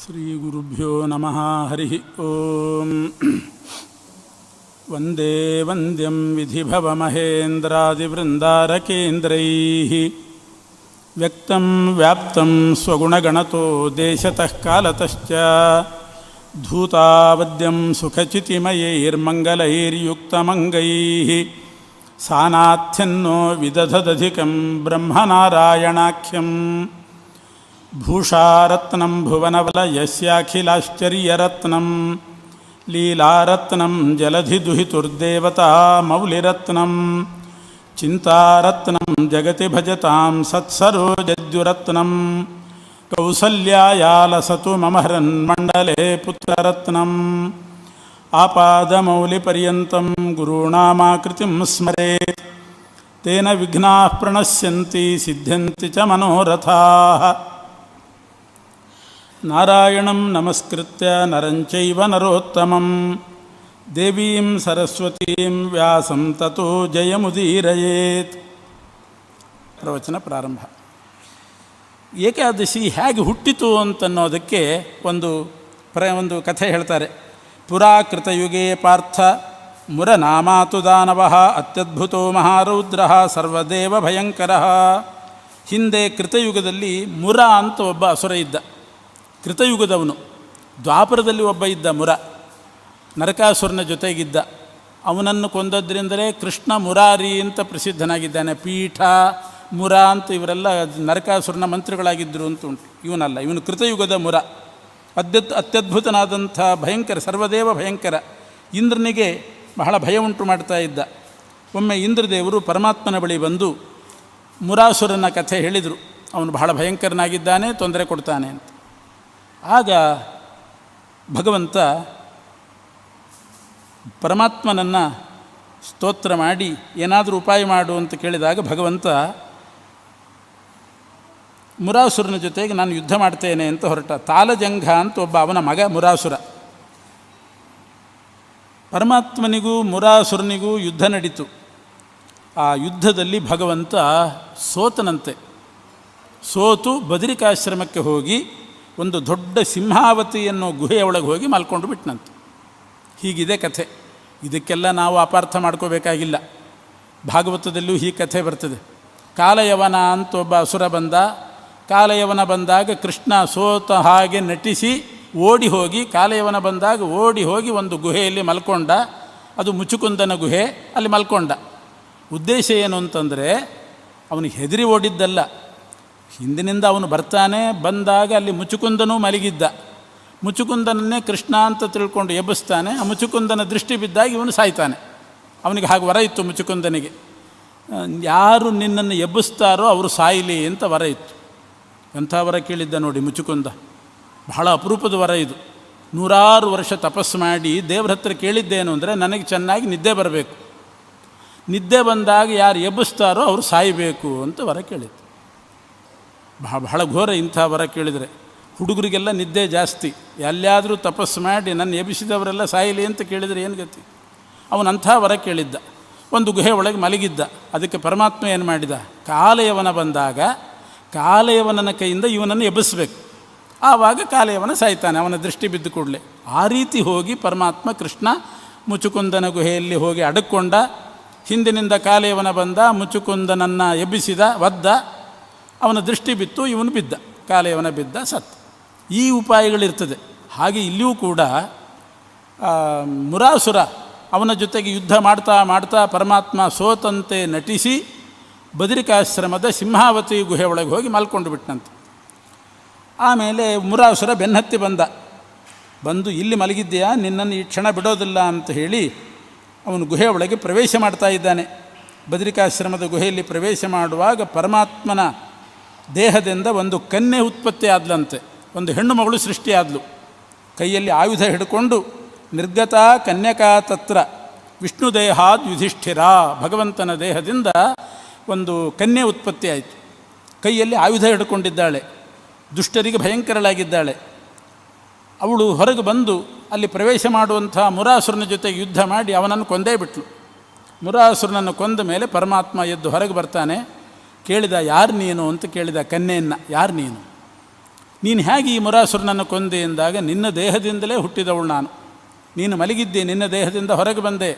ಶ್ರೀಗುರುಭ್ಯೋ ನಮಃ. ಹರಿ ಓಂ. ವಂದೇ ವಂದ್ಯಂ ವಿಧಿಭವಮಹೇಂದ್ರಾದಿವೃಂದಾರಕೇಂದ್ರೈಃ ವ್ಯಕ್ತಂ ವ್ಯಾಪ್ತಂ ಸ್ವಗುಣಗಣತೋ ದೇಶತಃ ಕಾಲತಶ್ಚ ಧೂತಾವದ್ಯಂ ಸುಖಚಿತಿಮಯೈರ್ಮಂಗಲೈರ್ಯುಕ್ತಮಂಗೈಃ ಸಾನಾಥ್ಯನ್ನೋ ವಿದಧದಧಿಕಂ ಬ್ರಹ್ಮನಾರಾಯಣಾಖ್ಯಂ ಭೂಷಾರತ್ನಂ ಭುವನವಲಯಸ್ಯಾಖಿಲಾಶ್ಚರ್ಯರತ್ನಂ ಲೀಲಾರತ್ನಂ ಜಲಧಿದುಹಿತುರ್ದೇವತಾ ಮೌಲಿರತ್ನಂ ಚಿಂತಾರತ್ನಂ ಜಗತಿ ಭಜತಾಂ ಸತ್ಸರೋಜದ್ಯುರತ್ನಂ ಕೌಸಲ್ಯಾಯಾಲಸತು ಮಮ ಹೃನ್ಮಂಡಲೇ ಪುತ್ರರತ್ನಂ ಆಪಾದಮೌಲಿಪರ್ಯಂತಂ ಗುರುಣಾಮಾಕೃತಿಂ ಸ್ಮರೇತ್ ತೇನ ವಿಘ್ನಾಃ ಪ್ರಣಶ್ಯಂತಿ ಸಿದ್ಧ್ಯಂತಿ ಚ ಮನೋರಥಾಃ. ನಾರಾಯಣಂ ನಮಸ್ಕೃತ್ಯ ನರಂ ಚೈವ ನರೋತ್ತಮಂ ದೇವೀಂ ಸರಸ್ವತೀಂ ವ್ಯಾಸಂ ತತೋ ಜಯಮುದೀರಯೇತ್. ಪ್ರವಚನ ಪ್ರಾರಂಭ. ಏಕಾದಶಿ ಹೇಗೆ ಹುಟ್ಟಿತು ಅಂತನ್ನೋದಕ್ಕೆ ಒಂದು ಕಥೆ ಹೇಳ್ತಾರೆ. ಪುರಾಕೃತಯುಗೇ ಪಾರ್ಥ ಮುರನಾಮಾತು ದಾನವಃ ಅತ್ಯದ್ಭುತೋ ಮಹಾರೌದ್ರ ಸರ್ವದೇವ ಭಯಂಕರ. ಹಿಂದೆ ಕೃತಯುಗದಲ್ಲಿ ಮುರ ಅಂತ ಒಬ್ಬ ಅಸುರ ಇದ್ದ, ಕೃತಯುಗದವನು. ದ್ವಾಪರದಲ್ಲಿ ಒಬ್ಬ ಇದ್ದ ಮುರ, ನರಕಾಸುರನ ಜೊತೆಗಿದ್ದ. ಅವನನ್ನು ಕೊಂದದ್ರಿಂದಲೇ ಕೃಷ್ಣ ಮುರಾರಿ ಅಂತ ಪ್ರಸಿದ್ಧನಾಗಿದ್ದಾನೆ. ಪೀಠ, ಮುರ ಅಂತ ಇವರೆಲ್ಲ ನರಕಾಸುರನ ಮಂತ್ರಿಗಳಾಗಿದ್ದರು ಅಂತ ಉಂಟು. ಇವನಲ್ಲ, ಇವನು ಕೃತಯುಗದ ಮುರ, ಅತ್ಯದ್ಭುತನಾದಂಥ ಭಯಂಕರ, ಸರ್ವದೇವ ಭಯಂಕರ. ಇಂದ್ರನಿಗೆ ಬಹಳ ಭಯ ಉಂಟು ಮಾಡ್ತಾ ಇದ್ದ. ಒಮ್ಮೆ ಇಂದ್ರದೇವರು ಪರಮಾತ್ಮನ ಬಳಿ ಬಂದು ಮುರಾಸುರನ ಕಥೆ ಹೇಳಿದರು. ಅವನು ಬಹಳ ಭಯಂಕರನಾಗಿದ್ದಾನೆ, ತೊಂದರೆ ಕೊಡ್ತಾನೆ ಅಂತ. ಆಗ ಭಗವಂತ ಪರಮಾತ್ಮನನ್ನು ಸ್ತೋತ್ರ ಮಾಡಿ ಏನಾದರೂ ಉಪಾಯ ಮಾಡು ಅಂತ ಕೇಳಿದಾಗ ಭಗವಂತ ಮುರಾಸುರನ ಜೊತೆಗೆ ನಾನು ಯುದ್ಧ ಮಾಡ್ತೇನೆ ಅಂತ ಹೊರಟ. ತಾಲಜಂಘ ಅಂತ ಒಬ್ಬ ಅವನ ಮಗ ಮುರಾಸುರ. ಪರಮಾತ್ಮನಿಗೂ ಮುರಾಸುರನಿಗೂ ಯುದ್ಧ ನಡೀತು. ಆ ಯುದ್ಧದಲ್ಲಿ ಭಗವಂತ ಸೋತನಂತೆ. ಸೋತು ಬದರಿಕಾಶ್ರಮಕ್ಕೆ ಹೋಗಿ ಒಂದು ದೊಡ್ಡ ಸಿಂಹಾವತಿ ಅನ್ನೋ ಗುಹೆಯೊಳಗೆ ಹೋಗಿ ಮಲ್ಕೊಂಡು ಬಿಟ್ಟನಂತೆ. ಹೀಗಿದೆ ಕಥೆ. ಇದಕ್ಕೆಲ್ಲ ನಾವು ಅಪಾರ್ಥ ಮಾಡ್ಕೋಬೇಕಾಗಿಲ್ಲ. ಭಾಗವತದಲ್ಲೂ ಈ ಕಥೆ ಬರ್ತದೆ. ಕಾಲಯವನ ಅಂತ ಒಬ್ಬ ಅಸುರ ಬಂದ. ಕಾಲಯವನ ಬಂದಾಗ ಕೃಷ್ಣ ಸೋತ ಹಾಗೆ ನಟಿಸಿ ಓಡಿ ಹೋಗಿ, ಕಾಲಯವನ ಬಂದಾಗ ಓಡಿ ಹೋಗಿ ಒಂದು ಗುಹೆಯಲ್ಲಿ ಮಲ್ಕೊಂಡ. ಅದು ಮುಚುಕುಂದನ ಗುಹೆ. ಅಲ್ಲಿ ಮಲ್ಕೊಂಡ. ಉದ್ದೇಶ ಏನು ಅಂತಂದರೆ ಅವನಿಗೆ ಹೆದರಿ ಓಡಿದ್ದಲ್ಲ, ಹಿಂದಿನಿಂದ ಅವನು ಬರ್ತಾನೆ. ಬಂದಾಗ ಅಲ್ಲಿ ಮುಚುಕುಂದನೂ ಮಲಗಿದ್ದ. ಮುಚುಕುಂದನನ್ನೇ ಕೃಷ್ಣ ಅಂತ ತಿಳ್ಕೊಂಡು ಎಬ್ಬಿಸ್ತಾನೆ. ಆ ಮುಚುಕುಂದನ ದೃಷ್ಟಿ ಬಿದ್ದಾಗ ಇವನು ಸಾಯ್ತಾನೆ. ಅವನಿಗೆ ಹಾಗೆ ವರ ಇತ್ತು ಮುಚುಕುಂದನಿಗೆ, ಯಾರು ನಿನ್ನನ್ನು ಎಬ್ಬಿಸ್ತಾರೋ ಅವರು ಸಾಯಲಿ ಅಂತ ವರ ಇತ್ತು. ಎಂಥ ವರ ಕೇಳಿದ್ದ ನೋಡಿ ಮುಚುಕುಂದ. ಬಹಳ ಅಪರೂಪದ ವರ ಇದು. 100 ವರ್ಷ ತಪಸ್ಸು ಮಾಡಿ ದೇವ್ರ ಹತ್ರ ಕೇಳಿದ್ದೇನು ಅಂದರೆ ನನಗೆ ಚೆನ್ನಾಗಿ ನಿದ್ದೆ ಬರಬೇಕು, ನಿದ್ದೆ ಬಂದಾಗ ಯಾರು ಎಬ್ಬಿಸ್ತಾರೋ ಅವರು ಸಾಯಬೇಕು ಅಂತ ವರ ಕೇಳಿದ್ದು. ಬಹಳ ಘೋರ ಇಂಥ ವರ ಕೇಳಿದರೆ. ಹುಡುಗರಿಗೆಲ್ಲ ನಿದ್ದೆ ಜಾಸ್ತಿ. ಎಲ್ಲಿಯಾದರೂ ತಪಸ್ಸು ಮಾಡಿ ನನ್ನ ಎಬ್ಬಿಸಿದವರೆಲ್ಲ ಸಾಯಲಿ ಅಂತ ಕೇಳಿದರೆ ಏನು ಗತಿ. ಅವನಂಥ ವರ ಕೇಳಿದ್ದ. ಒಂದು ಗುಹೆ ಒಳಗೆ ಮಲಗಿದ್ದ. ಅದಕ್ಕೆ ಪರಮಾತ್ಮ ಏನು ಮಾಡಿದ, ಕಾಲಯವನ ಬಂದಾಗ ಕಾಲಯವನನ ಕೈಯಿಂದ ಇವನನ್ನು ಎಬ್ಬಿಸಬೇಕು. ಆವಾಗ ಕಾಲಯವನ ಸಾಯ್ತಾನೆ, ಅವನ ದೃಷ್ಟಿ ಬಿದ್ದು ಕೂಡಲೇ. ಆ ರೀತಿ ಹೋಗಿ ಪರಮಾತ್ಮ ಕೃಷ್ಣ ಮುಚುಕುಂದನ ಗುಹೆಯಲ್ಲಿ ಹೋಗಿ ಅಡಕ್ಕೊಂಡ. ಹಿಂದಿನಿಂದ ಕಾಲಯವನ ಬಂದ, ಮುಚುಕುಂದನನ್ನು ಎಬ್ಬಿಸಿದ, ಒದ್ದ. ಅವನ ದೃಷ್ಟಿ ಬಿತ್ತು, ಇವನು ಬಿದ್ದ. ಕಾಲಯವನ ಬಿದ್ದ, ಸತ್ತು. ಈ ಉಪಾಯಗಳಿರ್ತದೆ. ಹಾಗೆ ಇಲ್ಲಿಯೂ ಕೂಡ ಮುರಾಸುರ ಅವನ ಜೊತೆಗೆ ಯುದ್ಧ ಮಾಡ್ತಾ ಮಾಡ್ತಾ ಪರಮಾತ್ಮ ಸೋತಂತೆ ನಟಿಸಿ ಬದರಿಕಾಶ್ರಮದ ಸಿಂಹಾವತಿ ಗುಹೆ ಒಳಗೆ ಹೋಗಿ ಮಲ್ಕೊಂಡು ಬಿಟ್ಟನಂತೆ. ಆಮೇಲೆ ಮುರಾಸುರ ಬೆನ್ನತ್ತಿ ಬಂದು ಇಲ್ಲಿ ಮಲಗಿದ್ದೀಯಾ, ನಿನ್ನನ್ನು ಈ ಕ್ಷಣ ಬಿಡೋದಿಲ್ಲ ಅಂತ ಹೇಳಿ ಅವನು ಗುಹೆ ಒಳಗೆ ಪ್ರವೇಶ ಮಾಡ್ತಾ ಇದ್ದಾನೆ. ಬದರಿಕಾಶ್ರಮದ ಗುಹೆಯಲ್ಲಿ ಪ್ರವೇಶ ಮಾಡುವಾಗ ಪರಮಾತ್ಮನ ದೇಹದಿಂದ ಒಂದು ಕನ್ಯೆ ಉತ್ಪತ್ತಿ ಆದಲಂತೆ. ಒಂದು ಹೆಣ್ಣು ಮಗಳು ಸೃಷ್ಟಿಯಾದಳು. ಕೈಯಲ್ಲಿ ಆಯುಧ ಹಿಡ್ಕೊಂಡು ನಿರ್ಗತಾ ಕನ್ಯಕಾ ತತ್ರ ವಿಷ್ಣು ದೇಹಾದ್ ಯುಧಿಷ್ಠಿರ. ಭಗವಂತನ ದೇಹದಿಂದ ಒಂದು ಕನ್ಯೆ ಉತ್ಪತ್ತಿ ಆಯಿತು. ಕೈಯಲ್ಲಿ ಆಯುಧ ಹಿಡ್ಕೊಂಡಿದ್ದಾಳೆ, ದುಷ್ಟರಿಗೆ ಭಯಂಕರಳಾಗಿದ್ದಾಳೆ. ಅವಳು ಹೊರಗೆ ಬಂದು ಅಲ್ಲಿ ಪ್ರವೇಶ ಮಾಡುವಂಥ ಮುರಾಸುರನ ಜೊತೆಗೆ ಯುದ್ಧ ಮಾಡಿ ಅವನನ್ನು ಕೊಂದೇ ಬಿಟ್ಲು. ಮುರಾಸುರನನ್ನು ಕೊಂದ ಮೇಲೆ ಪರಮಾತ್ಮ ಎದ್ದು ಹೊರಗೆ ಬರ್ತಾನೆ. ಕೇಳಿದ, ಯಾರು ನೀನು ಅಂತ ಕೇಳಿದ ಕನ್ಯೆಯನ್ನು, ಯಾರು ನೀನು? ನೀನು ಹೇಗೆ ಈ ಮುರಾಸುರನನ್ನು ಕೊಂದೆ ಎಂದಾಗ, ನಿನ್ನ ದೇಹದಿಂದಲೇ ಹುಟ್ಟಿದವಳು ನಾನು. ನೀನು ಮಲಗಿದ್ದೆ, ನಿನ್ನ ದೇಹದಿಂದ ಹೊರಗೆ ಬಂದೆ,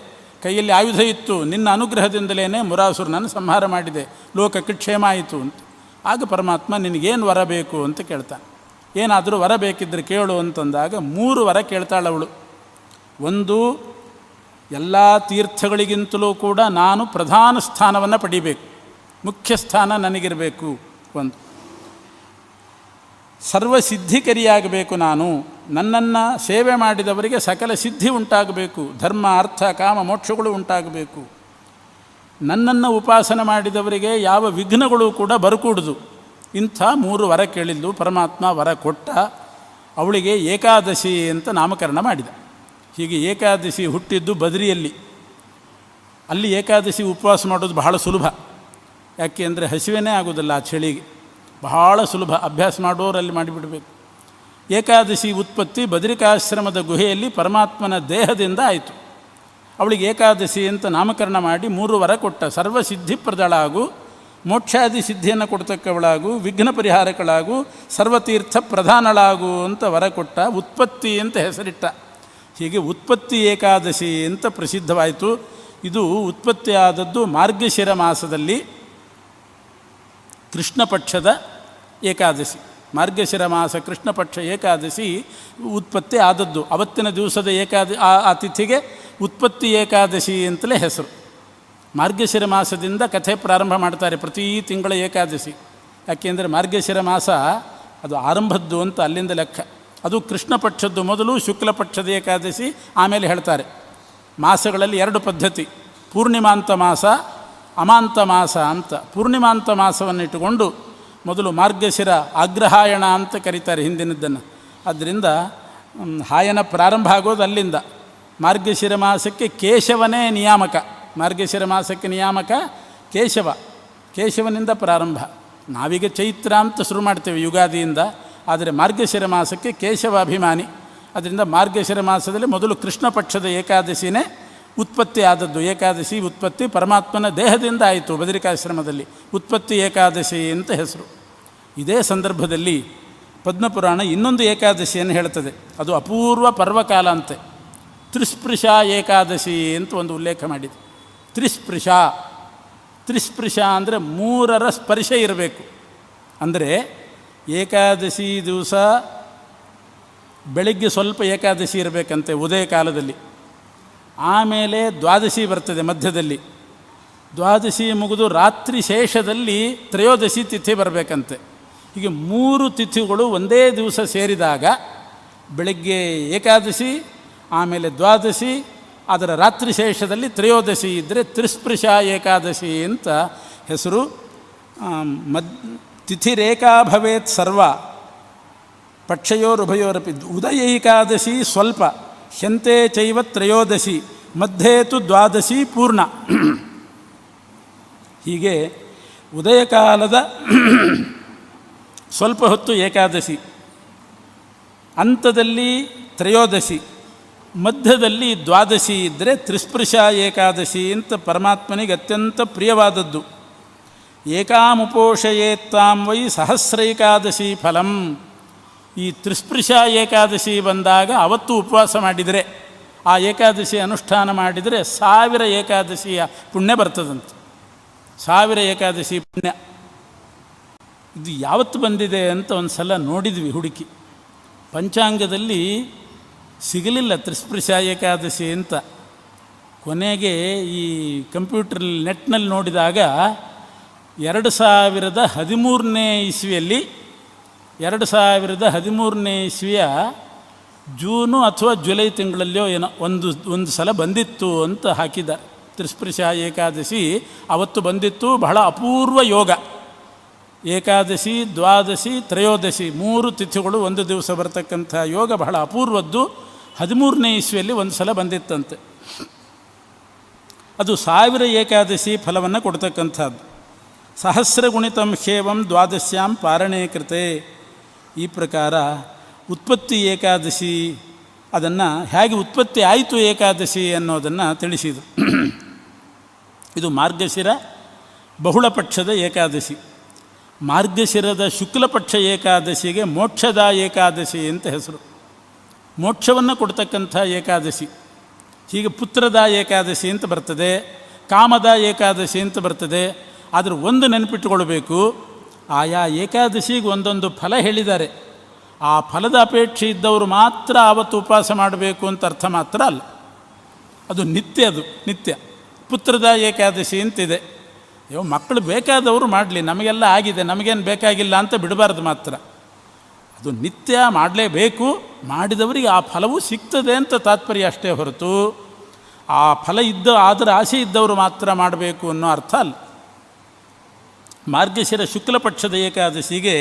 ಕೈಯಲ್ಲಿ ಆಯುಧ ಇತ್ತು, ನಿನ್ನ ಅನುಗ್ರಹದಿಂದಲೇ ಮುರಾಸುರನನ್ನು ಸಂಹಾರ ಮಾಡಿದೆ, ಲೋಕಕ್ಕೆ ಕ್ಷೇಮ ಆಯಿತು ಅಂತ. ಆಗ ಪರಮಾತ್ಮ ನಿನಗೇನು ವರ ಬೇಕು ಅಂತ ಕೇಳ್ತಾನೆ. ಏನಾದರೂ ವರ ಬೇಕಿದ್ದರೆ ಕೇಳು ಅಂತಂದಾಗ 3 ವರ ಕೇಳ್ತಾಳವಳು. ಒಂದು, ಎಲ್ಲ ತೀರ್ಥಗಳಿಗಿಂತಲೂ ಕೂಡ ನಾನು ಪ್ರಧಾನ ಸ್ಥಾನವನ್ನು ಪಡಿಬೇಕು, ಮುಖ್ಯ ಸ್ಥಾನ ನನಗಿರಬೇಕು. ಒಂದು, ಸರ್ವಸಿದ್ಧಿಕರಿಯಾಗಬೇಕು ನಾನು, ನನ್ನನ್ನು ಸೇವೆ ಮಾಡಿದವರಿಗೆ ಸಕಲ ಸಿದ್ಧಿ ಉಂಟಾಗಬೇಕು, ಧರ್ಮ ಅರ್ಥ ಕಾಮ ಮೋಕ್ಷಗಳು ಉಂಟಾಗಬೇಕು. ನನ್ನನ್ನು ಉಪಾಸನೆ ಮಾಡಿದವರಿಗೆ ಯಾವ ವಿಘ್ನಗಳು ಕೂಡ ಬರಕೂಡದು. ಇಂಥ 3 ವರ ಕೇಳಿದ್ದು. ಪರಮಾತ್ಮ ವರ ಕೊಟ್ಟ. ಅವಳಿಗೆ ಏಕಾದಶಿ ಅಂತ ನಾಮಕರಣ ಮಾಡಿದ. ಹೀಗೆ ಏಕಾದಶಿ ಹುಟ್ಟಿದ್ದು ಬದರಿಯಲ್ಲಿ. ಅಲ್ಲಿ ಏಕಾದಶಿ ಉಪವಾಸ ಮಾಡೋದು ಬಹಳ ಸುಲಭ. ಯಾಕೆ ಅಂದರೆ ಹಸಿವೆನೇ ಆಗೋದಿಲ್ಲ ಆ ಚಳಿಗೆ, ಬಹಳ ಸುಲಭ. ಅಭ್ಯಾಸ ಮಾಡೋರಲ್ಲಿ ಮಾಡಿಬಿಡಬೇಕು. ಏಕಾದಶಿ ಉತ್ಪತ್ತಿ ಬದರಿಕಾಶ್ರಮದ ಗುಹೆಯಲ್ಲಿ ಪರಮಾತ್ಮನ ದೇಹದಿಂದ ಆಯಿತು. ಅವಳಿಗೆ ಏಕಾದಶಿ ಅಂತ ನಾಮಕರಣ ಮಾಡಿ 3 ವರ ಕೊಟ್ಟ. ಸರ್ವಸಿದ್ಧಿಪ್ರದಳಾಗು, ಮೋಕ್ಷಾದಿ ಸಿದ್ಧಿಯನ್ನು ಕೊಡ್ತಕ್ಕವಳಾಗು, ವಿಘ್ನ ಪರಿಹಾರಕಳಾಗು, ಸರ್ವತೀರ್ಥ ಪ್ರಧಾನಳಾಗು ಅಂತ ವರ ಕೊಟ್ಟ. ಉತ್ಪತ್ತಿ ಅಂತ ಹೆಸರಿಟ್ಟ. ಹೀಗೆ ಉತ್ಪತ್ತಿ ಏಕಾದಶಿ ಅಂತ ಪ್ರಸಿದ್ಧವಾಯಿತು. ಇದು ಉತ್ಪತ್ತಿಯಾದದ್ದು ಮಾರ್ಗಶಿರ ಮಾಸದಲ್ಲಿ ಕೃಷ್ಣ ಪಕ್ಷದ ಏಕಾದಶಿ. ಮಾರ್ಗಶಿರ ಮಾಸ ಕೃಷ್ಣ ಪಕ್ಷ ಏಕಾದಶಿ ಉತ್ಪತ್ತಿ ಆದದ್ದು. ಅವತ್ತಿನ ದಿವಸದ ಆ ತಿಥಿಗೆ ಉತ್ಪತ್ತಿ ಏಕಾದಶಿ ಅಂತಲೇ ಹೆಸರು. ಮಾರ್ಗಶಿರ ಮಾಸದಿಂದ ಕಥೆ ಪ್ರಾರಂಭ ಮಾಡ್ತಾರೆ, ಪ್ರತಿ ತಿಂಗಳ ಏಕಾದಶಿ. ಯಾಕೆಂದರೆ ಮಾರ್ಗಶಿರ ಮಾಸ ಅದು ಆರಂಭದ್ದು ಅಂತ ಅಲ್ಲಿಂದ ಲೆಕ್ಕ. ಅದು ಕೃಷ್ಣ ಪಕ್ಷದ್ದು ಮೊದಲು, ಶುಕ್ಲ ಪಕ್ಷದ ಏಕಾದಶಿ ಆಮೇಲೆ ಹೇಳ್ತಾರೆ. ಮಾಸಗಳಲ್ಲಿ 2 ಪದ್ಧತಿ, ಪೂರ್ಣಿಮಾಂತ ಮಾಸ, ಅಮಾಂತ ಮಾಸ ಅಂತ. ಪೂರ್ಣಿಮಾಂತ ಮಾಸವನ್ನು ಇಟ್ಟುಕೊಂಡು ಮೊದಲು ಮಾರ್ಗಶಿರ ಆಗ್ರಹಾಯಣ ಅಂತ ಕರೀತಾರೆ ಹಿಂದಿನದ್ದನ್ನು. ಆದ್ದರಿಂದ ಹಾಯನ ಪ್ರಾರಂಭ ಆಗೋದು ಅಲ್ಲಿಂದ. ಮಾರ್ಗಶಿರ ಮಾಸಕ್ಕೆ ಕೇಶವನೇ ನಿಯಾಮಕ. ಮಾರ್ಗಶಿರ ಮಾಸಕ್ಕೆ ನಿಯಾಮಕ ಕೇಶವ. ಕೇಶವನಿಂದ ಪ್ರಾರಂಭ. ನಾವೀಗ ಚೈತ್ರ ಅಂತ ಶುರು ಮಾಡ್ತೇವೆ ಯುಗಾದಿಯಿಂದ, ಆದರೆ ಮಾರ್ಗಶಿರ ಮಾಸಕ್ಕೆ ಕೇಶವ ಅಭಿಮಾನಿ. ಅದರಿಂದ ಮಾರ್ಗಶಿರ ಮಾಸದಲ್ಲಿ ಮೊದಲು ಕೃಷ್ಣ ಪಕ್ಷದ ಏಕಾದಶಿನೇ ಉತ್ಪತ್ತಿ ಆದದ್ದು. ಏಕಾದಶಿ ಉತ್ಪತ್ತಿ ಪರಮಾತ್ಮನ ದೇಹದಿಂದ ಆಯಿತು. ಬದರಿಕಾಶ್ರಮದಲ್ಲಿ ಉತ್ಪತ್ತಿ ಏಕಾದಶಿ ಅಂತ ಹೆಸರು. ಇದೇ ಸಂದರ್ಭದಲ್ಲಿ ಪದ್ಮಪುರಾಣ ಇನ್ನೊಂದು ಏಕಾದಶಿಯನ್ನು ಹೇಳ್ತದೆ. ಅದು ಅಪೂರ್ವ ಪರ್ವಕಾಲ ಅಂತೆ. ತ್ರಿಸ್ಪೃಶ ಏಕಾದಶಿ ಅಂತ ಒಂದು ಉಲ್ಲೇಖ ಮಾಡಿದೆ. ತ್ರಿಸ್ಪೃಶ ಅಂದರೆ 3ರ ಸ್ಪರ್ಶ ಇರಬೇಕು. ಅಂದರೆ ಏಕಾದಶಿ ದಿವಸ ಬೆಳಗ್ಗೆ ಸ್ವಲ್ಪ ಏಕಾದಶಿ ಇರಬೇಕಂತೆ ಉದಯ ಕಾಲದಲ್ಲಿ. ಆಮೇಲೆ ದ್ವಾದಶಿ ಬರ್ತದೆ ಮಧ್ಯದಲ್ಲಿ. ದ್ವಾದಶಿ ಮುಗಿದು ರಾತ್ರಿ ಶೇಷದಲ್ಲಿ ತ್ರಯೋದಶಿ ತಿಥಿ ಬರಬೇಕಂತೆ. ಹೀಗೆ 3 ತಿಥಿಗಳು ಒಂದೇ ದಿವಸ ಸೇರಿದಾಗ ಬೆಳಗ್ಗೆ ಏಕಾದಶಿ, ಆಮೇಲೆ ದ್ವಾದಶಿ, ಅದರ ರಾತ್ರಿ ಶೇಷದಲ್ಲಿ ತ್ರಯೋದಶಿ ಇದ್ದರೆ ತ್ರಿಸ್ಪೃಶ ಏಕಾದಶಿ ಅಂತ ಹೆಸರು. ತಿಥಿರೇಕಾ ಭವೇತ್ ಸರ್ವ ಪಕ್ಷಯೋರುಭಯೋರಪಿ ಉದಯ ಏಕಾದಶಿ ಸ್ವಲ್ಪ ಹ್ಯಂತೆ ಚೈವ ತ್ರಯೋದಶಿ ಮಧ್ಯೆ ತು ದ್ವಾದಶಿ ಪೂರ್ಣ. ಹೀಗೆ ಉದಯಕಾಲದ ಸ್ವಲ್ಪ ಹೊತ್ತು ಏಕಾದಶಿ, ಅಂತದಲ್ಲಿ ತ್ರಯೋದಶಿ, ಮಧ್ಯದಲ್ಲಿ ದ್ವಾದಶಿ ಇದ್ದರೆ ತ್ರಿಸ್ಪೃಶ ಏಕಾದಶಿ ಅಂತ ಪರಮಾತ್ಮನಿಗೆ ಅತ್ಯಂತ ಪ್ರಿಯವಾದದ್ದು. ಏಕಾಮುಪೋಷಯೇತ್ತಾಂ ವೈ ಸಹಸ್ರೈಕಾದಶಿ ಫಲಂ. ಈ ತ್ರಿಸ್ಪೃಶ ಏಕಾದಶಿ ಬಂದಾಗ ಅವತ್ತು ಉಪವಾಸ ಮಾಡಿದರೆ, ಆ ಏಕಾದಶಿ ಅನುಷ್ಠಾನ ಮಾಡಿದರೆ 1000 ಏಕಾದಶಿಯ ಪುಣ್ಯ ಬರ್ತದಂತೆ. 1000 ಏಕಾದಶಿ ಪುಣ್ಯ. ಇದು ಯಾವತ್ತು ಬಂದಿದೆ ಅಂತ ಒಂದು ಸಲ ನೋಡಿದ್ವಿ ಹುಡುಕಿ. ಪಂಚಾಂಗದಲ್ಲಿ ಸಿಗಲಿಲ್ಲ ತ್ರಿಸ್ಪೃಶ ಏಕಾದಶಿ ಅಂತ. ಕೊನೆಗೆ ಈ ಕಂಪ್ಯೂಟರ್ ನೆಟ್ನಲ್ಲಿ ನೋಡಿದಾಗ 2013ನೇ ಇಸ್ವಿಯಲ್ಲಿ 2013ನೇ ಇಸ್ವಿಯ ಜೂನು ಅಥವಾ ಜುಲೈ ತಿಂಗಳಲ್ಲೋ ಏನೋ ಒಂದು ಸಲ ಬಂದಿತ್ತು ಅಂತ ಹಾಕಿದ್ದಾರೆ. ತ್ರಿಸ್ಪೃಶ ಏಕಾದಶಿ ಅವತ್ತು ಬಂದಿತ್ತು. ಬಹಳ ಅಪೂರ್ವ ಯೋಗ. ಏಕಾದಶಿ, ದ್ವಾದಶಿ, ತ್ರಯೋದಶಿ 3 ತಿಥಿಗಳು ಒಂದು ದಿವಸ ಬರ್ತಕ್ಕಂಥ ಯೋಗ ಬಹಳ ಅಪೂರ್ವದ್ದು. 13ನೇ ಇಸ್ವಿಯಲ್ಲಿ ಒಂದು ಸಲ ಬಂದಿತ್ತಂತೆ. ಅದು 1000 ಏಕಾದಶಿ ಫಲವನ್ನು ಕೊಡ್ತಕ್ಕಂಥದ್ದು. ಸಹಸ್ರಗುಣಿತಂ ಹ್ಯೇವಂ ದ್ವಾದಶ್ಯಾಂ ಪಾರಣೇ ಕೃತೆ. ಈ ಪ್ರಕಾರ ಉತ್ಪತ್ತಿ ಏಕಾದಶಿ, ಅದನ್ನು ಹೇಗೆ ಉತ್ಪತ್ತಿ ಆಯಿತು ಏಕಾದಶಿ ಅನ್ನೋದನ್ನು ತಿಳಿಸಿದರು. ಇದು ಮಾರ್ಗಶಿರ ಬಹುಳ ಪಕ್ಷದ ಏಕಾದಶಿ. ಮಾರ್ಗಶಿರದ ಶುಕ್ಲಪಕ್ಷ ಏಕಾದಶಿಗೆ ಮೋಕ್ಷದ ಏಕಾದಶಿ ಅಂತ ಹೆಸರು. ಮೋಕ್ಷವನ್ನು ಕೊಡ್ತಕ್ಕಂಥ ಏಕಾದಶಿ. ಹೀಗೆ ಪುತ್ರದ ಏಕಾದಶಿ ಅಂತ ಬರ್ತದೆ, ಕಾಮದ ಏಕಾದಶಿ ಅಂತ ಬರ್ತದೆ. ಆದರೆ ಒಂದು ನೆನಪಿಟ್ಟುಕೊಳ್ಬೇಕು, ಆಯಾ ಏಕಾದಶಿಗೆ ಒಂದೊಂದು ಫಲ ಹೇಳಿದ್ದಾರೆ. ಆ ಫಲದ ಅಪೇಕ್ಷೆ ಇದ್ದವರು ಮಾತ್ರ ಆವತ್ತು ಉಪವಾಸ ಮಾಡಬೇಕು ಅಂತ ಅರ್ಥ ಮಾತ್ರ ಅಲ್ಲ. ಅದು ನಿತ್ಯ. ಪುತ್ರದ ಏಕಾದಶಿ ಅಂತಿದೆ. ಮಕ್ಕಳು ಬೇಕಾದವರು ಮಾಡಲಿ, ನಮಗೆಲ್ಲ ಆಗಿದೆ, ನಮಗೇನು ಬೇಕಾಗಿಲ್ಲ ಅಂತ ಬಿಡಬಾರ್ದು ಮಾತ್ರ. ಅದು ನಿತ್ಯ ಮಾಡಲೇಬೇಕು. ಮಾಡಿದವರಿಗೆ ಆ ಫಲವೂ ಸಿಗ್ತದೆ ಅಂತ ತಾತ್ಪರ್ಯ ಅಷ್ಟೇ ಹೊರತು ಆ ಫಲ ಅದರ ಆಸೆ ಇದ್ದವರು ಮಾತ್ರ ಮಾಡಬೇಕು ಅನ್ನೋ ಅರ್ಥ ಅಲ್ಲ. ಮಾರ್ಗಶಿರ ಶುಕ್ಲ ಪಕ್ಷದ ಏಕಾದಶಿಗೆ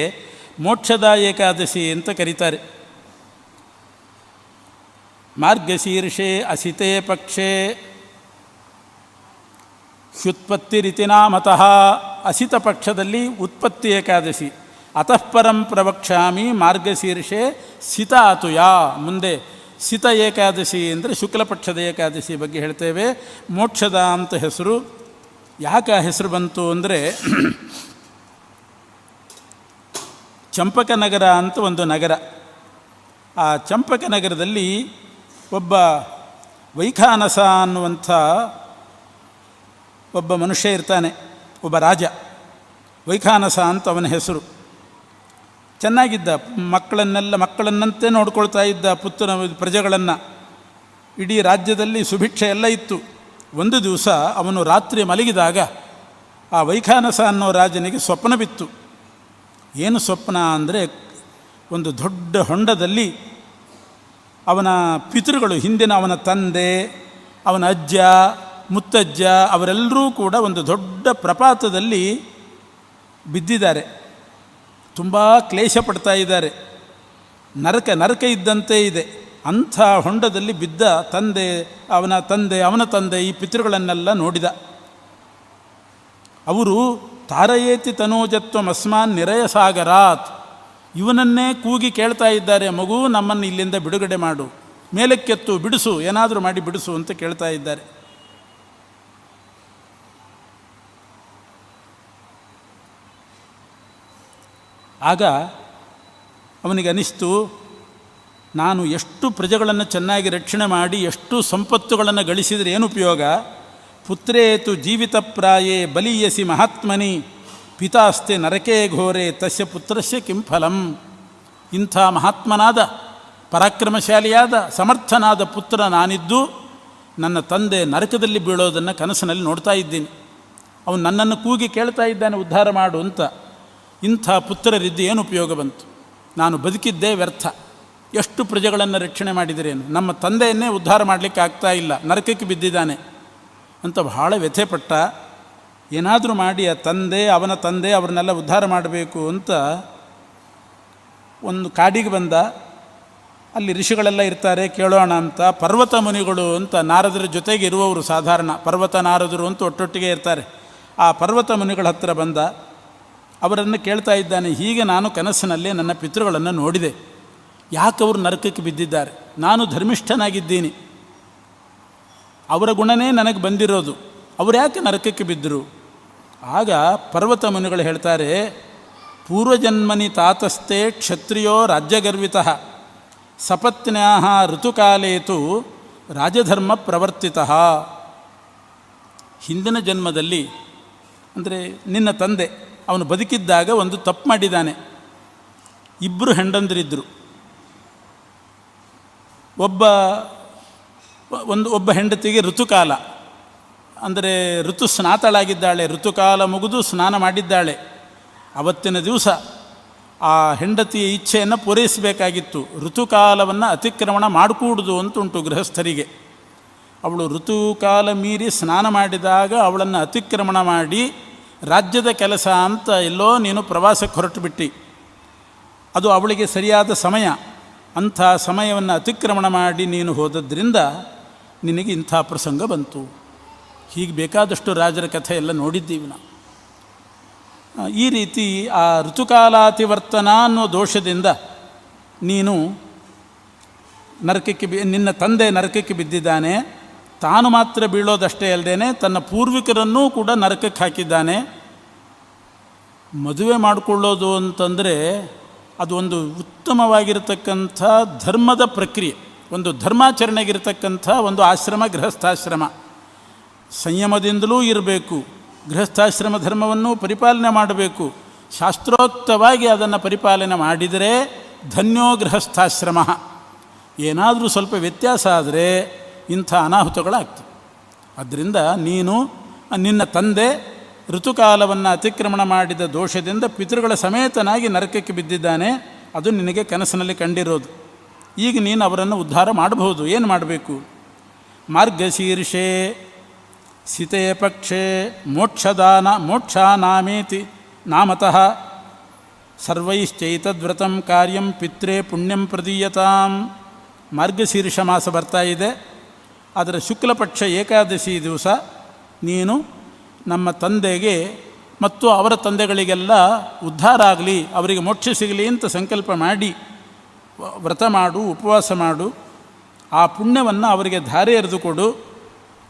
ಮೋಕ್ಷದ ಏಕಾದಶಿ ಅಂತ ಕರೀತಾರೆ. ಮಾರ್ಗಶೀರ್ಷೆ ಅಸಿತೆ ಪಕ್ಷೆ ಹ್ಯುತ್ಪತ್ತಿರಿತಿನಾ ಮತಃ. ಅಸಿತ ಪಕ್ಷದಲ್ಲಿ ಉತ್ಪತ್ತಿ ಏಕಾದಶಿ. ಅತಃ ಪರಂ ಪ್ರವಕ್ಷ್ಯಾಮಿ ಮಾರ್ಗಶೀರ್ಷೆ ಸಿತ ಅತುಯ. ಮುಂದೆ ಸಿತ ಏಕಾದಶಿ ಅಂದರೆ ಶುಕ್ಲಪಕ್ಷದ ಏಕಾದಶಿ ಬಗ್ಗೆ ಹೇಳ್ತೇವೆ. ಮೋಕ್ಷದ ಅಂತ ಹೆಸರು. ಯಾಕೆ ಆ ಹೆಸರು ಬಂತು ಅಂದರೆ, ಚಂಪಕನಗರ ಅಂತ ಒಂದು ನಗರ. ಆ ಚಂಪಕನಗರದಲ್ಲಿ ಒಬ್ಬ ವೈಖಾನಸ ಅನ್ನುವಂಥ ಒಬ್ಬ ಮನುಷ್ಯ ಇರ್ತಾನೆ, ಒಬ್ಬ ರಾಜ. ವೈಖಾನಸ ಅಂತ ಅವನ ಹೆಸರು. ಚೆನ್ನಾಗಿದ್ದ, ಮಕ್ಕಳನ್ನಂತೆ ನೋಡ್ಕೊಳ್ತಾ ಇದ್ದ ಪ್ರಜೆಗಳನ್ನು. ಇಡೀ ರಾಜ್ಯದಲ್ಲಿ ಸುಭಿಕ್ಷೆ ಎಲ್ಲ ಇತ್ತು. ಒಂದು ದಿವಸ ಅವನು ರಾತ್ರಿ ಮಲಗಿದಾಗ ಆ ವೈಖಾನಸ ಅನ್ನೋ ರಾಜನಿಗೆ ಸ್ವಪ್ನ ಬಿತ್ತು. ಏನು ಸ್ವಪ್ನ ಅಂದರೆ, ಒಂದು ದೊಡ್ಡ ಹೊಂಡದಲ್ಲಿ ಅವನ ಪಿತೃಗಳು, ಹಿಂದಿನ ಅವನ ತಂದೆ, ಅವನ ಅಜ್ಜ, ಮುತ್ತಜ್ಜ ಅವರೆಲ್ಲರೂ ಕೂಡ ಒಂದು ದೊಡ್ಡ ಪ್ರಪಾತದಲ್ಲಿ ಬಿದ್ದಿದ್ದಾರೆ. ತುಂಬ ಕ್ಲೇಶ ಪಡ್ತಾ ಇದ್ದಾರೆ. ನರಕ ಇದ್ದಂತೆ ಇದೆ. ಅಂಥ ಹೊಂಡದಲ್ಲಿ ಬಿದ್ದ ಅವನ ತಂದೆ ಈ ಪಿತೃಗಳನ್ನೆಲ್ಲ ನೋಡಿದ. ಅವರು ತಾರಯೇತಿ ತನೂಜತ್ವಂ ಅಸ್ಮಾನ್ ನಿರಯ ಸಾಗರಾತ್, ಇವನನ್ನೇ ಕೂಗಿ ಕೇಳ್ತಾ ಇದ್ದಾರೆ, ಮಗು ನಮ್ಮನ್ನು ಇಲ್ಲಿಂದ ಬಿಡುಗಡೆ ಮಾಡು, ಮೇಲಕ್ಕೆತ್ತು, ಬಿಡಿಸು, ಏನಾದರೂ ಮಾಡಿ ಬಿಡಿಸು ಅಂತ ಕೇಳ್ತಾ ಇದ್ದಾರೆ. ಆಗ ಅವನಿಗೆ ಅನಿಸ್ತು, ನಾನು ಎಷ್ಟು ಪ್ರಜೆಗಳನ್ನು ಚೆನ್ನಾಗಿ ರಕ್ಷಣೆ ಮಾಡಿ ಎಷ್ಟು ಸಂಪತ್ತುಗಳನ್ನು ಗಳಿಸಿದರೆ ಏನು ಉಪಯೋಗ? ಪುತ್ರೇತು ಜೀವಿತ ಪ್ರಾಯೇ ಬಲೀಯಸಿ ಮಹಾತ್ಮನಿ ಪಿತಾಸ್ತೆ ನರಕೇ ಘೋರೆ ತಸ್ಯ ಪುತ್ರಸ್ಯ ಕಿಂ ಫಲಂ. ಇಂಥ ಮಹಾತ್ಮನಾದ, ಪರಾಕ್ರಮಶಾಲಿಯಾದ, ಸಮರ್ಥನಾದ ಪುತ್ರ ನಾನಿದ್ದು ನನ್ನ ತಂದೆ ನರಕದಲ್ಲಿ ಬೀಳೋದನ್ನು ಕನಸಿನಲ್ಲಿ ನೋಡ್ತಾ ಇದ್ದೀನಿ. ಅವನು ನನ್ನನ್ನು ಕೂಗಿ ಕೇಳ್ತಾ ಇದ್ದಾನೆ, ಉದ್ಧಾರ ಮಾಡು ಅಂತ. ಇಂಥ ಪುತ್ರರಿದ್ದು ಏನು ಉಪಯೋಗ ಬಂತು? ನಾನು ಬದುಕಿದ್ದೇ ವ್ಯರ್ಥ. ಎಷ್ಟು ಪ್ರಜೆಗಳನ್ನು ರಕ್ಷಣೆ ಮಾಡಿದಿರೇನು? ನಮ್ಮ ತಂದೆಯನ್ನೇ ಉದ್ಧಾರ ಮಾಡಲಿಕ್ಕೆ ಆಗ್ತಾ ಇಲ್ಲ, ನರಕಕ್ಕೆ ಬಿದ್ದಿದ್ದಾನೆ ಅಂತ ಬಹಳ ವ್ಯಥೆಪಟ್ಟ. ಏನಾದರೂ ಮಾಡಿ ಅವನ ತಂದೆ ಅವ್ರನ್ನೆಲ್ಲ ಉದ್ಧಾರ ಮಾಡಬೇಕು ಅಂತ ಒಂದು ಕಾಡಿಗೆ ಬಂದ. ಅಲ್ಲಿ ಋಷಿಗಳೆಲ್ಲ ಇರ್ತಾರೆ, ಕೇಳೋಣ ಅಂತ. ಪರ್ವತ ಮುನಿಗಳು ಅಂತ ನಾರದರ ಜೊತೆಗೆ ಇರುವವರು, ಸಾಧಾರಣ ಪರ್ವತ ನಾರದರು ಅಂತ ಒಟ್ಟೊಟ್ಟಿಗೆ ಇರ್ತಾರೆ. ಆ ಪರ್ವತ ಮುನಿಗಳ ಹತ್ತಿರ ಬಂದ. ಅವರನ್ನು ಕೇಳ್ತಾ ಇದ್ದಾನೆ, ಹೀಗೆ ನಾನು ಕನಸಿನಲ್ಲಿ ನನ್ನ ಪಿತೃಗಳನ್ನು ನೋಡಿದೆ, ಯಾಕೆ ಅವರು ನರಕಕ್ಕೆ ಬಿದ್ದಿದ್ದಾರೆ? ನಾನು ಧರ್ಮಿಷ್ಠನಾಗಿದ್ದೀನಿ, ಅವರ ಗುಣನೇ ನನಗೆ ಬಂದಿರೋದು, ಅವರು ಯಾಕೆ ನರಕಕ್ಕೆ ಬಿದ್ದರು? ಆಗ ಪರ್ವತ ಮುನಿಗಳು ಹೇಳ್ತಾರೆ, ಪೂರ್ವಜನ್ಮನಿ ತಾತಸ್ಥೆ ಕ್ಷತ್ರಿಯೋ ರಾಜ್ಯಗರ್ವಿತಃ ಸಪತ್ನ್ಯಾ ಋತುಕಾಲೇತು ರಾಜಧರ್ಮ ಪ್ರವರ್ತಿತಃ. ಹಿಂದಿನ ಜನ್ಮದಲ್ಲಿ, ಅಂದರೆ ನಿನ್ನ ತಂದೆ ಅವನು ಬದುಕಿದ್ದಾಗ ಒಂದು ತಪ್ಪು ಮಾಡಿದ್ದಾನೆ. ಇಬ್ಬರು ಹೆಂಡಂದಿರಿದ್ದರು. ಒಬ್ಬ ಹೆಂಡತಿಗೆ ಋತುಕಾಲ, ಅಂದರೆ ಋತು ಸ್ನಾತಳಾಗಿದ್ದಾಳೆ, ಋತುಕಾಲ ಮುಗಿದು ಸ್ನಾನ ಮಾಡಿದ್ದಾಳೆ. ಅವತ್ತಿನ ದಿವಸ ಆ ಹೆಂಡತಿಯ ಇಚ್ಛೆಯನ್ನು ಪೂರೈಸಬೇಕಾಗಿತ್ತು. ಋತುಕಾಲವನ್ನು ಅತಿಕ್ರಮಣ ಮಾಡಿಕೂಡುದು ಅಂತುಂಟು ಗೃಹಸ್ಥರಿಗೆ. ಅವಳು ಋತುಕಾಲ ಮೀರಿ ಸ್ನಾನ ಮಾಡಿದಾಗ ಅವಳನ್ನು ಅತಿಕ್ರಮಣ ಮಾಡಿ, ರಾಜ್ಯದ ಕೆಲಸ ಅಂತ ಎಲ್ಲೋ ನೀನು ಪ್ರವಾಸಕ್ಕೆ ಹೊರಟುಬಿಟ್ಟು, ಅದು ಅವಳಿಗೆ ಸರಿಯಾದ ಸಮಯ. ಅಂಥ ಸಮಯವನ್ನು ಅತಿಕ್ರಮಣ ಮಾಡಿ ನೀನು ಹೋದದ್ರಿಂದ ನಿನಗೆ ಇಂಥ ಪ್ರಸಂಗ ಬಂತು. ಹೀಗೆ ಬೇಕಾದಷ್ಟು ರಾಜರ ಕಥೆ ಎಲ್ಲ ನೋಡಿದ್ದೀವಿ ನಾವು. ಈ ರೀತಿ ಆ ಋತುಕಾಲಾತಿವರ್ತನ ಅನ್ನೋ ದೋಷದಿಂದ ನೀನು ನಿನ್ನ ತಂದೆ ನರಕಕ್ಕೆ ಬಿದ್ದಿದ್ದಾನೆ. ತಾನು ಮಾತ್ರ ಬೀಳೋದಷ್ಟೇ ಅಲ್ಲದೇನೆ ತನ್ನ ಪೂರ್ವಿಕರನ್ನೂ ಕೂಡ ನರಕಕ್ಕೆ ಹಾಕಿದ್ದಾನೆ. ಮದುವೆ ಮಾಡಿಕೊಳ್ಳೋದು ಅಂತಂದರೆ ಅದು ಒಂದು ಉತ್ತಮವಾಗಿರತಕ್ಕಂಥ ಧರ್ಮದ ಪ್ರಕ್ರಿಯೆ, ಒಂದು ಧರ್ಮಾಚರಣೆಗಿರತಕ್ಕಂಥ ಒಂದು ಆಶ್ರಮ, ಗೃಹಸ್ಥಾಶ್ರಮ. ಸಂಯಮದಿಂದಲೂ ಇರಬೇಕು, ಗೃಹಸ್ಥಾಶ್ರಮ ಧರ್ಮವನ್ನು ಪರಿಪಾಲನೆ ಮಾಡಬೇಕು. ಶಾಸ್ತ್ರೋಕ್ತವಾಗಿ ಅದನ್ನು ಪರಿಪಾಲನೆ ಮಾಡಿದರೆ ಧನ್ಯೋ ಗೃಹಸ್ಥಾಶ್ರಮ. ಏನಾದರೂ ಸ್ವಲ್ಪ ವ್ಯತ್ಯಾಸ ಆದರೆ ಇಂಥ ಅನಾಹುತಗಳಾಗ್ತವೆ. ಆದ್ದರಿಂದ ನೀನು ನಿನ್ನ ತಂದೆ ಋತುಕಾಲವನ್ನು ಅತಿಕ್ರಮಣ ಮಾಡಿದ ದೋಷದಿಂದ ಪಿತೃಗಳ ಸಮೇತನಾಗಿ ನರಕಕ್ಕೆ ಬಿದ್ದಿದ್ದಾನೆ. ಅದು ನಿನಗೆ ಕನಸಿನಲ್ಲಿ ಕಂಡಿರೋದು. ಈಗ ನೀನು ಅವರನ್ನು ಉದ್ಧಾರ ಮಾಡಬಹುದು. ಏನು ಮಾಡಬೇಕು? ಮಾರ್ಗಶೀರ್ಷೆ ಸಿತೆ ಪಕ್ಷೆ ಮೋಕ್ಷಾನಾಮೇತಿ ನಾಮತಃ ಸರ್ವೈಶ್ಚೈತದ್ವ್ರತಂ ಕಾರ್ಯಂ ಪಿತ್ರೇ ಪುಣ್ಯಂ ಪ್ರದೀಯತಾಂ. ಮಾರ್ಗಶೀರ್ಷ ಮಾಸ ಬರ್ತಾ ಇದೆ. ಅದರ ಶುಕ್ಲಪಕ್ಷ ಏಕಾದಶಿ ದಿವಸ ನೀನು ನಮ್ಮ ತಂದೆಗೆ ಮತ್ತು ಅವರ ತಂದೆಗಳಿಗೆಲ್ಲ ಉದ್ಧಾರ ಆಗಲಿ, ಅವರಿಗೆ ಮೋಕ್ಷ ಸಿಗಲಿ ಅಂತ ಸಂಕಲ್ಪ ಮಾಡಿ ವ್ರತ ಮಾಡು, ಉಪವಾಸ ಮಾಡು. ಆ ಪುಣ್ಯವನ್ನು ಅವರಿಗೆ ಧಾರೆ ಎರೆದು ಕೊಡು.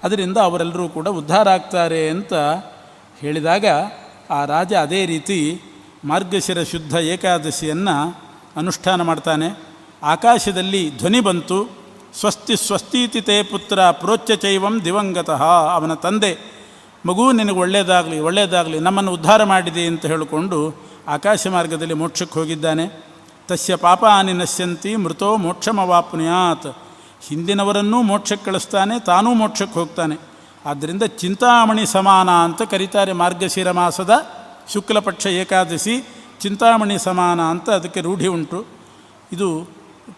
ಅದರಿಂದ ಅವರೆಲ್ಲರೂ ಕೂಡ ಉದ್ಧಾರ ಆಗ್ತಾರೆ ಅಂತ ಹೇಳಿದಾಗ ಆ ರಾಜ ಅದೇ ರೀತಿ ಮಾರ್ಗಶಿರ ಶುದ್ಧ ಏಕಾದಶಿಯನ್ನು ಅನುಷ್ಠಾನ ಮಾಡ್ತಾನೆ. ಆಕಾಶದಲ್ಲಿ ಧ್ವನಿ ಬಂತು, ಸ್ವಸ್ತಿ ಸ್ವಸ್ತೀತಿ ತೇ ಪುತ್ರ ಪ್ರೋಚ್ಯ ಚೈವಂ ದಿವಂಗತಃ. ಅವನ ತಂದೆ, ಮಗು ನಿನಗೆ ಒಳ್ಳೆಯದಾಗಲಿ ಒಳ್ಳೆಯದಾಗಲಿ, ನಮ್ಮನ್ನು ಉದ್ಧಾರ ಮಾಡಿದೆ ಅಂತ ಹೇಳಿಕೊಂಡು ಆಕಾಶ ಮಾರ್ಗದಲ್ಲಿ ಮೋಕ್ಷಕ್ಕೆ ಹೋಗಿದ್ದಾನೆ. ತಸ್ಯ ಪಾಪಾನಿ ನಶ್ಯಂತಿ ಮೃತೋ ಮೋಕ್ಷಮವಾಪ್ನುಯಾತ್. ಹಿಂದಿನವರನ್ನೂ ಮೋಕ್ಷಕ್ಕೆ ಕಳಿಸ್ತಾನೆ, ತಾನೂ ಮೋಕ್ಷಕ್ಕೆ ಹೋಗ್ತಾನೆ. ಆದ್ದರಿಂದ ಚಿಂತಾಮಣಿ ಸಮಾನ ಅಂತ ಕರೀತಾರೆ ಮಾರ್ಗಶಿರ ಮಾಸದ ಶುಕ್ಲಪಕ್ಷ ಏಕಾದಶಿ. ಚಿಂತಾಮಣಿ ಸಮಾನ ಅಂತ ಅದಕ್ಕೆ ರೂಢಿ ಉಂಟು. ಇದು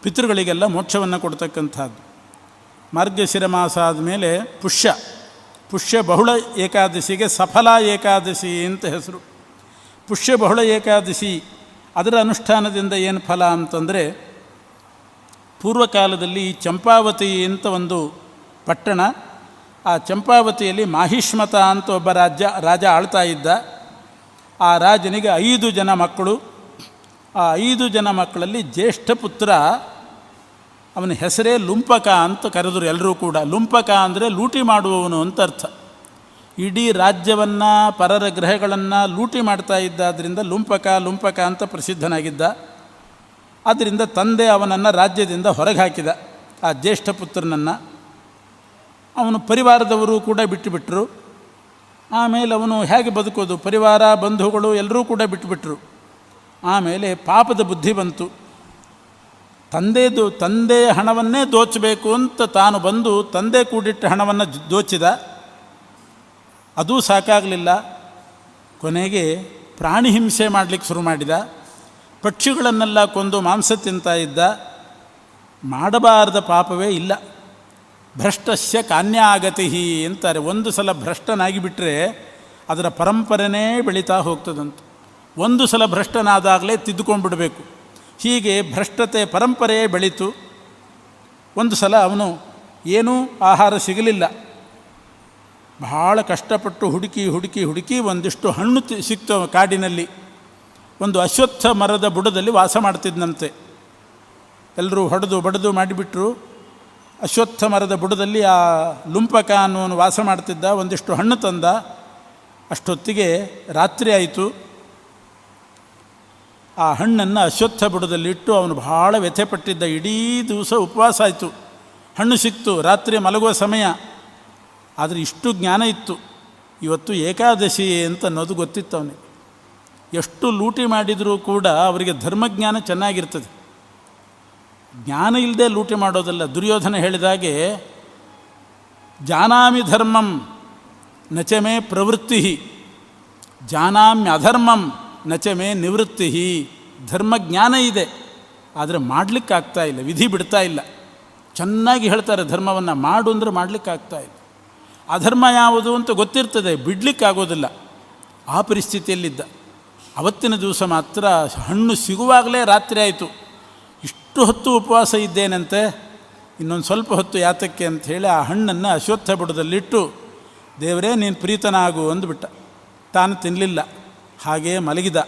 ಪಿತೃಗಳಿಗೆಲ್ಲ ಮೋಕ್ಷವನ್ನು ಕೊಡ್ತಕ್ಕಂಥದ್ದು. ಮಾರ್ಗಶಿರ ಮಾಸ ಆದಮೇಲೆ ಪುಷ್ಯ ಬಹುಳ ಏಕಾದಶಿಗೆ ಸಫಲ ಏಕಾದಶಿ ಅಂತ ಹೆಸರು. ಪುಷ್ಯ ಬಹುಳ ಏಕಾದಶಿ ಅದರ ಅನುಷ್ಠಾನದಿಂದ ಏನು ಫಲ ಅಂತಂದರೆ, ಪೂರ್ವಕಾಲದಲ್ಲಿ ಚಂಪಾವತಿ ಅಂತ ಒಂದು ಪಟ್ಟಣ, ಆ ಚಂಪಾವತಿಯಲ್ಲಿ ಮಾಹಿಷ್ಮತ ಅಂತ ಒಬ್ಬ ರಾಜ ಆಳ್ತಾ ಇದ್ದ. ಆ ರಾಜನಿಗೆ 5 ಜನ ಮಕ್ಕಳು. ಆ 5 ಜನ ಮಕ್ಕಳಲ್ಲಿ ಜ್ಯೇಷ್ಠ ಪುತ್ರ, ಅವನ ಹೆಸರೇ ಲುಂಪಕ ಅಂತ ಕರೆದರು ಎಲ್ಲರೂ ಕೂಡ. ಲುಂಪಕ ಅಂದರೆ ಲೂಟಿ ಮಾಡುವವನು ಅಂತ ಅರ್ಥ. ಇಡೀ ರಾಜ್ಯವನ್ನು, ಪರರ ಗ್ರಹಗಳನ್ನು ಲೂಟಿ ಮಾಡ್ತಾ ಇದ್ದಾದ್ದರಿಂದ ಲುಂಪಕ ಅಂತ ಪ್ರಸಿದ್ಧನಾಗಿದ್ದ. ಆದ್ದರಿಂದ ತಂದೆ ಅವನನ್ನು ರಾಜ್ಯದಿಂದ ಹೊರಗೆ ಹಾಕಿದ, ಆ ಜ್ಯೇಷ್ಠ ಪುತ್ರನನ್ನು. ಅವನು ಪರಿವಾರದವರು ಕೂಡ ಬಿಟ್ಟುಬಿಟ್ರು. ಆಮೇಲೆ ಅವನು ಹೇಗೆ ಬದುಕೋದು? ಪರಿವಾರ, ಬಂಧುಗಳು ಎಲ್ಲರೂ ಕೂಡ ಬಿಟ್ಟುಬಿಟ್ರು. ಆಮೇಲೆ ಪಾಪದ ಬುದ್ಧಿ ಬಂತು. ತಂದೆಯ ಹಣವನ್ನೇ ದೋಚಬೇಕು ಅಂತ ತಾನು ಬಂದು ತಂದೆ ಕೂಡಿಟ್ಟ ಹಣವನ್ನು ದೋಚಿದ. ಅದೂ ಸಾಕಾಗಲಿಲ್ಲ. ಕೊನೆಗೆ ಪ್ರಾಣಿ ಹಿಂಸೆ ಮಾಡಲಿಕ್ಕೆ ಶುರು ಮಾಡಿದ. ಪಕ್ಷಿಗಳನ್ನೆಲ್ಲ ಕೊಂದು ಮಾಂಸ ತಿಂತಾ ಇದ್ದ. ಮಾಡಬಾರದ ಪಾಪವೇ ಇಲ್ಲ. ಭ್ರಷ್ಟಸ್ಯ ಕಾನ್ಯಾಗತಿ ಅಂತಾರೆ. ಒಂದು ಸಲ ಭ್ರಷ್ಟನಾಗಿ ಬಿಟ್ಟರೆ ಅದರ ಪರಂಪರೆನೇ ಬೆಳೀತಾ ಹೋಗ್ತದಂತ. ಒಂದು ಸಲ ಭ್ರಷ್ಟನಾದಾಗಲೇ ತಿದ್ದುಕೊಂಡ್ಬಿಡಬೇಕು. ಹೀಗೆ ಭ್ರಷ್ಟತೆ ಪರಂಪರೆಯೇ ಬೆಳೀತು. ಒಂದು ಸಲ ಅವನು ಏನೂ ಆಹಾರ ಸಿಗಲಿಲ್ಲ. ಬಹಳ ಕಷ್ಟಪಟ್ಟು ಹುಡುಕಿ ಒಂದಿಷ್ಟು ಹಣ್ಣು ಸಿಕ್ತು ಕಾಡಿನಲ್ಲಿ. ಒಂದು ಅಶ್ವತ್ಥ ಮರದ ಬುಡದಲ್ಲಿ ವಾಸ ಮಾಡ್ತಿದ್ದಂತೆ. ಎಲ್ಲರೂ ಹೊಡೆದು ಬಡಿದು ಮಾಡಿಬಿಟ್ರು. ಅಶ್ವತ್ಥ ಮರದ ಬುಡದಲ್ಲಿ ಆ ಲುಂಪಕ ಅನ್ನೋನು ವಾಸ ಮಾಡ್ತಿದ್ದ. ಒಂದಿಷ್ಟು ಹಣ್ಣು ತಂದ. ಅಷ್ಟೊತ್ತಿಗೆ ರಾತ್ರಿ ಆಯಿತು. ಆ ಹಣ್ಣನ್ನು ಅಶ್ವತ್ಥ ಬುಡದಲ್ಲಿಟ್ಟು ಅವನು ಭಾಳ ವ್ಯಥೆಪಟ್ಟಿದ್ದ. ಇಡೀ ದಿವಸ ಉಪವಾಸ ಆಯಿತು. ಹಣ್ಣು ಸಿಕ್ತು, ರಾತ್ರಿ ಮಲಗುವ ಸಮಯ. ಆದರೆ ಇಷ್ಟು ಜ್ಞಾನ ಇತ್ತು. ಇವತ್ತು ಏಕಾದಶಿ ಅಂತ ಅನ್ನೋದು ಗೊತ್ತಿತ್ತು ಅವನಿಗೆ. ಎಷ್ಟು ಲೂಟಿ ಮಾಡಿದರೂ ಕೂಡ ಅವರಿಗೆ ಧರ್ಮಜ್ಞಾನ ಚೆನ್ನಾಗಿರ್ತದೆ. ಜ್ಞಾನ ಇಲ್ಲದೆ ಲೂಟಿ ಮಾಡೋದಲ್ಲ. ದುರ್ಯೋಧನ ಹೇಳಿದಾಗೆ, ಜಾನಾಮಿ ಧರ್ಮಂ ನಚಮೇ ಪ್ರವೃತ್ತಿ, ಜಾನಾಮ್ಯಧರ್ಮಂ ನಚಮೇ ನಿವೃತ್ತಿ. ಧರ್ಮಜ್ಞಾನ ಇದೆ, ಆದರೆ ಮಾಡಲಿಕ್ಕಾಗ್ತಾ ಇಲ್ಲ, ವಿಧಿ ಬಿಡ್ತಾ ಇಲ್ಲ. ಚೆನ್ನಾಗಿ ಹೇಳ್ತಾರೆ ಧರ್ಮವನ್ನು ಮಾಡು ಅಂದರೆ ಮಾಡಲಿಕ್ಕಾಗ್ತಾ ಇಲ್ಲ. ಅಧರ್ಮ ಯಾವುದು ಅಂತ ಗೊತ್ತಿರ್ತದೆ, ಬಿಡಲಿಕ್ಕಾಗೋದಿಲ್ಲ. ಆ ಪರಿಸ್ಥಿತಿಯಲ್ಲಿದ್ದ. ಅವತ್ತಿನ ದಿವಸ ಮಾತ್ರ ಹಣ್ಣು ಸಿಗುವಾಗಲೇ ರಾತ್ರಿ ಆಯಿತು. ಇಷ್ಟು ಹೊತ್ತು ಉಪವಾಸ ಇದ್ದೇನಂತೆ, ಇನ್ನೊಂದು ಸ್ವಲ್ಪ ಹೊತ್ತು ಯಾತಕ್ಕೆ ಅಂಥೇಳಿ ಆ ಹಣ್ಣನ್ನು ಅಶ್ವತ್ಥ ಬುಡದಲ್ಲಿಟ್ಟು, ದೇವರೇ ನೀನು ಪ್ರೀತನಾಗು ಅಂದುಬಿಟ್ಟ. ತಾನು ತಿನ್ನಲಿಲ್ಲ, ಹಾಗೇ ಮಲಗಿದ.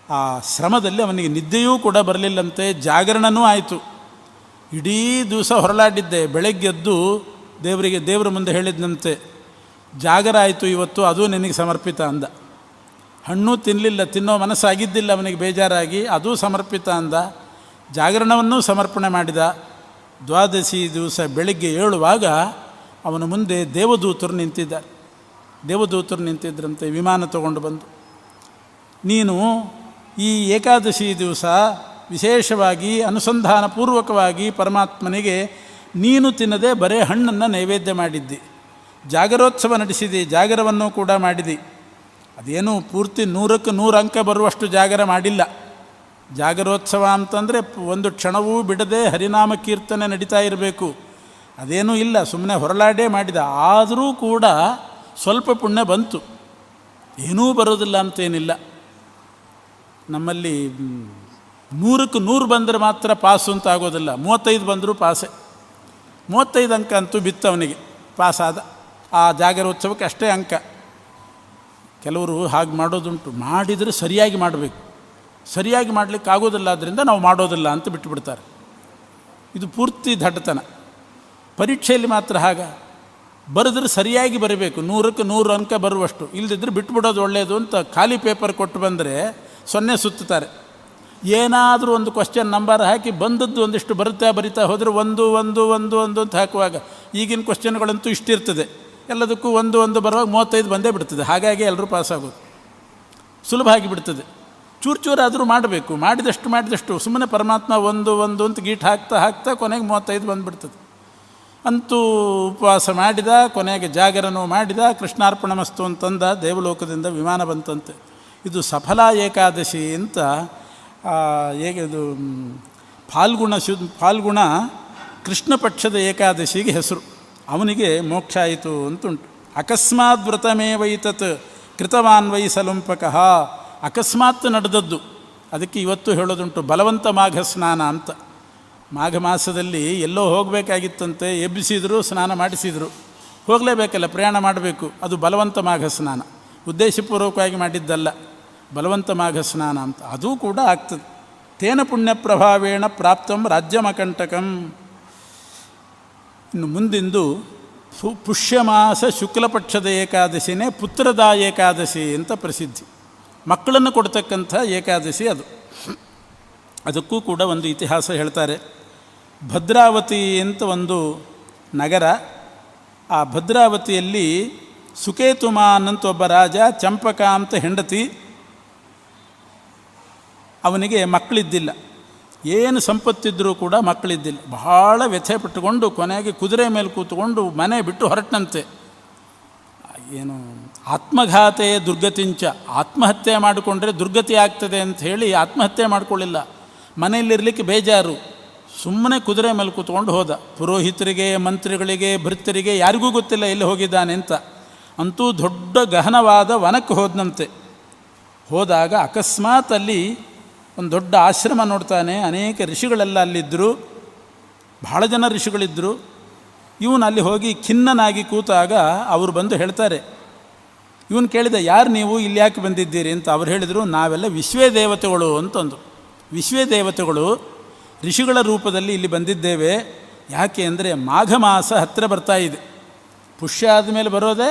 ಆ ಶ್ರಮದಲ್ಲಿ ಅವನಿಗೆ ನಿದ್ದೆಯೂ ಕೂಡ ಬರಲಿಲ್ಲಂತೆ, ಜಾಗರಣನೂ ಆಯಿತು. ಇಡೀ ದಿವಸ ಹೊರಲಾಡಿದ್ದೆ. ಬೆಳಗ್ಗೆದ್ದು ದೇವರ ಮುಂದೆ ಹೇಳಿದ್ನಂತೆ, ಜಾಗರ ಆಯಿತು ಇವತ್ತು, ಅದು ನಿನಗೆ ಸಮರ್ಪಿತ ಅಂದ. ಹಣ್ಣು ತಿನ್ನಲಿಲ್ಲ, ತಿನ್ನೋ ಮನಸ್ಸಾಗಿದ್ದಿಲ್ಲ ಅವನಿಗೆ, ಬೇಜಾರಾಗಿ ಅದೂ ಸಮರ್ಪಿತ ಅಂದ. ಜಾಗರಣವನ್ನೂ ಸಮರ್ಪಣೆ ಮಾಡಿದ. ದ್ವಾದಶಿ ದಿವಸ ಬೆಳಗ್ಗೆ ಏಳುವಾಗ ಅವನ ಮುಂದೆ ದೇವದೂತರು ನಿಂತಿದ್ದಾರೆ. ದೇವದೂತರು ನಿಂತಿದ್ದರಂತೆ ವಿಮಾನ ತಗೊಂಡು ಬಂದು, ನೀನು ಈ ಏಕಾದಶಿ ದಿವಸ ವಿಶೇಷವಾಗಿ ಅನುಸಂಧಾನಪೂರ್ವಕವಾಗಿ ಪರಮಾತ್ಮನಿಗೆ ನೀನು ತಿನ್ನದೆ ಬರೇ ಹಣ್ಣನ್ನು ನೈವೇದ್ಯ ಮಾಡಿದ್ದಿ, ಜಾಗರೋತ್ಸವ ನಡೆಸಿದಿ, ಜಾಗರವನ್ನು ಕೂಡ ಮಾಡಿದಿ. ಅದೇನು ಪೂರ್ತಿ 100ಕ್ಕೆ 100 ಅಂಕ ಬರುವಷ್ಟು ಜಾಗರ ಮಾಡಿಲ್ಲ. ಜಾಗರೋತ್ಸವ ಅಂತಂದರೆ ಒಂದು ಕ್ಷಣವೂ ಬಿಡದೆ ಹರಿನಾಮ ಕೀರ್ತನೆ ನಡೀತಾ ಇರಬೇಕು, ಅದೇನೂ ಇಲ್ಲ, ಸುಮ್ಮನೆ ಹೊರಳಾಡೇ ಮಾಡಿದ. ಆದರೂ ಕೂಡ ಸ್ವಲ್ಪ ಪುಣ್ಯ ಬಂತು, ಏನೂ ಬರೋದಿಲ್ಲ ಅಂತೇನಿಲ್ಲ. ನಮ್ಮಲ್ಲಿ 100ಕ್ಕೆ 100 ಬಂದರೆ ಮಾತ್ರ ಪಾಸು ಅಂತ ಆಗೋದಿಲ್ಲ, 35 ಬಂದರೂ ಪಾಸೆ. 35 ಅಂಕ ಅಂತೂ ಬಿತ್ತು ಅವನಿಗೆ, ಪಾಸಾದ. ಆ ಜಾಗರೋತ್ಸವಕ್ಕೆ ಅಷ್ಟೇ ಅಂಕ. ಕೆಲವರು ಹಾಗೆ ಮಾಡೋದುಂಟು, ಮಾಡಿದರೆ ಸರಿಯಾಗಿ ಮಾಡಬೇಕು, ಸರಿಯಾಗಿ ಮಾಡಲಿಕ್ಕೆ ಆಗೋದಿಲ್ಲ, ಆದ್ದರಿಂದ ನಾವು ಮಾಡೋದಿಲ್ಲ ಅಂತ ಬಿಟ್ಟುಬಿಡ್ತಾರೆ. ಇದು ಪೂರ್ತಿ ದಡ್ಡತನ. ಪರೀಕ್ಷೆಯಲ್ಲಿ ಮಾತ್ರ ಹಾಗ ಬರೆದ್ರೆ ಸರಿಯಾಗಿ ಬರೀಬೇಕು, 100ಕ್ಕೆ 100 ಅಂಕ ಬರುವಷ್ಟು, ಇಲ್ಲದಿದ್ದರೆ ಬಿಟ್ಬಿಡೋದು ಒಳ್ಳೆಯದು ಅಂತ ಖಾಲಿ ಪೇಪರ್ ಕೊಟ್ಟು ಬಂದರೆ 0 ಸುತ್ತುತ್ತಾರೆ. ಏನಾದರೂ ಒಂದು ಕ್ವಶ್ಚನ್ ನಂಬರ್ ಹಾಕಿ ಬಂದದ್ದು ಒಂದಿಷ್ಟು ಬರಿತಾ ಹೋದರೆ 1 1 1 1 ಅಂತ ಹಾಕುವಾಗ ಈಗಿನ ಕ್ವಶ್ಚನ್ಗಳಂತೂ ಇಷ್ಟಿರ್ತದೆ, ಎಲ್ಲದಕ್ಕೂ 1 1 ಬರುವಾಗ 35 ಬಂದೇ ಬಿಡ್ತದೆ. ಹಾಗಾಗಿ ಎಲ್ಲರೂ ಪಾಸಾಗೋದು ಸುಲಭ ಆಗಿಬಿಡ್ತದೆ. ಚೂರಾದರೂ ಮಾಡಬೇಕು, ಮಾಡಿದಷ್ಟು ಸುಮ್ಮನೆ ಪರಮಾತ್ಮ 1 1 ಅಂತ ಗೀಟ್ ಹಾಕ್ತಾ ಕೊನೆಗೆ 35 ಬಂದುಬಿಡ್ತದೆ. ಅಂತೂ ಉಪವಾಸ ಮಾಡಿದ, ಕೊನೆಗೆ ಜಾಗರನೂ ಮಾಡಿದ, ಕೃಷ್ಣಾರ್ಪಣ ಮಸ್ತು ಅಂತಂದ, ದೇವಲೋಕದಿಂದ ವಿಮಾನ ಬಂತಂತೆ. ಇದು ಸಫಲ ಏಕಾದಶಿ ಅಂತ. ಇದು ಫಾಲ್ಗುಣ ಕೃಷ್ಣ ಪಕ್ಷದ ಏಕಾದಶಿಗೆ ಹೆಸರು. ಅವನಿಗೆ ಮೋಕ್ಷ ಆಯಿತು ಅಂತುಂಟು. ಅಕಸ್ಮಾತ್ ವ್ರತಮೇ ವೈತತ್ ಕೃತವಾನ್ ವೈ ಸಲುಂಪಕಃ. ಅಕಸ್ಮಾತ್ ನಡೆದದ್ದು, ಅದಕ್ಕೆ ಇವತ್ತು ಹೇಳೋದುಂಟು ಬಲವಂತ ಮಾಘ ಸ್ನಾನ ಅಂತ. ಮಾಘ ಮಾಸದಲ್ಲಿ ಎಲ್ಲೋ ಹೋಗಬೇಕಾಗಿತ್ತಂತೆ, ಎಬ್ಬಿಸಿದ್ರು, ಸ್ನಾನ ಮಾಡಿಸಿದರು. ಹೋಗಲೇಬೇಕಲ್ಲ, ಪ್ರಯಾಣ ಮಾಡಬೇಕು, ಅದು ಬಲವಂತ ಮಾಘ ಸ್ನಾನ, ಉದ್ದೇಶಪೂರ್ವಕವಾಗಿ ಮಾಡಿದ್ದಲ್ಲ, ಬಲವಂತ ಮಾಘ ಸ್ನಾನ ಅಂತ. ಅದೂ ಕೂಡ ಆಗ್ತದೆ. ತೇನ ಪುಣ್ಯ ಪ್ರಭಾವೇಣ ಪ್ರಾಪ್ತಂ ರಾಜ್ಯಮಕಂಟಕಂ. ಇನ್ನು ಮುಂದಿಂದು ಪುಷ್ಯಮಾಸ ಶುಕ್ಲಪಕ್ಷದ ಏಕಾದಶಿನೇ ಪುತ್ರದ ಏಕಾದಶಿ ಅಂತ ಪ್ರಸಿದ್ಧಿ. ಮಕ್ಕಳನ್ನು ಕೊಡ್ತಕ್ಕಂಥ ಏಕಾದಶಿ ಅದು. ಅದಕ್ಕೂ ಕೂಡ ಒಂದು ಇತಿಹಾಸ ಹೇಳ್ತಾರೆ. ಭದ್ರಾವತಿ ಅಂತ ಒಂದು ನಗರ. ಆ ಭದ್ರಾವತಿಯಲ್ಲಿ ಸುಕೇತುಮಾನ್ ಅಂತ ಒಬ್ಬ ರಾಜ, ಚಂಪಕ ಅಂತ ಹೆಂಡತಿ. ಅವನಿಗೆ ಮಕ್ಕಳಿದ್ದಿಲ್ಲ, ಏನು ಸಂಪತ್ತಿದ್ದರೂ ಕೂಡ ಮಕ್ಕಳಿದ್ದಿಲ್ಲ. ಬಹಳ ವ್ಯಥೆ ಪಟ್ಟುಕೊಂಡು ಕೊನೆಗೆ ಕುದುರೆ ಮೇಲೆ ಕೂತ್ಕೊಂಡು ಮನೆ ಬಿಟ್ಟು ಹೊರಟನಂತೆ. ಏನು ಆತ್ಮಘಾತೆ ದುರ್ಗತಿಂಚ, ಆತ್ಮಹತ್ಯೆ ಮಾಡಿಕೊಂಡ್ರೆ ದುರ್ಗತಿ ಆಗ್ತದೆ ಅಂತ ಹೇಳಿ ಆತ್ಮಹತ್ಯೆ ಮಾಡಿಕೊಳ್ಳಿಲ್ಲ. ಮನೆಯಲ್ಲಿರಲಿಕ್ಕೆ ಬೇಜಾರು, ಸುಮ್ಮನೆ ಕುದುರೆ ಮೇಲೆ ಕೂತ್ಕೊಂಡು ಹೋದ. ಪುರೋಹಿತರಿಗೆ, ಮಂತ್ರಿಗಳಿಗೆ, ಭೃತ್ಯರಿಗೆ ಯಾರಿಗೂ ಗೊತ್ತಿಲ್ಲ ಎಲ್ಲಿ ಹೋಗಿದ್ದಾನೆ ಅಂತ. ಅಂತೂ ದೊಡ್ಡ ಗಹನವಾದ ವನಕ್ಕೆ ಹೋದನಂತೆ. ಹೋದಾಗ ಅಕಸ್ಮಾತ್ ಅಲ್ಲಿ ಒಂದು ದೊಡ್ಡ ಆಶ್ರಮ ನೋಡ್ತಾನೆ. ಅನೇಕ ಋಷಿಗಳೆಲ್ಲ ಅಲ್ಲಿದ್ದರು, ಬಹಳ ಜನ ಋಷಿಗಳಿದ್ದರು. ಇವನು ಅಲ್ಲಿ ಹೋಗಿ ಖಿನ್ನನಾಗಿ ಕೂತಾಗ ಅವರು ಬಂದು ಹೇಳ್ತಾರೆ. ಇವನು ಕೇಳಿದ, ಯಾರು ನೀವು, ಇಲ್ಲಿ ಯಾಕೆ ಬಂದಿದ್ದೀರಿ ಅಂತ. ಅವ್ರು ಹೇಳಿದರು, ನಾವೆಲ್ಲ ವಿಶ್ವೇ ದೇವತೆಗಳು ಅಂತಂದು. ವಿಶ್ವೇ ದೇವತೆಗಳು ಋಷಿಗಳ ರೂಪದಲ್ಲಿ ಇಲ್ಲಿ ಬಂದಿದ್ದೇವೆ. ಯಾಕೆ ಅಂದರೆ ಮಾಘ ಮಾಸ ಹತ್ತಿರ ಬರ್ತಾ ಇದೆ. ಪುಷ್ಯ ಆದಮೇಲೆ ಬರೋದೇ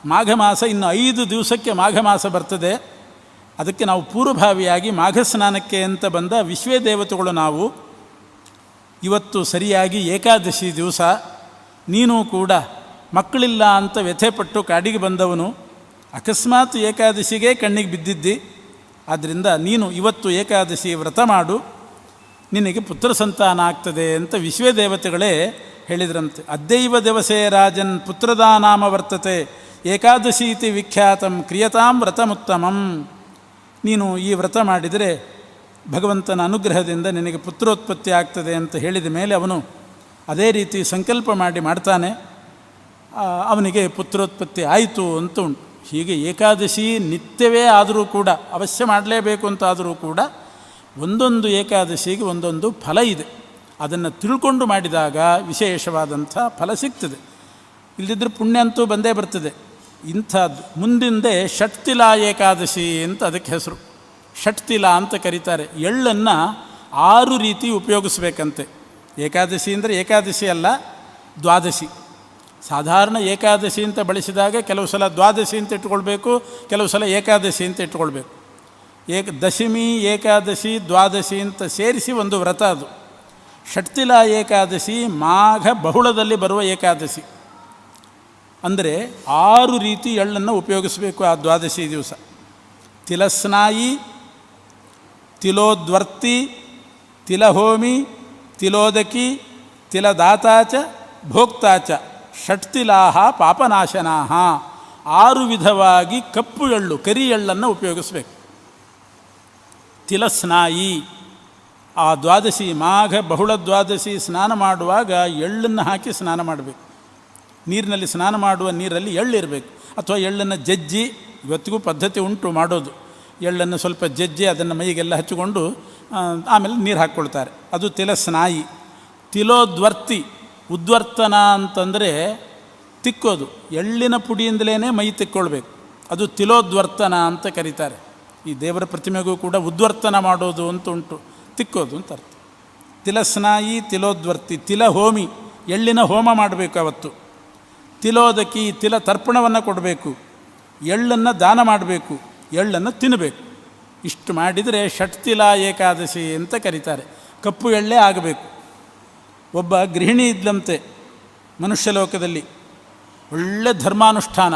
ಮಾಘ ಮಾಸ. ಇನ್ನು 5 ದಿವಸಕ್ಕೆ ಮಾಘ ಮಾಸ ಬರ್ತದೆ. ಅದಕ್ಕೆ ನಾವು ಪೂರ್ವಭಾವಿಯಾಗಿ ಮಾಘ ಸ್ನಾನಕ್ಕೆ ಅಂತ ಬಂದ ವಿಶ್ವೇ ದೇವತೆಗಳು ನಾವು. ಇವತ್ತು ಸರಿಯಾಗಿ ಏಕಾದಶಿ ದಿವಸ. ನೀನು ಕೂಡ ಮಕ್ಕಳಿಲ್ಲ ಅಂತ ವ್ಯಥೆಪಟ್ಟು ಕಾಡಿಗೆ ಬಂದವನು, ಅಕಸ್ಮಾತ್ ಏಕಾದಶಿಗೆ ಕಣ್ಣಿಗೆ ಬಿದ್ದಿದ್ದಿ. ಆದ್ದರಿಂದ ನೀನು ಇವತ್ತು ಏಕಾದಶಿ ವ್ರತ ಮಾಡು, ನಿನಗೆ ಪುತ್ರ ಸಂತಾನ ಆಗ್ತದೆ ಅಂತ ವಿಶ್ವೇ ದೇವತೆಗಳೇ ಹೇಳಿದ್ರಂತೆ. ಅದ್ಯೈವ ದಿವಸೇ ರಾಜನ್ ಪುತ್ರದಾನಾಮ ವರ್ತತೆ ಏಕಾದಶೀತಿ ವಿಖ್ಯಾತಂ ಕ್ರಿಯತಾಂ ವ್ರತಮುತ್ತಮಂ. ನೀನು ಈ ವ್ರತ ಮಾಡಿದರೆ ಭಗವಂತನ ಅನುಗ್ರಹದಿಂದ ನಿನಗೆ ಪುತ್ರೋತ್ಪತ್ತಿ ಆಗ್ತದೆ ಅಂತ ಹೇಳಿದ ಮೇಲೆ ಅವನು ಅದೇ ರೀತಿ ಸಂಕಲ್ಪ ಮಾಡ್ತಾನೆ. ಅವನಿಗೆ ಪುತ್ರೋತ್ಪತ್ತಿ ಆಯಿತು ಅಂತ ಉಂಟು. ಹೀಗೆ ಏಕಾದಶಿ ನಿತ್ಯವೇ ಆದರೂ ಕೂಡ, ಅವಶ್ಯ ಮಾಡಲೇಬೇಕು ಅಂತಾದರೂ ಕೂಡ ಒಂದೊಂದು ಏಕಾದಶಿಗೆ ಒಂದೊಂದು ಫಲ ಇದೆ. ಅದನ್ನು ತಿಳ್ಕೊಂಡು ಮಾಡಿದಾಗ ವಿಶೇಷವಾದಂಥ ಫಲ ಸಿಗ್ತದೆ. ಇಲ್ಲದಿದ್ದರೆ ಪುಣ್ಯ ಅಂತೂ ಬಂದೇ ಬರ್ತದೆ. ಇಂಥದ್ದು ಮುಂದಿಂದೆ ಷಟ್ತಿಲಾ ಏಕಾದಶಿ ಅಂತ ಅದಕ್ಕೆ ಹೆಸರು. ಷಟ್ತಿಲಾ ಅಂತ ಕರೀತಾರೆ. ಎಳ್ಳನ್ನು 6 ರೀತಿ ಉಪಯೋಗಿಸ್ಬೇಕಂತೆ. ಏಕಾದಶಿ ಅಂದರೆ ಏಕಾದಶಿ ಅಲ್ಲ, ದ್ವಾದಶಿ. ಸಾಧಾರಣ ಏಕಾದಶಿ ಅಂತ ಬಳಸಿದಾಗ ಕೆಲವು ಸಲ ದ್ವಾದಶಿ ಅಂತ ಇಟ್ಕೊಳ್ಬೇಕು, ಕೆಲವು ಸಲ ಏಕಾದಶಿ ಅಂತ ಇಟ್ಕೊಳ್ಬೇಕು. ದಶಮಿ ಏಕಾದಶಿ ದ್ವಾದಶಿ ಅಂತ ಸೇರಿಸಿ ಒಂದು ವ್ರತ ಅದು. ಷಟ್ತಿಲಾ ಏಕಾದಶಿ ಮಾಘ ಬಹುಳದಲ್ಲಿ ಬರುವ ಏಕಾದಶಿ. ಅಂದರೆ 6 ರೀತಿ ಎಳ್ಳನ್ನು ಉಪಯೋಗಿಸಬೇಕು ಆ ದ್ವಾದಶಿ ದಿವಸ. ತಿಲಸ್ನಾಯಿ, ತಿಲೋದ್ವರ್ತಿ, ತಿಲಹೋಮಿ, ತಿಲೋದಕಿ, ತಿಲದಾತಾಚ, ಭೋಕ್ತಾಚ, ಷಟ್ತಿಲಾಹ ಪಾಪನಾಶನಾಹ. 6 ವಿಧವಾಗಿ ಕಪ್ಪು ಎಳ್ಳು, ಕರಿ ಎಳ್ಳನ್ನು ಉಪಯೋಗಿಸಬೇಕು. ತಿಲಸ್ನಾಯಿ, ಆ ದ್ವಾದಶಿ ಮಾಘ ಬಹುಳ ದ್ವಾದಶಿ ಸ್ನಾನ ಮಾಡುವಾಗ ಎಳ್ಳನ್ನು ಹಾಕಿ ಸ್ನಾನ ಮಾಡಬೇಕು. ನೀರಿನಲ್ಲಿ ಸ್ನಾನ ಮಾಡುವ ನೀರಲ್ಲಿ ಎಳ್ಳಿರಬೇಕು, ಅಥವಾ ಎಳ್ಳನ್ನು ಜಜ್ಜಿ, ಇವತ್ತಿಗೂ ಪದ್ಧತಿ ಉಂಟು ಮಾಡೋದು. ಎಳ್ಳನ್ನು ಸ್ವಲ್ಪ ಜಜ್ಜಿ ಅದನ್ನು ಮೈಗೆಲ್ಲ ಹಚ್ಚಿಕೊಂಡು ಆಮೇಲೆ ನೀರು ಹಾಕ್ಕೊಳ್ತಾರೆ, ಅದು ತಿಲಸ್ನಾಯಿ. ತಿಲೋದ್ವರ್ತಿ, ಉದ್ವರ್ತನ ಅಂತಂದರೆ ತಿಕ್ಕೋದು, ಎಳ್ಳಿನ ಪುಡಿಯಿಂದಲೇ ಮೈ ತಿಕ್ಕೊಳ್ಬೇಕು, ಅದು ತಿಲೋದ್ವರ್ತನ ಅಂತ ಕರೀತಾರೆ. ಈ ದೇವರ ಪ್ರತಿಮೆಗೂ ಕೂಡ ಉದ್ವರ್ತನ ಮಾಡೋದು ಅಂತ ಉಂಟು, ತಿಕ್ಕೋದು ಅಂತ ಅರ್ಥ. ತಿಲಸ್ನಾಯಿ, ತಿಲೋದ್ವರ್ತಿ. ತಿಲಹೋಮಿ, ಎಳ್ಳಿನ ಹೋಮ ಮಾಡಬೇಕು ಅವತ್ತು. ತಿಲೋದಕಿ, ತಿಲ ತರ್ಪಣವನ್ನು ಕೊಡಬೇಕು. ಎಳ್ಳನ್ನು ದಾನ ಮಾಡಬೇಕು, ಎಳ್ಳನ್ನು ತಿನ್ನಬೇಕು. ಇಷ್ಟು ಮಾಡಿದರೆ ಷಟ್ತಿಲಾ ಏಕಾದಶಿ ಅಂತ ಕರೀತಾರೆ. ಕಪ್ಪು ಎಳ್ಳೇ ಆಗಬೇಕು. ಒಬ್ಬ ಗೃಹಿಣಿ ಇದ್ದಂತೆ ಮನುಷ್ಯ ಲೋಕದಲ್ಲಿ, ಒಳ್ಳೆ ಧರ್ಮಾನುಷ್ಠಾನ,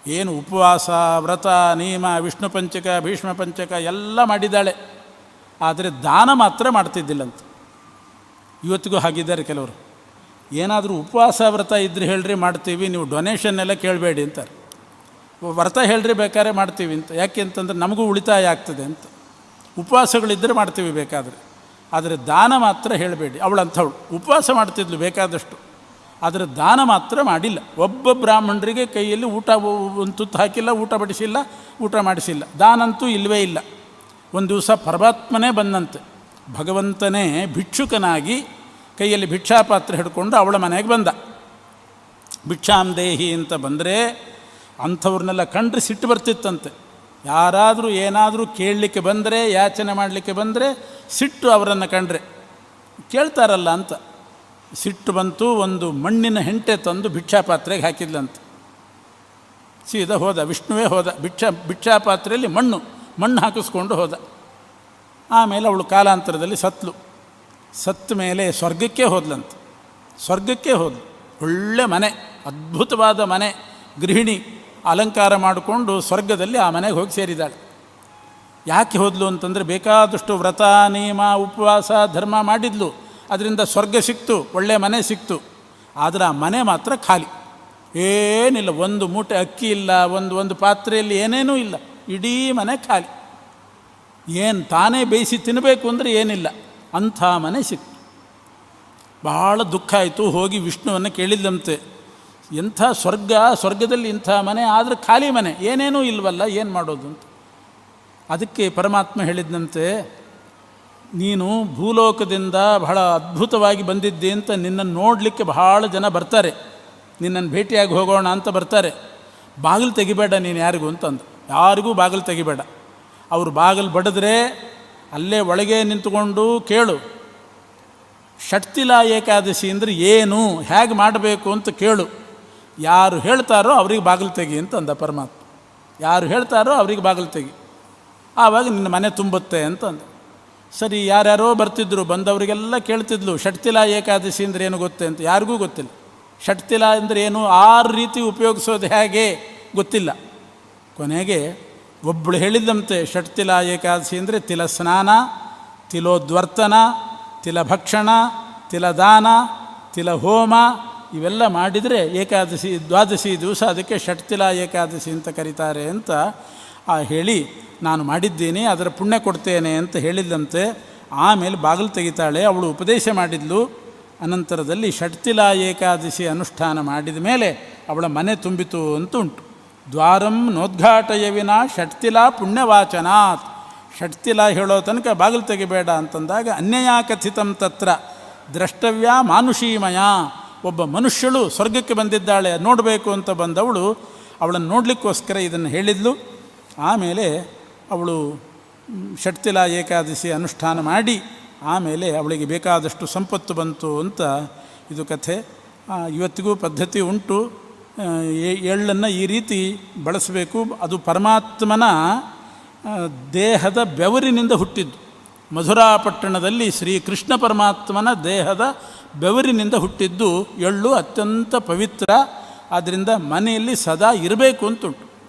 ಏನು ಉಪವಾಸ, ವ್ರತ, ನಿಯಮ, ವಿಷ್ಣು ಪಂಚಕ, ಭೀಷ್ಮ ಪಂಚಕ ಎಲ್ಲ ಮಾಡಿದ್ದಾಳೆ. ಆದರೆ ದಾನ ಮಾತ್ರ ಮಾಡ್ತಿದ್ದಿಲ್ಲಂತೆ. ಇವತ್ತಿಗೂ ಹಾಗಿದ್ದಾರೆ ಕೆಲವರು. ಏನಾದರೂ ಉಪವಾಸ ವ್ರತ ಇದ್ದರೆ ಹೇಳ್ರಿ ಮಾಡ್ತೀವಿ, ನೀವು ಡೊನೇಷನ್ ಎಲ್ಲ ಕೇಳಬೇಡಿ ಅಂತಾರೆ. ವ್ರತ ಹೇಳ್ರಿ ಬೇಕಾದ್ರೆ ಮಾಡ್ತೀವಿ ಅಂತ. ಯಾಕೆ ಅಂತಂದ್ರೆ ನಮಗೂ ಉಳಿತಾಯ ಆಗ್ತದೆ ಅಂತ. ಉಪವಾಸಗಳಿದ್ದರೆ ಮಾಡ್ತೀವಿ ಬೇಕಾದರೆ, ಆದರೆ ದಾನ ಮಾತ್ರ ಹೇಳಬೇಡಿ. ಅವಳಂಥವಳು ಉಪವಾಸ ಮಾಡ್ತಿದ್ಲು ಬೇಕಾದಷ್ಟು, ಆದರೆ ದಾನ ಮಾತ್ರ ಮಾಡಿಲ್ಲ. ಒಬ್ಬ ಬ್ರಾಹ್ಮಣರಿಗೆ ಕೈಯಲ್ಲಿ ಊಟ ಒಂದು ತುತ್ತು ಹಾಕಿಲ್ಲ, ಊಟ ಬಡಿಸಿಲ್ಲ, ಊಟ ಮಾಡಿಸಿಲ್ಲ. ದಾನಂತೂ ಇಲ್ಲವೇ ಇಲ್ಲ. ಒಂದು ದಿವಸ ಪರಮಾತ್ಮನೇ ಬಂದಂತೆ, ಭಗವಂತನೇ ಭಿಕ್ಷುಕನಾಗಿ ಕೈಯಲ್ಲಿ ಭಿಕ್ಷಾಪಾತ್ರೆ ಹಿಡ್ಕೊಂಡು ಅವಳ ಮನೆಗೆ ಬಂದ. ಭಿಕ್ಷಾಂ ದೇಹಿ ಅಂತ ಬಂದರೆ ಅಂಥವ್ರನ್ನೆಲ್ಲ ಕಂಡ್ರೆ ಸಿಟ್ಟು ಬರ್ತಿತ್ತಂತೆ. ಯಾರಾದರೂ ಏನಾದರೂ ಕೇಳಲಿಕ್ಕೆ ಬಂದರೆ, ಯಾಚನೆ ಮಾಡಲಿಕ್ಕೆ ಬಂದರೆ ಸಿಟ್ಟು ಅವರನ್ನು ಕಂಡ್ರೆ. ಕೇಳ್ತಾರಲ್ಲ ಅಂತ ಸಿಟ್ಟು ಬಂತು. ಒಂದು ಮಣ್ಣಿನ ಹೆಂಟೆ ತಂದು ಭಿಕ್ಷಾಪಾತ್ರೆಗೆ ಹಾಕಿದ್ಲಂತೆ. ಸೀದಾ ಹೋದ, ವಿಷ್ಣುವೇ ಹೋದ. ಭಿಕ್ಷಾಪಾತ್ರೆಯಲ್ಲಿ ಮಣ್ಣು ಹಾಕಿಸ್ಕೊಂಡು ಹೋದ. ಆಮೇಲೆ ಅವಳು ಕಾಲಾಂತರದಲ್ಲಿ ಸತ್ಲು. ಸತ್ತ ಮೇಲೆ ಸ್ವರ್ಗಕ್ಕೆ ಹೋದ್ಲಂತೆ. ಸ್ವರ್ಗಕ್ಕೆ ಹೋದ್ಲು. ಒಳ್ಳೆ ಮನೆ, ಅದ್ಭುತವಾದ ಮನೆ, ಗೃಹಿಣಿ, ಅಲಂಕಾರ ಮಾಡಿಕೊಂಡು ಸ್ವರ್ಗದಲ್ಲಿ ಆ ಮನೆಗೆ ಹೋಗಿ ಸೇರಿದ್ದಾಳೆ. ಯಾಕೆ ಹೋದ್ಲು ಅಂತಂದರೆ ಬೇಕಾದಷ್ಟು ವ್ರತ, ನಿಯಮ, ಉಪವಾಸ, ಧರ್ಮ ಮಾಡಿದ್ಲು. ಅದರಿಂದ ಸ್ವರ್ಗ ಸಿಕ್ತು, ಒಳ್ಳೆ ಮನೆ ಸಿಕ್ತು. ಆದರೆ ಆ ಮನೆ ಮಾತ್ರ ಖಾಲಿ, ಏನಿಲ್ಲ. ಒಂದು ಮೂಟೆ ಅಕ್ಕಿ ಇಲ್ಲ, ಒಂದು ಪಾತ್ರೆಯಲ್ಲಿ ಏನೇನೂ ಇಲ್ಲ. ಇಡೀ ಮನೆ ಖಾಲಿ. ಏನು ತಾನೇ ಬೇಯಿಸಿ ತಿನ್ನಬೇಕು ಅಂದರೆ ಏನಿಲ್ಲ, ಅಂಥ ಮನೆ ಸಿಕ್ತು. ಬಹಳ ದುಃಖ ಆಯಿತು. ಹೋಗಿ ವಿಷ್ಣುವನ್ನು ಕೇಳಿದ್ದಂತೆ, ಎಂಥ ಸ್ವರ್ಗದಲ್ಲಿ ಇಂಥ ಮನೆ, ಆದರೆ ಖಾಲಿ ಮನೆ, ಏನೇನೂ ಇಲ್ವಲ್ಲ, ಏನು ಮಾಡೋದು ಅಂತ. ಅದಕ್ಕೆ ಪರಮಾತ್ಮ ಹೇಳಿದ್ದಂತೆ, ನೀನು ಭೂಲೋಕದಿಂದ ಬಹಳ ಅದ್ಭುತವಾಗಿ ಬಂದಿದ್ದೆ ಅಂತ ನಿನ್ನನ್ನು ನೋಡಲಿಕ್ಕೆ ಬಹಳ ಜನ ಬರ್ತಾರೆ, ನಿನ್ನನ್ನು ಭೇಟಿಯಾಗಿ ಹೋಗೋಣ ಅಂತ ಬರ್ತಾರೆ. ಬಾಗಿಲು ತೆಗಿಬೇಡ ನೀನು ಯಾರಿಗೂ ಅಂತಂದು. ಯಾರಿಗೂ ಬಾಗಿಲು ತೆಗಿಬೇಡ. ಅವರು ಬಾಗಿಲು ಬಡಿದ್ರೆ ಅಲ್ಲೇ ಒಳಗೆ ನಿಂತುಕೊಂಡು ಕೇಳು, ಷಟ್ತಿಲಾ ಏಕಾದಶಿ ಅಂದರೆ ಏನು, ಹೇಗೆ ಮಾಡಬೇಕು ಅಂತ ಕೇಳು. ಯಾರು ಹೇಳ್ತಾರೋ ಅವ್ರಿಗೆ ಬಾಗಿಲು ತೆಗಿ ಅಂತ ಅಂದ ಪರಮಾತ್ಮ. ಯಾರು ಹೇಳ್ತಾರೋ ಅವ್ರಿಗೆ ಬಾಗಿಲು ತೆಗಿ, ಆವಾಗ ನಿನ್ನ ಮನೆ ತುಂಬುತ್ತೆ ಅಂತಂದ. ಸರಿ, ಯಾರ್ಯಾರೋ ಬರ್ತಿದ್ರು, ಬಂದವರಿಗೆಲ್ಲ ಕೇಳ್ತಿದ್ಲು, ಷಟ್ತಿಲಾ ಏಕಾದಶಿ ಅಂದರೆ ಏನು ಗೊತ್ತೇ ಅಂತ. ಯಾರಿಗೂ ಗೊತ್ತಿಲ್ಲ. ಷಟ್ತಿಲಾ ಅಂದರೆ ಏನು, 6 ರೀತಿ ಉಪಯೋಗಿಸೋದು ಹೇಗೆ ಗೊತ್ತಿಲ್ಲ. ಕೊನೆಗೆ ಒಬ್ಬಳು ಹೇಳಿದ್ದಂತೆ, ಷಟ್ತಿಲಾ ಏಕಾದಶಿ ಅಂದರೆ ತಿಲಸ್ನಾನ, ತಿಲೋದ್ವರ್ತನ, ತಿಲಭಕ್ಷಣ, ತಿಲದಾನ, ತಿಲಹೋಮ ಇವೆಲ್ಲ ಮಾಡಿದರೆ ಏಕಾದಶಿ ದ್ವಾದಶಿ ದಿವಸ ಅದಕ್ಕೆ ಷಟ್ತಿಲಾ ಏಕಾದಶಿ ಅಂತ ಕರೀತಾರೆ ಅಂತ ಹೇಳಿ, ನಾನು ಮಾಡಿದ್ದೀನಿ, ಅದರ ಪುಣ್ಯ ಕೊಡ್ತೇನೆ ಅಂತ ಹೇಳಿದ್ದಂತೆ. ಆಮೇಲೆ ಬಾಗಿಲು ತೆಗಿತಾಳೆ. ಅವಳು ಉಪದೇಶ ಮಾಡಿದ್ಲು. ಅನಂತರದಲ್ಲಿ ಷಟ್ತಿಲಾ ಏಕಾದಶಿ ಅನುಷ್ಠಾನ ಮಾಡಿದ ಮೇಲೆ ಅವಳ ಮನೆ ತುಂಬಿತು ಅಂತ ಉಂಟು. ದ್ವಾರಂ ನೋದ್ಘಾಟಯವಿನ ಷಟ್ತಿಲಾ ಪುಣ್ಯವಾಚನಾತ್. ಷಟ್ತಿಲಾ ಹೇಳೋ ತನಕ ಬಾಗಿಲು ತೆಗಿಬೇಡ ಅಂತಂದಾಗ, ಅನ್ಯಯಾ ಕಥಿತಂ ತತ್ರ ದ್ರಷ್ಟವ್ಯ ಮಾನುಷೀಮಯ. ಒಬ್ಬ ಮನುಷ್ಯಳು ಸ್ವರ್ಗಕ್ಕೆ ಬಂದಿದ್ದಾಳೆ, ನೋಡಬೇಕು ಅಂತ ಬಂದವಳು ಅವಳನ್ನು ನೋಡಲಿಕ್ಕೋಸ್ಕರ ಇದನ್ನು ಹೇಳಿದ್ಲು. ಆಮೇಲೆ ಅವಳು ಷಟ್ತಿಲಾ ಏಕಾದಶಿ ಅನುಷ್ಠಾನ ಮಾಡಿ ಆಮೇಲೆ ಅವಳಿಗೆ ಬೇಕಾದಷ್ಟು ಸಂಪತ್ತು ಬಂತು ಅಂತ ಇದು ಕಥೆ. ಇವತ್ತಿಗೂ ಪದ್ಧತಿ ಉಂಟು. ಎಳ್ಳನ್ನು ಈ ರೀತಿ ಬಳಸಬೇಕು. ಅದು ಪರಮಾತ್ಮನ ದೇಹದ ಬೆವರಿನಿಂದ ಹುಟ್ಟಿದ್ದು. ಮಧುರಾಪಟ್ಟಣದಲ್ಲಿ ಶ್ರೀಕೃಷ್ಣ ಪರಮಾತ್ಮನ ದೇಹದ ಬೆವರಿನಿಂದ ಹುಟ್ಟಿದ್ದು ಎಳ್ಳು ಅತ್ಯಂತ ಪವಿತ್ರ. ಆದ್ದರಿಂದ ಮನೆಯಲ್ಲಿ ಸದಾ ಇರಬೇಕು ಅಂತುಂಟು.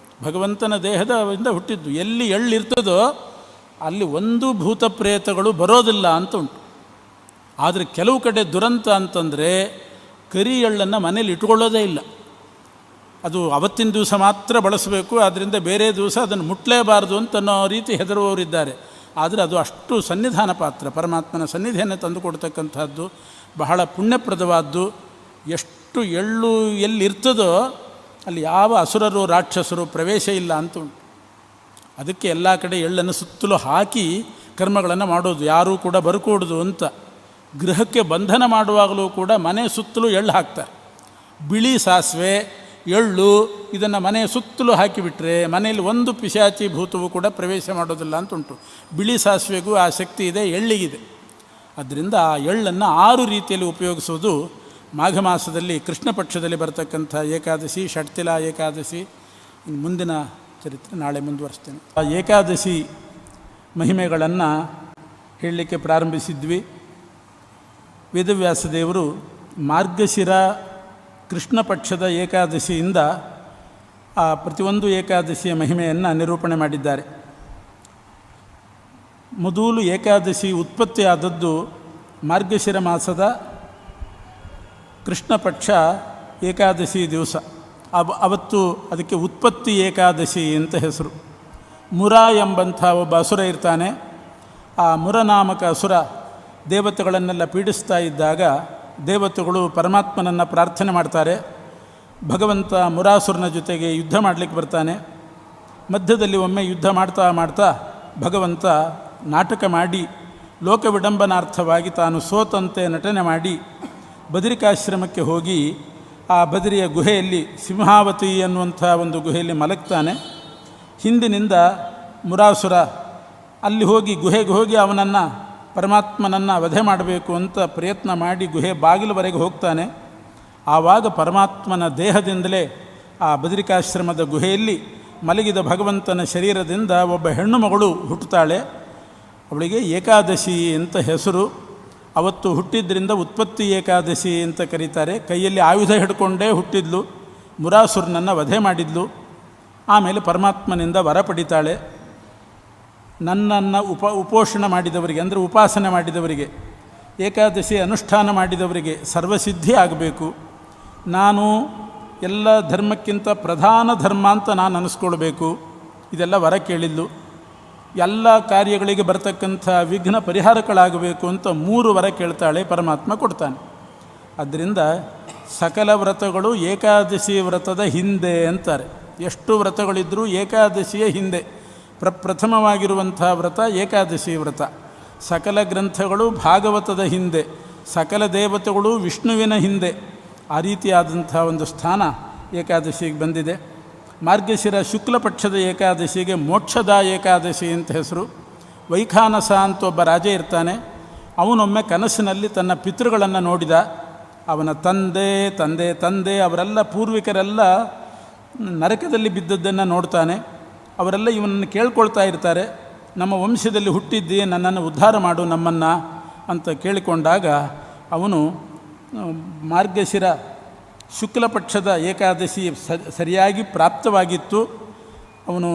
ಭಗವಂತನ ದೇಹದಿಂದ ಹುಟ್ಟಿದ್ದು. ಎಲ್ಲಿ ಎಳ್ಳಿರ್ತದೋ ಅಲ್ಲಿ ಒಂದು ಭೂತ ಪ್ರೇತಗಳು ಬರೋದಿಲ್ಲ ಅಂತ ಉಂಟು. ಆದರೆ ಕೆಲವು ಕಡೆ ದುರಂತ ಅಂತಂದರೆ ಕರಿ ಎಳ್ಳನ್ನು ಮನೇಲಿ ಇಟ್ಕೊಳ್ಳೋದೇ ಇಲ್ಲ. ಅದು ಅವತ್ತಿನ ದಿವಸ ಮಾತ್ರ ಬಳಸಬೇಕು, ಆದ್ದರಿಂದ ಬೇರೆ ದಿವಸ ಅದನ್ನು ಮುಟ್ಟಲೇಬಾರ್ದು ಅಂತನ್ನೋ ರೀತಿ ಹೆದರುವವರಿದ್ದಾರೆ. ಆದರೆ ಅದು ಅಷ್ಟು ಸನ್ನಿಧಾನ ಪಾತ್ರ, ಪರಮಾತ್ಮನ ಸನ್ನಿಧಿಯನ್ನು ತಂದುಕೊಡ್ತಕ್ಕಂಥದ್ದು, ಬಹಳ ಪುಣ್ಯಪ್ರದವಾದ್ದು. ಎಷ್ಟು ಎಳ್ಳು ಎಲ್ಲಿರ್ತದೋ ಅಲ್ಲಿ ಯಾವ ಅಸುರರು ರಾಕ್ಷಸರು ಪ್ರವೇಶ ಇಲ್ಲ ಅಂತ ಉಂಟು. ಅದಕ್ಕೆ ಎಲ್ಲ ಕಡೆ ಎಳ್ಳನ್ನು ಸುತ್ತಲೂ ಹಾಕಿ ಕರ್ಮಗಳನ್ನು ಮಾಡೋದು, ಯಾರೂ ಕೂಡ ಬರ್ಕೂಡ್ದು ಅಂತ. ಗೃಹಕ್ಕೆ ಬಂಧನ ಮಾಡುವಾಗಲೂ ಕೂಡ ಮನೆ ಸುತ್ತಲೂ ಎಳ್ಳು ಹಾಕ್ತಾರೆ. ಬಿಳಿ ಸಾಸಿವೆ, ಎಳ್ಳು ಇದನ್ನು ಮನೆಯ ಸುತ್ತಲೂ ಹಾಕಿಬಿಟ್ರೆ ಮನೆಯಲ್ಲಿ ಒಂದು ಪಿಶಾಚಿ ಭೂತವು ಕೂಡ ಪ್ರವೇಶ ಮಾಡೋದಿಲ್ಲ ಅಂತ ಉಂಟು. ಬಿಳಿ ಸಾಸಿವೆಗೂ ಆ ಶಕ್ತಿ ಇದೆ, ಎಳ್ಳಿಗಿದೆ. ಅದರಿಂದ ಆ ಎಳ್ಳನ್ನು 6 ರೀತಿಯಲ್ಲಿ ಉಪಯೋಗಿಸೋದು. ಮಾಘ ಮಾಸದಲ್ಲಿ ಕೃಷ್ಣ ಪಕ್ಷದಲ್ಲಿ ಬರ್ತಕ್ಕಂಥ ಏಕಾದಶಿ, ಷಟ್ತಿಲಾ ಏಕಾದಶಿ, ಮುಂದಿನ ಚರಿತ್ರೆ ನಾಳೆ ಮುಂದುವರಿಸ್ತೇನೆ. ಆ ಏಕಾದಶಿ ಮಹಿಮೆಗಳನ್ನು ಹೇಳಲಿಕ್ಕೆ ಪ್ರಾರಂಭಿಸಿದ್ವಿ. ವೇದವ್ಯಾಸ ದೇವರು ಮಾರ್ಗಶಿರ ಕೃಷ್ಣ ಪಕ್ಷದ ಏಕಾದಶಿಯಿಂದ ಆ ಪ್ರತಿಯೊಂದು ಏಕಾದಶಿಯ ಮಹಿಮೆಯನ್ನು ನಿರೂಪಣೆ ಮಾಡಿದ್ದಾರೆ. ಮೊದಲು ಏಕಾದಶಿ ಉತ್ಪತ್ತಿಯಾದದ್ದು ಮಾರ್ಗಶಿರ ಮಾಸದ ಕೃಷ್ಣ ಪಕ್ಷ ಏಕಾದಶಿ ದಿವಸ. ಅವತ್ತು ಅದಕ್ಕೆ ಉತ್ಪತ್ತಿ ಏಕಾದಶಿ ಅಂತ ಹೆಸರು. ಮುರ ಎಂಬಂಥ ಒಬ್ಬ ಅಸುರ ಇರ್ತಾನೆ. ಆ ಮುರನಾಮಕ ಅಸುರ ದೇವತೆಗಳನ್ನೆಲ್ಲ ಪೀಡಿಸ್ತಾ ಇದ್ದಾಗ ದೇವತೆಗಳು ಪರಮಾತ್ಮನನ್ನು ಪ್ರಾರ್ಥನೆ ಮಾಡ್ತಾರೆ. ಭಗವಂತ ಮುರಾಸುರನ ಜೊತೆಗೆ ಯುದ್ಧ ಮಾಡಲಿಕ್ಕೆ ಬರ್ತಾನೆ. ಮಧ್ಯದಲ್ಲಿ ಒಮ್ಮೆ ಯುದ್ಧ ಮಾಡ್ತಾ ಮಾಡ್ತಾ ಭಗವಂತ ನಾಟಕ ಮಾಡಿ ಲೋಕ ವಿಡಂಬನಾರ್ಥವಾಗಿ ತಾನು ಸೋತಂತೆ ನಟನೆ ಮಾಡಿ ಬದರಿಕಾಶ್ರಮಕ್ಕೆ ಹೋಗಿ ಆ ಬದರಿಯ ಗುಹೆಯಲ್ಲಿ ಸಿಂಹಾವತಿ ಅನ್ನುವಂಥ ಒಂದು ಗುಹೆಯಲ್ಲಿ ಮಲಗ್ತಾನೆ. ಹಿಂದಿನಿಂದ ಮುರಾಸುರ ಅಲ್ಲಿ ಹೋಗಿ ಗುಹೆಗೆ ಹೋಗಿ ಅವನನ್ನು ಪರಮಾತ್ಮನನ್ನು ವಧೆ ಮಾಡಬೇಕು ಅಂತ ಪ್ರಯತ್ನ ಮಾಡಿ ಗುಹೆ ಬಾಗಿಲುವರೆಗೆ ಹೋಗ್ತಾನೆ. ಆವಾಗ ಪರಮಾತ್ಮನ ದೇಹದಿಂದಲೇ ಆ ಬದರಿಕಾಶ್ರಮದ ಗುಹೆಯಲ್ಲಿ ಮಲಗಿದ ಭಗವಂತನ ಶರೀರದಿಂದ ಒಬ್ಬ ಹೆಣ್ಣು ಮಗಳು ಹುಟ್ಟುತ್ತಾಳೆ. ಅವಳಿಗೆ ಏಕಾದಶಿ ಅಂತ ಹೆಸರು. ಅವತ್ತು ಹುಟ್ಟಿದ್ದರಿಂದ ಉತ್ಪತ್ತಿ ಏಕಾದಶಿ ಅಂತ ಕರೀತಾರೆ. ಕೈಯಲ್ಲಿ ಆಯುಧ ಹಿಡ್ಕೊಂಡೇ ಹುಟ್ಟಿದ್ಲು, ಮುರಾಸುರನನ್ನು ವಧೆ ಮಾಡಿದ್ಲು. ಆಮೇಲೆ ಪರಮಾತ್ಮನಿಂದ ವರ ಪಡಿತಾಳೆ. ನನ್ನನ್ನು ಉಪೋಷಣ ಮಾಡಿದವರಿಗೆ, ಅಂದರೆ ಉಪಾಸನೆ ಮಾಡಿದವರಿಗೆ, ಏಕಾದಶಿ ಅನುಷ್ಠಾನ ಮಾಡಿದವರಿಗೆ ಸರ್ವಸಿದ್ಧಿ ಆಗಬೇಕು. ನಾನು ಎಲ್ಲ ಧರ್ಮಕ್ಕಿಂತ ಪ್ರಧಾನ ಧರ್ಮ ಅಂತ ನಾನು ಅನ್ನಿಸ್ಕೊಳ್ಬೇಕು. ಇದೆಲ್ಲ ವರ ಕೇಳಿದ್ಲು. ಎಲ್ಲ ಕಾರ್ಯಗಳಿಗೆ ಬರ್ತಕ್ಕಂಥ ವಿಘ್ನ ಪರಿಹಾರಗಳಾಗಬೇಕು ಅಂತ 3 ವರ ಕೇಳ್ತಾಳೆ. ಪರಮಾತ್ಮ ಕೊಡ್ತಾನೆ. ಆದ್ದರಿಂದ ಸಕಲ ವ್ರತಗಳು ಏಕಾದಶಿ ವ್ರತದ ಹಿಂದೆ ಅಂತಾರೆ. ಎಷ್ಟು ವ್ರತಗಳಿದ್ದರೂ ಏಕಾದಶಿಯ ಹಿಂದೆ ಪ್ರಥಮವಾಗಿರುವಂಥ ವ್ರತ ಏಕಾದಶಿ ವ್ರತ. ಸಕಲ ಗ್ರಂಥಗಳು ಭಾಗವತದ ಹಿಂದೆ, ಸಕಲ ದೇವತೆಗಳು ವಿಷ್ಣುವಿನ ಹಿಂದೆ. ಆ ರೀತಿಯಾದಂಥ ಒಂದು ಸ್ಥಾನ ಏಕಾದಶಿಗೆ ಬಂದಿದೆ. ಮಾರ್ಗಶಿರ ಶುಕ್ಲ ಪಕ್ಷದ ಏಕಾದಶಿಗೆ ಮೋಕ್ಷದ ಏಕಾದಶಿ ಅಂತ ಹೆಸರು. ವೈಖಾನಸ ಅಂತ ಒಬ್ಬ ರಾಜ ಇರ್ತಾನೆ. ಅವನೊಮ್ಮೆ ಕನಸಿನಲ್ಲಿ ತನ್ನ ಪಿತೃಗಳನ್ನು ನೋಡಿದ. ಅವನ ತಂದೆ ಅವರೆಲ್ಲ ಪೂರ್ವಿಕರೆಲ್ಲ ನರಕದಲ್ಲಿ ಬಿದ್ದದ್ದನ್ನು ನೋಡ್ತಾನೆ. ಅವರೆಲ್ಲ ಇವನನ್ನು ಕೇಳ್ಕೊಳ್ತಾ ಇರ್ತಾರೆ, ನಮ್ಮ ವಂಶದಲ್ಲಿ ಹುಟ್ಟಿದ್ದೇ, ನನ್ನನ್ನು ಉದ್ಧಾರ ಮಾಡು ನಮ್ಮನ್ನು ಅಂತ ಕೇಳಿಕೊಂಡಾಗ ಅವನು ಮಾರ್ಗಶಿರ ಶುಕ್ಲ ಪಕ್ಷದ ಏಕಾದಶಿ ಸರಿಯಾಗಿ ಪ್ರಾಪ್ತವಾಗಿತ್ತು. ಅವನು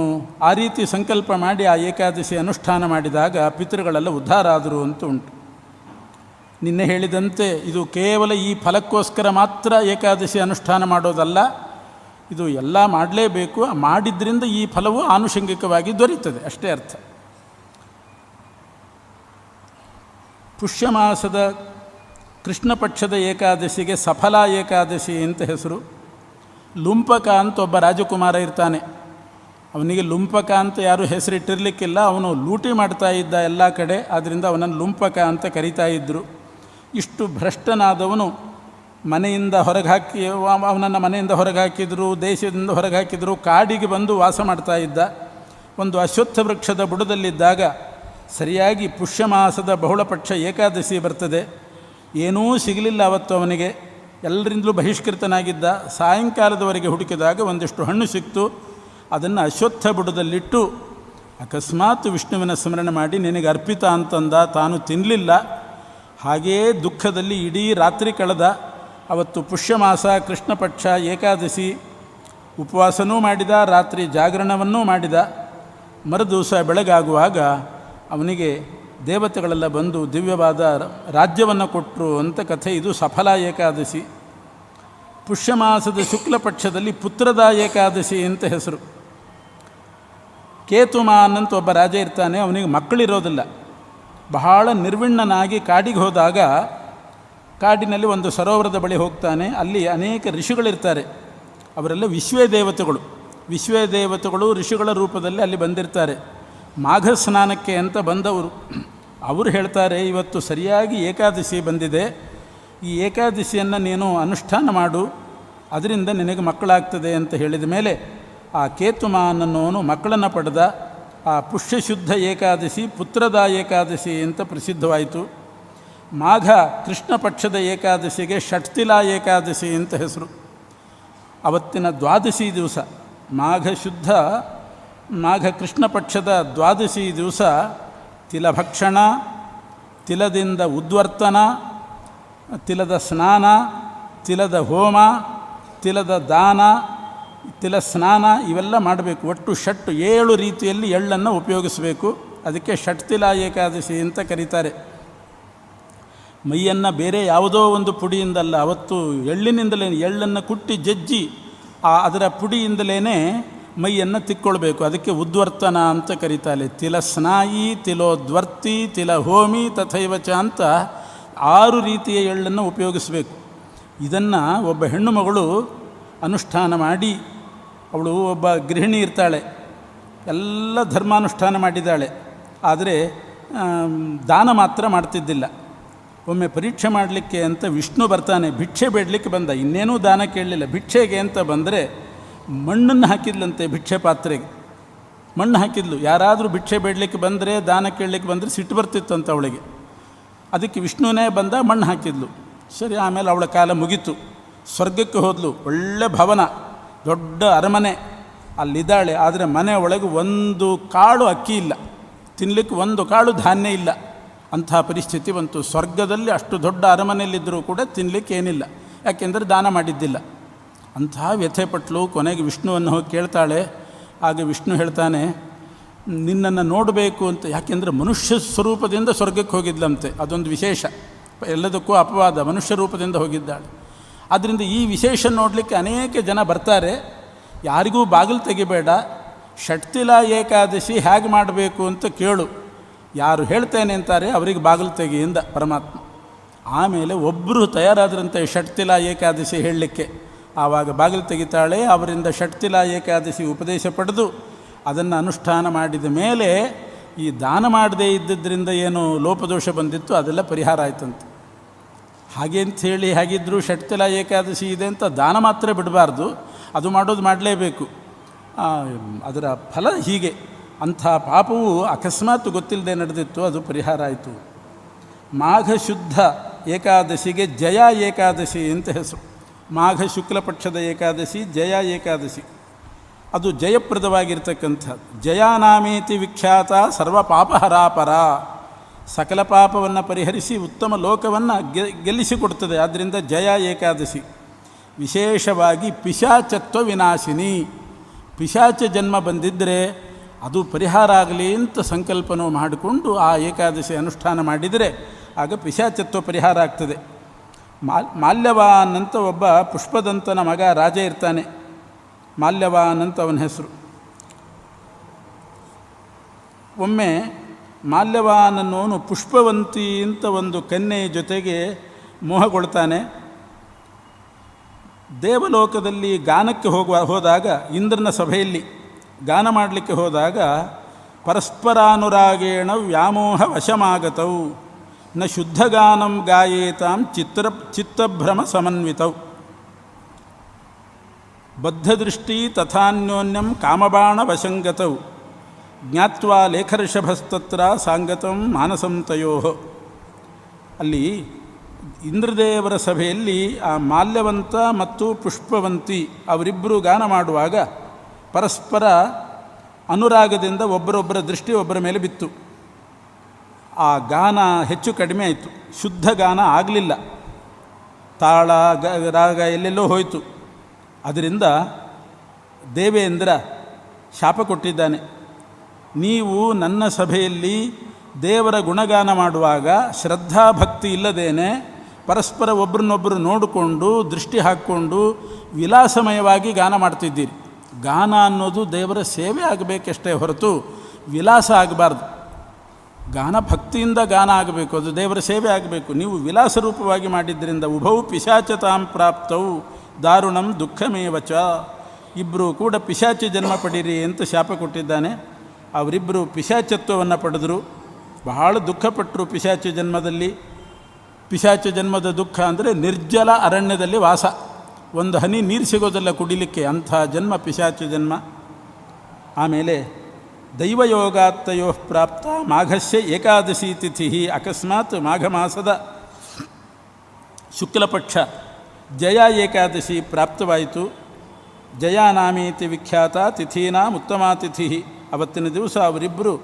ಆ ರೀತಿ ಸಂಕಲ್ಪ ಮಾಡಿ ಆ ಏಕಾದಶಿ ಅನುಷ್ಠಾನ ಮಾಡಿದಾಗ ಪಿತೃಗಳೆಲ್ಲ ಉದ್ಧಾರ ಆದರು ಅಂತ ಉಂಟು. ನಿನ್ನೆ ಹೇಳಿದಂತೆ ಇದು ಕೇವಲ ಈ ಫಲಕ್ಕೋಸ್ಕರ ಮಾತ್ರ ಏಕಾದಶಿ ಅನುಷ್ಠಾನ ಮಾಡೋದಲ್ಲ, ಇದು ಎಲ್ಲ ಮಾಡಲೇಬೇಕು. ಮಾಡಿದ್ರಿಂದ ಈ ಫಲವು ಆನುಷಂಗಿಕವಾಗಿ ದೊರೀತದೆ, ಅಷ್ಟೇ ಅರ್ಥ. ಪುಷ್ಯಮಾಸದ ಕೃಷ್ಣ ಪಕ್ಷದ ಏಕಾದಶಿಗೆ ಸಫಲ ಏಕಾದಶಿ ಅಂತ ಹೆಸರು. ಲುಂಪಕ ಅಂತ ಒಬ್ಬ ರಾಜಕುಮಾರ ಇರ್ತಾನೆ. ಅವನಿಗೆ ಲುಂಪಕ ಅಂತ ಯಾರೂ ಹೆಸರಿಟ್ಟಿರಲಿಕ್ಕಿಲ್ಲ. ಅವನು ಲೂಟಿ ಮಾಡ್ತಾ ಇದ್ದ ಎಲ್ಲ ಕಡೆ, ಆದ್ದರಿಂದ ಅವನನ್ನು ಲುಂಪಕ ಅಂತ ಕರೀತಾ ಇದ್ದರು. ಇಷ್ಟು ಭ್ರಷ್ಟನಾದವನು ಮನೆಯಿಂದ ಹೊರಗೆ ಅವನನ್ನು ಮನೆಯಿಂದ ಹೊರಗೆ ಹಾಕಿದರು, ದೇಶದಿಂದ ಹೊರಗೆ ಹಾಕಿದರು. ಕಾಡಿಗೆ ಬಂದು ವಾಸ ಮಾಡ್ತಾ ಇದ್ದ. ಒಂದು ಅಶ್ವತ್ಥ ವೃಕ್ಷದ ಬುಡದಲ್ಲಿದ್ದಾಗ ಸರಿಯಾಗಿ ಪುಷ್ಯಮಾಸದ ಬಹುಳಪಕ್ಷ ಏಕಾದಶಿ ಬರ್ತದೆ. ಏನೂ ಸಿಗಲಿಲ್ಲ ಅವತ್ತು ಅವನಿಗೆ. ಎಲ್ಲರಿಂದಲೂ ಬಹಿಷ್ಕೃತನಾಗಿದ್ದ. ಸಾಯಂಕಾಲದವರೆಗೆ ಹುಡುಕಿದಾಗ ಒಂದಿಷ್ಟು ಹಣ್ಣು ಸಿಕ್ತು. ಅದನ್ನು ಅಶ್ವತ್ಥ ಬುಡದಲ್ಲಿಟ್ಟು ಅಕಸ್ಮಾತ್ ವಿಷ್ಣುವಿನ ಸ್ಮರಣೆ ಮಾಡಿ ನಿನಗೆ ಅರ್ಪಿತ ಅಂತಂದ. ತಾನು ತಿನ್ನಲಿಲ್ಲ. ಹಾಗೆಯೇ ದುಃಖದಲ್ಲಿ ಇಡೀ ರಾತ್ರಿ ಕಳೆದ. ಅವತ್ತು ಪುಷ್ಯಮಾಸ ಕೃಷ್ಣ ಪಕ್ಷ ಏಕಾದಶಿ. ಉಪವಾಸನೂ ಮಾಡಿದ, ರಾತ್ರಿ ಜಾಗರಣವನ್ನೂ ಮಾಡಿದ. ಮರುದಿವಸ ಬೆಳಗಾಗುವಾಗ ಅವನಿಗೆ ದೇವತೆಗಳೆಲ್ಲ ಬಂದು ದಿವ್ಯವಾದ ರಾಜ್ಯವನ್ನು ಕೊಟ್ಟರು ಅಂತ ಕಥೆ. ಇದು ಸಫಲ ಏಕಾದಶಿ. ಪುಷ್ಯಮಾಸದ ಶುಕ್ಲ ಪಕ್ಷದಲ್ಲಿ ಪುತ್ರದ ಏಕಾದಶಿ ಅಂತ ಹೆಸರು. ಕೇತುಮಾನ್ ಅಂತ ಒಬ್ಬ ರಾಜ ಇರ್ತಾನೆ. ಅವನಿಗೆ ಮಕ್ಕಳಿರೋದಿಲ್ಲ. ಬಹಳ ನಿರ್ವಿಣ್ಣನಾಗಿ ಕಾಡಿಗೆ ಹೋದಾಗ ಕಾಡಿನಲ್ಲಿ ಒಂದು ಸರೋವರದ ಬಳಿ ಹೋಗ್ತಾನೆ. ಅಲ್ಲಿ ಅನೇಕ ಋಷಿಗಳಿರ್ತಾರೆ. ಅವರೆಲ್ಲ ವಿಶ್ವದೇವತೆಗಳು ಋಷಿಗಳ ರೂಪದಲ್ಲಿ ಅಲ್ಲಿ ಬಂದಿರ್ತಾರೆ. ಮಾಘ ಸ್ನಾನಕ್ಕೆ ಅಂತ ಬಂದವರು. ಅವರು ಹೇಳ್ತಾರೆ, ಇವತ್ತು ಸರಿಯಾಗಿ ಏಕಾದಶಿ ಬಂದಿದೆ, ಈ ಏಕಾದಶಿಯನ್ನು ನೀನು ಅನುಷ್ಠಾನ ಮಾಡು, ಅದರಿಂದ ನಿನಗೆ ಮಕ್ಕಳಾಗ್ತದೆ ಅಂತ ಹೇಳಿದ ಮೇಲೆ ಆ ಕೇತುಮಾನನ್ನೋನು ಮಕ್ಕಳನ್ನು ಪಡೆದ. ಆ ಪುಷ್ಯಶುದ್ಧ ಏಕಾದಶಿ ಪುತ್ರದ ಏಕಾದಶಿ ಅಂತ ಪ್ರಸಿದ್ಧವಾಯಿತು. ಮಾಘ ಕೃಷ್ಣ ಪಕ್ಷದ ಏಕಾದಶಿಗೆ ಷಟ್ತಿಲಾ ಏಕಾದಶಿ ಅಂತ ಹೆಸರು. ಅವತ್ತಿನ ದ್ವಾದಶಿ ದಿವಸ ಮಾಘ ಕೃಷ್ಣ ಪಕ್ಷದ ದ್ವಾದಶಿ ದಿವಸ ತಿಲಭಕ್ಷಣ, ತಿಲದಿಂದ ಉದ್ವರ್ತನ, ತಿಲದ ಸ್ನಾನ, ತಿಲದ ಹೋಮ, ತಿಲದ ದಾನ, ತಿಲ ಸ್ನಾನ ಇವೆಲ್ಲ ಮಾಡಬೇಕು. ಒಟ್ಟು 7 ರೀತಿಯಲ್ಲಿ ಎಳ್ಳನ್ನು ಉಪಯೋಗಿಸಬೇಕು. ಅದಕ್ಕೆ ಷಟ್ತಿಲಾ ಏಕಾದಶಿ ಅಂತ ಕರೀತಾರೆ. ಮೈಯನ್ನು ಬೇರೆ ಯಾವುದೋ ಒಂದು ಪುಡಿಯಿಂದಲ್ಲ, ಅವತ್ತು ಎಳ್ಳಿನಿಂದಲೇ, ಎಳ್ಳನ್ನು ಕುಟ್ಟಿ ಜಜ್ಜಿ ಅದರ ಪುಡಿಯಿಂದಲೇ ಮೈಯನ್ನು ತಿಕ್ಕೊಳ್ಬೇಕು. ಅದಕ್ಕೆ ಉದ್ವರ್ತನ ಅಂತ ಕರೀತಾರೆ. ತಿಲ ಸ್ನಾಯಿ, ತಿಲೋದ್ವರ್ತಿ, ತಿಲ ಹೋಮಿ ತಥೈವಚ ಅಂತ 6 ರೀತಿಯ ಎಳ್ಳನ್ನು ಉಪಯೋಗಿಸಬೇಕು. ಇದನ್ನು ಒಬ್ಬ ಹೆಣ್ಣು ಮಗಳು ಅನುಷ್ಠಾನ ಮಾಡಿ, ಅವಳು ಒಬ್ಬ ಗೃಹಿಣಿ ಇರ್ತಾಳೆ, ಎಲ್ಲ ಧರ್ಮಾನುಷ್ಠಾನ ಮಾಡಿದ್ದಾಳೆ, ಆದರೆ ದಾನ ಮಾತ್ರ ಮಾಡ್ತಿದ್ದಿಲ್ಲ. ಒಮ್ಮೆ ಪರೀಕ್ಷೆ ಮಾಡಲಿಕ್ಕೆ ಅಂತ ವಿಷ್ಣು ಬರ್ತಾನೆ. ಭಿಕ್ಷೆ ಬೇಡಲಿಕ್ಕೆ ಬಂದ, ಇನ್ನೇನೂ ದಾನ ಕೇಳಲಿಲ್ಲ. ಭಿಕ್ಷೆಗೆ ಅಂತ ಬಂದರೆ ಮಣ್ಣನ್ನು ಹಾಕಿದ್ಲಂತೆ. ಭಿಕ್ಷೆ ಪಾತ್ರೆಗೆ ಮಣ್ಣು ಹಾಕಿದ್ಲು. ಯಾರಾದರೂ ಭಿಕ್ಷೆ ಬೇಡಲಿಕ್ಕೆ ಬಂದರೆ, ದಾನ ಕೇಳಲಿಕ್ಕೆ ಬಂದರೆ ಸಿಟ್ಟು ಬರ್ತಿತ್ತಂತ ಅವಳಿಗೆ. ಅದಕ್ಕೆ ವಿಷ್ಣುವೇ ಬಂದ, ಮಣ್ಣು ಹಾಕಿದ್ಲು. ಸರಿ, ಆಮೇಲೆ ಅವಳ ಕಾಲ ಮುಗೀತು. ಸ್ವರ್ಗಕ್ಕೆ ಹೋದ್ಲು. ಒಳ್ಳೆ ಭವನ, ದೊಡ್ಡ ಅರಮನೆ ಅಲ್ಲಿದ್ದಾಳೆ. ಆದರೆ ಮನೆ ಒಳಗೆ ಒಂದು ಕಾಳು ಅಕ್ಕಿ ಇಲ್ಲ, ತಿನ್ನಲಿಕ್ಕೆ ಒಂದು ಕಾಳು ಧಾನ್ಯ ಇಲ್ಲ. ಅಂಥ ಪರಿಸ್ಥಿತಿ ಬಂತು. ಸ್ವರ್ಗದಲ್ಲಿ ಅಷ್ಟು ದೊಡ್ಡ ಅರಮನೆಯಲ್ಲಿದ್ದರೂ ಕೂಡ ತಿನ್ನಲಿಕ್ಕೆ ಏನಿಲ್ಲ, ಯಾಕೆಂದರೆ ದಾನ ಮಾಡಿದ್ದಿಲ್ಲ. ಅಂತಹ ವ್ಯಥೆ ಪಟ್ಲು. ಕೊನೆಗೆ ವಿಷ್ಣುವನ್ನು ಹೋಗಿ ಕೇಳ್ತಾಳೆ. ಆಗ ವಿಷ್ಣು ಹೇಳ್ತಾನೆ, ನಿನ್ನನ್ನು ನೋಡಬೇಕು ಅಂತ. ಯಾಕೆಂದರೆ ಮನುಷ್ಯ ಸ್ವರೂಪದಿಂದ ಸ್ವರ್ಗಕ್ಕೆ ಹೋಗಿದ್ಲಂತೆ. ಅದೊಂದು ವಿಶೇಷ, ಎಲ್ಲದಕ್ಕೂ ಅಪವಾದ. ಮನುಷ್ಯ ರೂಪದಿಂದ ಹೋಗಿದ್ದಾಳೆ. ಆದ್ದರಿಂದ ಈ ವಿಶೇಷ ನೋಡಲಿಕ್ಕೆ ಅನೇಕ ಜನ ಬರ್ತಾರೆ. ಯಾರಿಗೂ ಬಾಗಿಲು ತೆಗಿಬೇಡ, ಷಟ್ತಿಲಾ ಏಕಾದಶಿ ಹೇಗೆ ಮಾಡಬೇಕು ಅಂತ ಕೇಳು. ಯಾರು ಹೇಳ್ತೇನೆ ಅಂತಾರೆ ಅವರಿಗೆ ಬಾಗಿಲು ತೆಗಿಯಿಂದ ಪರಮಾತ್ಮ. ಆಮೇಲೆ ಒಬ್ಬರು ತಯಾರಾದ್ರಂತೆ ಷಟ್ತಿಲಾ ಏಕಾದಶಿ ಹೇಳಲಿಕ್ಕೆ. ಆವಾಗ ಬಾಗಿಲು ತೆಗಿತಾಳೆ. ಅವರಿಂದ ಷಟ್ತಿಲಾ ಏಕಾದಶಿ ಉಪದೇಶ ಪಡೆದು ಅದನ್ನು ಅನುಷ್ಠಾನ ಮಾಡಿದ ಮೇಲೆ ಈ ದಾನ ಮಾಡದೇ ಇದ್ದಿದ್ದರಿಂದ ಏನು ಲೋಪದೋಷ ಬಂದಿತ್ತು ಅದೆಲ್ಲ ಪರಿಹಾರ ಆಯ್ತಂತೆ. ಹಾಗೆ ಅಂಥೇಳಿ ಹಾಗಿದ್ದರೂ ಷಟ್ತಿಲಾ ಏಕಾದಶಿ ಇದೆ ಅಂತ ದಾನ ಮಾತ್ರ ಬಿಡಬಾರ್ದು, ಅದು ಮಾಡೋದು ಮಾಡಲೇಬೇಕು. ಅದರ ಫಲ ಹೀಗೆ. ಅಂಥ ಪಾಪವು ಅಕಸ್ಮಾತ್ ಗೊತ್ತಿಲ್ಲದೆ ನಡೆದಿತ್ತು, ಅದು ಪರಿಹಾರ ಆಯಿತು. ಮಾಘ ಶುದ್ಧ ಏಕಾದಶಿಗೆ ಜಯ ಏಕಾದಶಿ ಅಂತ ಹೆಸರು. ಮಾಘ ಶುಕ್ಲ ಪಕ್ಷದ ಏಕಾದಶಿ ಜಯ ಏಕಾದಶಿ. ಅದು ಜಯಪ್ರದವಾಗಿರ್ತಕ್ಕಂಥದ್ದು. ಜಯಾನಾಮೇತಿ ವಿಖ್ಯಾತ ಸರ್ವ ಪಾಪಹರಾಪರ. ಸಕಲ ಪಾಪವನ್ನು ಪರಿಹರಿಸಿ ಉತ್ತಮ ಲೋಕವನ್ನು ಗೆಲ್ಲಿಸಿಕೊಡ್ತದೆ. ಆದ್ದರಿಂದ ಜಯ ಏಕಾದಶಿ. ವಿಶೇಷವಾಗಿ ಪಿಶಾಚತ್ವ ವಿನಾಶಿನಿ. ಪಿಶಾಚ ಜನ್ಮ ಬಂದಿದ್ದರೆ ಅದು ಪರಿಹಾರ ಆಗಲಿ ಅಂತ ಸಂಕಲ್ಪನೂ ಮಾಡಿಕೊಂಡು ಆ ಏಕಾದಶಿ ಅನುಷ್ಠಾನ ಮಾಡಿದರೆ ಆಗ ಪಿಶಾಚತ್ವ ಪರಿಹಾರ ಆಗ್ತದೆ. ಮಾಲ್ಯವಾನ್ ಅಂತ ಒಬ್ಬ ಪುಷ್ಪದಂತನ ಮಗ ರಾಜ ಇರ್ತಾನೆ. ಮಾಲ್ಯವಾನ್ ಅಂತ ಅವನ ಹೆಸರು. ಒಮ್ಮೆ ಮಾಲ್ಯವಾನ್ ಅನ್ನೋನು ಪುಷ್ಪವಂತಿ ಅಂತ ಒಂದು ಕನ್ಯೆಯ ಜೊತೆಗೆ ಮೋಹಗೊಳ್ತಾನೆ. ದೇವಲೋಕದಲ್ಲಿ ಗಾನಕ್ಕೆ ಹೋದಾಗ ಇಂದ್ರನ ಸಭೆಯಲ್ಲಿ ಗಾನ ಮಾಡಲಿಕ್ಕೆ ಹೋದಾಗ ಪರಸ್ಪರಾನುರಾಗೇಣ ವ್ಯಾಮೋಹ ವಶಮಾಗತವು ನ ಶುದ್ಧಗಾನಂ ಗಾಯೇತಾಂ ಚಿತ್ತಭ್ರಮ ಸಮನ್ವಿತವು ಬದ್ಧದೃಷ್ಟಿ ತಥಾನ್ಯೋನ್ಯಂ ಕಾಮಬಾಣ ವಶಂಗತವು ಜ್ಞಾತ್ವಾ ಲೇಖರ್ಷಭಸ್ತತ್ರ ಸಾಂಗತಂ ಮಾನಸಂ ತಯೋ. ಅಲ್ಲಿ ಇಂದ್ರದೇವರ ಸಭೆಯಲ್ಲಿ ಆ ಮಾಲ್ಯವಂತ ಮತ್ತು ಪುಷ್ಪವಂತಿ ಅವರಿಬ್ಬರು ಗಾನ ಮಾಡುವಾಗ ಪರಸ್ಪರ ಅನುರಾಗದಿಂದ ಒಬ್ಬರೊಬ್ಬರ ದೃಷ್ಟಿ ಒಬ್ಬರ ಮೇಲೆ ಬಿತ್ತು. ಆ ಗಾನ ಹೆಚ್ಚು ಕಡಿಮೆ ಆಯಿತು, ಶುದ್ಧ ಗಾನ ಆಗಲಿಲ್ಲ, ತಾಳ ರಾಗ ಎಲ್ಲೆಲ್ಲೋ ಹೋಯಿತು. ಅದರಿಂದ ದೇವೇಂದ್ರ ಶಾಪ ಕೊಟ್ಟಿದ್ದಾನೆ, ನೀವು ನನ್ನ ಸಭೆಯಲ್ಲಿ ದೇವರ ಗುಣಗಾನ ಮಾಡುವಾಗ ಶ್ರದ್ಧಾಭಕ್ತಿ ಇಲ್ಲದೇನೆ ಪರಸ್ಪರ ಒಬ್ಬರನ್ನೊಬ್ಬರು ನೋಡಿಕೊಂಡು ದೃಷ್ಟಿ ಹಾಕ್ಕೊಂಡು ವಿಲಾಸಮಯವಾಗಿ ಗಾನ ಮಾಡ್ತಿದ್ದೀರಿ. ಗಾನ ಅನ್ನೋದು ದೇವರ ಸೇವೆ ಆಗಬೇಕಷ್ಟೇ ಹೊರತು ವಿಲಾಸ ಆಗಬಾರ್ದು. ಗಾನ ಭಕ್ತಿಯಿಂದ ಗಾನ ಆಗಬೇಕು, ಅದು ದೇವರ ಸೇವೆ ಆಗಬೇಕು. ನೀವು ವಿಲಾಸ ರೂಪವಾಗಿ ಮಾಡಿದ್ದರಿಂದ ಉಭೌ ಪಿಶಾಚತಾಂ ಪ್ರಾಪ್ತವು ದಾರುಣಂ ದುಃಖಮೇವಚ, ಇಬ್ಬರು ಕೂಡ ಪಿಶಾಚಿ ಜನ್ಮ ಪಡೀರಿ ಅಂತ ಶಾಪ ಕೊಟ್ಟಿದ್ದಾನೆ. ಅವರಿಬ್ಬರು ಪಿಶಾಚತ್ವವನ್ನು ಪಡೆದರು, ಬಹಳ ದುಃಖಪಟ್ಟರು ಪಿಶಾಚಿ ಜನ್ಮದಲ್ಲಿ. ಪಿಶಾಚಿ ಜನ್ಮದ ದುಃಖ ಅಂದರೆ ನಿರ್ಜಲ ಅರಣ್ಯದಲ್ಲಿ ವಾಸ, ಒಂದು ಹನಿ ನೀರು ಸಿಗೋದಲ್ಲ ಕುಡಿಲಿಕ್ಕೆ, ಅಂಥ ಜನ್ಮ ಪಿಶಾಚಿ ಜನ್ಮ. ಆಮೇಲೆ ದೈವಯೋಗಾತ್ತಯೋ ಪ್ರಾಪ್ತ ಮಾಘಸ್ಯ ಏಕಾದಶಿ ತಿಥಿ, ಅಕಸ್ಮಾತ್ ಮಾಘ ಮಾಸದ ಶುಕ್ಲಪಕ್ಷ ಜಯ ಏಕಾದಶಿ ಪ್ರಾಪ್ತವಾಯಿತು. ಜಯಾನಾಮೀತಿ ವಿಖ್ಯಾತ ತಿಥೀನಾಂ ಉತ್ತಮ ತಿಥಿ. ಅವತ್ತಿನ ದಿವಸ ಅವರಿಬ್ಬರು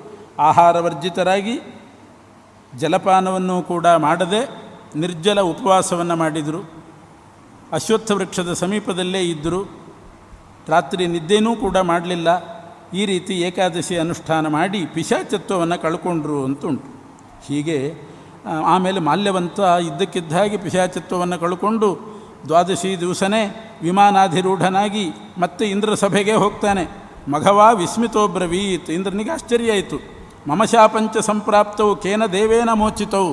ಆಹಾರವರ್ಜಿತರಾಗಿ ಜಲಪಾನವನ್ನು ಕೂಡ ಮಾಡದೆ ನಿರ್ಜಲ ಉಪವಾಸವನ್ನು ಮಾಡಿದರು. ಅಶ್ವತ್ಥ ವೃಕ್ಷದ ಸಮೀಪದಲ್ಲೇ ಇದ್ದರು, ರಾತ್ರಿ ನಿದ್ದೆನೂ ಕೂಡ ಮಾಡಲಿಲ್ಲ. ಈ ರೀತಿ ಏಕಾದಶಿ ಅನುಷ್ಠಾನ ಮಾಡಿ ಪಿಶಾಚತ್ವವನ್ನು ಕಳ್ಕೊಂಡ್ರು ಅಂತುಂಟು. ಹೀಗೆ ಆಮೇಲೆ ಮಾಲ್ಯವಂತ ಇದ್ದಕ್ಕಿದ್ದ ಹಾಗೆ ಪಿಶಾಚತ್ವವನ್ನು ಕಳ್ಕೊಂಡು ದ್ವಾದಶಿ ದಿವಸನೇ ವಿಮಾನಾಧಿರೂಢನಾಗಿ ಮತ್ತೆ ಇಂದ್ರ ಸಭೆಗೆ ಹೋಗ್ತಾನೆ. ಮಘವಾ ವಿಸ್ಮಿತೋಬ್ರವೀತ್, ಇಂದ್ರನಿಗೆ ಆಶ್ಚರ್ಯ ಆಯಿತು. ಮಮ ಶಾಪಂಚ ಸಂಪ್ರಾಪ್ತವು ಕೇನ ದೇವೇನ ಮೋಚಿತವು,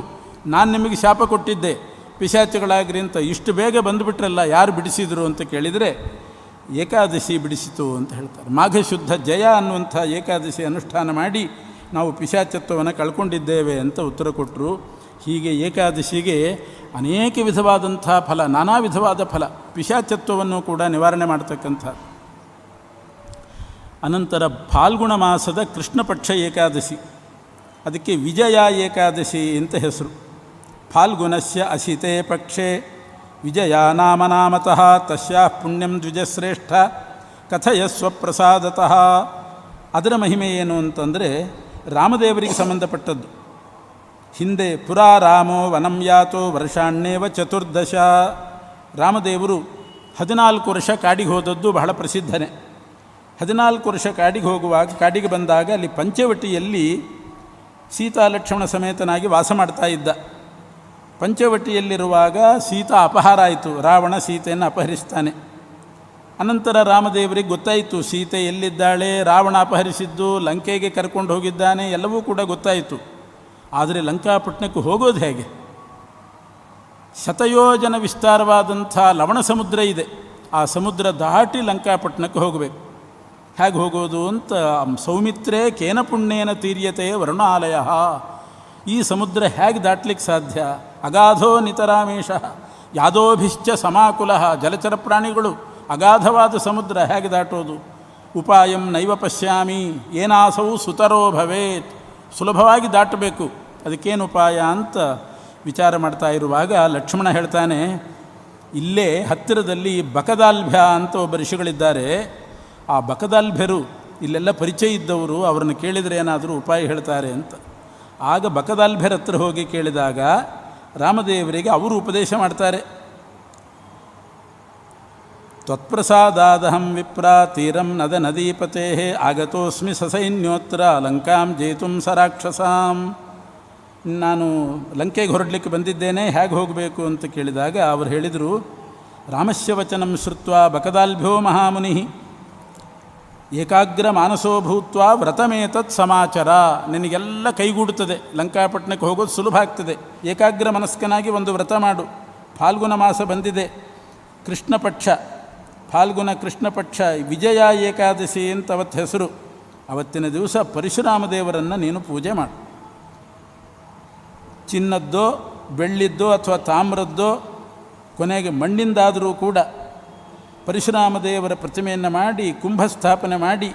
ನಾನು ನಿಮಗೆ ಶಾಪ ಕೊಟ್ಟಿದ್ದೆ ಪಿಶಾಚಿಗಳಾಗ್ರಿ ಅಂತ, ಇಷ್ಟು ಬೇಗ ಬಂದುಬಿಟ್ರಲ್ಲ, ಯಾರು ಬಿಡಿಸಿದರು ಅಂತ ಕೇಳಿದರೆ ಏಕಾದಶಿ ಬಿಡಿಸಿತು ಅಂತ ಹೇಳ್ತಾರೆ. ಮಾಘಶುದ್ಧ ಜಯ ಅನ್ನುವಂಥ ಏಕಾದಶಿ ಅನುಷ್ಠಾನ ಮಾಡಿ ನಾವು ಪಿಶಾಚತ್ವವನ್ನು ಕಳ್ಕೊಂಡಿದ್ದೇವೆ ಅಂತ ಉತ್ತರ ಕೊಟ್ಟರು. ಹೀಗೆ ಏಕಾದಶಿಗೆ ಅನೇಕ ವಿಧವಾದಂಥ ಫಲ, ನಾನಾ ವಿಧವಾದ ಫಲ, ಪಿಶಾಚತ್ವವನ್ನು ಕೂಡ ನಿವಾರಣೆ ಮಾಡ್ತಕ್ಕಂಥ. ಅನಂತರ ಫಾಲ್ಗುಣ ಮಾಸದ ಕೃಷ್ಣ ಪಕ್ಷ ಏಕಾದಶಿ, ಅದಕ್ಕೆ ವಿಜಯ ಏಕಾದಶಿ ಅಂತ ಹೆಸರು. ಫಾಲ್ಗುಣಸ್ಯ ಅಸಿತೆ ಪಕ್ಷೆ ವಿಜಯ ನಾಮನಾಮತಃ ತಸ್ಯಾಃ ಪುಣ್ಯಂ ದ್ವಿಜಶ್ರೇಷ್ಠ ಕಥಯಸ್ವ ಪ್ರಸಾದತಃ. ಅದರ ಮಹಿಮೆ ಏನು ಅಂತಂದರೆ ರಾಮದೇವರಿಗೆ ಸಂಬಂಧಪಟ್ಟದ್ದು. ಹಿಂದೆ ಪುರಾ ರಾಮೋ ವನಂ ಯಾತೋ ವರ್ಷಾಣ್ಯೇವ ಚತುರ್ದಶ, ರಾಮದೇವರು 14 ವರ್ಷ ಕಾಡಿಗೆ ಹೋದದ್ದು ಬಹಳ ಪ್ರಸಿದ್ಧನೇ. 14 ವರ್ಷ ಕಾಡಿಗೆ ಬಂದಾಗ ಅಲ್ಲಿ ಪಂಚವಟಿಯಲ್ಲಿ ಸೀತಾ ಲಕ್ಷ್ಮಣ ಸಮೇತನಾಗಿ ವಾಸ ಮಾಡ್ತಾ ಇದ್ದ. ಪಂಚವಟಿಯಲ್ಲಿರುವಾಗ ಸೀತಾ ಅಪಹಾರ ಆಯಿತು, ರಾವಣ ಸೀತೆಯನ್ನು ಅಪಹರಿಸ್ತಾನೆ. ಅನಂತರ ರಾಮದೇವರಿಗೆ ಗೊತ್ತಾಯಿತು ಸೀತೆ ಎಲ್ಲಿದ್ದಾಳೆ, ರಾವಣ ಅಪಹರಿಸಿದ್ದು, ಲಂಕೆಗೆ ಕರ್ಕೊಂಡು ಹೋಗಿದ್ದಾನೆ, ಎಲ್ಲವೂ ಕೂಡ ಗೊತ್ತಾಯಿತು. ಆದರೆ ಲಂಕಾಪಟ್ಟಣಕ್ಕೆ ಹೋಗೋದು ಹೇಗೆ? ಶತಯೋಜನ ವಿಸ್ತಾರವಾದಂಥ ಲವಣ ಸಮುದ್ರ ಇದೆ, ಆ ಸಮುದ್ರ ದಾಟಿ ಲಂಕಾಪಟ್ಟಣಕ್ಕೆ ಹೋಗಬೇಕು. ಹೇಗೆ ಹೋಗೋದು ಅಂತ, ಸೌಮಿತ್ರೇ ಕೇನ ಪುಣ್ಯೇನ ತೀರ್ಯತೆ ವರುಣಾಲಯ, ಈ ಸಮುದ್ರ ಹೇಗೆ ದಾಟ್ಲಿಕ್ಕೆ ಸಾಧ್ಯ? ಅಗಾಧೋ ನಿತರಾಮೇಶ ಯಾದೋಭಿಶ್ಚ ಸಮಾಕುಲ, ಜಲಚರ ಪ್ರಾಣಿಗಳು, ಅಗಾಧವಾದ ಸಮುದ್ರ ಹೇಗೆ ದಾಟೋದು? ಉಪಾಯಂ ನೈವ ಪಶ್ಯಾಮಿ ಏನಾಸೌ ಸುತರೋ ಭವೇತ್, ಸುಲಭವಾಗಿ ದಾಟಬೇಕು, ಅದಕ್ಕೇನು ಉಪಾಯ ಅಂತ ವಿಚಾರ ಮಾಡ್ತಾ ಇರುವಾಗ ಲಕ್ಷ್ಮಣ ಹೇಳ್ತಾನೆ, ಇಲ್ಲೇ ಹತ್ತಿರದಲ್ಲಿ ಬಕದಾಲ್ಭ್ಯ ಅಂತ ಒಬ್ಬ ಋಷಿಗಳಿದ್ದಾರೆ, ಆ ಬಕದಾಲ್ಭ್ಯರು ಇಲ್ಲೆಲ್ಲ ಪರಿಚಯ ಇದ್ದವರು, ಅವರನ್ನು ಕೇಳಿದರೆ ಏನಾದರೂ ಉಪಾಯ ಹೇಳ್ತಾರೆ ಅಂತ. ಆಗ ಬಕದಾಲ್ಭ್ಯರ ಹತ್ರ ಹೋಗಿ ಕೇಳಿದಾಗ ರಾಮದೇವರಿಗೆ ಅವರು ಉಪದೇಶ ಮಾಡ್ತಾರೆ. ತ್ವತ್ಪ್ರಸಾದಾದಹಂ ವಿಪ್ರ ತೀರಂ ನದ ನದೀಪತೆ ಆಗತೋಸ್ಮಿ ಸಸೈನ್ಯೋತ್ರ ಲಂಕಾಂ ಜೇತುಂ ಸರಾಕ್ಷಸಾಂ. ನಾನು ಲಂಕೆಗೆ ಹೊರಡಲಿಕ್ಕೆ ಬಂದಿದ್ದೇನೆ, ಹೇಗೆ ಹೋಗಬೇಕು ಅಂತ ಕೇಳಿದಾಗ ಅವರು ಹೇಳಿದರು, ರಾಮಸ್ಯ ವಚನಂ ಶ್ರುತ್ವ ಬಕದಾಲ್ಭ್ಯೋ ಮಹಾಮುನಿ ಏಕಾಗ್ರ ಮಾನಸೋ ಭೂತ್ವ ವ್ರತಮೇತತ್ ಸಮಾಚಾರ. ನಿನಗೆಲ್ಲ ಕೈಗೂಡುತ್ತದೆ, ಲಂಕಾಪಟ್ಟಣಕ್ಕೆ ಹೋಗೋದು ಸುಲಭ ಆಗ್ತದೆ. ಏಕಾಗ್ರ ಮನಸ್ಕನಾಗಿ ಒಂದು ವ್ರತ ಮಾಡು. ಫಾಲ್ಗುಣ ಮಾಸ ಬಂದಿದೆ, ಕೃಷ್ಣ ಪಕ್ಷ, ಫಾಲ್ಗುಣ ಕೃಷ್ಣ ಪಕ್ಷ, ವಿಜಯ ಏಕಾದಶಿ ಅಂತ ಅವತ್ತು ಹೆಸರು. ಅವತ್ತಿನ ದಿವಸ ಪರಶುರಾಮ ದೇವರನ್ನು ನೀನು ಪೂಜೆ ಮಾಡು. ಚಿನ್ನದ್ದೋ ಬೆಳ್ಳಿದ್ದೋ ಅಥವಾ ತಾಮ್ರದ್ದೋ, ಕೊನೆಗೆ ಮಣ್ಣಿಂದಾದರೂ ಕೂಡ ಪರಶುರಾಮ ದೇವರ ಪ್ರತಿಮೆಯನ್ನು ಮಾಡಿ ಕುಂಭಸ್ಥಾಪನೆ ಮಾಡಿ,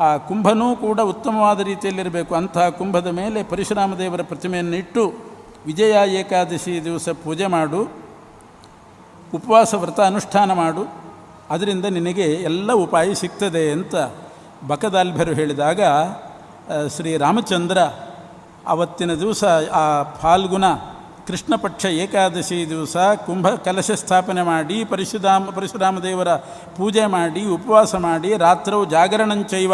ಆ ಕುಂಭನೂ ಕೂಡ ಉತ್ತಮವಾದ ರೀತಿಯಲ್ಲಿರಬೇಕು. ಅಂತಹ ಕುಂಭದ ಮೇಲೆ ಪರಶುರಾಮ ದೇವರ ಪ್ರತಿಮೆಯನ್ನು ಇಟ್ಟು ವಿಜಯ ಏಕಾದಶಿ ದಿವಸ ಪೂಜೆ ಮಾಡು, ಉಪವಾಸ ವ್ರತ ಅನುಷ್ಠಾನ ಮಾಡು, ಅದರಿಂದ ನಿನಗೆ ಎಲ್ಲ ಉಪಾಯ ಸಿಗ್ತದೆ ಅಂತ ಬಕದಾಲ್ಭರು ಹೇಳಿದಾಗ ಶ್ರೀರಾಮಚಂದ್ರ ಆವತ್ತಿನ ದಿವಸ ಆ ಫಾಲ್ಗುಣ ಕೃಷ್ಣ ಪಕ್ಷ ಏಕಾದಶಿ ದಿವಸ ಕುಂಭ ಕಲಶ ಸ್ಥಾಪನೆ ಮಾಡಿ ಪರಶುರಾಮ ದೇವರ ಪೂಜೆ ಮಾಡಿ ಉಪವಾಸ ಮಾಡಿ ರಾತ್ರವು ಜಾಗರಣಂಚೈವ,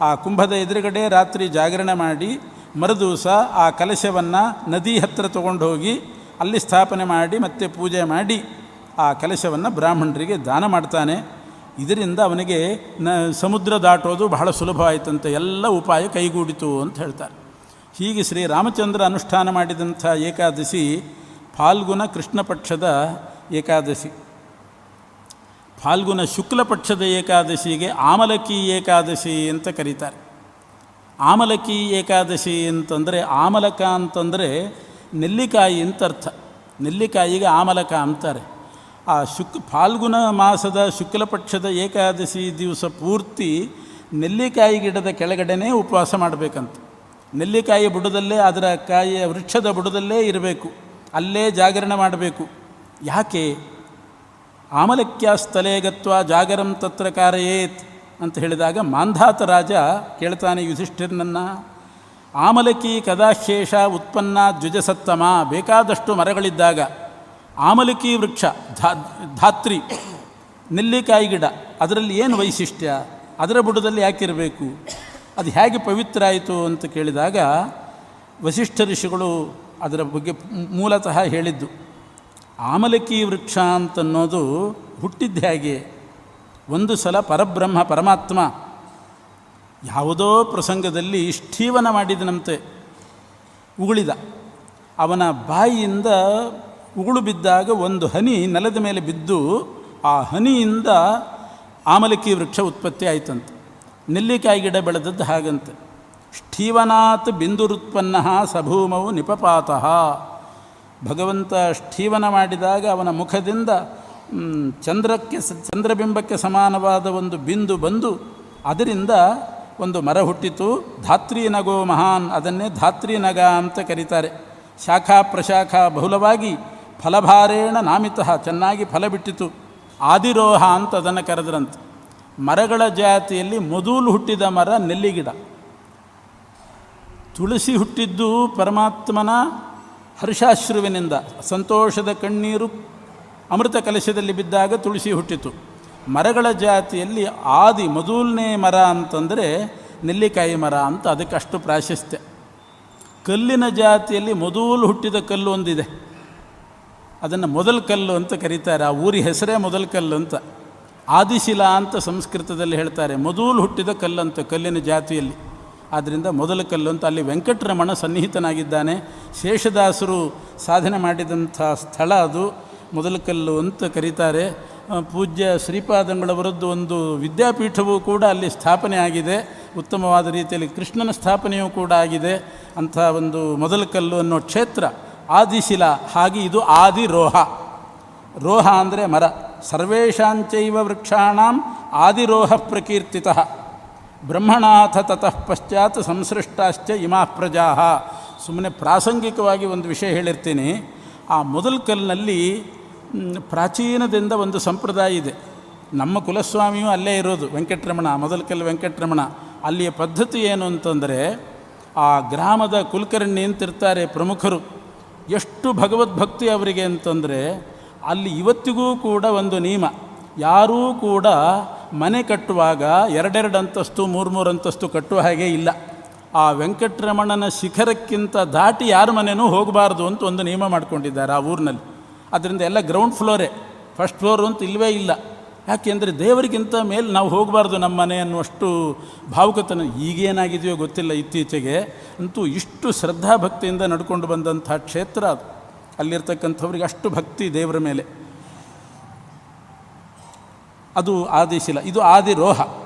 ಆ ಕುಂಭದ ಎದುರುಗಡೆ ರಾತ್ರಿ ಜಾಗರಣೆ ಮಾಡಿ ಮರುದಿವಸ ಆ ಕಲಶವನ್ನು ನದಿ ಹತ್ತಿರ ತಗೊಂಡು ಹೋಗಿ ಅಲ್ಲಿ ಸ್ಥಾಪನೆ ಮಾಡಿ ಮತ್ತೆ ಪೂಜೆ ಮಾಡಿ ಆ ಕಲಶವನ್ನು ಬ್ರಾಹ್ಮಣರಿಗೆ ದಾನ ಮಾಡ್ತಾನೆ. ಇದರಿಂದ ಅವನಿಗೆ ಸಮುದ್ರ ದಾಟೋದು ಬಹಳ ಸುಲಭವಾಯಿತಂತೆ, ಎಲ್ಲ ಉಪಾಯ ಕೈಗೂಡಿತು ಅಂತ ಹೇಳ್ತಾರೆ. ಹೀಗೆ ಶ್ರೀರಾಮಚಂದ್ರ ಅನುಷ್ಠಾನ ಮಾಡಿದಂಥ ಏಕಾದಶಿ ಫಾಲ್ಗುಣ ಕೃಷ್ಣ ಪಕ್ಷದ ಏಕಾದಶಿ. ಫಾಲ್ಗುಣ ಶುಕ್ಲ ಪಕ್ಷದ ಏಕಾದಶಿಗೆ ಆಮಲಕಿ ಏಕಾದಶಿ ಅಂತ ಕರೀತಾರೆ. ಆಮಲಕಿ ಏಕಾದಶಿ ಅಂತಂದರೆ, ಆಮಲಕ ಅಂತಂದರೆ ನೆಲ್ಲಿಕಾಯಿ ಅಂತ ಅರ್ಥ. ನೆಲ್ಲಿಕಾಯಿಗೆ ಆಮಲಕ ಅಂತಾರೆ. ಆ ಫಾಲ್ಗುಣ ಮಾಸದ ಶುಕ್ಲ ಪಕ್ಷದ ಏಕಾದಶಿ ದಿವಸ ಪೂರ್ತಿ ನೆಲ್ಲಿಕಾಯಿ ಗಿಡದ ಕೆಳಗಡೆನೇ ಉಪವಾಸ ಮಾಡಬೇಕಂತ. ನೆಲ್ಲಿಕಾಯಿ ಬುಡದಲ್ಲೇ, ಅದರ ಕಾಯಿಯ ವೃಕ್ಷದ ಬುಡದಲ್ಲೇ ಇರಬೇಕು, ಅಲ್ಲೇ ಜಾಗರಣೆ ಮಾಡಬೇಕು. ಯಾಕೆ? ಆಮಲಕ್ಯಾಸ್ತಲೇ ಗತ್ವ ಜಾಗರಂ ತತ್ರ ಕಾರಯೇತ್ ಅಂತ ಹೇಳಿದಾಗ ಮಾಂಧಾತ ರಾಜ ಕೇಳ್ತಾನೆ ಯುಧಿಷ್ಠಿರನನ್ನು, ಆಮಲಕಿ ಕದಾಶೇಷ ಉತ್ಪನ್ನ ದ್ವಿಜಸತ್ತಮ, ಬೇಕಾದಷ್ಟು ಮರಗಳಿದ್ದಾಗ ಆಮಲಕಿ ವೃಕ್ಷ ಧಾತ್ರಿ ನೆಲ್ಲಿಕಾಯಿ ಗಿಡ, ಅದರಲ್ಲಿ ಏನು ವೈಶಿಷ್ಟ್ಯ, ಅದರ ಬುಡದಲ್ಲಿ ಯಾಕಿರಬೇಕು, ಅದು ಹೇಗೆ ಪವಿತ್ರ ಆಯಿತು ಅಂತ ಕೇಳಿದಾಗ ವಸಿಷ್ಠ ಋಷಿಗಳು ಅದರ ಬಗ್ಗೆ ಮೂಲತಃ ಹೇಳಿದ್ದು. ಆಮಲಕಿ ವೃಕ್ಷ ಅಂತನ್ನೋದು ಹುಟ್ಟಿದ್ದು ಹೇಗೆ? ಒಂದು ಸಲ ಪರಬ್ರಹ್ಮ ಪರಮಾತ್ಮ ಯಾವುದೋ ಪ್ರಸಂಗದಲ್ಲಿ ಷ್ಠೀವನ ಮಾಡಿದನಂತೆ, ಉಗುಳಿದ. ಅವನ ಬಾಯಿಯಿಂದ ಉಗುಳು ಬಿದ್ದಾಗ ಒಂದು ಹನಿ ನೆಲದ ಮೇಲೆ ಬಿದ್ದು ಆ ಹನಿಯಿಂದ ಆಮಲಕಿ ವೃಕ್ಷ ಉತ್ಪತ್ತಿ ಆಯಿತಂತೆ. ನೆಲ್ಲಿಕಾಯಿ ಗಿಡ ಬೆಳೆದದ್ದು ಹಾಗಂತೆ. ಷ್ಠೀವನಾತ್ ಬಿಂದುರುತ್ಪನ್ನ ಸಭೂಮವು ನಿಪಪಾತಃ. ಭಗವಂತ ಷ್ಠೀವನ ಮಾಡಿದಾಗ ಅವನ ಮುಖದಿಂದ ಚಂದ್ರಬಿಂಬಕ್ಕೆ ಸಮಾನವಾದ ಒಂದು ಬಿಂದು ಬಂದು ಅದರಿಂದ ಒಂದು ಮರ ಹುಟ್ಟಿತು. ಧಾತ್ರಿ ನಗೋ ಮಹಾನ್, ಅದನ್ನೇ ಧಾತ್ರಿ ನಗ ಅಂತ ಕರೀತಾರೆ. ಶಾಖಾ ಪ್ರಶಾಖಾ ಬಹುಲವಾಗಿ ಫಲಭಾರೇಣ ನಾಮಿತಃ, ಚೆನ್ನಾಗಿ ಫಲ ಬಿಟ್ಟಿತು. ಆದಿರೋಹ ಅಂತ ಅದನ್ನು ಕರೆದ್ರಂತೆ. ಮರಗಳ ಜಾತಿಯಲ್ಲಿ ಮೊದಲು ಹುಟ್ಟಿದ ಮರ ನೆಲ್ಲಿಗಿಡ. ತುಳಸಿ ಹುಟ್ಟಿದ್ದು ಪರಮಾತ್ಮನ ಹರ್ಷಾಶ್ರುವಿನಿಂದ. ಸಂತೋಷದ ಕಣ್ಣೀರು ಅಮೃತ ಕಲಶದಲ್ಲಿ ಬಿದ್ದಾಗ ತುಳಸಿ ಹುಟ್ಟಿತು. ಮರಗಳ ಜಾತಿಯಲ್ಲಿ ಆದಿ ಮೊದಲನೇ ಮರ ಅಂತಂದರೆ ನೆಲ್ಲಿಕಾಯಿ ಮರ ಅಂತ, ಅದಕ್ಕೆ ಅಷ್ಟು ಪ್ರಾಶಸ್ತ್ಯ. ಕಲ್ಲಿನ ಜಾತಿಯಲ್ಲಿ ಮೊದಲು ಹುಟ್ಟಿದ ಕಲ್ಲು ಒಂದಿದೆ, ಅದನ್ನು ಮೊದಲ ಕಲ್ಲು ಅಂತ ಕರೀತಾರೆ. ಆ ಊರಿ ಹೆಸರೇ ಮೊದಲ ಕಲ್ಲು ಅಂತ. ಆದಿಶಿಲಾ ಅಂತ ಸಂಸ್ಕೃತದಲ್ಲಿ ಹೇಳ್ತಾರೆ. ಮೊದಲು ಹುಟ್ಟಿದ ಕಲ್ಲಂತ ಕಲ್ಲಿನ ಜಾತಿಯಲ್ಲಿ, ಆದ್ದರಿಂದ ಮೊದಲ ಕಲ್ಲು ಅಂತ. ಅಲ್ಲಿ ವೆಂಕಟರಮಣ ಸನ್ನಿಹಿತನಾಗಿದ್ದಾನೆ. ಶೇಷದಾಸರು ಸಾಧನೆ ಮಾಡಿದಂಥ ಸ್ಥಳ ಅದು, ಮೊದಲ ಕಲ್ಲು ಅಂತ ಕರೀತಾರೆ. ಪೂಜ್ಯ ಶ್ರೀಪಾದಂಗಳವರದ್ದು ಒಂದು ವಿದ್ಯಾಪೀಠವೂ ಕೂಡ ಅಲ್ಲಿ ಸ್ಥಾಪನೆ ಆಗಿದೆ. ಉತ್ತಮವಾದ ರೀತಿಯಲ್ಲಿ ಕೃಷ್ಣನ ಸ್ಥಾಪನೆಯೂ ಕೂಡ ಆಗಿದೆ. ಅಂಥ ಒಂದು ಮೊದಲ ಕಲ್ಲು ಅನ್ನೋ ಕ್ಷೇತ್ರ ಆದಿಶಿಲಾ. ಹಾಗೆ ಇದು ಆದಿರೋಹ. ರೋಹ ಅಂದರೆ ಮರ. ಸರ್ವೇಷಾಂಚೈವ ವೃಕ್ಷಾಣಾಂ ಆದಿರೋಹ ಪ್ರಕೀರ್ತಿತಃ ಬ್ರಹ್ಮಣಾಥ ತತಃ ಪಶ್ಚಾತ್ ಸಂಸೃಷ್ಟಾಶ್ಚ ಇಮಾ ಪ್ರಜಾ. ಸುಮ್ಮನೆ ಪ್ರಾಸಂಗಿಕವಾಗಿ ಒಂದು ವಿಷಯ ಹೇಳಿರ್ತೀನಿ. ಆ ಮೊದಲ ಕಲ್ಲಿನಲ್ಲಿ ಪ್ರಾಚೀನದಿಂದ ಒಂದು ಸಂಪ್ರದಾಯ ಇದೆ. ನಮ್ಮ ಕುಲಸ್ವಾಮಿಯೂ ಅಲ್ಲೇ ಇರೋದು, ವೆಂಕಟರಮಣ, ಮೊದಲ ಕಲ್ಲು ವೆಂಕಟರಮಣ. ಅಲ್ಲಿಯ ಪದ್ಧತಿ ಏನು ಅಂತಂದರೆ, ಆ ಗ್ರಾಮದ ಕುಲಕರ್ಣಿ ಅಂತಿರ್ತಾರೆ ಪ್ರಮುಖರು. ಎಷ್ಟು ಭಗವದ್ಭಕ್ತಿ ಅವರಿಗೆ ಅಂತಂದರೆ, ಅಲ್ಲಿ ಇವತ್ತಿಗೂ ಕೂಡ ಒಂದು ನಿಯಮ, ಯಾರೂ ಕೂಡ ಮನೆ ಕಟ್ಟುವಾಗ 2 ಅಂತಸ್ತು 3 ಅಂತಸ್ತು ಕಟ್ಟುವ ಹಾಗೆ ಇಲ್ಲ. ಆ ವೆಂಕಟರಮಣನ ಶಿಖರಕ್ಕಿಂತ ದಾಟಿ ಯಾರ ಮನೆಯೂ ಹೋಗಬಾರ್ದು ಅಂತ ಒಂದು ನಿಯಮ ಮಾಡ್ಕೊಂಡಿದ್ದಾರೆ ಆ ಊರಿನಲ್ಲಿ. ಅದರಿಂದ ಎಲ್ಲ ಗ್ರೌಂಡ್ ಫ್ಲೋರೇ, ಫಸ್ಟ್ ಫ್ಲೋರು ಅಂತ ಇಲ್ಲವೇ ಇಲ್ಲ. ಯಾಕೆಂದರೆ ದೇವರಿಗಿಂತ ಮೇಲೆ ನಾವು ಹೋಗಬಾರ್ದು ನಮ್ಮ ಮನೆ ಅನ್ನುವಷ್ಟು ಭಾವುಕತನ. ಈಗೇನಾಗಿದೆಯೋ ಗೊತ್ತಿಲ್ಲ, ಇತ್ತೀಚೆಗೆ ಅಂತೂ ಇಷ್ಟು ಶ್ರದ್ಧಾಭಕ್ತಿಯಿಂದ ನಡ್ಕೊಂಡು ಬಂದಂಥ ಕ್ಷೇತ್ರ ಅದು. ಅಲ್ಲಿರ್ತಕ್ಕಂಥವ್ರಿಗೆ ಅಷ್ಟು ಭಕ್ತಿ ದೇವರ ಮೇಲೆ. ಅದು ಆದಿಶಿಲ. ಇದು ಆದಿರೋಹ.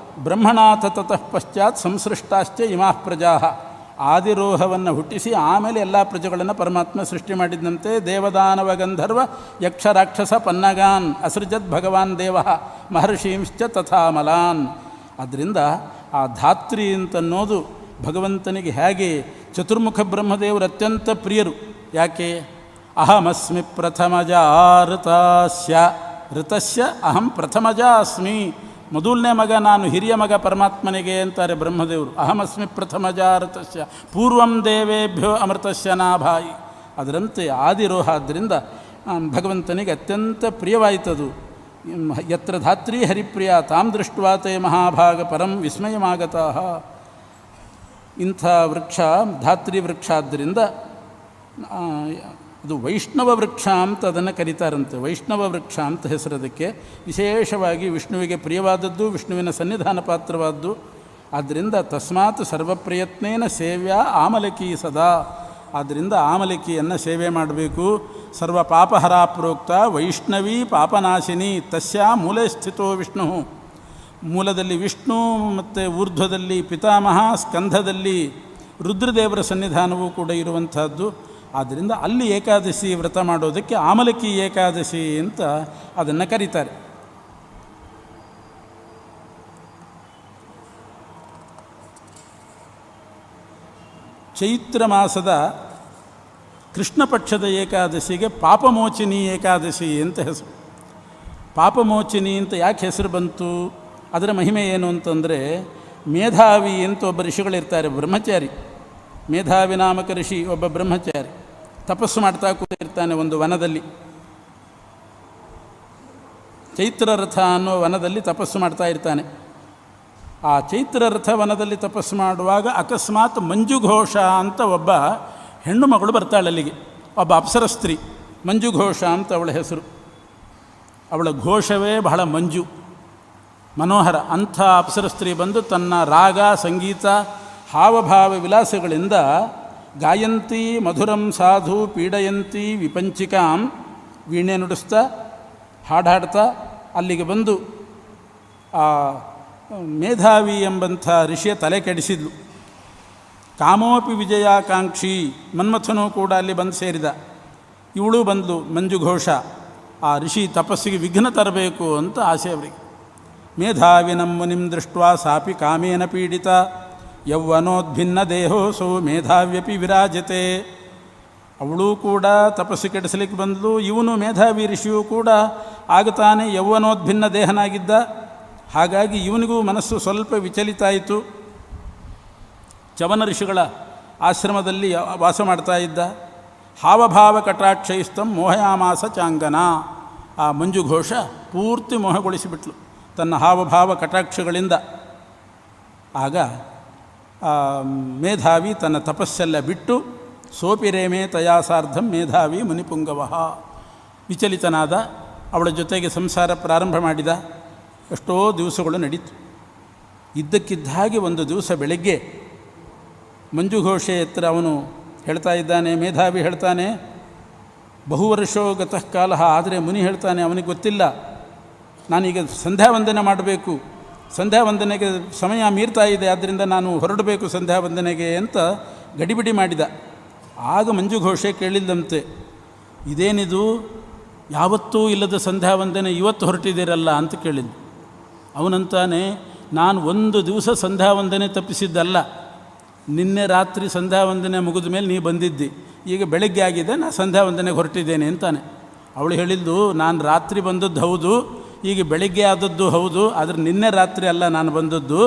ಬ್ರಹ್ಮಣಾಥ ತತಃ ಪಶ್ಚಾತ್ ಸಂಸೃಷ್ಟಾಶ್ಚ ಇಮಾ ಪ್ರಜಾ. ಆದಿರೋಹವನ್ನು ಹುಟ್ಟಿಸಿ ಆಮೇಲೆ ಎಲ್ಲ ಪ್ರಜೆಗಳನ್ನು ಪರಮಾತ್ಮ ಸೃಷ್ಟಿ ಮಾಡಿದಂತೆ. ದೇವದಾನವ ಗಂಧರ್ವ ಯಕ್ಷ ರಾಕ್ಷಸ ಪನ್ನಗಾನ್ ಅಸೃಜದ್ ಭಗವಾನ್ ದೇವ ಮಹರ್ಷೀಂಶ್ಚ ತಥಾಮಲಾನ್. ಆದ್ದರಿಂದ ಆ ಧಾತ್ರಿ ಅಂತನ್ನೋದು ಭಗವಂತನಿಗೆ ಹೇಗೆ ಚತುರ್ಮುಖ ಬ್ರಹ್ಮದೇವರು ಅತ್ಯಂತ ಪ್ರಿಯರು, ಯಾಕೆ? ಅಹಮಸ್ಮಿ ಪ್ರಥಮಜ ಋತಸ್ಯ ಅಹಂ ಪ್ರಥಮಜ ಅಸ್ಮಿ. ಮೊದಲನೇ ಮಗ ನಾನು, ಹಿರಿಯ ಮಗ ಪರಮಾತ್ಮನಿಗೆ ಅಂತಾರೆ ಬ್ರಹ್ಮದೇವರು. ಅಹಮಸ್ಮಿ ಪ್ರಥಮಜ ಋತಸ್ಯ ಪೂರ್ವಂ ದೇವೇಭ್ಯೋ ಅಮೃತಸ್ಯ ನಾಭಾಯಿ. ಅದರಂತೆ ಆದಿರೋಹ. ಆದ್ದರಿಂದ ಭಗವಂತನಿಗೆ ಅತ್ಯಂತ ಪ್ರಿಯವಾಯಿತದು. ಯತ್ರ ಧಾತ್ರಿ ಹರಿಪ್ರಿಯ ತಾಂ ದೃಷ್ಟ್ವಾ ತೇ ಮಹಾಭಾಗ ಪರಂ ವಿಸ್ಮಯಮಾಗತಃ. ಇಂಥ ವೃಕ್ಷ ಧಾತ್ರಿ ವೃಕ್ಷ ಆದ್ದರಿಂದ ಅದು ವೈಷ್ಣವ ವೃಕ್ಷ ಅಂತ ಅದನ್ನು ಕರೀತಾರಂತೆ. ವೈಷ್ಣವ ವೃಕ್ಷ ಅಂತ ಹೆಸರದಕ್ಕೆ. ವಿಶೇಷವಾಗಿ ವಿಷ್ಣುವಿಗೆ ಪ್ರಿಯವಾದದ್ದು, ವಿಷ್ಣುವಿನ ಸನ್ನಿಧಾನ ಪಾತ್ರವಾದ್ದು. ಆದ್ದರಿಂದ ತಸ್ಮಾತ್ ಸರ್ವಪ್ರಯತ್ನೇನ ಸೇವ್ಯ ಆಮಲಕಿ ಸದಾ. ಆದ್ದರಿಂದ ಆಮಲಕಿಯನ್ನು ಸೇವೆ ಮಾಡಬೇಕು. ಸರ್ವ ಪಾಪಹರ ಪ್ರೋಕ್ತ ವೈಷ್ಣವೀ ಪಾಪನಾಶಿನಿ ತಸ್ಯಾ ಮೂಲೆ ಸ್ಥಿತೋ ವಿಷ್ಣು. ಮೂಲದಲ್ಲಿ ವಿಷ್ಣು ಮತ್ತು ಊರ್ಧ್ವದಲ್ಲಿ ಪಿತಾಮಹ, ಸ್ಕಂಧದಲ್ಲಿ ರುದ್ರದೇವರ ಸನ್ನಿಧಾನವೂ ಕೂಡ ಇರುವಂಥದ್ದು. ಆದ್ದರಿಂದ ಅಲ್ಲಿ ಏಕಾದಶಿ ವ್ರತ ಮಾಡೋದಕ್ಕೆ ಆಮಲಕಿ ಏಕಾದಶಿ ಅಂತ ಅದನ್ನು ಕರೀತಾರೆ. ಚೈತ್ರ ಮಾಸದ ಕೃಷ್ಣ ಪಕ್ಷದ ಏಕಾದಶಿಗೆ ಪಾಪಮೋಚಿನಿ ಏಕಾದಶಿ ಅಂತ ಹೆಸರು. ಪಾಪಮೋಚಿನಿ ಅಂತ ಯಾಕೆ ಹೆಸರು ಬಂತು? ಅದರ ಮಹಿಮೆ ಏನು ಅಂತಂದರೆ, ಮೇಧಾವಿ ಅಂತ ಒಬ್ಬ ಋಷಿಗಳಿರ್ತಾರೆ, ಬ್ರಹ್ಮಚಾರಿ. ಮೇಧಾವಿ ನಾಮಕ ಋಷಿ ಒಬ್ಬ ಬ್ರಹ್ಮಚಾರಿ ತಪಸ್ಸು ಮಾಡ್ತಾ ಕೂತಿರ್ತಾನೆ ಒಂದು ವನದಲ್ಲಿ. ಚೈತ್ರರಥ ಅನ್ನೋ ವನದಲ್ಲಿ ತಪಸ್ಸು ಮಾಡ್ತಾ ಇರ್ತಾನೆ. ಆ ಚೈತ್ರರಥ ವನದಲ್ಲಿ ತಪಸ್ಸು ಮಾಡುವಾಗ ಅಕಸ್ಮಾತ್ ಮಂಜುಘೋಷ ಅಂತ ಒಬ್ಬ ಹೆಣ್ಣು ಮಗಳು ಬರ್ತಾಳೆ ಅಲ್ಲಿಗೆ. ಒಬ್ಬ ಅಪ್ಸರ ಸ್ತ್ರೀ, ಮಂಜುಘೋಷ ಅಂತ ಅವಳ ಹೆಸರು. ಅವಳ ಘೋಷವೇ ಬಹಳ ಮಂಜು, ಮನೋಹರ. ಅಂಥ ಅಪ್ಸರ ಸ್ತ್ರೀ ಬಂದು ತನ್ನ ರಾಗ, ಸಂಗೀತ, ಹಾವಭಾವ ವಿಲಾಸಗಳಿಂದ ಗಾಯಂತಿ ಮಧುರಂ ಸಾಧು ಪೀಡಯಂತಿ ವಿಪಂಚಿಕಾಂ, ವೀಣೆ ನುಡಿಸ್ತಾ ಹಾಡಾಡ್ತಾ ಅಲ್ಲಿಗೆ ಬಂದು ಆ ಮೇಧಾವಿ ಎಂಬಂಥ ಋಷಿಯ ತಲೆ ಕೆಡಿಸಿದ್ಲು. ಕಾಮೋಪಿ ವಿಜಯಾಕಾಂಕ್ಷಿ, ಮನ್ಮಥನೂ ಕೂಡ ಅಲ್ಲಿ ಬಂದು ಸೇರಿದ. ಇವಳು ಬಂದಳು ಮಂಜುಘೋಷ. ಆ ಋಷಿ ತಪಸ್ಸಿಗೆ ವಿಘ್ನ ತರಬೇಕು ಅಂತ ಆಸೆ ಅವರಿಗೆ. ಮೇಧಾವಿನಂ ಮುನಿಂ ದೃಷ್ಟ್ವಾ ಸಾಪಿ ಕಾಮೇನ ಪೀಡಿತ ಯೌವನೋದ್ಭಿನ್ನ ದೇಹೋಸೋ ಮೇಧಾವ್ಯಪಿ ವಿರಾಜತೆ. ಅವಳು ಕೂಡ ತಪಸ್ಸು ಕೆಡಿಸಲಿಕ್ಕೆ ಬಂದಳು. ಇವನು ಮೇಧಾವಿ ಋಷಿಯೂ ಕೂಡ ಆಗುತ್ತಾನೆ ಯೌವನೋದ್ಭಿನ್ನ ದೇಹನಾಗಿದ್ದ. ಹಾಗಾಗಿ ಇವನಿಗೂ ಮನಸ್ಸು ಸ್ವಲ್ಪ ವಿಚಲಿತ ಆಯಿತು. ಚವನ ಋಷಿಗಳ ಆಶ್ರಮದಲ್ಲಿ ವಾಸ ಮಾಡ್ತಾ ಇದ್ದ. ಹಾವಭಾವ ಕಟಾಕ್ಷೈಸ್ತಂ ಮೋಹಯಾಮಾಸ ಚಾಂಗನ. ಆ ಮಂಜುಘೋಷ ಪೂರ್ತಿ ಮೋಹಗೊಳಿಸಿಬಿಟ್ಲು ತನ್ನ ಹಾವಭಾವ ಕಟಾಕ್ಷಗಳಿಂದ. ಆಗ ಮೇಧಾವಿ ತನ್ನ ತಪಸ್ಸೆಲ್ಲ ಬಿಟ್ಟು ಸೋಪಿರೇಮೇ ತಯಾಸಾರ್ಧಂ ಮೇಧಾವಿ ಮುನಿಪುಂಗವ. ವಿಚಲಿತನಾದ. ಅವಳ ಜೊತೆಗೆ ಸಂಸಾರ ಪ್ರಾರಂಭ ಮಾಡಿದ. ಎಷ್ಟೋ ದಿವಸಗಳು ನಡೀತು. ಇದ್ದಕ್ಕಿದ್ದ ಹಾಗೆ ಒಂದು ದಿವಸ ಬೆಳಗ್ಗೆ ಮಂಜುಘೋಷೆ ಹತ್ರ ಅವನು ಹೇಳ್ತಾ ಇದ್ದಾನೆ, ಮೇಧಾವಿ ಹೇಳ್ತಾನೆ, ಬಹುವರ್ಷೋ ಗತಃ ಕಾಲ. ಆದರೆ ಮುನಿ ಹೇಳ್ತಾನೆ, ಅವನಿಗೆ ಗೊತ್ತಿಲ್ಲ, ನಾನೀಗ ಸಂಧ್ಯಾವಂದನೆ ಮಾಡಬೇಕು, ಸಂಧ್ಯಾವಂದನೆಗೆ ಸಮಯ ಮೀರ್ತಾ ಇದೆ, ಆದ್ದರಿಂದ ನಾನು ಹೊರಡಬೇಕು ಸಂಧ್ಯಾವಂದನೆಗೆ ಅಂತ ಗಡಿಬಿಡಿ ಮಾಡಿದ. ಆಗ ಮಂಜುಘೋಷೆ ಕೇಳಿಲ್ಲಂತೆ, ಇದೇನಿದು ಯಾವತ್ತೂ ಇಲ್ಲದ ಸಂಧ್ಯಾವಂದನೆ ಇವತ್ತು ಹೊರಟಿದ್ದೀರಲ್ಲ ಅಂತ ಕೇಳಿದ್ದು. ಅವನಂತಾನೆ, ನಾನು ಒಂದು ದಿವಸ ಸಂಧ್ಯಾವಂದನೆ ತಪ್ಪಿಸಿದ್ದಲ್ಲ, ನಿನ್ನೆ ರಾತ್ರಿ ಸಂಧ್ಯಾವಂದನೆ ಮುಗಿದ ಮೇಲೆ ನೀ ಬಂದಿದ್ದಿ, ಈಗ ಬೆಳಗ್ಗೆ ಆಗಿದೆ, ನಾನು ಸಂಧ್ಯಾವಂದನೆಗೆ ಹೊರಟಿದ್ದೇನೆ ಅಂತಾನೆ. ಅವಳು ಹೇಳಿದ್ದು, ನಾನು ರಾತ್ರಿ ಬಂದದ್ದು ಹೌದು, ಈಗ ಬೆಳಗ್ಗೆ ಆದದ್ದು ಹೌದು, ಆದರೆ ನಿನ್ನೆ ರಾತ್ರಿ ಅಲ್ಲ ನಾನು ಬಂದದ್ದು,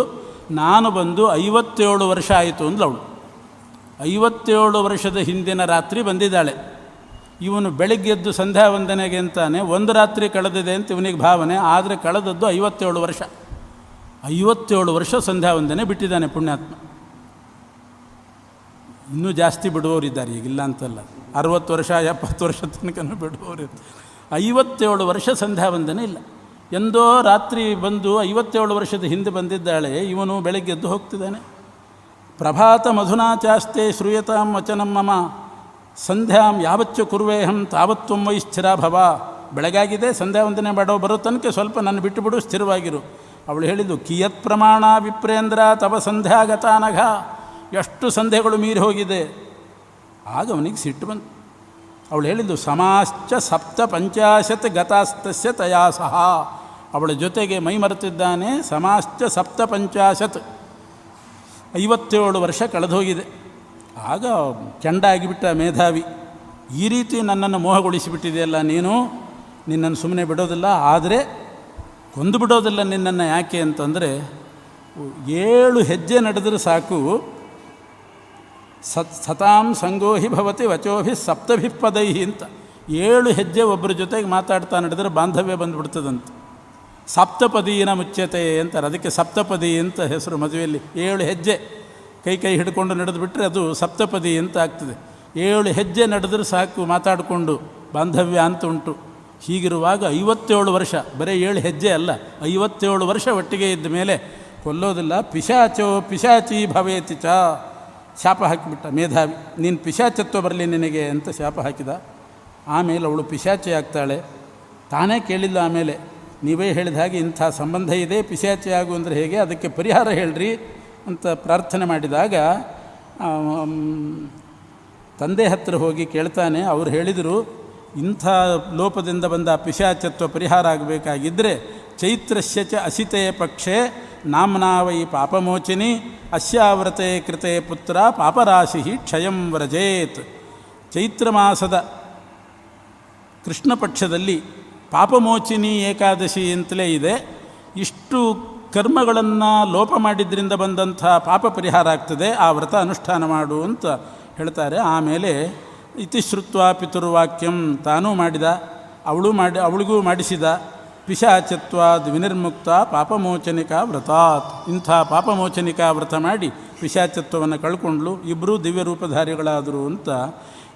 ನಾನು ಬಂದು 57 ವರ್ಷ ಆಯಿತು ಅಂದ್ಲು ಅವಳು. 57 ವರ್ಷದ ಹಿಂದಿನ ರಾತ್ರಿ ಬಂದಿದ್ದಾಳೆ. ಇವನು ಬೆಳಗ್ಗೆದ್ದು ಸಂಧ್ಯಾವಂದನೆಗೆ ಅಂತಾನೆ ಒಂದು ರಾತ್ರಿ ಕಳೆದಿದೆ ಅಂತ ಇವನಿಗೆ ಭಾವನೆ, ಆದರೆ ಕಳೆದದ್ದು 57 ವರ್ಷ. 57 ವರ್ಷ ಸಂಧ್ಯಾವಂದನೆ ಬಿಟ್ಟಿದ್ದಾನೆ ಪುಣ್ಯಾತ್ಮ. ಇನ್ನೂ ಜಾಸ್ತಿ ಬಿಡುವವರಿದ್ದಾರೆ, ಈಗಿಲ್ಲ ಅಂತಲ್ಲ, 60 ವರ್ಷ 70 ವರ್ಷ ತನಕ ಬಿಡುವವರು. 57 ವರ್ಷ ಸಂಧ್ಯಾವಂದನೆ ಇಲ್ಲ. ಎಂದೋ ರಾತ್ರಿ ಬಂದು 57 ವರ್ಷದ ಹಿಂದೆ ಬಂದಿದ್ದಾಳೆ. ಇವನು ಬೆಳಗ್ಗೆದ್ದು ಹೋಗ್ತಿದ್ದಾನೆ. ಪ್ರಭಾತ ಮಧುನಾಚಾಸ್ತೆ ಶ್ರೂಯತಾಂ ವಚನಂ ಮಮ ಸಂಧ್ಯಾಂ ಯಾವಚ್ಚ ಕುರ್ವೇಹಂ ತಾವತ್ವಂ ವೈ ಸ್ಥಿರ ಭವ. ಬೆಳಗಾಗಿದೆ, ಸಂಧ್ಯಾವಂದನೆ ಮಾಡೋ ಬರೋ ತನಕ ಸ್ವಲ್ಪ ನನ್ನ ಬಿಟ್ಟುಬಿಡು, ಸ್ಥಿರವಾಗಿರು. ಅವಳು ಹೇಳಿದ್ದು, ಕಿಯತ್ ಪ್ರಮಾಣ ವಿಪ್ರೇಂದ್ರ ತವ ಸಂಧ್ಯಾಗತಾನಘ. ಎಷ್ಟು ಸಂಧ್ಯೆಗಳು ಮೀರಿ ಹೋಗಿದೆ. ಆಗ ಅವನಿಗೆ ಸಿಟ್ಟು ಬಂತು. ಅವಳು ಹೇಳಿದ್ದು, ಸಮಾಶ್ಚ 57 ಗತಾಸ್ತಸ್ಯ ತಯಾ ಸಹ. ಅವಳ ಜೊತೆಗೆ ಮೈ ಮರೆತಿದ್ದಾನೆ. ಸಮಾಶ್ಚ 57, 57 ವರ್ಷ ಕಳೆದೋಗಿದೆ. ಆಗ ಕೆಂಡ ಆಗಿಬಿಟ್ಟ ಮೇಧಾವಿ. ಈ ರೀತಿ ನನ್ನನ್ನು ಮೋಹಗೊಳಿಸಿಬಿಟ್ಟಿದೆಯಲ್ಲ ನೀನು, ನಿನ್ನನ್ನು ಸುಮ್ಮನೆ ಬಿಡೋದಿಲ್ಲ, ಆದರೆ ಕೊಂದು ಬಿಡೋದಿಲ್ಲ ನಿನ್ನನ್ನು. ಯಾಕೆ ಅಂತಂದರೆ 7 ಹೆಜ್ಜೆ ನಡೆದರೆ ಸಾಕು, ಸತಾಂ ಸಂಗೋಹಿ ಭವತಿ ವಚೋಭಿ ಸಪ್ತಭಿ ಪದೈಹಿ ಅಂತ. 7 ಹೆಜ್ಜೆ ಒಬ್ಬರ ಜೊತೆಗೆ ಮಾತಾಡ್ತಾ ನಡೆದರೆ ಬಾಂಧವ್ಯ ಬಂದುಬಿಡ್ತದಂತೆ. ಸಪ್ತಪದೀನ ಮುಚ್ಯತೆ ಅಂತಾರೆ, ಅದಕ್ಕೆ ಸಪ್ತಪದಿ ಅಂತ ಹೆಸರು. ಮದುವೆಯಲ್ಲಿ 7 ಹೆಜ್ಜೆ ಕೈ ಹಿಡ್ಕೊಂಡು ನಡೆದು ಬಿಟ್ಟರೆ ಅದು ಸಪ್ತಪದಿ ಅಂತ ಆಗ್ತದೆ. 7 ಹೆಜ್ಜೆ ನಡೆದ್ರೆ ಸಾಕು ಮಾತಾಡಿಕೊಂಡು ಬಾಂಧವ್ಯ ಅಂತ ಉಂಟು. ಹೀಗಿರುವಾಗ 57 ವರ್ಷ, ಬರೀ 7 ಹೆಜ್ಜೆ ಅಲ್ಲ, 57 ವರ್ಷ ಒಟ್ಟಿಗೆ ಇದ್ದ ಮೇಲೆ ಕೊಲ್ಲೋದಿಲ್ಲ. ಪಿಶಾಚೋ ಪಿಶಾಚಿ ಭವೇತಿ ಚ, ಶಾಪ ಹಾಕಿಬಿಟ್ಟ ಮೇಧಾವಿ. ನೀನು ಪಿಶಾಚತ್ವ ಬರಲಿ ನಿನಗೆ ಅಂತ ಶಾಪ ಹಾಕಿದ. ಆಮೇಲೆ ಅವಳು ಪಿಶಾಚಿ ಆಗ್ತಾಳೆ. ತಾನೇ ಕೇಳಿಲ್ಲ, ಆಮೇಲೆ ನೀವೇ ಹೇಳಿದ ಹಾಗೆ ಇಂಥ ಸಂಬಂಧ ಇದೆ, ಪಿಶಾಚಿ ಆಗು ಅಂದರೆ ಹೇಗೆ, ಅದಕ್ಕೆ ಪರಿಹಾರ ಹೇಳ್ರಿ ಅಂತ ಪ್ರಾರ್ಥನೆ ಮಾಡಿದಾಗ ತಂದೆ ಹತ್ತಿರ ಹೋಗಿ ಕೇಳ್ತಾನೆ. ಅವ್ರು ಹೇಳಿದರು, ಇಂಥ ಲೋಪದಿಂದ ಬಂದ ಪಿಶಾಚತ್ವ ಪರಿಹಾರ ಆಗಬೇಕಾಗಿದ್ದರೆ ಚೈತ್ರಸ್ಯ ಚ ಅಸಿತೆ ಪಕ್ಷೆ ನಾಮ್ನಾ ವೈ ಪಾಪಮೋಚಿನಿ ಅಸ್ಯಾವ್ರತೆ ಕೃತೆ ಪುತ್ರ ಪಾಪರಾಶಿ ಕ್ಷಯಂ ವ್ರಜೇತ್. ಚೈತ್ರ ಮಾಸದ ಕೃಷ್ಣ ಪಕ್ಷದಲ್ಲಿ ಪಾಪಮೋಚಿನಿ ಏಕಾದಶಿ ಅಂತಲೇ ಇದೆ. ಇಷ್ಟು ಕರ್ಮಗಳನ್ನು ಲೋಪ ಮಾಡಿದ್ರಿಂದ ಬಂದಂಥ ಪಾಪ ಪರಿಹಾರ ಆಗ್ತದೆ, ಆ ವ್ರತ ಅನುಷ್ಠಾನ ಮಾಡು ಅಂತ ಹೇಳ್ತಾರೆ. ಆಮೇಲೆ ಇತಿಶ್ರುತ್ವ ಪಿತುರ್ವಾಕ್ಯಂ, ತಾನೂ ಮಾಡಿದ, ಅವಳಿಗೂ ಮಾಡಿಸಿದ. ಪಿಶಾಚತ್ವಾದ್ ವಿನಿರ್ಮುಕ್ತ ಪಾಪಮೋಚನಿಕಾ ವ್ರತಾತ್, ಇಂಥ ಪಾಪಮೋಚನಿಕಾ ವ್ರತ ಮಾಡಿ ಪಿಶಾಚತ್ವವನ್ನು ಕಳ್ಕೊಂಡ್ಲು, ಇಬ್ಬರೂ ದಿವ್ಯ ರೂಪಧಾರಿಗಳಾದರು ಅಂತ.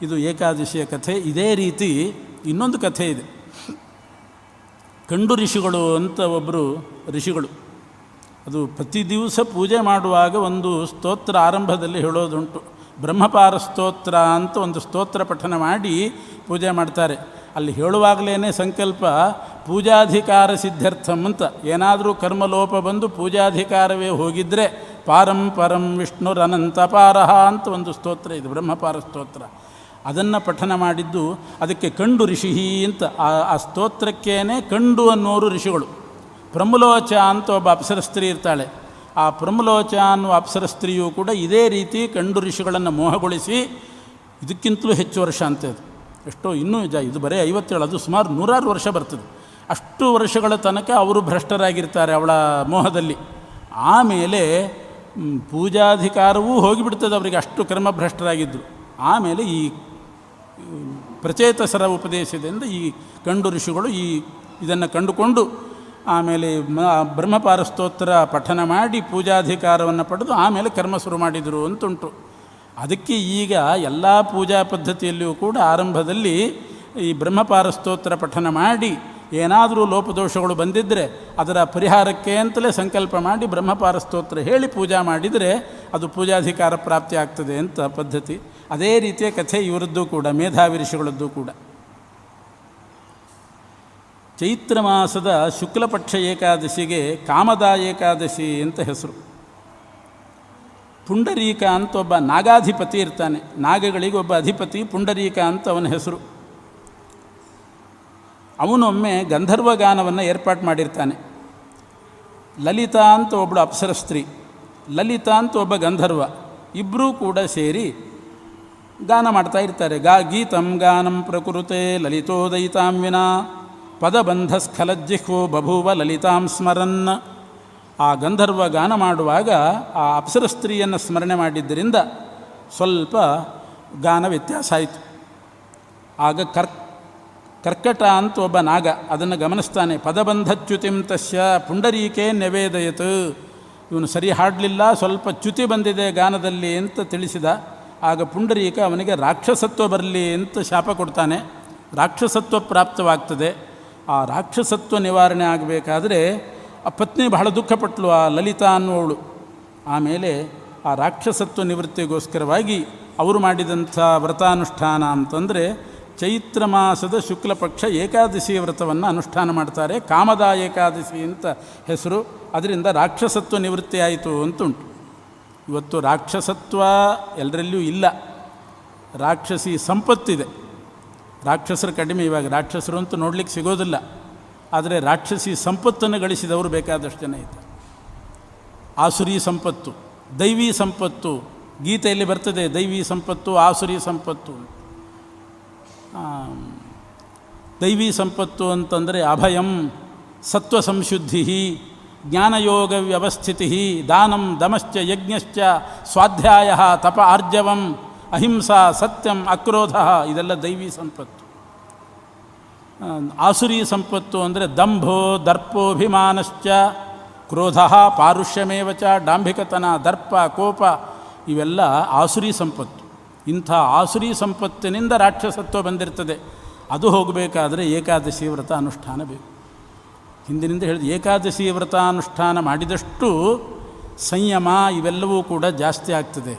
ಇದು ಏಕಾದಶಿಯ ಕಥೆ. ಇದೇ ರೀತಿ ಇನ್ನೊಂದು ಕಥೆ ಇದೆ. ಕಂಡು ಋಷಿಗಳು ಅಂತ ಒಬ್ಬರು ಋಷಿಗಳು, ಅದು ಪ್ರತಿ ದಿವಸ ಪೂಜೆ ಮಾಡುವಾಗ ಒಂದು ಸ್ತೋತ್ರ ಆರಂಭದಲ್ಲಿ ಹೇಳೋದುಂಟು. ಬ್ರಹ್ಮಪಾರ ಸ್ತೋತ್ರ ಅಂತ ಒಂದು ಸ್ತೋತ್ರ ಪಠನ ಮಾಡಿ ಪೂಜೆ ಮಾಡ್ತಾರೆ. ಅಲ್ಲಿ ಹೇಳುವಾಗಲೇ ಸಂಕಲ್ಪ ಪೂಜಾಧಿಕಾರ ಸಿದ್ಧಾರ್ಥಂ ಅಂತ. ಏನಾದರೂ ಕರ್ಮಲೋಪ ಬಂದು ಪೂಜಾಧಿಕಾರವೇ ಹೋಗಿದ್ದರೆ ಪಾರಂ ಪರಂ ವಿಷ್ಣುರನಂತ ಪಾರಹ ಅಂತ ಒಂದು ಸ್ತೋತ್ರ ಇದೆ, ಬ್ರಹ್ಮಪಾರ ಸ್ತೋತ್ರ. ಅದನ್ನು ಪಠನ ಮಾಡಿದ್ದು, ಅದಕ್ಕೆ ಕಂಡು ಋಷಿ ಅಂತ. ಆ ಸ್ತೋತ್ರಕ್ಕೇನೆ ಕಂಡು ಅನ್ನೋರು ಋಷಿಗಳು. ಪ್ರಮುಲೋಚ ಅಂತ ಒಬ್ಬ ಅಪ್ಸರಸ್ತ್ರೀ ಇರ್ತಾಳೆ. ಆ ಪ್ರಮುಲೋಚ ಅನ್ನುವ ಅಪ್ಸರಸ್ತ್ರೀಯೂ ಕೂಡ ಇದೇ ರೀತಿ ಕಂಡು ಋಷಿಗಳನ್ನು ಮೋಹಗೊಳಿಸಿ, ಇದಕ್ಕಿಂತಲೂ ಹೆಚ್ಚು ವರ್ಷ ಅಂತದ್ದು, ಎಷ್ಟೋ ಇನ್ನೂ ಇದು ಬರೀ 57, ಅದು ಸುಮಾರು 100 ವರ್ಷ ಬರ್ತದೆ. ಅಷ್ಟು ವರ್ಷಗಳ ತನಕ ಅವರು ಭ್ರಷ್ಟರಾಗಿರ್ತಾರೆ ಅವಳ ಮೋಹದಲ್ಲಿ. ಆಮೇಲೆ ಪೂಜಾಧಿಕಾರವೂ ಹೋಗಿಬಿಡ್ತದೆ ಅವರಿಗೆ, ಅಷ್ಟು ಕರ್ಮಭ್ರಷ್ಟರಾಗಿದ್ದರು. ಆಮೇಲೆ ಈ ಪ್ರಚೇತಸರ ಉಪದೇಶದಿಂದ ಈ ಕಂಡು ಋಷಿಗಳು ಇದನ್ನು ಕಂಡುಕೊಂಡು ಆಮೇಲೆ ಬ್ರಹ್ಮಪಾರ ಸ್ತೋತ್ರ ಪಠನ ಮಾಡಿ ಪೂಜಾಧಿಕಾರವನ್ನು ಪಡೆದು ಆಮೇಲೆ ಕರ್ಮ ಶುರು ಮಾಡಿದರು ಅಂತುಂಟು. ಅದಕ್ಕೆ ಈಗ ಎಲ್ಲ ಪೂಜಾ ಪದ್ಧತಿಯಲ್ಲಿಯೂ ಕೂಡ ಆರಂಭದಲ್ಲಿ ಈ ಬ್ರಹ್ಮಪಾರ ಸ್ತೋತ್ರ ಪಠನ ಮಾಡಿ ಏನಾದರೂ ಲೋಪದೋಷಗಳು ಬಂದಿದ್ದರೆ ಅದರ ಪರಿಹಾರಕ್ಕೆ ಅಂತಲೇ ಸಂಕಲ್ಪ ಮಾಡಿ ಬ್ರಹ್ಮಪಾರ ಸ್ತೋತ್ರ ಹೇಳಿ ಪೂಜಾ ಮಾಡಿದರೆ ಅದು ಪೂಜಾಧಿಕಾರ ಪ್ರಾಪ್ತಿ ಆಗ್ತದೆ ಅಂತ ಪದ್ಧತಿ. ಅದೇ ರೀತಿಯ ಕಥೆ ಇವರದ್ದು ಕೂಡ, ಮೇಧಾವಿ ಋಷಿಗಳದ್ದು ಕೂಡ. ಚೈತ್ರ ಮಾಸದ ಶುಕ್ಲಪಕ್ಷ ಏಕಾದಶಿಗೆ ಕಾಮದ ಏಕಾದಶಿ ಅಂತ ಹೆಸರು. ಪುಂಡರೀಕ ಅಂತ ಒಬ್ಬ ನಾಗಾಧಿಪತಿ ಇರ್ತಾನೆ, ನಾಗಗಳಿಗೆ ಒಬ್ಬ ಅಧಿಪತಿ ಪುಂಡರೀಕ ಅಂತ ಅವನ ಹೆಸರು. ಅವನೊಮ್ಮೆ ಗಂಧರ್ವಗಾನವನ್ನು ಏರ್ಪಾಡು ಮಾಡಿರ್ತಾನೆ. ಲಲಿತಾ ಅಂತ ಒಬ್ಬಳು ಅಪ್ಸರ ಸ್ತ್ರೀ, ಲಲಿತಾ ಅಂತ ಒಬ್ಬ ಗಂಧರ್ವ, ಇಬ್ಬರೂ ಕೂಡ ಸೇರಿ ಗಾನ ಮಾಡ್ತಾ ಇರ್ತಾರೆ. ಗೀತಂ ಗಾನಂ ಪ್ರಕೃತೆ ಲಲಿತೋದಯಿತಾಂ ವಿನಾ ಪದಬಂಧಸ್ಖಲಜ್ಜಿಹ್ವೋ ಬಭೂವ ಲಲಿತಾಂ ಸ್ಮರನ್. ಆ ಗಂಧರ್ವ ಗಾನ ಮಾಡುವಾಗ ಆ ಅಪ್ಸರ ಸ್ತ್ರೀಯನ್ನು ಸ್ಮರಣೆ ಮಾಡಿದ್ದರಿಂದ ಸ್ವಲ್ಪ ಗಾನ ವ್ಯತ್ಯಾಸ ಆಯಿತು. ಆಗ ಕರ್ಕಟ ಅಂತ ಒಬ್ಬ ನಾಗ ಅದನ್ನು ಗಮನಿಸ್ತಾನೆ. ಪದಬಂಧಚ್ಯುತಿಂ ತಸ್ಯ ಪುಂಡರೀಕೆ ನ್ಯವೇದಯತ್, ಇವನು ಸರಿ ಹಾಡಲಿಲ್ಲ, ಸ್ವಲ್ಪ ಚ್ಯುತಿ ಬಂದಿದೆ ಗಾನದಲ್ಲಿ ಅಂತ ತಿಳಿಸಿದ. ಆಗ ಪುಂಡರೀಕ ಅವನಿಗೆ ರಾಕ್ಷಸತ್ವ ಬರಲಿ ಅಂತ ಶಾಪ ಕೊಡ್ತಾನೆ. ರಾಕ್ಷಸತ್ವ ಪ್ರಾಪ್ತವಾಗ್ತದೆ. ಆ ರಾಕ್ಷಸತ್ವ ನಿವಾರಣೆ ಆಗಬೇಕಾದ್ರೆ ಆ ಪತ್ನಿ ಬಹಳ ದುಃಖಪಟ್ಟಳು, ಆ ಲಲಿತಾ ಅನ್ನುವವಳು. ಆಮೇಲೆ ಆ ರಾಕ್ಷಸತ್ವ ನಿವೃತ್ತಿಗೋಸ್ಕರವಾಗಿ ಅವರು ಮಾಡಿದಂಥ ವ್ರತಾನುಷ್ಠಾನ ಅಂತಂದರೆ ಚೈತ್ರ ಮಾಸದ ಶುಕ್ಲಪಕ್ಷ ಏಕಾದಶಿ ವ್ರತವನ್ನು ಅನುಷ್ಠಾನ ಮಾಡ್ತಾರೆ. ಕಾಮದ ಏಕಾದಶಿ ಅಂತ ಹೆಸರು. ಅದರಿಂದ ರಾಕ್ಷಸತ್ವ ನಿವೃತ್ತಿ ಆಯಿತು ಅಂತುಂಟು. ಇವತ್ತು ರಾಕ್ಷಸತ್ವ ಎಲ್ಲರಲ್ಲಿಯೂ ಇಲ್ಲ, ರಾಕ್ಷಸಿ ಸಂಪತ್ತಿದೆ. ರಾಕ್ಷಸರು ಕಡಿಮೆ, ಇವಾಗ ರಾಕ್ಷಸರು ಅಂತೂ ನೋಡಲಿಕ್ಕೆ ಸಿಗೋದಿಲ್ಲ. ಆದರೆ ರಾಕ್ಷಸಿ ಸಂಪತ್ತನ್ನು ಗಳಿಸಿದವರು ಬೇಕಾದಷ್ಟು ಜನ ಇದ್ದಾರೆ. ಆಸುರಿ ಸಂಪತ್ತು, ದೈವಿ ಸಂಪತ್ತು, ಗೀತೆಯಲ್ಲಿ ಬರ್ತದೆ ದೈವಿ ಸಂಪತ್ತು ಆಸುರಿ ಸಂಪತ್ತು. ದೈವಿ ಸಂಪತ್ತು ಅಂತಂದರೆ ಅಭಯಂ, ಸತ್ವ ಸಂಶುದ್ಧಿ, ಜ್ಞಾನಯೋಗ ವ್ಯವಸ್ಥಿತಿ, ದಾನಂ ದಮಶ್ಚ ಯಜ್ಞಶ್ಚ ಸ್ವಾಧ್ಯಾಯ ತಪ ಆರ್ಜವಂ ಅಹಿಂಸಾ ಸತ್ಯಂ ಅಕ್ರೋಧ, ಇದೆಲ್ಲ ದೈವಿ ಸಂಪತ್ತು. ಆಸುರಿ ಸಂಪತ್ತು ಅಂದರೆ ದಂಭೋ ದರ್ಪೋಭಿಮಾನಶ್ಚ ಕ್ರೋಧ ಪಾರುಷ್ಯಮೇವ ಚ, ಡಾಂಭಿಕತನ, ದರ್ಪ, ಕೋಪ, ಇವೆಲ್ಲ ಆಸುರಿ ಸಂಪತ್ತು. ಇಂಥ ಆಸುರಿ ಸಂಪತ್ತಿನಿಂದ ರಾಕ್ಷಸತ್ವ ಬಂದಿರ್ತದೆ. ಅದು ಹೋಗಬೇಕಾದ್ರೆ ಏಕಾದಶಿ ವ್ರತ ಅನುಷ್ಠಾನ ಬೇಕು. ಹಿಂದಿನಿಂದ ಹೇಳಿದ ಏಕಾದಶಿ ವ್ರತಾನುಷ್ಠಾನ ಮಾಡಿದಷ್ಟು ಸಂಯಮ ಇವೆಲ್ಲವೂ ಕೂಡ ಜಾಸ್ತಿ ಆಗ್ತದೆ.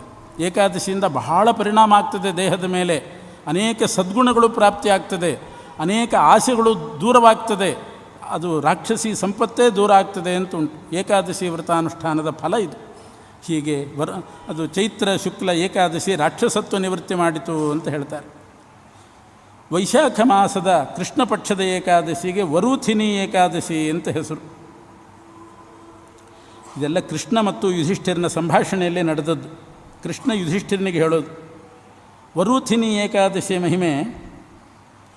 ಏಕಾದಶಿಯಿಂದ ಬಹಳ ಪರಿಣಾಮ ಆಗ್ತದೆ ದೇಹದ ಮೇಲೆ. ಅನೇಕ ಸದ್ಗುಣಗಳು ಪ್ರಾಪ್ತಿಯಾಗ್ತದೆ, ಅನೇಕ ಆಸೆಗಳು ದೂರವಾಗ್ತದೆ, ಅದು ರಾಕ್ಷಸಿ ಸಂಪತ್ತೇ ದೂರ ಆಗ್ತದೆ ಅಂತ ಉಂಟು. ಏಕಾದಶಿ ವ್ರತಾನುಷ್ಠಾನದ ಫಲ ಇದು. ಹೀಗೆ ಅದು ಚೈತ್ರ ಶುಕ್ಲ ಏಕಾದಶಿ ರಾಕ್ಷಸತ್ವ ನಿವೃತ್ತಿ ಮಾಡಿತು ಅಂತ ಹೇಳ್ತಾರೆ. ವೈಶಾಖ ಮಾಸದ ಕೃಷ್ಣ ಪಕ್ಷದ ಏಕಾದಶಿಗೆ ವರೂಥಿನಿ ಏಕಾದಶಿ ಅಂತ ಹೆಸರು. ಇದೆಲ್ಲ ಕೃಷ್ಣ ಮತ್ತು ಯುಧಿಷ್ಠಿರನ ಸಂಭಾಷಣೆಯಲ್ಲೇ ನಡೆದದ್ದು. ಕೃಷ್ಣ ಯುಧಿಷ್ಠಿರನಿಗೆ ಹೇಳೋದು. ವರೂಥಿನಿ ಏಕಾದಶಿ ಮಹಿಮೆ,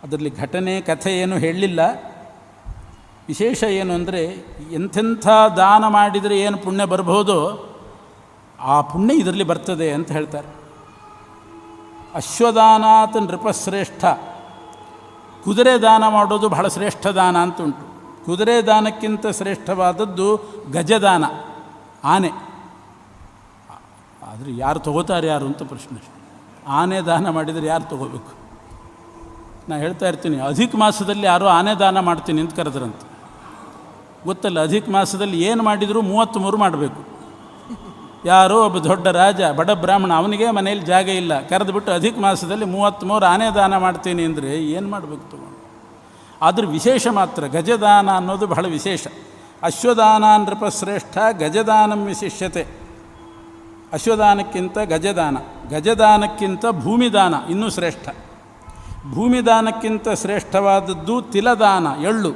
ಅದರಲ್ಲಿ ಘಟನೆ ಕಥೆ ಏನು ಹೇಳಲಿಲ್ಲ. ವಿಶೇಷ ಏನು ಅಂದರೆ ಎಂಥೆಂಥ ದಾನ ಮಾಡಿದರೆ ಏನು ಪುಣ್ಯ ಬರ್ಬೋದೋ ಆ ಪುಣ್ಯ ಇದರಲ್ಲಿ ಬರ್ತದೆ ಅಂತ ಹೇಳ್ತಾರೆ. ಅಶ್ವದಾನಾತ್ ನೃಪಶ್ರೇಷ್ಠ, ಕುದುರೆ ದಾನ ಮಾಡೋದು ಬಹಳ ಶ್ರೇಷ್ಠ ದಾನ ಅಂತ ಉಂಟು. ಕುದುರೆ ದಾನಕ್ಕಿಂತ ಶ್ರೇಷ್ಠವಾದದ್ದು ಗಜದಾನ, ಆನೆ. ಆದರೆ ಯಾರು ತಗೋತಾರೆ ಯಾರು ಅಂತ ಪ್ರಶ್ನೆ. ಆನೆ ದಾನ ಮಾಡಿದರೆ ಯಾರು ತಗೋಬೇಕು? ನಾನು ಹೇಳ್ತಾ ಇರ್ತೀನಿ, ಅಧಿಕ ಮಾಸದಲ್ಲಿ ಯಾರೋ ಆನೆ ದಾನ ಮಾಡ್ತೀನಿ ಅಂತ ಕರೆದ್ರಂತ. ಗೊತ್ತಲ್ಲ, ಅಧಿಕ ಮಾಸದಲ್ಲಿ ಏನು ಮಾಡಿದರೂ 33 ಮಾಡಬೇಕು. ಯಾರೋ ಒಬ್ಬ ದೊಡ್ಡ ರಾಜ, ಬಡ ಬ್ರಾಹ್ಮಣ, ಅವನಿಗೆ ಮನೇಲಿ ಜಾಗ ಇಲ್ಲ, ಕರೆದುಬಿಟ್ಟು ಅಧಿಕ ಮಾಸದಲ್ಲಿ 33 ಆನೆ ದಾನ ಮಾಡ್ತೀನಿ ಅಂದರೆ ಏನು ಮಾಡಬೇಕು ತಗೊಂಡು? ಆದರೂ ವಿಶೇಷ ಮಾತ್ರ ಗಜದಾನ ಅನ್ನೋದು ಬಹಳ ವಿಶೇಷ. ಅಶ್ವದಾನ ನೃಪಶ್ರೇಷ್ಠ ಗಜದಾನಂ ವಿಶಿಷ್ಯತೆ. ಅಶ್ವದಾನಕ್ಕಿಂತ ಗಜದಾನ, ಗಜದಾನಕ್ಕಿಂತ ಭೂಮಿದಾನ ಇನ್ನೂ ಶ್ರೇಷ್ಠ. ಭೂಮಿದಾನಕ್ಕಿಂತ ಶ್ರೇಷ್ಠವಾದದ್ದು ತಿಲದಾನ, ಎಳ್ಳು.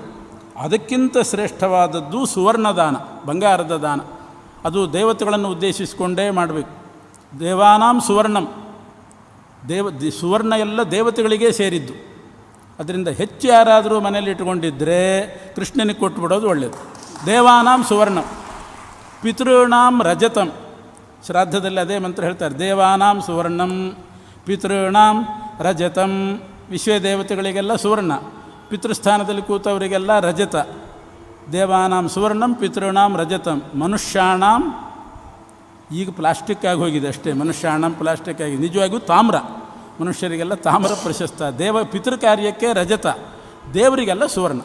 ಅದಕ್ಕಿಂತ ಶ್ರೇಷ್ಠವಾದದ್ದು ಸುವರ್ಣದಾನ, ಬಂಗಾರದ ದಾನ. ಅದು ದೇವತೆಗಳನ್ನು ಉದ್ದೇಶಿಸಿಕೊಂಡೇ ಮಾಡಬೇಕು. ದೇವಾನಾಂ ಸುವರ್ಣಂ, ಸುವರ್ಣ ಎಲ್ಲ ದೇವತೆಗಳಿಗೆ ಸೇರಿದ್ದು. ಅದರಿಂದ ಹೆಚ್ಚು ಯಾರಾದರೂ ಮನೇಲಿ ಇಟ್ಕೊಂಡಿದ್ದರೆ ಕೃಷ್ಣನಿಗೆ ಕೊಟ್ಟುಬಿಡೋದು ಒಳ್ಳೆಯದು. ದೇವಾನಾಂ ಸುವರ್ಣಂ ಪಿತೃಣಾಂ ರಜತಂ, ಶ್ರಾದ್ದದಲ್ಲಿ ಅದೇ ಮಂತ್ರ ಹೇಳ್ತಾರೆ. ದೇವಾನಾಂ ಸುವರ್ಣಂ ಪಿತೃಣಾಂ ರಜತಂ, ವಿಶ್ವದೇವತೆಗಳಿಗೆಲ್ಲ ಸುವರ್ಣ, ಪಿತೃಸ್ಥಾನದಲ್ಲಿ ಕೂತವರಿಗೆಲ್ಲ ರಜತ. ದೇವಾನಾಂ ಸುವರ್ಣಂ ಪಿತೃಣಾಂ ರಜತಂ. ಮನುಷ್ಯಾಣಾಂ, ಈಗ ಪ್ಲಾಸ್ಟಿಕ್ ಆಗಿ ಹೋಗಿದೆ ಅಷ್ಟೇ, ಮನುಷ್ಯಾಣಾಂ ಪ್ಲಾಸ್ಟಿಕ್ ಆಗಿದೆ, ನಿಜವಾಗಿಯೂ ತಾಮ್ರ. ಮನುಷ್ಯರಿಗೆಲ್ಲ ತಾಮ್ರ ಪ್ರಶಸ್ತ. ಪಿತೃ ಕಾರ್ಯಕ್ಕೆ ರಜತ, ದೇವರಿಗೆಲ್ಲ ಸುವರ್ಣ.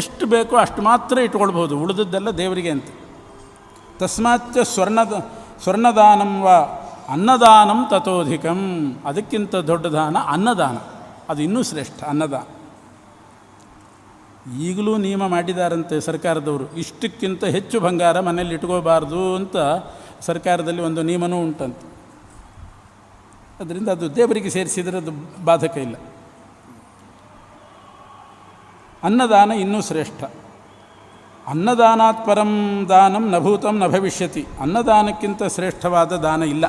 ಎಷ್ಟು ಬೇಕೋ ಅಷ್ಟು ಮಾತ್ರ ಇಟ್ಕೊಳ್ಬೋದು, ಉಳಿದದ್ದೆಲ್ಲ ದೇವರಿಗೆ ಅಂತ. ತಸ್ಮಾಚ್ಚ ಸ್ವರ್ಣದಾನಂ ವ ಅನ್ನದಾನಂ ತಥೋಧಿಕಂ, ಅದಕ್ಕಿಂತ ದೊಡ್ಡ ದಾನ ಅನ್ನದಾನ, ಅದು ಇನ್ನೂ ಶ್ರೇಷ್ಠ. ಅನ್ನದಾನ ಈಗಲೂ ನಿಯಮ ಮಾಡಿದಾರಂತೆ ಸರ್ಕಾರದವರು, ಇಷ್ಟಕ್ಕಿಂತ ಹೆಚ್ಚು ಬಂಗಾರ ಮನೇಲಿ ಇಟ್ಕೋಬಾರ್ದು ಅಂತ ಸರ್ಕಾರದಲ್ಲಿ ಒಂದು ನಿಯಮನೂ ಉಂಟಂತೆ. ಅದರಿಂದ ಅದು ದೇವರಿಗೆ ಸೇರಿಸಿದರೆ ಅದು ಬಾಧಕ ಇಲ್ಲ. ಅನ್ನದಾನ ಇನ್ನೂ ಶ್ರೇಷ್ಠ. ಅನ್ನದಾನಾತ್ ಪರಂ ದಾನಂ ನಭೂತಂ ನ ಭವಿಷ್ಯತಿ, ಅನ್ನದಾನಕ್ಕಿಂತ ಶ್ರೇಷ್ಠವಾದ ದಾನ ಇಲ್ಲ.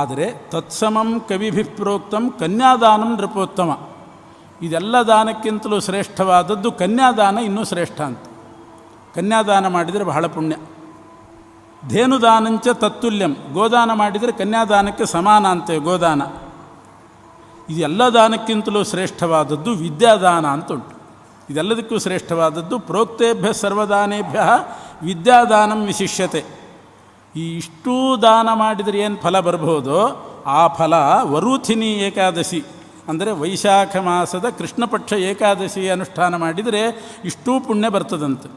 ಆದರೆ ತತ್ಸಮಂ ಕವಿಭಿಃ ಪ್ರೋಕ್ತಂ ಕನ್ಯಾದಾನಂ ನೃಪೋತ್ತಮ, ಇದೆಲ್ಲ ದಾನಕ್ಕಿಂತಲೂ ಶ್ರೇಷ್ಠವಾದದ್ದು ಕನ್ಯಾದಾನ ಇನ್ನೂ ಶ್ರೇಷ್ಠ ಅಂತ. ಕನ್ಯಾದಾನ ಮಾಡಿದರೆ ಬಹಳ ಪುಣ್ಯ. ಧೇನುದಾನಂಚ ತತ್ತುಲ್ಯಂ, ಗೋದಾನ ಮಾಡಿದರೆ ಕನ್ಯಾದಾನಕ್ಕೆ ಸಮಾನ ಅಂತೆ ಗೋದಾನ. ಇದೆಲ್ಲ ದಾನಕ್ಕಿಂತಲೂ ಶ್ರೇಷ್ಠವಾದದ್ದು ವಿದ್ಯಾದಾನ ಅಂತ ಉಂಟು. ಇದೆಲ್ಲದಕ್ಕೂ ಶ್ರೇಷ್ಠವಾದದ್ದು ಪ್ರೋಕ್ತೇಭ್ಯ ಸರ್ವದಾನೇಭ್ಯ ವಿದ್ಯಾದಾನಂ ವಿಶಿಷ್ಯತೆ. ಈ ಇಷ್ಟೂ ದಾನ ಮಾಡಿದರೆ ಏನು ಫಲ ಬರಬಹುದೋ ಆ ಫಲ ವರೂಥಿನಿ ಏಕಾದಶಿ ಅಂದರೆ ವೈಶಾಖ ಮಾಸದ ಕೃಷ್ಣಪಕ್ಷ ಏಕಾದಶಿ ಅನುಷ್ಠಾನ ಮಾಡಿದರೆ ಇಷ್ಟೂ ಪುಣ್ಯ ಬರ್ತದಂತೆ.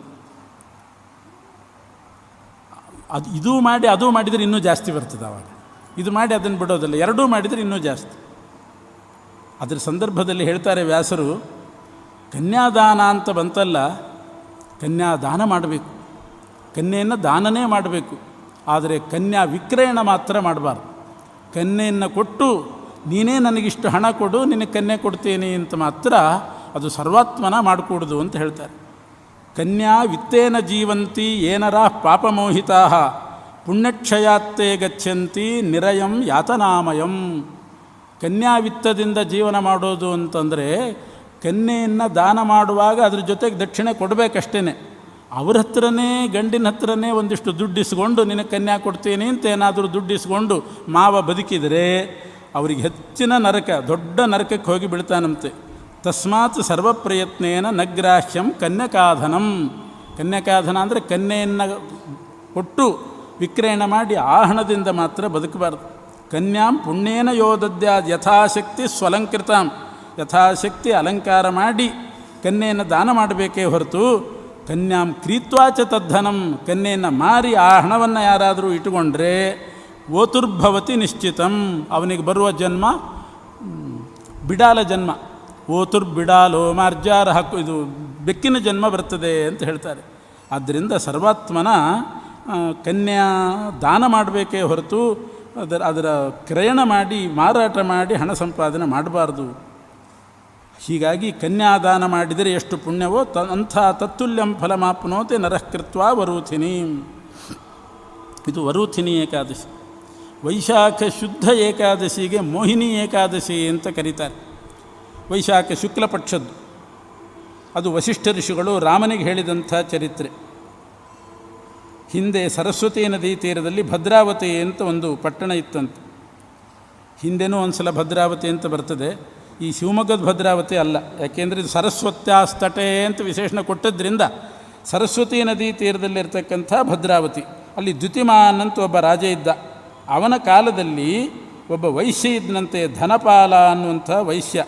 ಇದು ಮಾಡಿ ಅದು ಮಾಡಿದರೆ ಇನ್ನೂ ಜಾಸ್ತಿ ಬರ್ತದೆ. ಆವಾಗ ಇದು ಮಾಡಿ ಅದನ್ನು ಬಿಡೋದಿಲ್ಲ, ಎರಡೂ ಮಾಡಿದರೆ ಇನ್ನೂ ಜಾಸ್ತಿ. ಅದರ ಸಂದರ್ಭದಲ್ಲಿ ಹೇಳ್ತಾರೆ ವ್ಯಾಸರು, ಕನ್ಯಾದಾನ ಅಂತ ಬಂತಲ್ಲ, ಕನ್ಯಾದಾನ ಮಾಡಬೇಕು, ಕನ್ಯೆಯನ್ನು ದಾನನೇ ಮಾಡಬೇಕು. ಆದರೆ ಕನ್ಯಾ ವಿಕ್ರಯಣ ಮಾತ್ರ ಮಾಡಬಾರ್ದು. ಕನ್ಯೆಯನ್ನು ಕೊಟ್ಟು ನೀನೇ ನನಗಿಷ್ಟು ಹಣ ಕೊಡು, ನಿನಗೆ ಕನ್ಯೆ ಕೊಡ್ತೀನಿ ಅಂತ ಮಾತ್ರ ಅದು ಸರ್ವಾತ್ಮನ ಮಾಡಿಕೊಡುದು ಅಂತ ಹೇಳ್ತಾರೆ. ಕನ್ಯಾ ವಿತ್ತೇನ ಜೀವಂತಿ ಏನರ ಪಾಪಮೋಹಿತಾ ಪುಣ್ಯಕ್ಷಯಾತ್ತೇ ಗಚ್ಚಂತಿ ನಿರಯಂ ಯಾತನಾಮಯಂ. ಕನ್ಯಾವಿತ್ತದಿಂದ ಜೀವನ ಮಾಡೋದು ಅಂತಂದರೆ ಕನ್ಯೆಯನ್ನು ದಾನ ಮಾಡುವಾಗ ಅದ್ರ ಜೊತೆಗೆ ದಕ್ಷಿಣೆ ಕೊಡಬೇಕಷ್ಟೇ. ಅವ್ರ ಹತ್ರನೇ ಗಂಡಿನ ಹತ್ರನೇ ಒಂದಿಷ್ಟು ದುಡ್ಡು ಇಸ್ಕೊಂಡು ನಿನಗೆ ಕನ್ಯಾ ಕೊಡ್ತೀನಿ ಅಂತ ಏನಾದರೂ ದುಡ್ಡು ಇಸ್ಕೊಂಡು ಮಾವ ಬದುಕಿದರೆ ಅವರಿಗೆ ಹೆಚ್ಚಿನ ನರಕ, ದೊಡ್ಡ ನರಕಕ್ಕೆ ಹೋಗಿ ಬೀಳ್ತಾನಂತೆ. ತಸ್ಮಾತ್ ಸರ್ವಪ್ರಯತ್ನೇನ ನಗ್ರಾಹ್ಯಂ ಕನ್ಯಕಾಧನಂ. ಕನ್ಯಕಾಧನ ಅಂದರೆ ಕನ್ಯೆಯನ್ನು ಕೊಟ್ಟು ವಿಕ್ರಯಣ ಮಾಡಿ ಆ ಹಣದಿಂದ ಮಾತ್ರ ಬದುಕಬಾರ್ದು. ಕನ್ಯಾಂ ಪುಣ್ಯೇನ ಯೋದದ್ಯಾದ್ ಯಥಾಶಕ್ತಿ ಸ್ವಲಂಕೃತಾಂ. ಯಥಾಶಕ್ತಿ ಅಲಂಕಾರ ಮಾಡಿ ಕನ್ಯೆಯನ್ನು ದಾನ ಮಾಡಬೇಕೇ ಹೊರತು ಕನ್ಯಾಂ ಕ್ರೀತ್ವಾಚ ತದ್ಧನಂ, ಕನ್ಯೆಯನ್ನು ಮಾರಿ ಆ ಹಣವನ್ನು ಯಾರಾದರೂ ಇಟ್ಟುಕೊಂಡ್ರೆ ಓತುರ್ಭವತಿ ನಿಶ್ಚಿತಂ, ಅವನಿಗೆ ಬರುವ ಜನ್ಮ ಬಿಡಾಲ ಜನ್ಮ. ಓತುರ್ಬಿಡಾಲೋ ಮಾರ್ಜಾರ ಹಾಕು, ಇದು ಬೆಕ್ಕಿನ ಜನ್ಮ ಬರ್ತದೆ ಅಂತ ಹೇಳ್ತಾರೆ. ಆದ್ದರಿಂದ ಸರ್ವಾತ್ಮನ ಕನ್ಯಾ ದಾನ ಮಾಡಬೇಕೇ ಹೊರತು ಅದರ ಕ್ರಯಣ ಮಾಡಿ ಮಾರಾಟ ಮಾಡಿ ಹಣ ಸಂಪಾದನೆ ಮಾಡಬಾರ್ದು. ಹೀಗಾಗಿ ಕನ್ಯಾದಾನ ಮಾಡಿದರೆ ಎಷ್ಟು ಪುಣ್ಯವೋ ಅಂಥ ತತ್ತುಲ್ಯಂ ಫಲಮಾಪ್ನೋತೆ ನರಃಕೃತ್ವ ವರೂಥಿನಿ. ಇದು ವರೂಥಿನಿ ಏಕಾದಶಿ. ವೈಶಾಖ ಶುದ್ಧ ಏಕಾದಶಿಗೆ ಮೋಹಿನಿ ಏಕಾದಶಿ ಅಂತ ಕರೀತಾರೆ. ವೈಶಾಖ ಶುಕ್ಲ ಪಕ್ಷದ್ದು. ಅದು ವಸಿಷ್ಠ ಋಷಿಗಳು ರಾಮನಿಗೆ ಹೇಳಿದಂಥ ಚರಿತ್ರೆ. ಹಿಂದೆ ಸರಸ್ವತಿ ನದಿ ತೀರದಲ್ಲಿ ಭದ್ರಾವತಿ ಅಂತ ಒಂದು ಪಟ್ಟಣ ಇತ್ತಂತೆ. ಹಿಂದೆನೂ ಒಂದು ಸಲ ಭದ್ರಾವತಿ ಅಂತ ಬರ್ತದೆ. ಈ ಶಿವಮೊಗ್ಗದ ಭದ್ರಾವತಿ ಅಲ್ಲ, ಯಾಕೆಂದರೆ ಇದು ಸರಸ್ವತ್ಯಾಸ್ತಟೆ ಅಂತ ವಿಶೇಷಣ ಕೊಟ್ಟದ್ರಿಂದ ಸರಸ್ವತಿ ನದಿ ತೀರದಲ್ಲಿರ್ತಕ್ಕಂಥ ಭದ್ರಾವತಿ. ಅಲ್ಲಿ ದ್ಯುತಿಮಾನ್ ಅಂತ ಒಬ್ಬ ರಾಜ ಇದ್ದ. ಅವನ ಕಾಲದಲ್ಲಿ ಒಬ್ಬ ವೈಶ್ಯ ಇದ್ದಂತೆ, ಧನಪಾಲ ಅನ್ನುವಂಥ ವೈಶ್ಯ.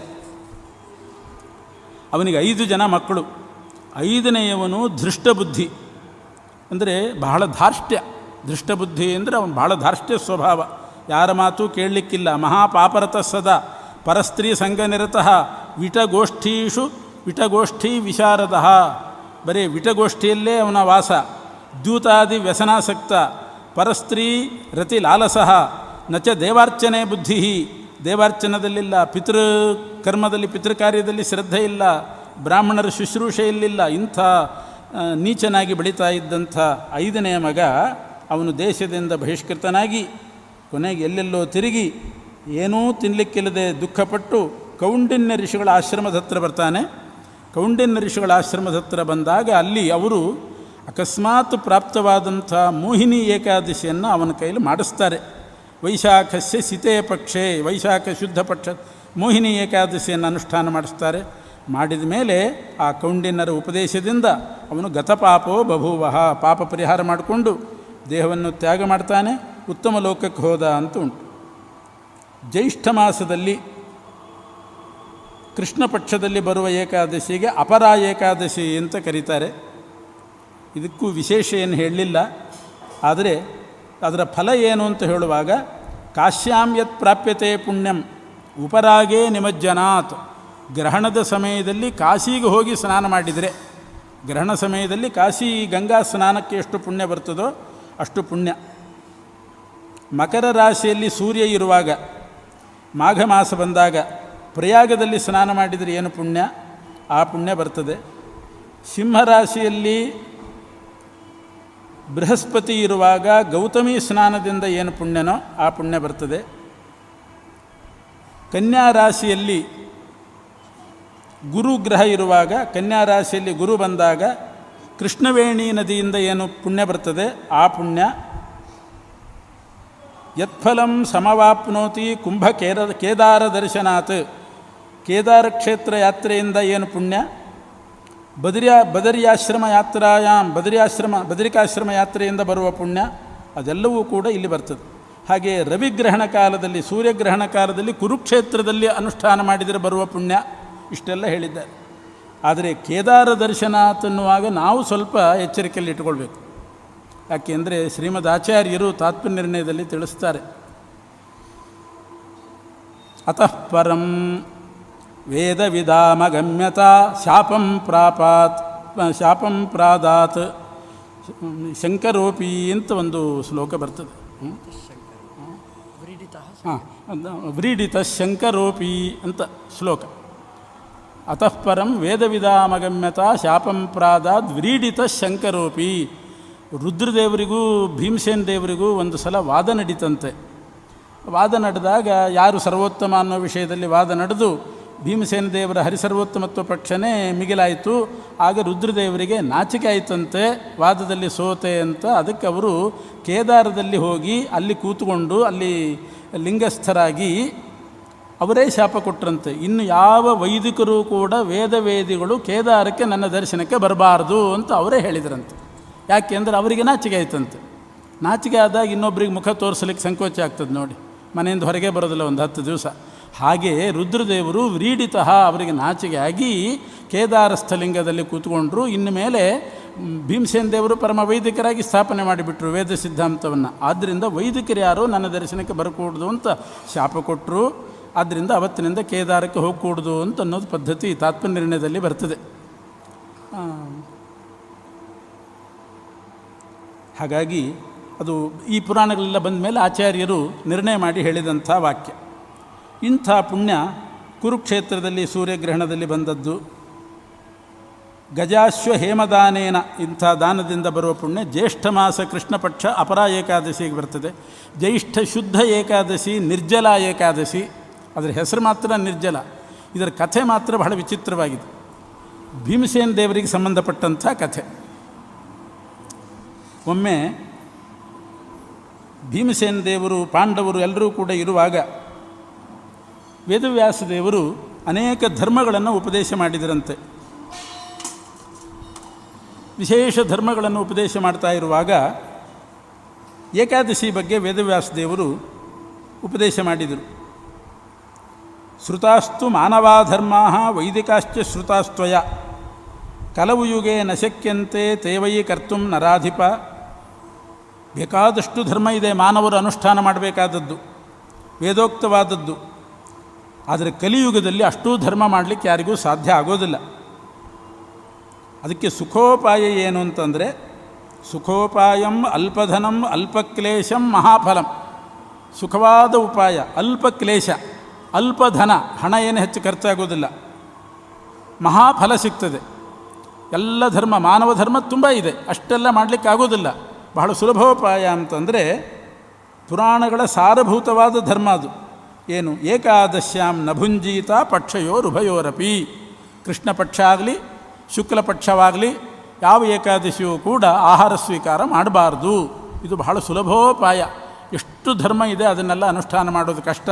ಅವನಿಗೆ 5 ಜನ ಮಕ್ಕಳು. 5ನೆಯವನು ಧೃಷ್ಟಬುದ್ಧಿ, ಅಂದರೆ ಬಹಳ ಧಾರ್ಷ್ಟ್ಯ. ಧೃಷ್ಟಬುದ್ಧಿ ಅಂದರೆ ಅವನು ಬಹಳ ಧಾರ್ಷ್ಟ್ಯ ಸ್ವಭಾವ, ಯಾರ ಮಾತು ಕೇಳಲಿಕ್ಕಿಲ್ಲ. ಮಹಾಪಾಪರತ ಸದಾ ಪರಸ್ತ್ರೀ ಸಂಘನಿರತಃ ವಿಟಗೋಷ್ಠಿ ವಿಶಾರದಃ. ಬರೀ ವಿಟಗೋಷ್ಠಿಯಲ್ಲೇ ಅವನ ವಾಸ. ದ್ಯೂತಾದಿ ವ್ಯಸನಾಸಕ್ತ, ಪರಸ್ತ್ರೀ ರತಿ ಲಾಲಸಃ, ನಚ ದೇವಾರ್ಚನೆ ಬುದ್ಧಿ. ದೇವಾರ್ಚನದಲ್ಲಿಲ್ಲ, ಪಿತೃಕರ್ಮದಲ್ಲಿ ಪಿತೃಕಾರ್ಯದಲ್ಲಿ ಶ್ರದ್ಧೆ ಇಲ್ಲ, ಬ್ರಾಹ್ಮಣರ ಶುಶ್ರೂಷೆಯಲ್ಲಿಲ್ಲ. ಇಂಥ ನೀಚನಾಗಿ ಬೆಳೀತಾ ಇದ್ದಂಥ 5ನೆಯ ಮಗ ಅವನು ದೇಶದಿಂದ ಬಹಿಷ್ಕೃತನಾಗಿ ಕೊನೆಗೆ ಎಲ್ಲೆಲ್ಲೋ ತಿರುಗಿ ಏನೂ ತಿನ್ನಲಿಕ್ಕಿಲ್ಲದೆ ದುಃಖಪಟ್ಟು ಕೌಂಡಿನ್ಯ ಋಷಿಗಳ ಆಶ್ರಮದ ಹತ್ರ ಬರ್ತಾನೆ. ಕೌಂಡಿನ್ಯ ಋಷಿಗಳ ಆಶ್ರಮದ ಹತ್ರ ಬಂದಾಗ ಅಲ್ಲಿ ಅವರು ಅಕಸ್ಮಾತ್ ಪ್ರಾಪ್ತವಾದಂಥ ಮೋಹಿನಿ ಏಕಾದಶಿಯನ್ನು ಅವನ ಕೈಲಿ ಮಾಡಿಸ್ತಾರೆ. ವೈಶಾಖಸ್ಯ ಸಿತೆ ಪಕ್ಷೆ, ವೈಶಾಖ ಶುದ್ಧ ಪಕ್ಷ ಮೋಹಿನಿ ಏಕಾದಶಿಯನ್ನು ಅನುಷ್ಠಾನ ಮಾಡಿಸ್ತಾರೆ. ಮಾಡಿದ ಮೇಲೆ ಆ ಕೌಂಡಿನ್ಯರ ಉಪದೇಶದಿಂದ ಅವನು ಗತಪಾಪೋ ಬಭೂವಃ, ಪಾಪ ಪರಿಹಾರ ಮಾಡಿಕೊಂಡು ದೇಹವನ್ನು ತ್ಯಾಗ ಮಾಡ್ತಾನೆ, ಉತ್ತಮ ಲೋಕಕ್ಕೆ ಹೋದ ಅಂತ ಉಂಟು. ಜ್ಯೇಷ್ಠ ಮಾಸದಲ್ಲಿ ಕೃಷ್ಣ ಪಕ್ಷದಲ್ಲಿ ಬರುವ ಏಕಾದಶಿಗೆ ಅಪರ ಏಕಾದಶಿ ಅಂತ ಕರೀತಾರೆ. ಇದಕ್ಕೂ ವಿಶೇಷ ಏನು ಹೇಳಲಿಲ್ಲ. ಆದರೆ ಅದರ ಫಲ ಏನು ಅಂತ ಹೇಳುವಾಗ, ಕಾಶ್ಯಾಂ ಯತ್ ಪ್ರಾಪ್ಯತೆ ಪುಣ್ಯಂ ಉಪರಾಗೇ ನಿಮಜ್ಜನಾತ್. ಗ್ರಹಣದ ಸಮಯದಲ್ಲಿ ಕಾಶಿಗೆ ಹೋಗಿ ಸ್ನಾನ ಮಾಡಿದರೆ, ಗ್ರಹಣ ಸಮಯದಲ್ಲಿ ಕಾಶಿ ಗಂಗಾ ಸ್ನಾನಕ್ಕೆ ಎಷ್ಟು ಪುಣ್ಯ ಬರ್ತದೋ ಅಷ್ಟು ಪುಣ್ಯ. ಮಕರ ರಾಶಿಯಲ್ಲಿ ಸೂರ್ಯ ಇರುವಾಗ, ಮಾಘ ಮಾಸ ಬಂದಾಗ ಪ್ರಯಾಗದಲ್ಲಿ ಸ್ನಾನ ಮಾಡಿದರೆ ಏನು ಪುಣ್ಯ, ಆ ಪುಣ್ಯ ಬರ್ತದೆ. ಸಿಂಹರಾಶಿಯಲ್ಲಿ ಬೃಹಸ್ಪತಿ ಇರುವಾಗ ಗೌತಮಿ ಸ್ನಾನದಿಂದ ಏನು ಪುಣ್ಯನೋ ಆ ಪುಣ್ಯ ಬರ್ತದೆ. ಕನ್ಯಾ ರಾಶಿಯಲ್ಲಿ ಗುರು ಗ್ರಹ ಇರುವಾಗ, ಕನ್ಯಾ ರಾಶಿಯಲ್ಲಿ ಗುರು ಬಂದಾಗ ಕೃಷ್ಣವೇಣಿ ನದಿಯಿಂದ ಏನು ಪುಣ್ಯ ಬರ್ತದೆ ಆ ಪುಣ್ಯ. ಯತ್ಫಲಂ ಸಮವಾಪ್ನೋತಿ ಕುಂಭ ಕೇದಾರ ದರ್ಶನಾತ್. ಕೇದಾರ ಕ್ಷೇತ್ರ ಯಾತ್ರೆಯಿಂದ ಏನು ಪುಣ್ಯ, ಬದರಿಕಾಶ್ರಮ ಯಾತ್ರೆಯಿಂದ ಬರುವ ಪುಣ್ಯ, ಅದೆಲ್ಲವೂ ಕೂಡ ಇಲ್ಲಿ ಬರ್ತದೆ. ಹಾಗೆ ರವಿಗ್ರಹಣ ಕಾಲದಲ್ಲಿ, ಸೂರ್ಯಗ್ರಹಣ ಕಾಲದಲ್ಲಿ ಕುರುಕ್ಷೇತ್ರದಲ್ಲಿ ಅನುಷ್ಠಾನ ಮಾಡಿದರೆ ಬರುವ ಪುಣ್ಯ, ಇಷ್ಟೆಲ್ಲ ಹೇಳಿದ್ದಾರೆ. ಆದರೆ ಕೇದಾರ ದರ್ಶನಾತ್ ಅನ್ನುವಾಗ ನಾವು ಸ್ವಲ್ಪ ಎಚ್ಚರಿಕೆಯಲ್ಲಿ ಇಟ್ಕೊಳ್ಬೇಕು. ಯಾಕೆಂದರೆ ಶ್ರೀಮದ್ ಆಚಾರ್ಯರು ತಾತ್ಪರ್ಯ ನಿರ್ಣಯದಲ್ಲಿ ತಿಳಿಸ್ತಾರೆ, ಅತಃ ಪರಂ ವೇದವಿದಾಮಗಮ್ಯತಾ ಶಾಪಂ ಪ್ರಾದಾತ್ ಶಂಕರೋಪಿ ಅಂತ ಒಂದು ಶ್ಲೋಕ ಬರ್ತದೆ. ವ್ರೀಡಿತ ಶಂಕರೋಪಿ ಅಂತ ಶ್ಲೋಕ. ಅತಃ ಪರಂ ವೇದವಿದಾಮಗಮ್ಯತಾ ಶಾಪಂ ಪ್ರಾದಾತ್ ವ್ರೀಡಿತ ಶಂಕರೋಪಿ. ರುದ್ರದೇವರಿಗೂ ಭೀಮಸೇನ ದೇವರಿಗೂ ಒಂದು ಸಲ ವಾದ ನಡೀತಂತೆ. ವಾದ ನಡೆದಾಗ ಯಾರು ಸರ್ವೋತ್ತಮ ಅನ್ನೋ ವಿಷಯದಲ್ಲಿ ವಾದ ನಡೆದು ಭೀಮಸೇನ ದೇವರ ಹರಿಸರ್ವೋತ್ತಮತ್ವ ಪಕ್ಷನೇ ಮಿಗಿಲಾಯಿತು. ಆಗ ರುದ್ರದೇವರಿಗೆ ನಾಚಿಕೆ ಆಯಿತಂತೆ, ವಾದದಲ್ಲಿ ಸೋತೆ ಅಂತ. ಅದಕ್ಕೆ ಅವರು ಕೇದಾರದಲ್ಲಿ ಹೋಗಿ ಅಲ್ಲಿ ಕೂತ್ಕೊಂಡು ಅಲ್ಲಿ ಲಿಂಗಸ್ಥರಾಗಿ ಅವರೇ ಶಾಪ ಕೊಟ್ಟರಂತೆ, ಇನ್ನು ಯಾವ ವೈದಿಕರು ಕೂಡ ವೇದವೇದಿಗಳು ಕೇದಾರಕ್ಕೆ ನನ್ನ ದರ್ಶನಕ್ಕೆ ಬರಬಾರ್ದು ಅಂತ ಅವರೇ ಹೇಳಿದ್ರಂತೆ. ಯಾಕೆಂದರೆ ಅವರಿಗೆ ನಾಚಿಕೆ ಆಯ್ತಂತೆ. ನಾಚಿಕೆ ಆದಾಗ ಇನ್ನೊಬ್ಬರಿಗೆ ಮುಖ ತೋರಿಸಲಿಕ್ಕೆ ಸಂಕೋಚ ಆಗ್ತದೆ ನೋಡಿ, ಮನೆಯಿಂದ ಹೊರಗೆ ಬರೋದಿಲ್ಲ ಒಂದು 10 ದಿವಸ. ಹಾಗೆ ರುದ್ರದೇವರು ವ್ರೀಡಿತಃ ಅವರಿಗೆ ನಾಚಿಕೆ ಆಗಿ ಕೇದಾರಸ್ಥಲಿಂಗದಲ್ಲಿ ಕೂತ್ಕೊಂಡ್ರು. ಇನ್ನು ಮೇಲೆ ಭೀಮಸೇನ ದೇವರು ಪರಮ ವೈದಿಕರಾಗಿ ಸ್ಥಾಪನೆ ಮಾಡಿಬಿಟ್ರು ವೇದ ಸಿದ್ಧಾಂತವನ್ನು. ಆದ್ದರಿಂದ ವೈದಿಕರು ಯಾರೋ ನನ್ನ ದರ್ಶನಕ್ಕೆ ಬರಕೂಡ್ದು ಅಂತ ಶಾಪ ಕೊಟ್ಟರು. ಆದ್ದರಿಂದ ಅವತ್ತಿನಿಂದ ಕೇದಾರಕ್ಕೆ ಹೋಗಕೂಡ್ದು ಅಂತ ಅನ್ನೋದು ಪದ್ಧತಿ ತಾತ್ಪರ್ಯನಿರ್ಣಯದಲ್ಲಿ ಬರ್ತದೆ. ಹಾಗಾಗಿ ಅದು ಈ ಪುರಾಣಗಳೆಲ್ಲ ಬಂದ ಮೇಲೆ ಆಚಾರ್ಯರು ನಿರ್ಣಯ ಮಾಡಿ ಹೇಳಿದಂಥ ವಾಕ್ಯ. ಇಂಥ ಪುಣ್ಯ ಕುರುಕ್ಷೇತ್ರದಲ್ಲಿ ಸೂರ್ಯಗ್ರಹಣದಲ್ಲಿ ಬಂದದ್ದು. ಗಜಾಶ್ವ ಹೇಮದಾನೇನ ಇಂಥ ದಾನದಿಂದ ಬರುವ ಪುಣ್ಯ ಜ್ಯೇಷ್ಠ ಮಾಸ ಕೃಷ್ಣ ಪಕ್ಷ ಅಪರ ಏಕಾದಶಿಗೆ ಬರ್ತದೆ. ಜ್ಯೇಷ್ಠ ಶುದ್ಧ ಏಕಾದಶಿ, ನಿರ್ಜಲ ಏಕಾದಶಿ. ಅದರ ಹೆಸರು ಮಾತ್ರ ನಿರ್ಜಲ, ಇದರ ಕಥೆ ಮಾತ್ರ ಬಹಳ ವಿಚಿತ್ರವಾಗಿದೆ. ಭೀಮಸೇನ ದೇವರಿಗೆ ಸಂಬಂಧಪಟ್ಟಂಥ ಕಥೆ. ಒಮ್ಮೆ ಭೀಮಸೇನ ದೇವರು, ಪಾಂಡವರು ಎಲ್ಲರೂ ಕೂಡ ಇರುವಾಗ ವೇದವ್ಯಾಸ ದೇವರು ಅನೇಕ ಧರ್ಮಗಳನ್ನು ಉಪದೇಶ ಮಾಡಿದರಂತೆ. ವಿಶೇಷ ಧರ್ಮಗಳನ್ನು ಉಪದೇಶ ಮಾಡ್ತಾ ಇರುವಾಗ ಏಕಾದಶಿ ಬಗ್ಗೆ ವೇದವ್ಯಾಸ ದೇವರು ಉಪದೇಶ ಮಾಡಿದರು. ಶ್ರುತಾಸ್ತು ಮಾನವಾಧರ್ಮಾ ವೈದಿಕಾಶ್ಚ ಶ್ರುತಾಸ್ತ್ವಯ ಕಲವು ಯುಗೆ ನ ಶಕ್ಯಂತೆ ತೇವಯಿ ಕರ್ತು ನರಾಧಿಪ. ಬೇಕಾದಷ್ಟು ಧರ್ಮ ಇದೆ ಮಾನವರು ಅನುಷ್ಠಾನ ಮಾಡಬೇಕಾದದ್ದು, ವೇದೋಕ್ತವಾದದ್ದು. ಆದರೆ ಕಲಿಯುಗದಲ್ಲಿ ಅಷ್ಟೂ ಧರ್ಮ ಮಾಡಲಿಕ್ಕೆ ಯಾರಿಗೂ ಸಾಧ್ಯ ಆಗೋದಿಲ್ಲ. ಅದಕ್ಕೆ ಸುಖೋಪಾಯ ಏನು ಅಂತಂದರೆ, ಸುಖೋಪಾಯಂ ಅಲ್ಪಧನಂ ಅಲ್ಪಕ್ಲೇಶಂ ಮಹಾಫಲಂ. ಸುಖವಾದ ಉಪಾಯ ಅಲ್ಪಕ್ಲೇಶ, ಅಲ್ಪಧನ, ಹಣ ಏನು ಹೆಚ್ಚು ಖರ್ಚಾಗೋದಿಲ್ಲ, ಮಹಾಫಲ ಸಿಗ್ತದೆ. ಎಲ್ಲ ಧರ್ಮ, ಮಾನವ ಧರ್ಮ ತುಂಬ ಇದೆ, ಅಷ್ಟೆಲ್ಲ ಮಾಡಲಿಕ್ಕೆ ಆಗೋದಿಲ್ಲ. ಬಹಳ ಸುಲಭೋಪಾಯ ಅಂತಂದರೆ ಪುರಾಣಗಳ ಸಾರಭೂತವಾದ ಧರ್ಮ ಅದು. ಏನು? ಏಕಾದಶ್ಯಾಂ ನಭುಂಜೀತ ಪಕ್ಷಯೋರುಭಯೋರಪಿ. ಕೃಷ್ಣ ಪಕ್ಷ ಆಗಲಿ ಶುಕ್ಲ ಪಕ್ಷವಾಗಲಿ ಯಾವ ಏಕಾದಶಿಯೂ ಕೂಡ ಆಹಾರ ಸ್ವೀಕಾರ ಮಾಡಬಾರ್ದು. ಇದು ಬಹಳ ಸುಲಭೋಪಾಯ. ಎಷ್ಟು ಧರ್ಮ ಇದೆ, ಅದನ್ನೆಲ್ಲ ಅನುಷ್ಠಾನ ಮಾಡೋದು ಕಷ್ಟ.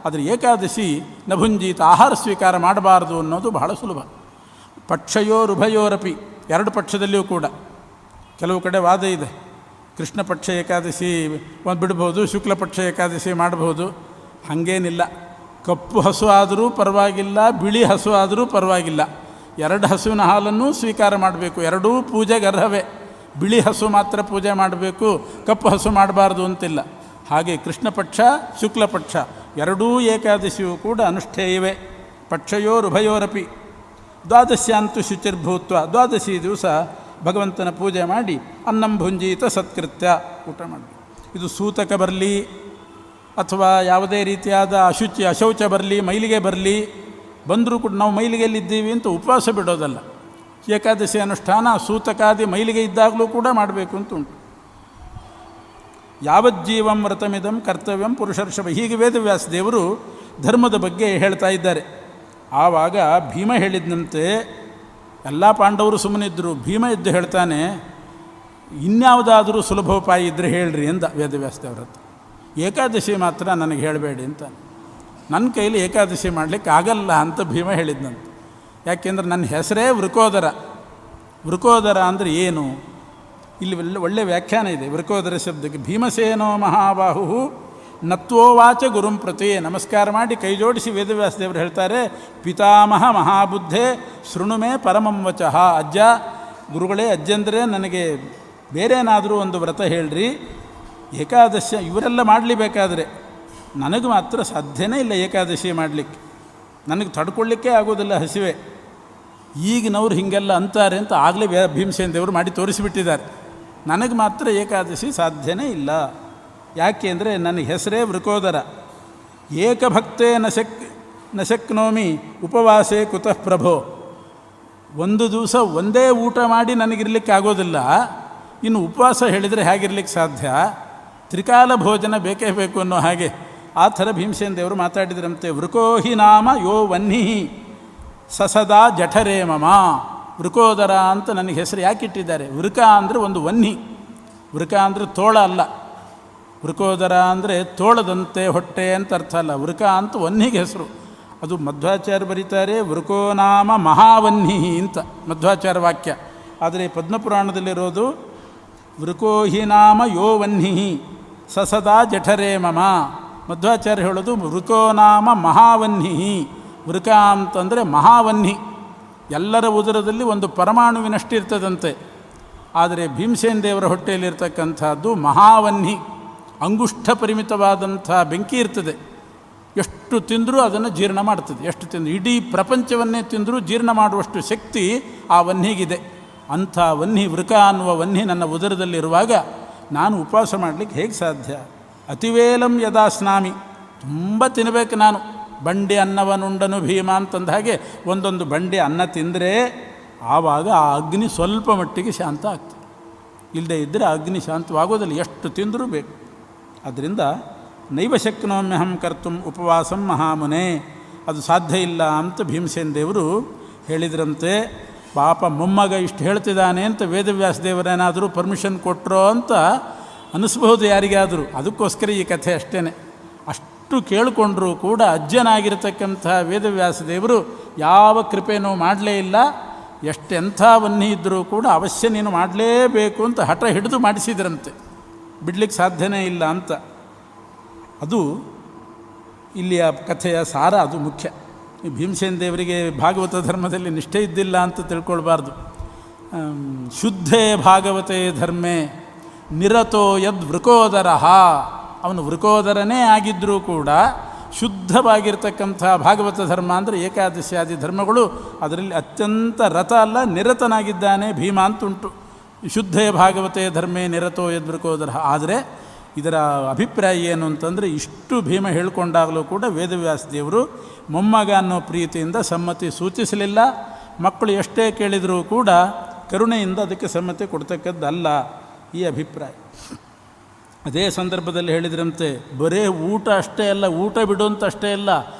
ಆದರೆ ಏಕಾದಶಿ ನಭುಂಜೀತ, ಆಹಾರ ಸ್ವೀಕಾರ ಮಾಡಬಾರ್ದು ಅನ್ನೋದು ಬಹಳ ಸುಲಭ. ಪಕ್ಷಯೋರುಭಯೋರಪಿ, ಎರಡು ಪಕ್ಷದಲ್ಲಿಯೂ ಕೂಡ. ಕೆಲವು ಕಡೆ ವಾದ ಇದೆ, ಕೃಷ್ಣ ಪಕ್ಷ ಏಕಾದಶಿ ಒಂದು ಬಿಡ್ಬೋದು, ಶುಕ್ಲ ಪಕ್ಷ ಏಕಾದಶಿ ಮಾಡಬಹುದು. ಹಾಗೇನಿಲ್ಲ. ಕಪ್ಪು ಹಸು ಆದರೂ ಪರವಾಗಿಲ್ಲ, ಬಿಳಿ ಹಸು ಆದರೂ ಪರವಾಗಿಲ್ಲ. ಎರಡು ಹಸುವಿನ ಹಾಲನ್ನು ಸ್ವೀಕಾರ ಮಾಡಬೇಕು. ಎರಡೂ ಪೂಜೆಗೆ ಅರ್ಹವೇ. ಬಿಳಿ ಹಸು ಮಾತ್ರ ಪೂಜೆ ಮಾಡಬೇಕು, ಕಪ್ಪು ಹಸು ಮಾಡಬಾರ್ದು ಅಂತಿಲ್ಲ. ಹಾಗೆ ಕೃಷ್ಣ ಪಕ್ಷ ಶುಕ್ಲ ಪಕ್ಷ ಎರಡೂ ಏಕಾದಶಿಯೂ ಕೂಡ ಅನುಷ್ಠೇಯವೇ. ಪಕ್ಷಯೋರುಭಯೋರಪಿ. ದ್ವಾದಶ್ಯಾಂತು ಶುಚಿರ್ಭೂತ್ವ, ದ್ವಾದಶಿ ದಿವಸ ಭಗವಂತನ ಪೂಜೆ ಮಾಡಿ ಅನ್ನಂ ಭುಂಜೀತ ಸತ್ಕೃತ್ಯ, ಊಟ ಮಾಡಬೇಕು. ಇದು ಸೂತಕ ಬರಲಿ ಅಥವಾ ಯಾವುದೇ ರೀತಿಯಾದ ಅಶೌಚ ಬರಲಿ, ಮೈಲಿಗೆ ಬರಲಿ, ಬಂದರೂ ಕೂಡ ನಾವು ಮೈಲಿಗೆಯಲ್ಲಿದ್ದೀವಿ ಅಂತ ಉಪವಾಸ ಬಿಡೋದಲ್ಲ. ಏಕಾದಶಿ ಅನುಷ್ಠಾನ ಸೂತಕಾದಿ ಮೈಲಿಗೆ ಇದ್ದಾಗಲೂ ಕೂಡ ಮಾಡಬೇಕು ಅಂತ ಉಂಟು. ಯಾವಜ್ಜೀವಂ ವ್ರತಮಿದಂ ಕರ್ತವ್ಯಂ ಪುರುಷರ್ಷಭ. ಹೀಗೆ ವೇದವ್ಯಾಸ ದೇವರು ಧರ್ಮದ ಬಗ್ಗೆ ಹೇಳ್ತಾ ಇದ್ದಾರೆ. ಆವಾಗ ಭೀಮ ಹೇಳಿದಂತೆ ಎಲ್ಲ ಪಾಂಡವರು ಸುಮ್ಮನಿದ್ದರು. ಭೀಮ ಎದ್ದು ಹೇಳ್ತಾನೆ, ಇನ್ಯಾವುದಾದರೂ ಸುಲಭೋಪಾಯ ಇದ್ದರೆ ಹೇಳ್ರಿ ಎಂದ ವೇದವ್ಯಾಸ ದೇವರ ಹತ್ರ. ಏಕಾದಶಿ ಮಾತ್ರ ನನಗೆ ಹೇಳಬೇಡಿ ಅಂತ. ನನ್ನ ಕೈಲಿ ಏಕಾದಶಿ ಮಾಡಲಿಕ್ಕೆ ಆಗಲ್ಲ ಅಂತ ಭೀಮ ಹೇಳಿದ್ನಂತೆ. ಯಾಕೆಂದ್ರೆ ನನ್ನ ಹೆಸರೇ ವೃಕೋದರ. ವೃಕೋದರ ಅಂದರೆ ಏನು? ಇಲ್ಲಿ ಒಳ್ಳೆಯ ವ್ಯಾಖ್ಯಾನ ಇದೆ ವೃಕೋದರ ಶಬ್ದಕ್ಕೆ. ಭೀಮಸೇನೋ ಮಹಾಬಾಹು ನತ್ವೋವಾಚ ಗುರುಂ ಪ್ರತಿ. ನಮಸ್ಕಾರ ಮಾಡಿ ಕೈ ಜೋಡಿಸಿ ವೇದವ್ಯಾಸ ದೇವರು ಹೇಳ್ತಾರೆ, ಪಿತಾಮಹ ಮಹಾಬುದ್ಧೇ ಶೃಣುಮೇ ಪರಮಂ ವಚಃ. ಅಜ್ಜ, ಗುರುಗಳೇ, ಅಜ್ಜಂದರೆ ನನಗೆ ಬೇರೇನಾದರೂ ಒಂದು ವ್ರತ ಹೇಳ್ರಿ. ಏಕಾದಶಿ ಇವರೆಲ್ಲ ಮಾಡಲಿಬೇಕಾದ್ರೆ ನನಗೆ ಮಾತ್ರ ಸಾಧ್ಯನೇ ಇಲ್ಲ ಏಕಾದಶಿ ಮಾಡಲಿಕ್ಕೆ. ನನಗೆ ತಡ್ಕೊಳ್ಳಿಕ್ಕೆ ಆಗೋದಿಲ್ಲ ಹಸಿವೆ. ಈಗಿನವ್ರು ಹೀಗೆಲ್ಲ ಅಂತಾರೆ ಅಂತ ಆಗಲೇ ಭೀಮಸೇನ ದೇವರು ಮಾಡಿ ತೋರಿಸಿಬಿಟ್ಟಿದ್ದಾರೆ. ನನಗೆ ಮಾತ್ರ ಏಕಾದಶಿ ಸಾಧ್ಯನೇ ಇಲ್ಲ. ಯಾಕೆ ಅಂದರೆ ನನ್ನ ಹೆಸರೇ ವೃಕೋದರ. ಏಕಭಕ್ತೇ ನ ಶಕ್ನೋಮಿ ಉಪವಾಸೇ ಕುತಃ ಪ್ರಭೋ. ಒಂದು ದಿವಸ ಒಂದೇ ಊಟ ಮಾಡಿ ನನಗಿರ್ಲಿಕ್ಕೆ ಆಗೋದಿಲ್ಲ, ಇನ್ನು ಉಪವಾಸ ಹೇಳಿದರೆ ಹೇಗಿರ್ಲಿಕ್ಕೆ ಸಾಧ್ಯ? ತ್ರಿಕಾಲ ಭೋಜನ ಬೇಕೇ ಬೇಕು ಅನ್ನೋ ಹಾಗೆ ಆ ಥರ ಭೀಮಸೇನ ದೇವರು ಮಾತಾಡಿದ್ರಂತೆ. ವೃಕೋಹಿ ನಾಮ ಯೋ ವನ್ಹಿ ಸಸದಾ ಜಠರೇ ಮಮ. ವೃಕೋದರ ಅಂತ ನನಗೆ ಹೆಸರು ಯಾಕೆ ಇಟ್ಟಿದ್ದಾರೆ? ವೃಕ ಅಂದರೆ ಒಂದು ವನ್ಹಿ. ವೃಕ ಅಂದರೆ ತೋಳ ಅಲ್ಲ. ವೃಕೋದರ ಅಂದರೆ ತೋಳದಂತೆ ಹೊಟ್ಟೆ ಅಂತ ಅರ್ಥ ಅಲ್ಲ. ವೃಕ ಅಂತ ವನ್ಹಿಗೆ ಹೆಸರು. ಅದು ಮಧ್ವಾಚಾರ್ಯ ಬರೀತಾರೆ ವೃಕೋ ನಾಮ ಮಹಾವನ್ಹಿ ಅಂತ ಮಧ್ವಾಚಾರ್ಯ ವಾಕ್ಯ. ಆದರೆ ಪದ್ಮಪುರಾಣದಲ್ಲಿರೋದು ವೃಕೋಹಿ ನಾಮ ಯೋ ವನ್ಹಿ ಸಸದಾ ಜಠರೇ ಮಮ. ಮಧ್ವಾಚಾರ್ಯ ಹೇಳೋದು ವೃಕೋ ನಾಮ ಮಹಾವನ್ಹಿ. ವೃಕ ಅಂತಂದರೆ ಮಹಾವನ್ಹಿ, ಎಲ್ಲರ ಉದರದಲ್ಲಿ ಒಂದು ಪರಮಾಣುವಿನಷ್ಟಿರ್ತದಂತೆ. ಆದರೆ ಭೀಮಸೇನ ದೇವರ ಹೊಟ್ಟೆಯಲ್ಲಿರ್ತಕ್ಕಂಥದ್ದು ಮಹಾವನ್ಹಿ, ಅಂಗುಷ್ಠ ಪರಿಮಿತವಾದಂಥ ಬೆಂಕಿ ಇರ್ತದೆ. ಎಷ್ಟು ತಿಂದರೂ ಅದನ್ನು ಜೀರ್ಣ ಮಾಡ್ತದೆ. ಎಷ್ಟು ತಿಂದರೂ ಇಡೀ ಪ್ರಪಂಚವನ್ನೇ ತಿಂದರೂ ಜೀರ್ಣ ಮಾಡುವಷ್ಟು ಶಕ್ತಿ ಆ ವನ್ಹಿಗಿದೆ. ಅಂಥ ವನ್ಹಿ, ವೃಕ ಅನ್ನುವ ವನ್ಹಿ ನನ್ನ ಉದರದಲ್ಲಿರುವಾಗ ನಾನು ಉಪವಾಸ ಮಾಡಲಿಕ್ಕೆ ಹೇಗೆ ಸಾಧ್ಯ? ಅತಿವೇಲಂ ಯದಾ ಸ್ನಾಮಿ, ತುಂಬ ತಿನ್ನಬೇಕು ನಾನು. ಬಂಡೆ ಅನ್ನವನುಂಡನು ಭೀಮ ಅಂತಂದ ಹಾಗೆ ಒಂದೊಂದು ಬಂಡೆ ಅನ್ನ ತಿಂದರೆ ಆವಾಗ ಆ ಅಗ್ನಿ ಸ್ವಲ್ಪ ಮಟ್ಟಿಗೆ ಶಾಂತ ಆಗ್ತದೆ. ಇಲ್ಲದೇ ಇದ್ದರೆ ಆ ಅಗ್ನಿ ಶಾಂತವಾಗೋದಿಲ್ಲ, ಎಷ್ಟು ತಿಂದರೂ ಬೇಕು. ಆದ್ದರಿಂದ ನೈವ ಶಕ್ನೋಮ್ಯಹಂ ಕರ್ತುಂ ಉಪವಾಸಂ ಮಹಾಮುನೆ, ಅದು ಸಾಧ್ಯ ಇಲ್ಲ ಅಂತ ಭೀಮಸೇನ ದೇವರು ಹೇಳಿದ್ರಂತೆ. ಪಾಪ ಮೊಮ್ಮಗ ಇಷ್ಟು ಹೇಳ್ತಿದ್ದಾನೆ ಅಂತ ವೇದವ್ಯಾಸ ದೇವರೇನಾದರೂ ಪರ್ಮಿಷನ್ ಕೊಟ್ಟರೋ ಅಂತ ಅನ್ನಿಸ್ಬಹುದು ಯಾರಿಗಾದರೂ. ಅದಕ್ಕೋಸ್ಕರ ಈ ಕಥೆ ಅಷ್ಟೇ. ಅಷ್ಟು ಕೇಳಿಕೊಂಡ್ರೂ ಕೂಡ ಅಜ್ಜನಾಗಿರ್ತಕ್ಕಂಥ ವೇದವ್ಯಾಸ ದೇವರು ಯಾವ ಕೃಪೆನೂ ಮಾಡಲೇ ಇಲ್ಲ. ಎಷ್ಟೆಂಥ ವನ್ನಿ ಇದ್ದರೂ ಕೂಡ ಅವಶ್ಯ ನೀನು ಮಾಡಲೇಬೇಕು ಅಂತ ಹಠ ಹಿಡಿದು ಮಾಡಿಸಿದ್ರಂತೆ. ಬಿಡಲಿಕ್ಕೆ ಸಾಧ್ಯನೇ ಇಲ್ಲ ಅಂತ. ಅದು ಇಲ್ಲಿಯ ಕಥೆಯ ಸಾರ, ಅದು ಮುಖ್ಯ. ಭೀಮಸೇನ ದೇವರಿಗೆ ಭಾಗವತ ಧರ್ಮದಲ್ಲಿ ನಿಷ್ಠೆ ಇದ್ದಿಲ್ಲ ಅಂತ ತಿಳ್ಕೊಳ್ಬಾರ್ದು. ಶುದ್ಧೇ ಭಾಗವತೆ ಧರ್ಮೇ ನಿರತೋ ಯದ್ ವೃಕೋದರ, ಅವನು ವೃಕೋದರನೇ ಆಗಿದ್ದರೂ ಕೂಡ ಶುದ್ಧವಾಗಿರ್ತಕ್ಕಂಥ ಭಾಗವತ ಧರ್ಮ ಅಂದರೆ ಏಕಾದಶಿಯಾದಿ ಧರ್ಮಗಳು, ಅದರಲ್ಲಿ ಅತ್ಯಂತ ರಥ ಅಲ್ಲ ನಿರತನಾಗಿದ್ದಾನೆ ಭೀಮ ಅಂತುಂಟು. ಶುದ್ಧೇ ಭಾಗವತೆ ಧರ್ಮೇ ನಿರತೋ ಯದ್ ವೃಕೋದರ. ಆದರೆ ಇದರ ಅಭಿಪ್ರಾಯ ಏನು ಅಂತಂದರೆ, ಇಷ್ಟು ಭೀಮ ಹೇಳಿಕೊಂಡಾಗಲೂ ಕೂಡ ವೇದವ್ಯಾಸ ದೇವರು ಮೊಮ್ಮಗ ಅನ್ನೋ ಪ್ರೀತಿಯಿಂದ ಸಮ್ಮತಿ ಸೂಚಿಸಲಿಲ್ಲ. ಮಕ್ಕಳು ಎಷ್ಟೇ ಕೇಳಿದರೂ ಕೂಡ ಕರುಣೆಯಿಂದ ಅದಕ್ಕೆ ಸಮ್ಮತಿ ಕೊಡ್ತಕ್ಕದ್ದಲ್ಲ ಈ ಅಭಿಪ್ರಾಯ. ಅದೇ ಸಂದರ್ಭದಲ್ಲಿ ಹೇಳಿದ್ರಂತೆ, ಬರೇ ಊಟ ಅಷ್ಟೇ ಅಲ್ಲ, ಊಟ ಬಿಡುವಂತ ಅಷ್ಟೇ ಅಲ್ಲ,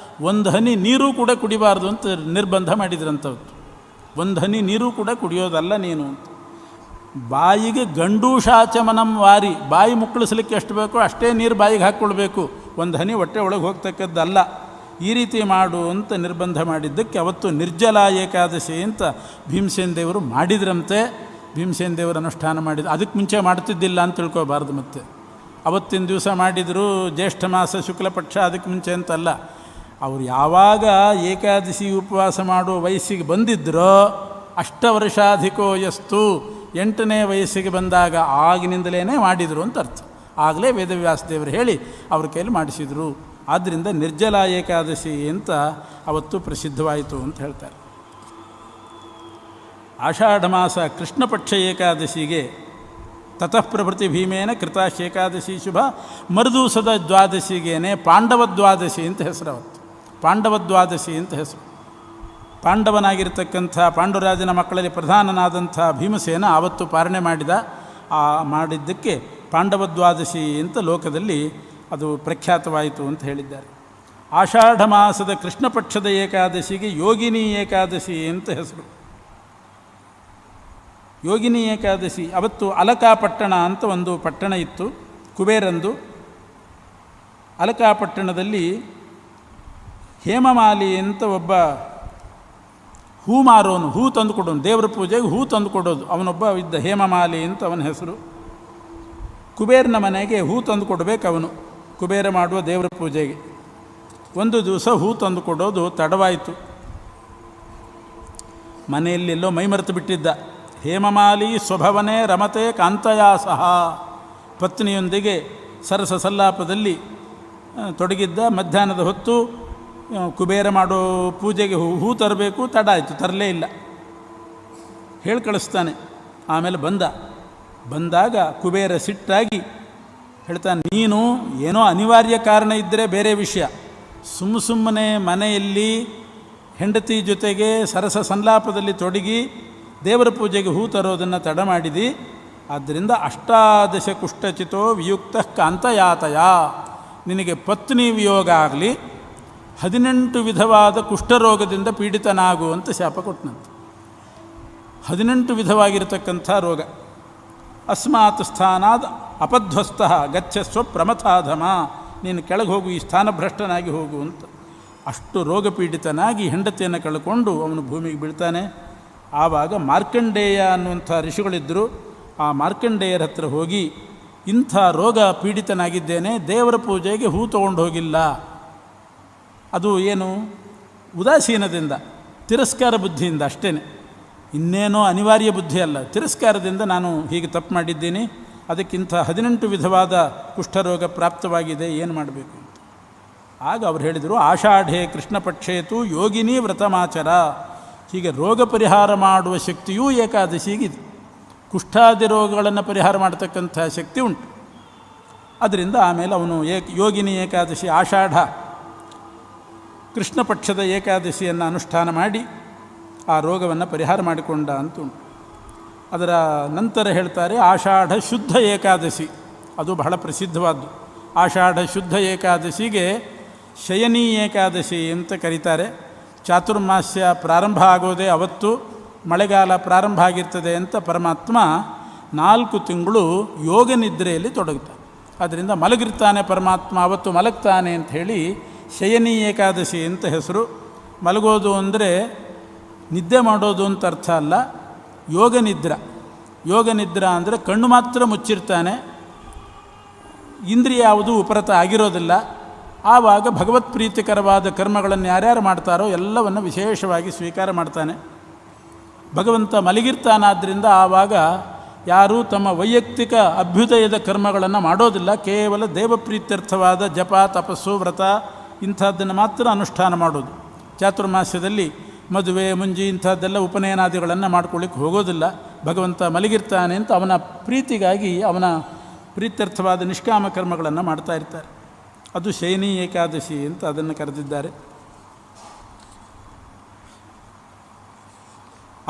ಒಂದು ಹನಿ ನೀರು ಕೂಡ ಕುಡಿಬಾರ್ದು ಅಂತ ನಿರ್ಬಂಧ ಮಾಡಿದ್ರಂಥವ್ರು. ಒಂದು ಹನಿ ನೀರು ಕೂಡ ಕುಡಿಯೋದಲ್ಲ ನೀನು ಅಂತ. ಬಾಯಿಗೆ ಗಂಡೂಷಾಚಮನಂ ವಾರಿ, ಬಾಯಿ ಮುಕ್ಕಳಿಸ್ಲಿಕ್ಕೆ ಎಷ್ಟು ಬೇಕೋ ಅಷ್ಟೇ ನೀರು ಬಾಯಿಗೆ ಹಾಕ್ಕೊಳ್ಬೇಕು, ಒಂದು ಹನಿ ಹೊಟ್ಟೆ ಒಳಗೆ ಹೋಗ್ತಕ್ಕದ್ದಲ್ಲ. ಈ ರೀತಿ ಮಾಡು ಅಂತ ನಿರ್ಬಂಧ ಮಾಡಿದ್ದಕ್ಕೆ ಅವತ್ತು ನಿರ್ಜಲ ಏಕಾದಶಿ ಅಂತ ಭೀಮಸೇನ ದೇವರು ಮಾಡಿದ್ರಂತೆ. ಭೀಮಸೇನ ದೇವರು ಅನುಷ್ಠಾನ ಮಾಡಿದ್ರು. ಅದಕ್ಕೆ ಮುಂಚೆ ಮಾಡ್ತಿದ್ದಿಲ್ಲ ಅಂತ ತಿಳ್ಕೊಬಾರ್ದು. ಮತ್ತು ಅವತ್ತಿನ ದಿವಸ ಮಾಡಿದರು, ಜ್ಯೇಷ್ಠ ಮಾಸ ಶುಕ್ಲಪಕ್ಷ, ಅದಕ್ಕೆ ಮುಂಚೆ ಅಂತಲ್ಲ. ಅವರು ಯಾವಾಗ ಏಕಾದಶಿ ಉಪವಾಸ ಮಾಡುವ ವಯಸ್ಸಿಗೆ ಬಂದಿದ್ದರೋ ಅಷ್ಟವರ್ಷಾಧಿಕೋ ಯಸ್ತು, 8ನೇ ವಯಸ್ಸಿಗೆ ಬಂದಾಗ ಆಗಿನಿಂದಲೇ ಮಾಡಿದರು ಅಂತ ಅರ್ಥ. ಆಗಲೇ ವೇದವ್ಯಾಸ ದೇವರು ಹೇಳಿ ಅವ್ರ ಕೈಲಿ ಮಾಡಿಸಿದರು. ಆದ್ದರಿಂದ ನಿರ್ಜಲ ಏಕಾದಶಿ ಅಂತ ಅವತ್ತು ಪ್ರಸಿದ್ಧವಾಯಿತು ಅಂತ ಹೇಳ್ತಾರೆ. ಆಷಾಢ ಮಾಸ ಕೃಷ್ಣಪಕ್ಷ ಏಕಾದಶಿಗೆ ತತಃ ಪ್ರಭೃತಿ ಭೀಮೇನ ಕೃತಾಶ್ ಏಕಾದಶಿ ಶುಭ, ಮರುದೂಸದ ದ್ವಾದಶಿಗೇನೆ ಪಾಂಡವ ದ್ವಾದಶಿ ಅಂತ ಹೆಸರು. ಅವತ್ತು ಪಾಂಡವ ದ್ವಾದಶಿ ಅಂತ ಹೆಸರು. ಪಾಂಡವನಾಗಿರ್ತಕ್ಕಂಥ ಪಾಂಡುರಾಜನ ಮಕ್ಕಳಲ್ಲಿ ಪ್ರಧಾನನಾದಂಥ ಭೀಮಸೇನ ಆವತ್ತು ಪಾಲನೆ ಮಾಡಿದ್ದಕ್ಕೆ ಪಾಂಡವ ದ್ವಾದಶಿ ಅಂತ ಲೋಕದಲ್ಲಿ ಅದು ಪ್ರಖ್ಯಾತವಾಯಿತು ಅಂತ ಹೇಳಿದ್ದಾರೆ. ಆಷಾಢ ಮಾಸದ ಕೃಷ್ಣ ಪಕ್ಷದ ಏಕಾದಶಿಗೆ ಯೋಗಿನಿ ಏಕಾದಶಿ ಅಂತ ಹೆಸರು. ಯೋಗಿನಿ ಏಕಾದಶಿ ಅವತ್ತು ಅಲಕಾಪಟ್ಟಣ ಅಂತ ಒಂದು ಪಟ್ಟಣ ಇತ್ತು, ಕುಬೇರಂದು. ಅಲಕಾಪಟ್ಟಣದಲ್ಲಿ ಹೇಮಮಾಲಿ ಅಂತ ಒಬ್ಬ ಹೂ ಮಾರೋನು, ಹೂ ತಂದು ಕೊಡೋನು, ದೇವರ ಪೂಜೆಗೆ ಹೂ ತಂದು ಕೊಡೋದು ಅವನೊಬ್ಬ ಇದ್ದ, ಹೇಮಮಾಲಿ ಅಂತ ಅವನ ಹೆಸರು. ಕುಬೇರನ ಮನೆಗೆ ಹೂ ತಂದು ಕೊಡಬೇಕು ಅವನು, ಕುಬೇರ ಮಾಡುವ ದೇವರ ಪೂಜೆಗೆ. ಒಂದು ದಿವಸ ಹೂ ತಂದು ಕೊಡೋದು ತಡವಾಯಿತು. ಮನೆಯಲ್ಲೆಲ್ಲೋ ಮೈಮರೆತು ಬಿಟ್ಟಿದ್ದ. ಹೇಮಮಾಲಿ ಸ್ವಭವನೇ ರಮತೆ ಕಾಂತಯಾ ಸಹ, ಪತ್ನಿಯೊಂದಿಗೆ ಸರಸ ಸಲ್ಲಾಪದಲ್ಲಿ ತೊಡಗಿದ್ದ. ಮಧ್ಯಾಹ್ನದ ಹೊತ್ತು ಕುಬೇರ ಮಾಡೋ ಪೂಜೆಗೆ ಹೂ ತರಬೇಕು, ತಡ ಆಯಿತು, ತರಲೇ ಇಲ್ಲ. ಹೇಳಿ ಕಳಿಸ್ತಾನೆ. ಆಮೇಲೆ ಬಂದಾಗ ಕುಬೇರ ಸಿಟ್ಟಾಗಿ ಹೇಳ್ತಾನೆ, ನೀನು ಏನೋ ಅನಿವಾರ್ಯ ಕಾರಣ ಇದ್ದರೆ ಬೇರೆ ವಿಷಯ, ಸುಮ್ಮನೆ ಮನೆಯಲ್ಲಿ ಹೆಂಡತಿ ಜೊತೆಗೆ ಸರಸ ಸಂಲಾಪದಲ್ಲಿ ತೊಡಗಿ ದೇವರ ಪೂಜೆಗೆ ಹೂ ತರೋದನ್ನು ತಡ ಮಾಡಿದಿ. ಆದ್ದರಿಂದ 18 ಕುಷ್ಟಚಿತೋ ವಿಯುಕ್ತ ಕಾಂತಯಾತಯ, ನಿನಗೆ ಪತ್ನಿ ವಿಯೋಗ ಆಗಲಿ, 18 ವಿಧವಾದ ಕುಷ್ಠರೋಗದಿಂದ ಪೀಡಿತನಾಗು ಅಂತ ಶಾಪ ಕೊಟ್ಟನಂತೆ. 18 ವಿಧವಾಗಿರತಕ್ಕಂಥ ರೋಗ. ಅಸ್ಮಾತ್ ಸ್ಥಾನಾದ ಅಪಧ್ವಸ್ತ ಗಚ್ಚಸ್ವ ಪ್ರಮಥಾಧಮ, ನೀನು ಕೆಳಗೆ ಹೋಗು, ಈ ಸ್ಥಾನಭ್ರಷ್ಟನಾಗಿ ಹೋಗು ಅಂತ. ಅಷ್ಟು ರೋಗ ಪೀಡಿತನಾಗಿ ಹೆಂಡತಿಯನ್ನು ಕಳ್ಕೊಂಡು ಅವನು ಭೂಮಿಗೆ ಬೀಳ್ತಾನೆ. ಆವಾಗ ಮಾರ್ಕಂಡೇಯ ಅನ್ನುವಂಥ ಋಷಿಗಳಿದ್ದರು. ಆ ಮಾರ್ಕಂಡೇಯರ ಹತ್ರ ಹೋಗಿ, ಇಂಥ ರೋಗ ಪೀಡಿತನಾಗಿದ್ದೇನೆ, ದೇವರ ಪೂಜೆಗೆ ಹೂ ತೊಗೊಂಡು ಹೋಗಿಲ್ಲ. ಅದು ಏನು, ಉದಾಸೀನದಿಂದ, ತಿರಸ್ಕಾರ ಬುದ್ಧಿಯಿಂದ ಅಷ್ಟೇ, ಇನ್ನೇನೋ ಅನಿವಾರ್ಯ ಬುದ್ಧಿ ಅಲ್ಲ, ತಿರಸ್ಕಾರದಿಂದ ನಾನು ಹೀಗೆ ತಪ್ಪು ಮಾಡಿದ್ದೀನಿ, ಅದಕ್ಕಿಂತ 18 ವಿಧವಾದ ಕುಷ್ಠರೋಗ ಪ್ರಾಪ್ತವಾಗಿದೆ, ಏನು ಮಾಡಬೇಕು ಅಂತ. ಆಗ ಅವ್ರು ಹೇಳಿದರು, ಆಷಾಢೆ ಕೃಷ್ಣಪಕ್ಷೇತು ಯೋಗಿನಿ ವ್ರತಮಾಚರ. ಹೀಗೆ ರೋಗ ಪರಿಹಾರ ಮಾಡುವ ಶಕ್ತಿಯೂ ಏಕಾದಶಿಗಿದೆ. ಕುಷ್ಠಾದಿ ರೋಗಗಳನ್ನು ಪರಿಹಾರ ಮಾಡತಕ್ಕಂಥ ಶಕ್ತಿ ಉಂಟು. ಅದರಿಂದ ಆಮೇಲೆ ಅವನು ಯೋಗಿನಿ ಏಕಾದಶಿ, ಆಷಾಢ ಕೃಷ್ಣ ಪಕ್ಷದ ಏಕಾದಶಿಯನ್ನು ಅನುಷ್ಠಾನ ಮಾಡಿ ಆ ರೋಗವನ್ನು ಪರಿಹಾರ ಮಾಡಿಕೊಂಡ ಅಂತ ಉಂಟು. ಅದರ ನಂತರ ಹೇಳ್ತಾರೆ ಆಷಾಢ ಶುದ್ಧ ಏಕಾದಶಿ, ಅದು ಬಹಳ ಪ್ರಸಿದ್ಧವಾದ್ದು. ಆಷಾಢ ಶುದ್ಧ ಏಕಾದಶಿಗೆ ಶಯನಿ ಏಕಾದಶಿ ಅಂತ ಕರೀತಾರೆ. ಚಾತುರ್ಮಾಸ್ಯ ಪ್ರಾರಂಭ ಆಗೋದೇ ಅವತ್ತು, ಮಳೆಗಾಲ ಪ್ರಾರಂಭ ಆಗಿರ್ತದೆ ಅಂತ ಪರಮಾತ್ಮ 4 ತಿಂಗಳು ಯೋಗ ನಿದ್ರೆಯಲ್ಲಿ ತೊಡಗುತ್ತಾನೆ. ಆದ್ದರಿಂದ ಮಲಗಿರ್ತಾನೆ ಪರಮಾತ್ಮ, ಅವತ್ತು ಮಲಗ್ತಾನೆ ಅಂಥೇಳಿ ಶಯನಿ ಏಕಾದಶಿ ಅಂತ ಹೆಸರು. ಮಲಗೋದು ಅಂದರೆ ನಿದ್ದೆ ಮಾಡೋದು ಅಂತ ಅರ್ಥ ಅಲ್ಲ, ಯೋಗ ನಿದ್ರಾ ಅಂದರೆ ಕಣ್ಣು ಮಾತ್ರ ಮುಚ್ಚಿರ್ತಾನೆ, ಇಂದ್ರಿಯ ಯಾವುದೂ ಉಪರತ ಆಗಿರೋದಿಲ್ಲ. ಆವಾಗ ಭಗವತ್ ಪ್ರೀತಿಕರವಾದ ಕರ್ಮಗಳನ್ನು ಯಾರ್ಯಾರು ಮಾಡ್ತಾರೋ ಎಲ್ಲವನ್ನು ವಿಶೇಷವಾಗಿ ಸ್ವೀಕಾರ ಮಾಡ್ತಾನೆ. ಭಗವಂತ ಮಲಗಿರ್ತಾನಾದ್ದರಿಂದ ಆವಾಗ ಯಾರೂ ತಮ್ಮ ವೈಯಕ್ತಿಕ ಅಭ್ಯುದಯದ ಕರ್ಮಗಳನ್ನು ಮಾಡೋದಿಲ್ಲ, ಕೇವಲ ದೇವಪ್ರೀತ್ಯರ್ಥವಾದ ಜಪ, ತಪಸ್ಸು, ವ್ರತ ಇಂಥದ್ದನ್ನು ಮಾತ್ರ ಅನುಷ್ಠಾನ ಮಾಡೋದು. ಚಾತುರ್ಮಾಸ್ಯದಲ್ಲಿ ಮದುವೆ, ಮುಂಜಿ ಇಂಥದ್ದೆಲ್ಲ ಉಪನಯನಾದಿಗಳನ್ನು ಮಾಡ್ಕೊಳ್ಳಿಕ್ಕೆ ಹೋಗೋದಿಲ್ಲ. ಭಗವಂತ ಮಲಗಿರ್ತಾನೆ ಅಂತ ಅವನ ಪ್ರೀತಿಗಾಗಿ ಅವನ ಪ್ರೀತ್ಯರ್ಥವಾದ ನಿಷ್ಕಾಮ ಕರ್ಮಗಳನ್ನು ಮಾಡ್ತಾ ಇರ್ತಾರೆ. ಅದು ಶಯನಿ ಏಕಾದಶಿ ಅಂತ ಅದನ್ನು ಕರೆದಿದ್ದಾರೆ.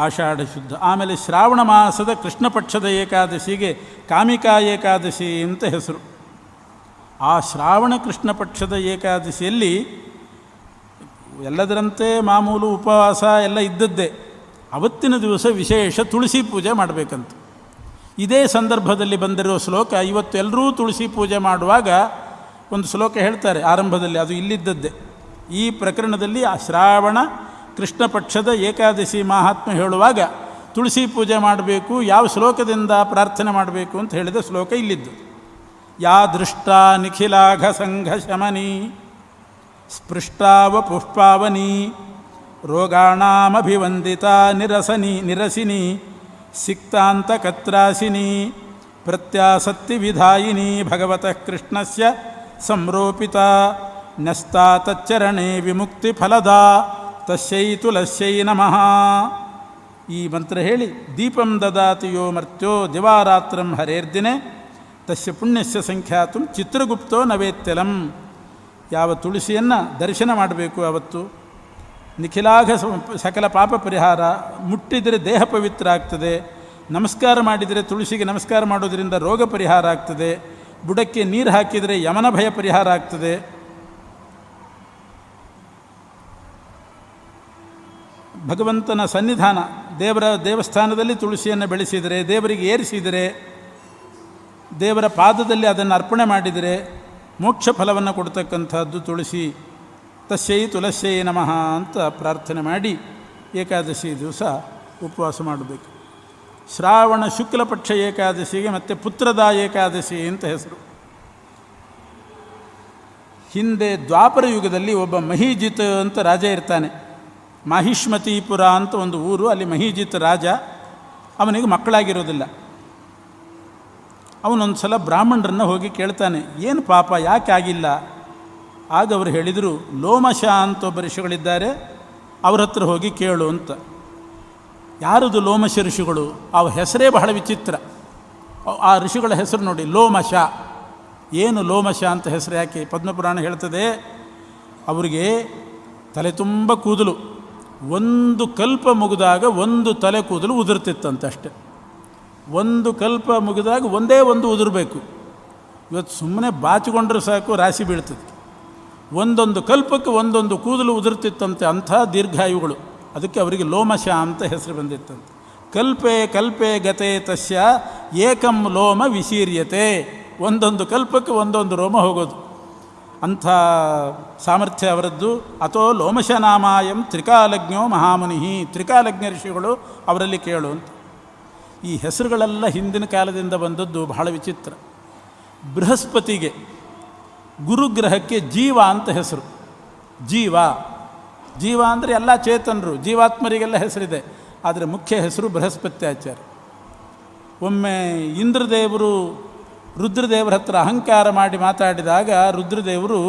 ಆಷಾಢ ಶುದ್ಧ. ಆಮೇಲೆ ಶ್ರಾವಣ ಮಾಸದ ಕೃಷ್ಣ ಪಕ್ಷದ ಏಕಾದಶಿಗೆ ಕಾಮಿಕಾ ಏಕಾದಶಿ ಅಂತ ಹೆಸರು. ಆ ಶ್ರಾವಣ ಕೃಷ್ಣ ಪಕ್ಷದ ಏಕಾದಶಿಯಲ್ಲಿ ಎಲ್ಲದರಂತೆ ಮಾಮೂಲು ಉಪವಾಸ ಎಲ್ಲ ಇದ್ದದ್ದೇ. ಅವತ್ತಿನ ದಿವಸ ವಿಶೇಷ ತುಳಸಿ ಪೂಜೆ ಮಾಡಬೇಕಂತ. ಇದೇ ಸಂದರ್ಭದಲ್ಲಿ ಬಂದಿರೋ ಶ್ಲೋಕ, ಇವತ್ತು ಎಲ್ಲರೂ ತುಳಸಿ ಪೂಜೆ ಮಾಡುವಾಗ ಒಂದು ಶ್ಲೋಕ ಹೇಳ್ತಾರೆ ಆರಂಭದಲ್ಲಿ, ಅದು ಇಲ್ಲಿದ್ದದ್ದೇ. ಈ ಪ್ರಕರಣದಲ್ಲಿ ಆ ಶ್ರಾವಣ ಕೃಷ್ಣ ಪಕ್ಷದ ಏಕಾದಶಿ ಮಹಾತ್ಮೆ ಹೇಳುವಾಗ ತುಳಸಿ ಪೂಜೆ ಮಾಡಬೇಕು, ಯಾವ ಶ್ಲೋಕದಿಂದ ಪ್ರಾರ್ಥನೆ ಮಾಡಬೇಕು ಅಂತ ಹೇಳಿದ ಶ್ಲೋಕ ಇಲ್ಲಿದ್ದು. ಯಾ ದೃಷ್ಟ ನಿಖಿಲಾಘ ಸಂಘ ಶಮನಿ ಸ್ಪೃಷ್ಟಾವ ಪುಷ್ಪಾವನಿ ರೋಗಾಣಾಮಭಿವಂದಿತ ನಿರಸಿನಿ ಸಿಕ್ತಾಂತ ಕತ್ರಾಸಿನಿ ಪ್ರತ್ಯಾಸತ್ತಿ ವಿಧಾಯಿನಿ ಭಗವತಃ ಕೃಷ್ಣಸ್ಯ ಸಂರೋಪಿತ ನ್ಯಸ್ತಾ ತಚ್ಚರಣೆ ವಿಮುಕ್ತಿ ಫಲದ ತಸ್ಯೈ ತುಲಸ್ಯೈ ನಮಃ. ಈ ಮಂತ್ರ ಹೇಳಿ ದೀಪಂ ದದಾತಿ ಯೋ ಮರ್ತ್ಯೋ ದಿವಾರಾತ್ರಂ ಹರೇರ್ದಿನೆ ತಸ್ಯ ಪುಣ್ಯಸ್ಯ ಸಂಖ್ಯಾತು ಚಿತ್ರಗುಪ್ತೋ ನವೇತ್ಯಲಂ. ಯಾವ ತುಳಸಿಯನ್ನು ದರ್ಶನ ಮಾಡಬೇಕು ಅವತ್ತು, ನಿಖಿಲಾಘ ಸಕಲ ಪಾಪ ಪರಿಹಾರ, ಮುಟ್ಟಿದರೆ ದೇಹ ಪವಿತ್ರ ಆಗ್ತದೆ, ನಮಸ್ಕಾರ ಮಾಡಿದರೆ ತುಳಸಿಗೆ ನಮಸ್ಕಾರ ಮಾಡೋದರಿಂದ ರೋಗ ಪರಿಹಾರ ಆಗ್ತದೆ, ಬುಡಕ್ಕೆ ನೀರು ಹಾಕಿದರೆ ಯಮನ ಭಯ ಪರಿಹಾರ ಆಗ್ತದೆ. ಭಗವಂತನ ಸನ್ನಿಧಾನ, ದೇವಸ್ಥಾನದಲ್ಲಿ ತುಳಸಿಯನ್ನು ಬೆಳೆಸಿದರೆ, ದೇವರಿಗೆ ಏರಿಸಿದರೆ, ದೇವರ ಪಾದದಲ್ಲಿ ಅದನ್ನು ಅರ್ಪಣೆ ಮಾಡಿದರೆ ಮೋಕ್ಷ ಫಲವನ್ನು ಕೊಡ್ತಕ್ಕಂಥದ್ದು ತುಳಸಿ. ತಸ್ಯೈ ತುಳಸ್ಯೈ ನಮಃ ಅಂತ ಪ್ರಾರ್ಥನೆ ಮಾಡಿ ಏಕಾದಶಿ ದಿವಸ ಉಪವಾಸ ಮಾಡಬೇಕು. ಶ್ರಾವಣ ಶುಕ್ಲ ಪಕ್ಷ ಏಕಾದಶಿಗೆ ಮತ್ತು ಪುತ್ರದ ಏಕಾದಶಿ ಅಂತ ಹೆಸರು. ಹಿಂದೆ ದ್ವಾಪರ ಯುಗದಲ್ಲಿ ಒಬ್ಬ ಮಹೀಜಿತ್ ಅಂತ ರಾಜ ಇರ್ತಾನೆ. ಮಾಹಿಷ್ಮತಿಪುರ ಅಂತ ಒಂದು ಊರು, ಅಲ್ಲಿ ಮಹೀಜಿತ್ ರಾಜ. ಅವನಿಗೆ ಮಕ್ಕಳಾಗಿರೋದಿಲ್ಲ. ಅವನೊಂದು ಸಲ ಬ್ರಾಹ್ಮಣರನ್ನು ಹೋಗಿ ಕೇಳ್ತಾನೆ, ಏನು ಪಾಪ ಯಾಕೆ ಆಗಿಲ್ಲ? ಆಗ ಅವರು ಹೇಳಿದರು, ಲೋಮಶ ಅಂತ ಒಬ್ಬ ಋಷಿಗಳಿದ್ದಾರೆ, ಅವ್ರ ಹತ್ರ ಹೋಗಿ ಕೇಳು ಅಂತ. ಯಾರದು ಲೋಮಶ ಋಷಿಗಳು? ಆ ಹೆಸರೇ ಬಹಳ ವಿಚಿತ್ರ. ಆ ಋಷಿಗಳ ಹೆಸರು ನೋಡಿ, ಲೋಮಶ. ಏನು ಲೋಮಶ ಅಂತ ಹೆಸರು ಯಾಕೆ? ಪದ್ಮಪುರಾಣ ಹೇಳ್ತದೆ, ಅವರಿಗೆ ತಲೆ ತುಂಬ ಕೂದಲು, ಒಂದು ಕಲ್ಪ ಮುಗಿದಾಗ ಒಂದು ತಲೆ ಕೂದಲು ಉದುರ್ತಿತ್ತಂತೆ ಅಷ್ಟೆ. ಒಂದು ಕಲ್ಪ ಮುಗಿದಾಗ ಒಂದೇ ಒಂದು ಉದುರಬೇಕು. ಇವತ್ತು ಸುಮ್ಮನೆ ಬಾಚಿಕೊಂಡ್ರೆ ಸಾಕು ರಾಶಿ ಬೀಳ್ತದೆ. ಒಂದೊಂದು ಕಲ್ಪಕ್ಕೆ ಒಂದೊಂದು ಕೂದಲು ಉದುರ್ತಿತ್ತಂತೆ, ಅಂಥ ದೀರ್ಘಾಯುಗಳು. ಅದಕ್ಕೆ ಅವರಿಗೆ ಲೋಮಶ ಅಂತ ಹೆಸರು ಬಂದಿತ್ತಂತೆ. ಕಲ್ಪೆ ಕಲ್ಪೆ ಗತೆ ತಸ್ಯ ಏಕಂ ಲೋಮ ವಿಶೀರ್ಯತೆ. ಒಂದೊಂದು ಕಲ್ಪಕ್ಕೆ ಒಂದೊಂದು ರೋಮ ಹೋಗೋದು, ಅಂಥ ಸಾಮರ್ಥ್ಯ ಅವರದ್ದು. ಅಥೋ ಲೋಮಶನಾಮಾಯಂ ತ್ರಿಕಾಲಜ್ಞೋ ಮಹಾಮುನಿ. ತ್ರಿಕಾಲಜ್ಞ ಋಷಿಗಳು ಅವರಲ್ಲಿ ಕೇಳು ಅಂತ. ಈ ಹೆಸರುಗಳೆಲ್ಲ ಹಿಂದಿನ ಕಾಲದಿಂದ ಬಂದದ್ದು ಬಹಳ ವಿಚಿತ್ರ. ಬೃಹಸ್ಪತಿಗೆ, ಗುರುಗ್ರಹಕ್ಕೆ ಜೀವ ಅಂತ ಹೆಸರು. ಜೀವ ಜೀವ ಅಂದರೆ ಎಲ್ಲ ಚೇತನರು, ಜೀವಾತ್ಮರಿಗೆಲ್ಲ ಹೆಸರಿದೆ. ಆದರೆ ಮುಖ್ಯ ಹೆಸರು ಬೃಹಸ್ಪತ್ಯಾಚಾರ್ಯ. ಒಮ್ಮೆ ಇಂದ್ರದೇವರು ರುದ್ರದೇವರ ಹತ್ರ ಅಹಂಕಾರ ಮಾಡಿ ಮಾತಾಡಿದಾಗ ರುದ್ರದೇವರು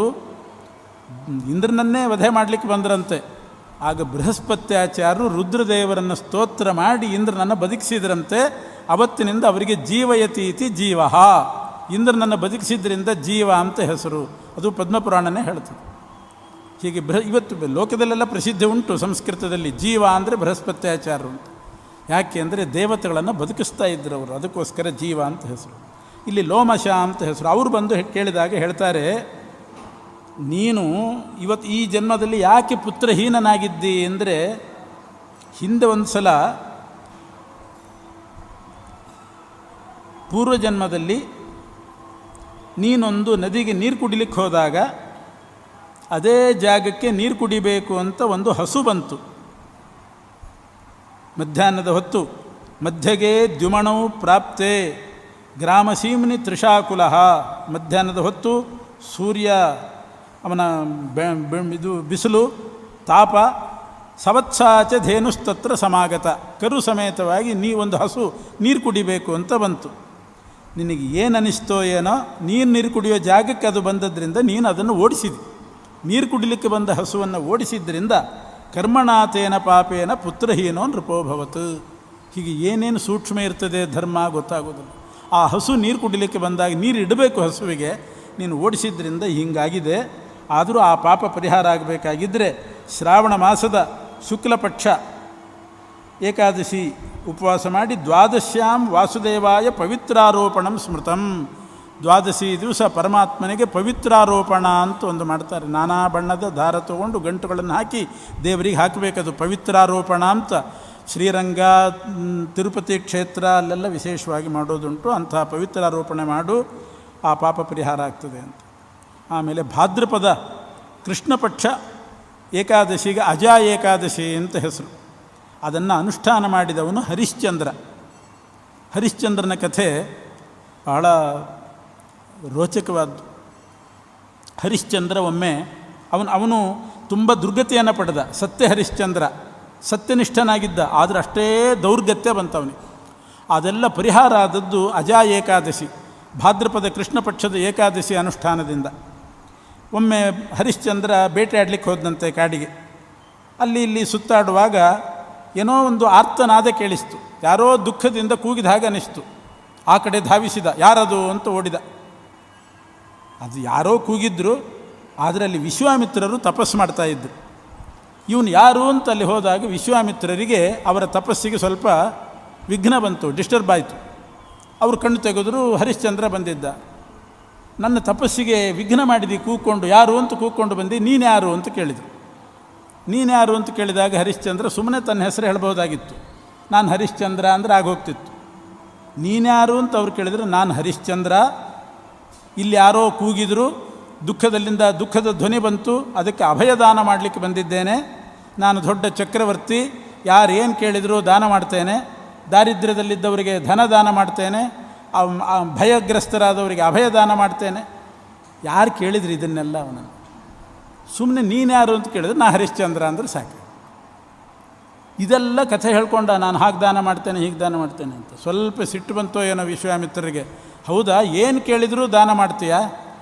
ಇಂದ್ರನನ್ನೇ ವಧೆ ಮಾಡಲಿಕ್ಕೆ ಬಂದರಂತೆ. ಆಗ ಬೃಹಸ್ಪತ್ಯಾಚಾರ್ಯರು ರುದ್ರದೇವರನ್ನು ಸ್ತೋತ್ರ ಮಾಡಿ ಇಂದ್ರನನ್ನು ಬದುಕಿಸಿದ್ರಂತೆ. ಅವತ್ತಿನಿಂದ ಅವರಿಗೆ ಜೀವಯತೀತಿ ಜೀವ, ಇಂದ್ರನನ್ನು ಬದುಕಿಸಿದ್ರಿಂದ ಜೀವ ಅಂತ ಹೆಸರು. ಅದು ಪದ್ಮಪುರಾಣನೇ ಹೇಳ್ತದೆ. ಹೀಗೆ ಇವತ್ತು ಲೋಕದಲ್ಲೆಲ್ಲ ಪ್ರಸಿದ್ಧಿ ಉಂಟು ಸಂಸ್ಕೃತದಲ್ಲಿ. ಜೀವ ಅಂದರೆ ಬೃಹಸ್ಪತ್ಯಾಚಾರ್ಯರು ಅಂತ. ಯಾಕೆ ಅಂದರೆ ದೇವತೆಗಳನ್ನು ಬದುಕಿಸ್ತಾ ಇದ್ದರು ಅವರು, ಅದಕ್ಕೋಸ್ಕರ ಜೀವ ಅಂತ ಹೆಸರು. ಇಲ್ಲಿ ಲೋಮಶ ಅಂತ ಹೆಸರು. ಅವರು ಬಂದು ಕೇಳಿದಾಗ ಹೇಳ್ತಾರೆ, ನೀನು ಇವತ್ತು ಈ ಜನ್ಮದಲ್ಲಿ ಯಾಕೆ ಪುತ್ರಹೀನನಾಗಿದ್ದಿ ಅಂದರೆ, ಹಿಂದೆ ಒಂದು ಸಲ ಪೂರ್ವಜನ್ಮದಲ್ಲಿ ನೀನೊಂದು ನದಿಗೆ ನೀರು ಕುಡಿಲಿಕ್ಕೆ ಹೋದಾಗ ಅದೇ ಜಾಗಕ್ಕೆ ನೀರು ಕುಡಿಬೇಕು ಅಂತ ಒಂದು ಹಸು ಬಂತು. ಮಧ್ಯಾಹ್ನದ ಹೊತ್ತು ಮಧ್ಯಗೆ ದ್ಯುಮಣೌ ಪ್ರಾಪ್ತೆ ಗ್ರಾಮಸೀಮ್ನಿ ತ್ರಿಷಾಕುಲ. ಮಧ್ಯಾಹ್ನದ ಹೊತ್ತು ಸೂರ್ಯ ಅವನ ಇದು ಬಿಸಿಲು ತಾಪ, ಸವತ್ಸಾಚ ಧೇನುಸ್ತತ್ರ ಸಮಾಗತ. ಕರು ಸಮೇತವಾಗಿ ಒಂದು ಹಸು ನೀರು ಕುಡಿಬೇಕು ಅಂತ ಬಂತು. ನಿನಗೆ ಏನು ಅನ್ನಿಸ್ತೋ ಏನೋ, ನೀರು ಕುಡಿಯೋ ಜಾಗಕ್ಕೆ ಅದು ಬಂದದ್ರಿಂದ ನೀನು ಅದನ್ನು ಓಡಿಸಿದಿ. ನೀರು ಕುಡಿಲಿಕ್ಕೆ ಬಂದ ಹಸುವನ್ನು ಓಡಿಸಿದ್ದರಿಂದ ಕರ್ಮಣಾತೇನ ಪಾಪೇನ ಪುತ್ರಹೀನೋ ನೃಪೋಭವತ್. ಹೀಗೆ ಏನೇನು ಸೂಕ್ಷ್ಮ ಇರ್ತದೆ ಧರ್ಮ ಗೊತ್ತಾಗೋದಿಲ್ಲ. ಆ ಹಸು ನೀರು ಕುಡಿಲಿಕ್ಕೆ ಬಂದಾಗ ನೀರು ಇಡಬೇಕು ಹಸುವಿಗೆ, ನೀನು ಓಡಿಸಿದ್ರಿಂದ ಹೀಗಾಗಿದೆ. ಆದರೂ ಆ ಪಾಪ ಪರಿಹಾರ ಆಗಬೇಕಾಗಿದ್ದರೆ ಶ್ರಾವಣ ಮಾಸದ ಶುಕ್ಲಪಕ್ಷ ಏಕಾದಶಿ ಉಪವಾಸ ಮಾಡಿ ದ್ವಾದಶ್ಯಾಂ ವಾಸುದೇವಾಯ ಪವಿತ್ರಾರೋಪಣಂ ಸ್ಮೃತಂ. ದ್ವಾದಶಿ ದಿವಸ ಪರಮಾತ್ಮನಿಗೆ ಪವಿತ್ರಾರೋಪಣ ಅಂತ ಒಂದು ಮಾಡ್ತಾರೆ. ನಾನಾ ಬಣ್ಣದ ದಾರ ತಗೊಂಡು ಗಂಟುಗಳನ್ನು ಹಾಕಿ ದೇವರಿಗೆ ಹಾಕಬೇಕದು ಪವಿತ್ರಾರೋಪಣ ಅಂತ. ಶ್ರೀರಂಗ, ತಿರುಪತಿ ಕ್ಷೇತ್ರ ಅಲ್ಲೆಲ್ಲ ವಿಶೇಷವಾಗಿ ಮಾಡೋದುಂಟು. ಅಂಥ ಪವಿತ್ರಾರೋಪಣೆ ಮಾಡು, ಆ ಪಾಪ ಪರಿಹಾರ ಆಗ್ತದೆ ಅಂತ. ಆಮೇಲೆ ಭಾದ್ರಪದ ಕೃಷ್ಣಪಕ್ಷ ಏಕಾದಶಿಗೆ ಅಜಾ ಏಕಾದಶಿ ಅಂತ ಹೆಸರು. ಅದನ್ನು ಅನುಷ್ಠಾನ ಮಾಡಿದವನು ಹರಿಶ್ಚಂದ್ರ. ಹರಿಶ್ಚಂದ್ರನ ಕಥೆ ಬಹಳ ರೋಚಕವಾದ್ದು. ಹರಿಶ್ಚಂದ್ರ ಒಮ್ಮೆ ಅವನು ತುಂಬ ದುರ್ಗತಿಯನ್ನು ಪಡೆದ. ಸತ್ಯ ಹರಿಶ್ಚಂದ್ರ ಸತ್ಯನಿಷ್ಠನಾಗಿದ್ದ, ಆದರೆ ಅಷ್ಟೇ ದೌರ್ಗತ್ಯ ಬಂತವನಿಗೆ. ಅದೆಲ್ಲ ಪರಿಹಾರ ಆದದ್ದು ಅಜಾ ಏಕಾದಶಿ, ಭಾದ್ರಪದ ಕೃಷ್ಣ ಪಕ್ಷದ ಏಕಾದಶಿ ಅನುಷ್ಠಾನದಿಂದ. ಒಮ್ಮೆ ಹರಿಶ್ಚಂದ್ರ ಬೇಟೆಯಾಡಲಿಕ್ಕೆ ಹೋದಂತೆ ಕಾಡಿಗೆ. ಅಲ್ಲಿ ಇಲ್ಲಿ ಸುತ್ತಾಡುವಾಗ ಏನೋ ಒಂದು ಆರ್ತನಾದ ಕೇಳಿಸ್ತು. ಯಾರೋ ದುಃಖದಿಂದ ಕೂಗಿದ ಹಾಗೆ ಅನ್ನಿಸ್ತು. ಆ ಕಡೆ ಧಾವಿಸಿದ. ಯಾರದು ಅಂತ ಓಡಿದ. ಅದು ಯಾರೋ ಕೂಗಿದ್ರು, ಆದರೆ ಅಲ್ಲಿ ವಿಶ್ವಾಮಿತ್ರರು ತಪಸ್ಸು ಮಾಡ್ತಾಯಿದ್ರು. ಇವನು ಯಾರು ಅಂತ ಅಲ್ಲಿ ಹೋದಾಗ ವಿಶ್ವಾಮಿತ್ರರಿಗೆ ಅವರ ತಪಸ್ಸಿಗೆ ಸ್ವಲ್ಪ ವಿಘ್ನ ಬಂತು, ಡಿಸ್ಟರ್ಬ್ ಆಯಿತು. ಅವರು ಕಣ್ಣು ತೆಗೆದ್ರು, ಹರಿಶ್ಚಂದ್ರ ಬಂದಿದ್ದ. ನನ್ನ ತಪಸ್ಸಿಗೆ ವಿಘ್ನ ಮಾಡಿದಿ ಕೂಕ್ಕೊಂಡು, ಯಾರು ಅಂತ ಕೂಕ್ಕೊಂಡು ಬಂದು, ನೀನು ಯಾರು ಅಂತ ಕೇಳಿದರು. ನೀನು ಯಾರು ಅಂತ ಕೇಳಿದಾಗ ಹರಿಶ್ಚಂದ್ರ ಸುಮ್ಮನೆ ತನ್ನ ಹೆಸರು ಹೇಳ್ಬೋದಾಗಿತ್ತು. ನಾನು ಹರಿಶ್ಚಂದ್ರ ಅಂದರೆ ಆಗೋಗ್ತಿತ್ತು. ನೀನ್ಯಾರು ಅಂತ ಅವ್ರು ಕೇಳಿದರೆ, ನಾನು ಹರಿಶ್ಚಂದ್ರ, ಇಲ್ಲಿ ಯಾರೋ ಕೂಗಿದ್ರು, ದುಃಖದ ಧ್ವನಿ ಬಂತು, ಅದಕ್ಕೆ ಅಭಯದಾನ ಮಾಡಲಿಕ್ಕೆ ಬಂದಿದ್ದೇನೆ. ನಾನು ದೊಡ್ಡ ಚಕ್ರವರ್ತಿ, ಯಾರು ಏನು ಕೇಳಿದರೂ ದಾನ ಮಾಡ್ತೇನೆ. ದಾರಿದ್ರ್ಯದಲ್ಲಿದ್ದವರಿಗೆ ಧನ ದಾನ ಮಾಡ್ತೇನೆ, ಭಯಗ್ರಸ್ತರಾದವರಿಗೆ ಅಭಯದಾನ ಮಾಡ್ತೇನೆ. ಯಾರು ಕೇಳಿದ್ರಿ ಇದನ್ನೆಲ್ಲ? ಅವನನ್ನು ಸುಮ್ಮನೆ ನೀನು ಯಾರು ಅಂತ ಕೇಳಿದ್ರೆ, ನಾ ಹರಿಶ್ಚಂದ್ರ ಅಂದರೆ ಸಾಕು. ಇದೆಲ್ಲ ಕಥೆ ಹೇಳ್ಕೊಂಡ, ನಾನು ಹಾಗೆ ದಾನ ಮಾಡ್ತೇನೆ, ಹೀಗೆ ದಾನ ಮಾಡ್ತೇನೆ ಅಂತ. ಸ್ವಲ್ಪ ಸಿಟ್ಟು ಬಂತೋ ಏನೋ ವಿಶ್ವಾಮಿತ್ರರಿಗೆ. ಹೌದಾ, ಏನು ಕೇಳಿದರೂ ದಾನ ಮಾಡ್ತೀಯಾ?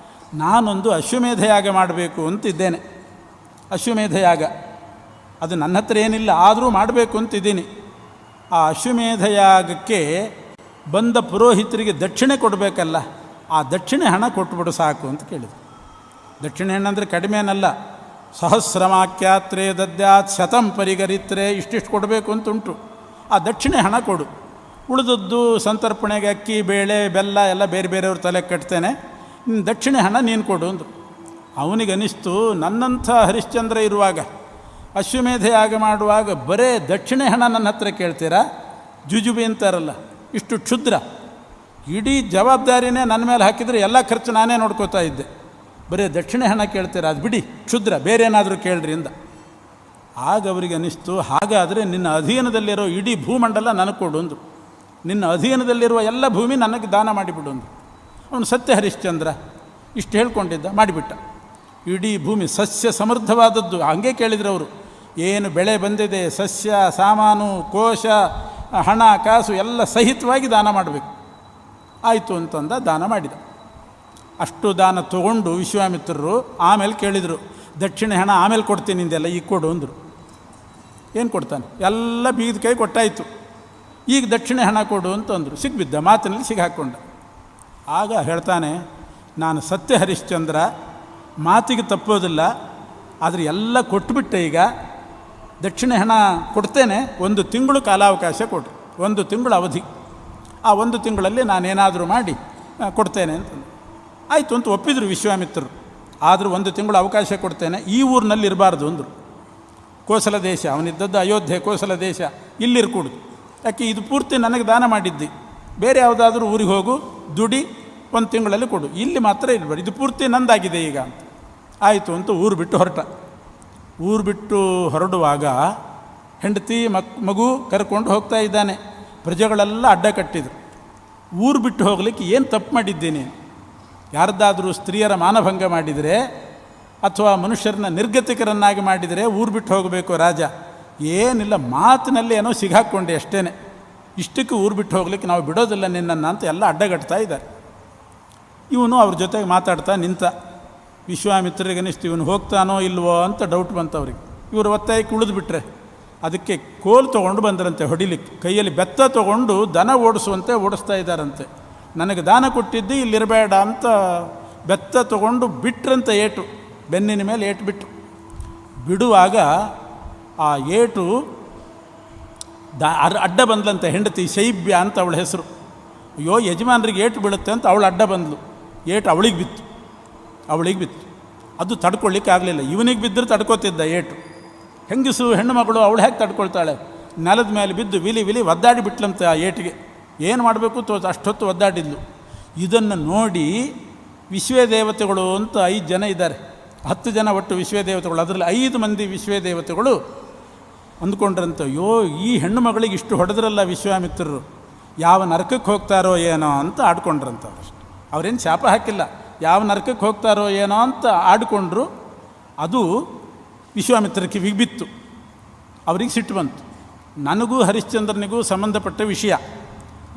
ನಾನೊಂದು ಅಶ್ವಮೇಧ ಯಾಗ ಮಾಡಬೇಕು ಅಂತಿದ್ದೇನೆ. ಅಶ್ವಮೇಧ ಯಾಗ ಅದು ನನ್ನ ಹತ್ರ ಏನಿಲ್ಲ, ಆದರೂ ಮಾಡಬೇಕು ಅಂತಿದ್ದೀನಿ. ಆ ಅಶ್ವಮೇಧ ಯಾಗಕ್ಕೆ ಬಂದ ಪುರೋಹಿತರಿಗೆ ದಕ್ಷಿಣೆ ಕೊಡಬೇಕಲ್ಲ, ಆ ದಕ್ಷಿಣೆ ಹಣ ಕೊಟ್ಬಿಡು ಸಾಕು ಅಂತ ಕೇಳಿದರು. ದಕ್ಷಿಣೆ ಹಣ್ಣಂದರೆ ಕಡಿಮೆನಲ್ಲ. ಸಹಸ್ರಮಾಖ್ಯಾತ್ರೇ ದದ್ಯಾತ್ ಶತಂ ಪರಿಗರಿತ್ರೆ, ಇಷ್ಟಿಷ್ಟು ಕೊಡಬೇಕು ಅಂತುಂಟು. ಆ ದಕ್ಷಿಣೆ ಹಣ ಕೊಡು, ಉಳಿದದ್ದು ಸಂತರ್ಪಣೆಗೆ ಅಕ್ಕಿ ಬೇಳೆ ಬೆಲ್ಲ ಎಲ್ಲ ಬೇರೆ ಬೇರೆಯವ್ರ ತಲೆ ಕಟ್ತೇನೆ, ದಕ್ಷಿಣೆ ಹಣ ನೀನು ಕೊಡು ಅಂದರು. ಅವನಿಗನಿಸ್ತು, ನನ್ನಂಥ ಹರಿಶ್ಚಂದ್ರ ಇರುವಾಗ, ಅಶ್ವಮೇಧ ಯಾಗ ಮಾಡುವಾಗ ಬರೇ ದಕ್ಷಿಣೆ ಹಣ ನನ್ನ ಹತ್ರ ಕೇಳ್ತೀರಾ? ಜುಜುಬಿ ಅಂತಾರಲ್ಲ, ಇಷ್ಟು ಕ್ಷುದ್ರ. ಇಡೀ ಜವಾಬ್ದಾರಿನೇ ನನ್ನ ಮೇಲೆ ಹಾಕಿದರೆ ಎಲ್ಲ ಖರ್ಚು ನಾನೇ ನೋಡ್ಕೋತಾ ಇದ್ದೆ, ಬರೀ ದಕ್ಷಿಣೆ ಹಣ ಕೇಳ್ತೀರಾ? ಅದು ಬಿಡಿ, ಕ್ಷುದ್ರ, ಬೇರೆ ಏನಾದರೂ ಕೇಳ್ರಿ ಅಂದ. ಆಗ ಅವರಿಗೆ ಅನ್ನಿಸ್ತು, ಹಾಗಾದರೆ ನಿನ್ನ ಅಧೀನದಲ್ಲಿರೋ ಇಡೀ ಭೂಮಂಡಲ ನನಗೆ ಕೊಡು ಅಂದರು. ನಿನ್ನ ಅಧೀನದಲ್ಲಿರುವ ಎಲ್ಲ ಭೂಮಿ ನನಗೆ ದಾನ ಮಾಡಿಬಿಡು ಅಂದರು. ಅವನು ಸತ್ಯ ಹರಿಶ್ಚಂದ್ರ ಇಷ್ಟು ಹೇಳ್ಕೊಂಡಿದ್ದ, ಮಾಡಿಬಿಟ್ಟ. ಇಡೀ ಭೂಮಿ ಸಸ್ಯ ಸಮೃದ್ಧವಾದದ್ದು. ಹಂಗೆ ಕೇಳಿದ್ರು ಅವರು, ಏನು ಬೆಳೆ ಬಂದಿದೆ, ಸಸ್ಯ ಸಾಮಾನು ಕೋಶ ಹಣ ಕಾಸು ಎಲ್ಲ ಸಹಿತವಾಗಿ ದಾನ ಮಾಡಬೇಕು. ಆಯಿತು ಅಂತಂದ, ದಾನ ಮಾಡಿದ. ಅಷ್ಟು ದಾನ ತಗೊಂಡು ವಿಶ್ವಾಮಿತ್ರರು ಆಮೇಲೆ ಕೇಳಿದರು, ದಕ್ಷಿಣೆ ಹಣ ಆಮೇಲೆ ಕೊಡ್ತೀನಿ ನಿಂದೆಲ್ಲ, ಈಗ ಕೊಡು ಅಂದರು. ಏನು ಕೊಡ್ತಾನೆ? ಎಲ್ಲ ಬೀಗದ ಕೈ ಕೊಟ್ಟಾಯಿತು, ಈಗ ದಕ್ಷಿಣೆ ಹಣ ಕೊಡು ಅಂತಂದರು. ಸಿಗ್ಬಿದ್ದ, ಮಾತಿನಲ್ಲಿ ಸಿಗಾಕ್ಕೊಂಡ. ಆಗ ಹೇಳ್ತಾನೆ, ನಾನು ಸತ್ಯ ಹರಿಶ್ಚಂದ್ರ, ಮಾತಿಗೆ ತಪ್ಪೋದಿಲ್ಲ, ಆದರೆ ಎಲ್ಲ ಕೊಟ್ಟುಬಿಟ್ಟೆ. ಈಗ ದಕ್ಷಿಣೆ ಹಣ ಕೊಡ್ತೇನೆ, 1 ತಿಂಗಳು ಕಾಲಾವಕಾಶ ಕೊಡು, 1 ತಿಂಗಳು ಅವಧಿ, ಆ 1 ತಿಂಗಳಲ್ಲಿ ನಾನೇನಾದರೂ ಮಾಡಿ ಕೊಡ್ತೇನೆ ಅಂತಂದು. ಆಯಿತು ಅಂತ ಒಪ್ಪಿದರು ವಿಶ್ವಾಮಿತ್ರರು. ಆದರೂ 1 ತಿಂಗಳು ಅವಕಾಶ ಕೊಡ್ತೇನೆ, ಈ ಊರಿನಲ್ಲಿ ಇರಬಾರ್ದು ಅಂದರು. ಕೋಸಲ ದೇಶ, ಅವನಿದ್ದದ್ದು ಅಯೋಧ್ಯೆ, ಕೋಸಲ ದೇಶ, ಇಲ್ಲಿರ್ಕೂಡ್ದು. ಯಾಕೆ ಇದು ಪೂರ್ತಿ ನನಗೆ ದಾನ ಮಾಡಿದ್ದಿ, ಬೇರೆ ಯಾವುದಾದ್ರೂ ಊರಿಗೆ ಹೋಗು, ದುಡಿ, 1 ತಿಂಗಳಲ್ಲಿ ಕೊಡು, ಇಲ್ಲಿ ಮಾತ್ರ ಇರಬಾರ್ದು, ಇದು ಪೂರ್ತಿ ನಂದಾಗಿದೆ ಈಗ ಅಂತ. ಆಯಿತು ಅಂತ ಊರು ಬಿಟ್ಟು ಹೊರಟ. ಊರು ಬಿಟ್ಟು ಹೊರಡುವಾಗ ಹೆಂಡತಿ ಮಗು ಕರ್ಕೊಂಡು ಹೋಗ್ತಾ ಇದ್ದಾನೆ. ಪ್ರಜೆಗಳೆಲ್ಲ ಅಡ್ಡ ಕಟ್ಟಿದರು. ಊರು ಬಿಟ್ಟು ಹೋಗ್ಲಿಕ್ಕೆ ಏನು ತಪ್ಪು ಮಾಡಿದ್ದೀನಿ? ಯಾರ್ದಾದರೂ ಸ್ತ್ರೀಯರ ಮಾನಭಂಗ ಮಾಡಿದರೆ ಅಥವಾ ಮನುಷ್ಯರನ್ನ ನಿರ್ಗತಿಕರನ್ನಾಗಿ ಮಾಡಿದರೆ ಊರು ಬಿಟ್ಟು ಹೋಗಬೇಕು ರಾಜ? ಏನಿಲ್ಲ, ಮಾತಿನಲ್ಲಿ ಏನೋ ಸಿಗಾಕ್ಕೊಂಡೆ ಅಷ್ಟೇ, ಇಷ್ಟಕ್ಕೆ ಊರು ಬಿಟ್ಟು ಹೋಗ್ಲಿಕ್ಕೆ ನಾವು ಬಿಡೋದಿಲ್ಲ ನಿನ್ನನ್ನು ಅಂತ ಎಲ್ಲ ಅಡ್ಡಗಟ್ತಾ ಇದ್ದಾರೆ. ಇವನು ಅವ್ರ ಜೊತೆಗೆ ಮಾತಾಡ್ತಾ ನಿಂತ. ವಿಶ್ವಾಮಿತ್ರರಿಗೆ ಅನಿಸ್ತು, ಇವನು ಹೋಗ್ತಾನೋ ಇಲ್ವೋ ಅಂತ ಡೌಟ್ ಬಂತು ಅವ್ರಿಗೆ. ಇವರು ಒತ್ತಾಯಕ್ಕೆ ಉಳಿದುಬಿಟ್ರೆ ಅದಕ್ಕೆ ಕೋಲು ತೊಗೊಂಡು ಬಂದರಂತೆ ಹೊಡಿಲಿಕ್ಕೆ. ಕೈಯಲ್ಲಿ ಬೆತ್ತ ತೊಗೊಂಡು ದನ ಓಡಿಸುವಂತೆ ಓಡಿಸ್ತಾ ಇದ್ದಾರಂತೆ. ನನಗೆ ದಾನ ಕೊಟ್ಟಿದ್ದು ಇಲ್ಲಿರಬೇಡ ಅಂತ ಬೆತ್ತ ತೊಗೊಂಡು ಬಿಟ್ರಂತೆ. ಏಟು ಬೆನ್ನಿನ ಮೇಲೆ ಏಟು ಬಿಟ್ಟರು. ಬಿಡುವಾಗ ಆ ಏಟು ಅಡ್ಡ ಬಂದ್ಲಂತೆ ಹೆಂಡತಿ, ಶೈಬ್ಯ ಅಂತ ಅವಳ ಹೆಸರು. ಅಯ್ಯೋ ಯಜಮಾನರಿಗೆ ಏಟು ಬೀಳುತ್ತೆ ಅಂತ ಅವಳು ಅಡ್ಡ ಬಂದಳು. ಏಟು ಅವಳಿಗೆ ಬಿತ್ತು. ಅದು ತಡ್ಕೊಳ್ಳಿಕ್ಕೆ ಆಗಲಿಲ್ಲ. ಇವನಿಗೆ ಬಿದ್ದರೆ ತಡ್ಕೋತಿದ್ದ ಏಟು. ಹೆಂಗಸು ಹೆಣ್ಣು ಮಗಳು ಅವಳು ಹೇಗೆ ತಡ್ಕೊಳ್ತಾಳೆ? ನೆಲದ ಮೇಲೆ ಬಿದ್ದು ವಿಲಿ ವಿಲಿ ಒದ್ದಾಡಿ ಬಿಟ್ಲಂತೆ ಆ ಏಟಿಗೆ. ಏನು ಮಾಡಬೇಕು ಅಷ್ಟೊತ್ತು ಒದ್ದಾಡಿದ್ಲು. ಇದನ್ನು ನೋಡಿ ವಿಶ್ವದೇವತೆಗಳು ಅಂತ 5 ಜನ ಇದ್ದಾರೆ, 10 ಜನ ಒಟ್ಟು ವಿಶ್ವದೇವತೆಗಳು. ಅದರಲ್ಲಿ 5 ಮಂದಿ ವಿಶ್ವದೇವತೆಗಳು ಅಂದ್ಕೊಂಡ್ರಂತ, ಅಯ್ಯೋ ಈ ಹೆಣ್ಣು ಮಗಳಿಗೆ ಇಷ್ಟು ಹೊಡೆದ್ರಲ್ಲ ವಿಶ್ವಾಮಿತ್ರರು, ಯಾವ ನರಕಕ್ಕೆ ಹೋಗ್ತಾರೋ ಏನೋ ಅಂತ ಆಡ್ಕೊಂಡ್ರಂತ. ಅವ್ರೇನು ಶಾಪ ಹಾಕಿಲ್ಲ, ಯಾವ ನರಕಕ್ಕೆ ಹೋಗ್ತಾರೋ ಏನೋ ಅಂತ ಆಡಿಕೊಂಡ್ರು. ಅದು ವಿಶ್ವಾಮಿತ್ರ ಕಿವಿಗೆ ಬಿತ್ತು. ಅವ್ರಿಗೆ ಸಿಟ್ಟು ಬಂತು. ನನಗೂ ಹರಿಶ್ಚಂದ್ರನಿಗೂ ಸಂಬಂಧಪಟ್ಟ ವಿಷಯ,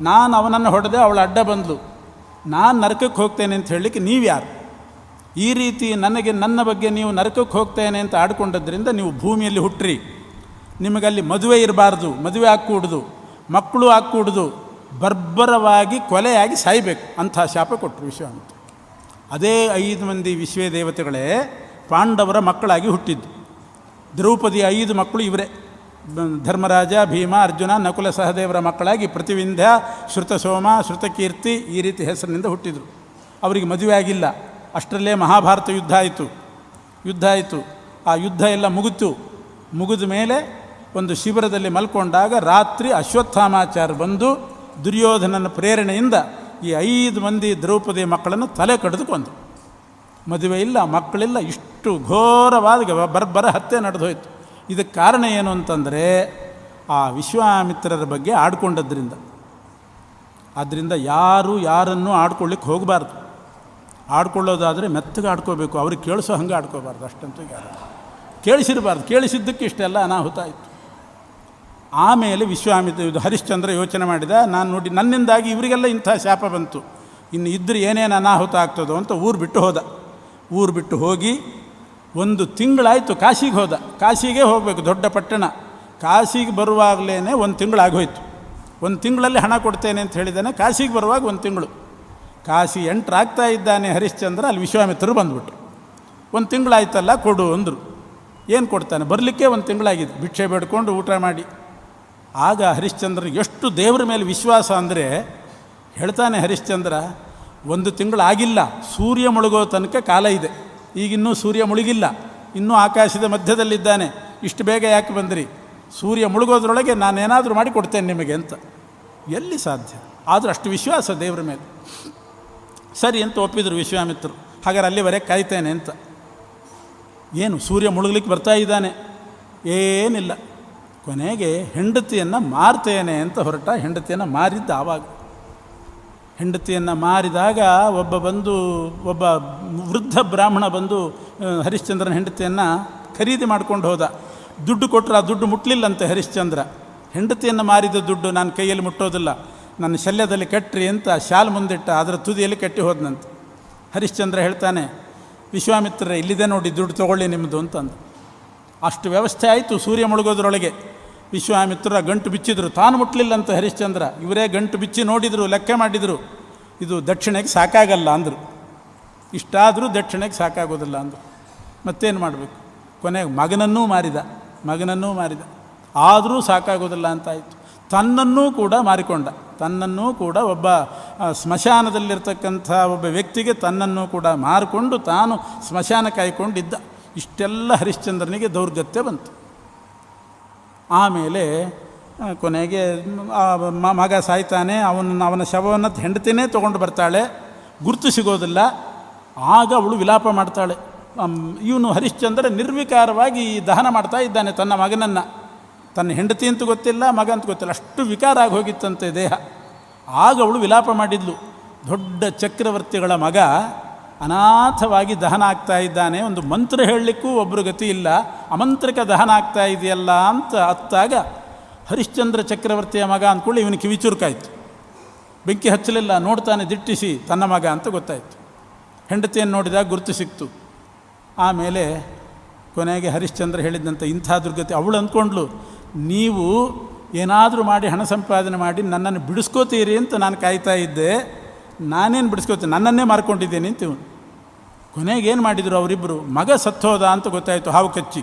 ನಾನು ಅವನನ್ನು ಹೊಡೆದೆ, ಅವಳು ಅಡ್ಡ ಬಂದಳು, ನಾನು ನರಕಕ್ಕೆ ಹೋಗ್ತೇನೆ ಅಂತ ಹೇಳಲಿಕ್ಕೆ ನೀವು ಯಾರು? ಈ ರೀತಿ ನನ್ನ ಬಗ್ಗೆ ನೀವು ನರಕಕ್ಕೆ ಹೋಗ್ತೇನೆ ಅಂತ ಆಡ್ಕೊಂಡದ್ರಿಂದ ನೀವು ಭೂಮಿಯಲ್ಲಿ ಹುಟ್ಟ್ರಿ, ನಿಮಗಲ್ಲಿ ಮದುವೆ ಇರಬಾರ್ದು, ಮದುವೆ ಹಾಕ್ಕೂಡ್ದು, ಮಕ್ಕಳು ಹಾಕ್ಕೂಡ್ದು, ಬರ್ಬರವಾಗಿ ಕೊಲೆಯಾಗಿ ಸಾಯಬೇಕು ಅಂಥ ಶಾಪ ಕೊಟ್ಟರು ವಿಶ್ವಾಮಿತ್ರ. ಅದೇ 5 ಮಂದಿ ವಿಶ್ವದೇವತೆಗಳೇ ಪಾಂಡವರ ಮಕ್ಕಳಾಗಿ ಹುಟ್ಟಿದ್ದು. ದ್ರೌಪದಿಯ 5 ಮಕ್ಕಳು ಇವರೇ, ಧರ್ಮರಾಜ, ಭೀಮ, ಅರ್ಜುನ, ನಕುಲ ಸಹದೇವರ ಮಕ್ಕಳಾಗಿ ಪ್ರತಿವಿಂಧ್ಯ, ಶ್ರುತಸೋಮ, ಶ್ರುತಕೀರ್ತಿ ಈ ರೀತಿ ಹೆಸರಿನಿಂದ ಹುಟ್ಟಿದರು. ಅವರಿಗೆ ಮದುವೆ ಆಗಿಲ್ಲ. ಅಷ್ಟರಲ್ಲೇ ಮಹಾಭಾರತ ಯುದ್ಧ ಆಯಿತು. ಆ ಯುದ್ಧ ಎಲ್ಲ ಮುಗಿದ ಮೇಲೆ ಒಂದು ಶಿಬಿರದಲ್ಲಿ ಮಲ್ಕೊಂಡಾಗ ರಾತ್ರಿ ಅಶ್ವತ್ಥಾಮಾಚಾರ್ಯ ಬಂದು ದುರ್ಯೋಧನನ ಪ್ರೇರಣೆಯಿಂದ ಈ 5 ಮಂದಿ ದ್ರೌಪದಿ ಮಕ್ಕಳನ್ನು ತಲೆ ಕಡಿದು ಕೊಂದರು. ಮದುವೆ ಇಲ್ಲ, ಮಕ್ಕಳಿಲ್ಲ, ಇಷ್ಟು ಘೋರವಾದ ಬರ್ಬರ ಹತ್ಯೆ ನಡೆದೋಯ್ತು. ಇದಕ್ಕೆ ಕಾರಣ ಏನು ಅಂತಂದರೆ ಆ ವಿಶ್ವಾಮಿತ್ರರ ಬಗ್ಗೆ ಆಡ್ಕೊಂಡದ್ರಿಂದ. ಆದ್ದರಿಂದ ಯಾರನ್ನೂ ಆಡ್ಕೊಳ್ಳಿಕ್ಕೆ ಹೋಗಬಾರ್ದು. ಆಡ್ಕೊಳ್ಳೋದಾದರೆ ಮೆತ್ತಗೆ ಆಡ್ಕೋಬೇಕು, ಅವ್ರಿಗೆ ಕೇಳಿಸೋ ಹಂಗೆ ಆಡ್ಕೋಬಾರ್ದು. ಅಷ್ಟಂತೂ ಕೇಳಿಸಿರಬಾರ್ದು. ಕೇಳಿಸಿದ್ದಕ್ಕೆ ಇಷ್ಟೆಲ್ಲ ಅನಾಹುತ ಆಯಿತು. ಆಮೇಲೆ ಹರಿಶ್ಚಂದ್ರ ಯೋಚನೆ ಮಾಡಿದ, ನಾನು ನೋಡಿ ನನ್ನಿಂದಾಗಿ ಇವರಿಗೆಲ್ಲ ಇಂಥ ಶಾಪ ಬಂತು, ಇನ್ನು ಇದ್ದರೆ ಏನೇನು ಅನಾಹುತ ಆಗ್ತದೋ ಅಂತ ಊರು ಬಿಟ್ಟು ಹೋಗಿ 1 ತಿಂಗಳಾಯಿತು. ಕಾಶಿಗೆ ಹೋದ. ಕಾಶಿಗೆ ಹೋಗಬೇಕು, ದೊಡ್ಡ ಪಟ್ಟಣ. ಕಾಶಿಗೆ ಬರುವಾಗಲೇ 1 ತಿಂಗಳಾಗೋಯ್ತು. 1 ತಿಂಗಳಲ್ಲಿ ಹಣ ಕೊಡ್ತೇನೆ ಅಂತ ಹೇಳಿದ್ದಾನೆ. ಕಾಶಿಗೆ ಬರುವಾಗ 1 ತಿಂಗಳು. ಕಾಶಿ ಎಂಟ್ರಾಗ್ತಾ ಇದ್ದಾನೆ ಹರಿಶ್ಚಂದ್ರ, ಅಲ್ಲಿ ವಿಶ್ವಾಮಿತ್ರರು ಬಂದುಬಿಟ್ರು. 1 ತಿಂಗಳಾಯ್ತಲ್ಲ ಕೊಡು ಅಂದರು. ಏನು ಕೊಡ್ತಾನೆ? ಬರಲಿಕ್ಕೆ 1 ತಿಂಗಳಾಗಿದೆ. ಭಿಕ್ಷೆ ಬೇಡ್ಕೊಂಡು ಊಟ ಮಾಡಿ. ಆಗ ಹರಿಶ್ಚಂದ್ರನಿಗೆ ಎಷ್ಟು ದೇವರ ಮೇಲೆ ವಿಶ್ವಾಸ ಅಂದರೆ ಹೇಳ್ತಾನೆ ಹರಿಶ್ಚಂದ್ರ, ಒಂದು ತಿಂಗಳಾಗಿಲ್ಲ, ಸೂರ್ಯ ಮುಳುಗೋ ತನಕ ಕಾಲ ಇದೆ. ಈಗಿನ್ನೂ ಸೂರ್ಯ ಮುಳುಗಿಲ್ಲ, ಇನ್ನೂ ಆಕಾಶದ ಮಧ್ಯದಲ್ಲಿದ್ದಾನೆ. ಇಷ್ಟು ಬೇಗ ಯಾಕೆ ಬಂದಿರಿ? ಸೂರ್ಯ ಮುಳುಗೋದ್ರೊಳಗೆ ನಾನೇನಾದರೂ ಮಾಡಿ ಕೊಡ್ತೇನೆ ನಿಮಗೆ ಅಂತ. ಎಲ್ಲಿ ಸಾಧ್ಯ? ಆದರೂ ಅಷ್ಟು ವಿಶ್ವಾಸ ದೇವರ ಮೇಲೆ. ಸರಿ ಅಂತ ಒಪ್ಪಿದರು ವಿಶ್ವಾಮಿತ್ರರು. ಹಾಗಾದ್ರೆ ಅಲ್ಲಿವರೆಗೆ ಕಾಯ್ತೇನೆ ಅಂತ. ಏನು ಸೂರ್ಯ ಮುಳುಗಲಿಕ್ಕೆ ಬರ್ತಾ ಇದ್ದಾನೆ? ಏನಿಲ್ಲ. ಕೊನೆಗೆ ಹೆಂಡತಿಯನ್ನು ಮಾರ್ತೇನೆ ಅಂತ ಹೊರಟ. ಹೆಂಡತಿಯನ್ನು ಮಾರಿದ್ದ ಆವಾಗ. ಹೆಂಡತಿಯನ್ನು ಮಾರಿದಾಗ ಒಬ್ಬ ವೃದ್ಧ ಬ್ರಾಹ್ಮಣ ಬಂದು ಹರಿಶ್ಚಂದ್ರನ ಹೆಂಡತಿಯನ್ನು ಖರೀದಿ ಮಾಡ್ಕೊಂಡು ಹೋದ. ದುಡ್ಡು ಕೊಟ್ಟರೆ ಆ ದುಡ್ಡು ಮುಟ್ಲಿಲ್ಲಂತೆ ಹರಿಶ್ಚಂದ್ರ. ಹೆಂಡತಿಯನ್ನು ಮಾರಿದ ದುಡ್ಡು ನಾನು ಕೈಯಲ್ಲಿ ಮುಟ್ಟೋದಿಲ್ಲ, ನನ್ನ ಶಲ್ಯದಲ್ಲಿ ಕಟ್ಟ್ರಿ ಅಂತ ಶಾಲ್ ಮುಂದಿಟ್ಟ. ಅದರ ತುದಿಯಲ್ಲಿ ಕಟ್ಟಿ ಹೋದನಂತೆ. ಹರಿಶ್ಚಂದ್ರ ಹೇಳ್ತಾನೆ, ವಿಶ್ವಾಮಿತ್ರರೇ ಇಲ್ಲಿದೆ ನೋಡಿ ದುಡ್ಡು ತೊಗೊಳ್ಳಿ ನಿಮ್ಮದು ಅಂತಂದು. ಅಷ್ಟು ವ್ಯವಸ್ಥೆ ಆಯಿತು ಸೂರ್ಯ ಮುಳುಗೋದ್ರೊಳಗೆ. ವಿಶ್ವಾಮಿತ್ರರ ಗಂಟು ಬಿಚ್ಚಿದ್ರು, ತಾನು ಮುಟ್ಲಿಲ್ಲಂತ ಹರಿಶ್ಚಂದ್ರ. ಇವರೇ ಗಂಟು ಬಿಚ್ಚಿ ನೋಡಿದರು, ಲೆಕ್ಕ ಮಾಡಿದರು. ಇದು ದಕ್ಷಿಣೆಗೆ ಸಾಕಾಗಲ್ಲ ಅಂದರು. ಇಷ್ಟಾದರೂ ದಕ್ಷಿಣೆಗೆ ಸಾಕಾಗೋದಿಲ್ಲ ಅಂದರು. ಮತ್ತೇನು ಮಾಡಬೇಕು? ಕೊನೆಗೆ ಮಗನನ್ನೂ ಮಾರಿದ. ಆದರೂ ಸಾಕಾಗೋದಿಲ್ಲ ಅಂತಾಯಿತು. ತನ್ನನ್ನೂ ಕೂಡ ಮಾರಿಕೊಂಡ. ತನ್ನನ್ನೂ ಕೂಡ ಒಬ್ಬ ಸ್ಮಶಾನದಲ್ಲಿರ್ತಕ್ಕಂಥ ಒಬ್ಬ ವ್ಯಕ್ತಿಗೆ ತನ್ನನ್ನು ಕೂಡ ಮಾರಿಕೊಂಡು ತಾನು ಸ್ಮಶಾನ ಕಾಯ್ಕೊಂಡಿದ್ದ. ಇಷ್ಟೆಲ್ಲ ಹರಿಶ್ಚಂದ್ರನಿಗೆ ದೌರ್ಗತ್ಯ ಬಂತು. ಆಮೇಲೆ ಕೊನೆಗೆ ಮಗ ಸಾಯ್ತಾನೆ. ಅವನ ಶವವನ್ನು ಹೆಂಡತಿನೇ ತೊಗೊಂಡು ಬರ್ತಾಳೆ, ಗುರುತು ಸಿಗೋದಿಲ್ಲ. ಆಗ ಅವಳು ವಿಲಾಪ ಮಾಡ್ತಾಳೆ. ಇವನು ಹರಿಶ್ಚಂದ್ರ ನಿರ್ವಿಕಾರವಾಗಿ ದಹನ ಮಾಡ್ತಾ ಇದ್ದಾನೆ ತನ್ನ ಮಗನನ್ನು. ತನ್ನ ಹೆಂಡತಿ ಅಂತೂ ಗೊತ್ತಿಲ್ಲ, ಮಗ ಅಂತ ಗೊತ್ತಿಲ್ಲ, ಅಷ್ಟು ವಿಕಾರ ಆಗಿ ಹೋಗಿತ್ತಂತೆ ದೇಹ. ಆಗ ಅವಳು ವಿಲಾಪ ಮಾಡಿದ್ಲು, ದೊಡ್ಡ ಚಕ್ರವರ್ತಿಗಳ ಮಗ ಅನಾಥವಾಗಿ ದಹನ ಆಗ್ತಾ ಇದ್ದಾನೆ, ಒಂದು ಮಂತ್ರ ಹೇಳಲಿಕ್ಕೂ ಒಬ್ಬರು ಗತಿ ಇಲ್ಲ, ಅಮಂತ್ರಿಕ ದಹನ ಆಗ್ತಾ ಇದೆಯಲ್ಲ ಅಂತ ಅತ್ತಾಗ ಹರಿಶ್ಚಂದ್ರ ಚಕ್ರವರ್ತಿಯ ಮಗ ಅಂದ್ಕೊಳ್ಳಿ ಇವನು ಕಿವಿ ಚುರುಕಾಯಿತು. ಬೆಂಕಿ ಹಚ್ಚಲಿಲ್ಲ, ನೋಡ್ತಾನೆ ದಿಟ್ಟಿಸಿ ತನ್ನ ಮಗ ಅಂತ ಗೊತ್ತಾಯಿತು. ಹೆಂಡತಿಯನ್ನು ನೋಡಿದಾಗ ಗುರುತು ಸಿಕ್ತು. ಆಮೇಲೆ ಕೊನೆಗೆ ಹರಿಶ್ಚಂದ್ರ ಹೇಳಿದಂತೆ ಇಂಥ ದುರ್ಗತಿ. ಅವಳು ಅಂದ್ಕೊಂಡ್ಲು, ನೀವು ಏನಾದರೂ ಮಾಡಿ ಹಣ ಸಂಪಾದನೆ ಮಾಡಿ ನನ್ನನ್ನು ಬಿಡಿಸ್ಕೋತೀರಿ ಅಂತ ನಾನು ಕಾಯ್ತಾ ಇದ್ದೆ. ನಾನೇನು ಬಿಡಿಸ್ಕೋತೀನಿ, ನನ್ನನ್ನೇ ಮಾರ್ಕೊಂಡಿದ್ದೇನೆ ಅಂತ ಇವನು. ಕೊನೆಗೇನು ಮಾಡಿದರು ಅವರಿಬ್ಬರು? ಮಗ ಸತ್ತೋದ ಅಂತ ಗೊತ್ತಾಯಿತು, ಹಾವು ಕಚ್ಚಿ.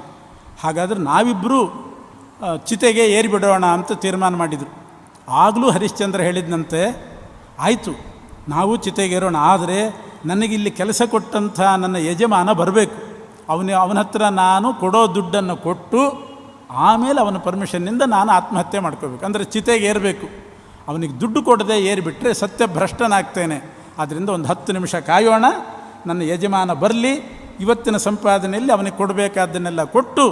ಹಾಗಾದರೆ ನಾವಿಬ್ಬರೂ ಚಿತೆಗೆ ಏರಿಬಿಡೋಣ ಅಂತ ತೀರ್ಮಾನ ಮಾಡಿದರು. ಆಗಲೂ ಹರಿಶ್ಚಂದ್ರ ಹೇಳಿದಂತೆ, ಆಯಿತು ನಾವು ಚಿತೆಗೇರೋಣ, ಆದರೆ ನನಗಿಲ್ಲಿ ಕೆಲಸ ಕೊಟ್ಟಂಥ ನನ್ನ ಯಜಮಾನ ಬರಬೇಕು. ಅವನ ಹತ್ರ ನಾನು ಕೊಡೋ ದುಡ್ಡನ್ನು ಕೊಟ್ಟು ಆಮೇಲೆ ಅವನ ಪರ್ಮಿಷನ್ನಿಂದ ನಾನು ಆತ್ಮಹತ್ಯೆ ಮಾಡ್ಕೋಬೇಕು. ಅಂದರೆ ಚಿತೆಗೆ ಏರಬೇಕು. ಅವನಿಗೆ ದುಡ್ಡು ಕೊಡದೆ ಏರಿಬಿಟ್ರೆ ಸತ್ಯಭ್ರಷ್ಟನಾಗ್ತೇನೆ. ಆದ್ದರಿಂದ ಒಂದು 10 ನಿಮಿಷ ಕಾಯೋಣ, ನನ್ನ ಯಜಮಾನ ಬರಲಿ, ಇವತ್ತಿನ ಸಂಪಾದನೆಯಲ್ಲಿ ಅವನಿಗೆ ಕೊಡಬೇಕಾದ್ದನ್ನೆಲ್ಲ ಕೊಟ್ಟು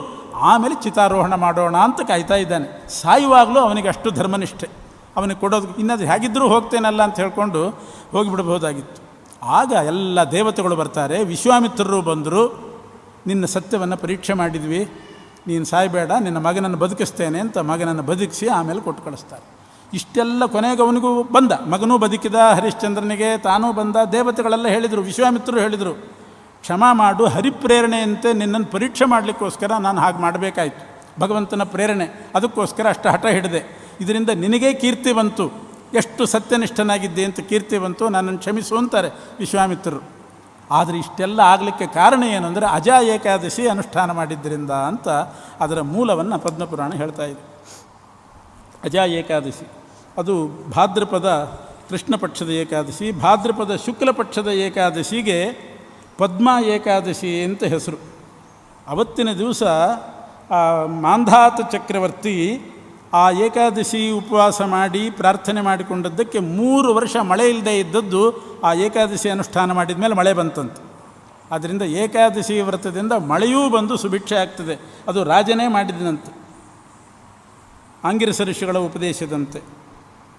ಆಮೇಲೆ ಚಿತಾರೋಹಣ ಮಾಡೋಣ ಅಂತ ಕಾಯ್ತಾ ಇದ್ದಾನೆ. ಸಾಯುವಾಗಲೂ ಅವನಿಗೆ ಅಷ್ಟು ಧರ್ಮನಿಷ್ಠೆ. ಅವನಿಗೆ ಕೊಡೋದು ಇನ್ನದು ಹೇಗಿದ್ದರೂ ಹೋಗ್ತೇನಲ್ಲ ಅಂತ ಹೇಳ್ಕೊಂಡು ಹೋಗಿಬಿಡ್ಬೋದಾಗಿತ್ತು. ಆಗ ಎಲ್ಲ ದೇವತೆಗಳು ಬರ್ತಾರೆ. ವಿಶ್ವಾಮಿತ್ರರು ಬಂದರು, ನಿನ್ನ ಸತ್ಯವನ್ನು ಪರೀಕ್ಷೆ ಮಾಡಿದ್ವಿ, ನೀನು ಸಾಯಬೇಡ, ನಿನ್ನ ಮಗನನ್ನು ಬದುಕಿಸ್ತೇನೆ ಅಂತ ಮಗನನ್ನು ಬದುಕಿಸಿ ಆಮೇಲೆ ಕೊಟ್ಟು ಕಳಿಸ್ತಾರೆ. ಇಷ್ಟೆಲ್ಲ ಕೊನೆಗೆ ಅವನಿಗೂ ಬಂದ, ಮಗನೂ ಬದುಕಿದ, ಹರಿಶ್ಚಂದ್ರನಿಗೆ ತಾನೂ ಬಂದ. ದೇವತೆಗಳೆಲ್ಲ ಹೇಳಿದರು, ವಿಶ್ವಾಮಿತ್ರರು ಹೇಳಿದರು, ಕ್ಷಮಾ ಮಾಡು, ಹರಿಪ್ರೇರಣೆಯಂತೆ ನಿನ್ನನ್ನು ಪರೀಕ್ಷೆ ಮಾಡಲಿಕ್ಕೋಸ್ಕರ ನಾನು ಹಾಗೆ ಮಾಡಬೇಕಾಯಿತು. ಭಗವಂತನ ಪ್ರೇರಣೆ, ಅದಕ್ಕೋಸ್ಕರ ಅಷ್ಟು ಹಠ ಹಿಡಿದೆ. ಇದರಿಂದ ನಿನಗೇ ಕೀರ್ತಿ ಬಂತು, ಎಷ್ಟು ಸತ್ಯನಿಷ್ಠನಾಗಿದ್ದೆ ಅಂತ ಕೀರ್ತಿ ಬಂತು, ನನ್ನನ್ನು ಕ್ಷಮಿಸು ಅಂತಾರೆ ವಿಶ್ವಾಮಿತ್ರರು. ಆದರೆ ಇಷ್ಟೆಲ್ಲ ಆಗಲಿಕ್ಕೆ ಕಾರಣ ಏನು ಅಂದರೆ ಅಜ ಏಕಾದಶಿ ಅನುಷ್ಠಾನ ಮಾಡಿದ್ದರಿಂದ ಅಂತ ಅದರ ಮೂಲವನ್ನು ಪದ್ಮಪುರಾಣ ಹೇಳ್ತಾ ಇದೆ. ಅಜ ಏಕಾದಶಿ ಅದು ಭಾದ್ರಪದ ಕೃಷ್ಣ ಪಕ್ಷದ ಏಕಾದಶಿ. ಭಾದ್ರಪದ ಶುಕ್ಲ ಪಕ್ಷದ ಏಕಾದಶಿಗೆ ಪದ್ಮ ಏಕಾದಶಿ ಅಂತ ಹೆಸರು. ಅವತ್ತಿನ ದಿವಸ ಮಾಂಧಾತ ಚಕ್ರವರ್ತಿ ಆ ಏಕಾದಶಿ ಉಪವಾಸ ಮಾಡಿ ಪ್ರಾರ್ಥನೆ ಮಾಡಿಕೊಂಡದ್ದಕ್ಕೆ 3 ವರ್ಷ ಮಳೆ ಇಲ್ಲದೆ ಇದ್ದದ್ದು ಆ ಏಕಾದಶಿ ಅನುಷ್ಠಾನ ಮಾಡಿದ ಮೇಲೆ ಮಳೆ ಬಂತಂತೆ. ಆದ್ದರಿಂದ ಏಕಾದಶಿ ವ್ರತದಿಂದ ಮಳೆಯೂ ಬಂದು ಸುಭಿಕ್ಷೆ ಆಗ್ತದೆ. ಅದು ರಾಜನೇ ಮಾಡಿದನಂತೆ, ಆಂಗಿರಸ ಋಷಿಗಳ ಉಪದೇಶದಂತೆ.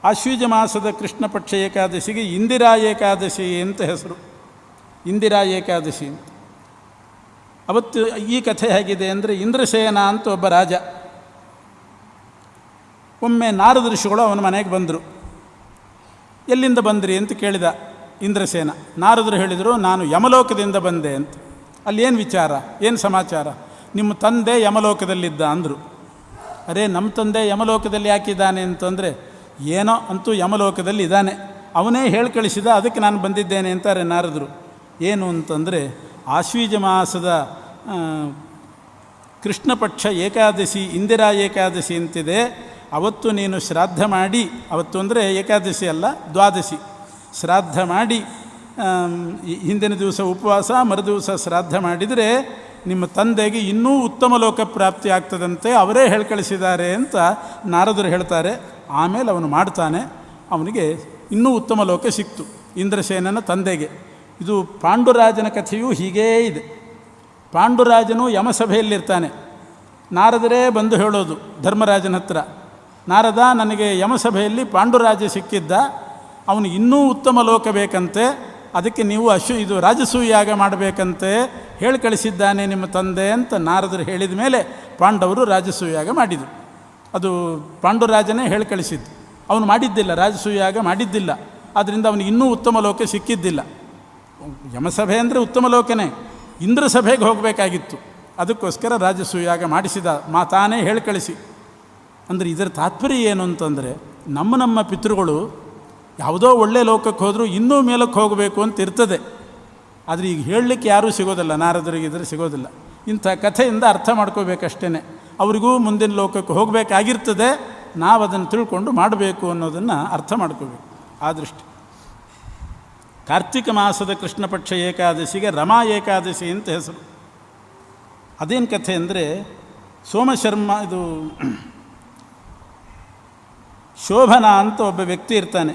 ಆಶ್ವೀಜ ಮಾಸದ ಕೃಷ್ಣ ಪಕ್ಷ ಏಕಾದಶಿಗೆ ಇಂದಿರಾ ಏಕಾದಶಿ ಅಂತ ಹೆಸರು. ಇಂದಿರಾ ಏಕಾದಶಿ ಅಂತ. ಅವತ್ತು ಈ ಕಥೆ ಹೇಗಿದೆ ಅಂದರೆ, ಇಂದ್ರಸೇನ ಅಂತ ಒಬ್ಬ ರಾಜ. ಒಮ್ಮೆ ನಾರದ ಋಷಿಗಳು ಅವನ ಮನೆಗೆ ಬಂದರು. ಎಲ್ಲಿಂದ ಬಂದ್ರಿ ಅಂತ ಕೇಳಿದ ಇಂದ್ರಸೇನ. ನಾರದರು ಹೇಳಿದರು, ನಾನು ಯಮಲೋಕದಿಂದ ಬಂದೆ ಅಂತ. ಅಲ್ಲಿ ಏನು ವಿಚಾರ, ಏನು ಸಮಾಚಾರ? ನಿಮ್ಮ ತಂದೆ ಯಮಲೋಕದಲ್ಲಿದ್ದ ಅಂದರು. ಅರೇ, ನಮ್ಮ ತಂದೆ ಯಮಲೋಕದಲ್ಲಿ ಯಾಕಿದ್ದಾನೆ ಅಂತಂದರೆ, ಏನೋ ಅಂತೂ ಯಮಲೋಕದಲ್ಲಿ ಇದ್ದಾನೆ, ಅವನೇ ಹೇಳಿ ಕಳಿಸಿದ, ಅದಕ್ಕೆ ನಾನು ಬಂದಿದ್ದೇನೆ ಅಂತಾರೆ ನಾರದರು. ಏನು ಅಂತಂದರೆ, ಆಶ್ವೀಜ ಮಾಸದ ಕೃಷ್ಣ ಪಕ್ಷ ಏಕಾದಶಿ ಇಂದಿರಾ ಏಕಾದಶಿ ಅಂತಿದೆ. ಅವತ್ತು ನೀನು ಶ್ರಾದ್ದ ಮಾಡಿ, ಅವತ್ತು ಅಂದರೆ ಏಕಾದಶಿ ಅಲ್ಲ ದ್ವಾದಶಿ, ಶ್ರಾದ್ದ ಮಾಡಿ ಹಿಂದಿನ ದಿವಸ ಉಪವಾಸ ಮರುದಿವಸ ಶ್ರಾದ್ದ ಮಾಡಿದರೆ ನಿಮ್ಮ ತಂದೆಗೆ ಇನ್ನೂ ಉತ್ತಮ ಲೋಕ ಪ್ರಾಪ್ತಿ ಆಗ್ತದಂತೆ, ಅವರೇ ಕಳಿಸಿದ್ದಾರೆ ಅಂತ ನಾರದರು ಹೇಳ್ತಾರೆ. ಆಮೇಲೆ ಅವನು ಮಾಡ್ತಾನೆ, ಅವನಿಗೆ ಇನ್ನೂ ಉತ್ತಮ ಲೋಕ ಸಿಕ್ತು ಇಂದ್ರಸೇನನ ತಂದೆಗೆ. ಇದು ಪಾಂಡುರಾಜನ ಕಥೆಯೂ ಹೀಗೇ ಇದೆ. ಪಾಂಡುರಾಜನು ಯಮಸಭೆಯಲ್ಲಿರ್ತಾನೆ. ನಾರದರೇ ಬಂದು ಹೇಳೋದು ಧರ್ಮರಾಜನ ಹತ್ರ, ನಾರದ ನನಗೆ ಯಮಸಭೆಯಲ್ಲಿ ಪಾಂಡುರಾಜ ಸಿಕ್ಕಿದ್ದ, ಅವನು ಇನ್ನೂ ಉತ್ತಮ ಲೋಕ ಬೇಕಂತೆ, ಅದಕ್ಕೆ ನೀವು ಇದು ರಾಜಸೂಯಾಗ ಮಾಡಬೇಕಂತೆ ಕಳಿಸಿದ್ದಾನೆ ನಿಮ್ಮ ತಂದೆ ಅಂತ ನಾರದರು ಹೇಳಿದ ಮೇಲೆ ಪಾಂಡವರು ರಾಜಸೂಯಾಗ ಮಾಡಿದರು. ಅದು ಪಾಂಡುರಾಜನೇ ಕಳಿಸಿದ್ದು, ಅವನು ಮಾಡಿದ್ದಿಲ್ಲ, ರಾಜಸೂಯಾಗ ಮಾಡಿದ್ದಿಲ್ಲ. ಆದ್ದರಿಂದ ಅವನಿಗೆ ಇನ್ನೂ ಉತ್ತಮ ಲೋಕ ಸಿಕ್ಕಿದ್ದಿಲ್ಲ. ಯಮಸಭೆ ಅಂದರೆ ಉತ್ತಮ ಲೋಕನೇ, ಇಂದ್ರ ಸಭೆಗೆ ಹೋಗಬೇಕಾಗಿತ್ತು. ಅದಕ್ಕೋಸ್ಕರ ರಾಜಸೂಯಾಗ ಮಾಡಿಸಿದ ತಾನೇ ಕಳಿಸಿ. ಅಂದರೆ ಇದರ ತಾತ್ಪರ್ಯ ಏನು ಅಂತಂದರೆ, ನಮ್ಮ ಪಿತೃಗಳು ಯಾವುದೋ ಒಳ್ಳೆಯ ಲೋಕಕ್ಕೆ ಹೋದರೂ ಇನ್ನೂ ಮೇಲಕ್ಕೆ ಹೋಗಬೇಕು ಅಂತ ಇರ್ತದೆ. ಆದರೆ ಈಗ ಹೇಳಲಿಕ್ಕೆ ಯಾರೂ ಸಿಗೋದಿಲ್ಲ, ನಾರದರಿಗೆ ಇದ್ರೆ ಸಿಗೋದಿಲ್ಲ. ಇಂಥ ಕಥೆಯಿಂದ ಅರ್ಥ ಮಾಡ್ಕೋಬೇಕಷ್ಟೇ. ಅವರಿಗೂ ಮುಂದಿನ ಲೋಕಕ್ಕೆ ಹೋಗಬೇಕಾಗಿರ್ತದೆ, ನಾವು ಅದನ್ನು ತಿಳ್ಕೊಂಡು ಮಾಡಬೇಕು ಅನ್ನೋದನ್ನು ಅರ್ಥ ಮಾಡ್ಕೋಬೇಕು. ಆ ದೃಷ್ಟಿ ಕಾರ್ತಿಕ ಮಾಸದ ಕೃಷ್ಣ ಪಕ್ಷ ಏಕಾದಶಿಗೆ ರಮಾ ಏಕಾದಶಿ ಅಂತ ಹೆಸರು. ಅದೇನು ಕಥೆ ಅಂದರೆ, ಸೋಮಶರ್ಮ ಇದು ಶೋಭನ ಅಂತ ಒಬ್ಬ ವ್ಯಕ್ತಿ ಇರ್ತಾನೆ.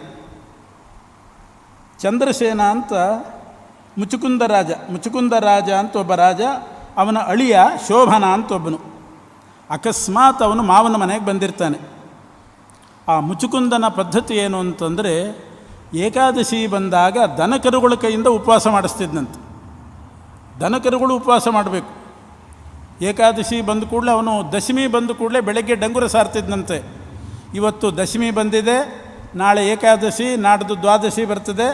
ಚಂದ್ರಸೇನ ಅಂತ ಮುಚುಕುಂದ ರಾಜ ಅಂತ ಒಬ್ಬ ರಾಜ, ಅವನ ಅಳಿಯ ಶೋಭನ ಅಂತ ಒಬ್ಬನು. ಅಕಸ್ಮಾತ್ ಅವನು ಮಾವನ ಮನೆಗೆ ಬಂದಿರ್ತಾನೆ. ಆ ಮುಚುಕುಂದನ ಪದ್ಧತಿ ಏನು ಅಂತಂದರೆ, ಏಕಾದಶಿ ಬಂದಾಗ ದನಕರುಗಳ ಕೈಯಿಂದ ಉಪವಾಸ ಮಾಡಿಸ್ತಿದ್ದಂತೆ. ದನಕರುಗಳು ಉಪವಾಸ ಮಾಡಬೇಕು. ಏಕಾದಶಿ ಬಂದ ಕೂಡಲೇ ಅವನು ದಶಮಿ ಬಂದ ಕೂಡಲೇ ಬೆಳಗ್ಗೆ ಡಂಗುರ ಸಾರ್ತಿದ್ದಂತೆ. ಇವತ್ತು ದಶಮಿ ಬಂದಿದೆ, ನಾಳೆ ಏಕಾದಶಿ, ನಾಡ್ದು ದ್ವಾದಶಿ ಬರ್ತದೆ,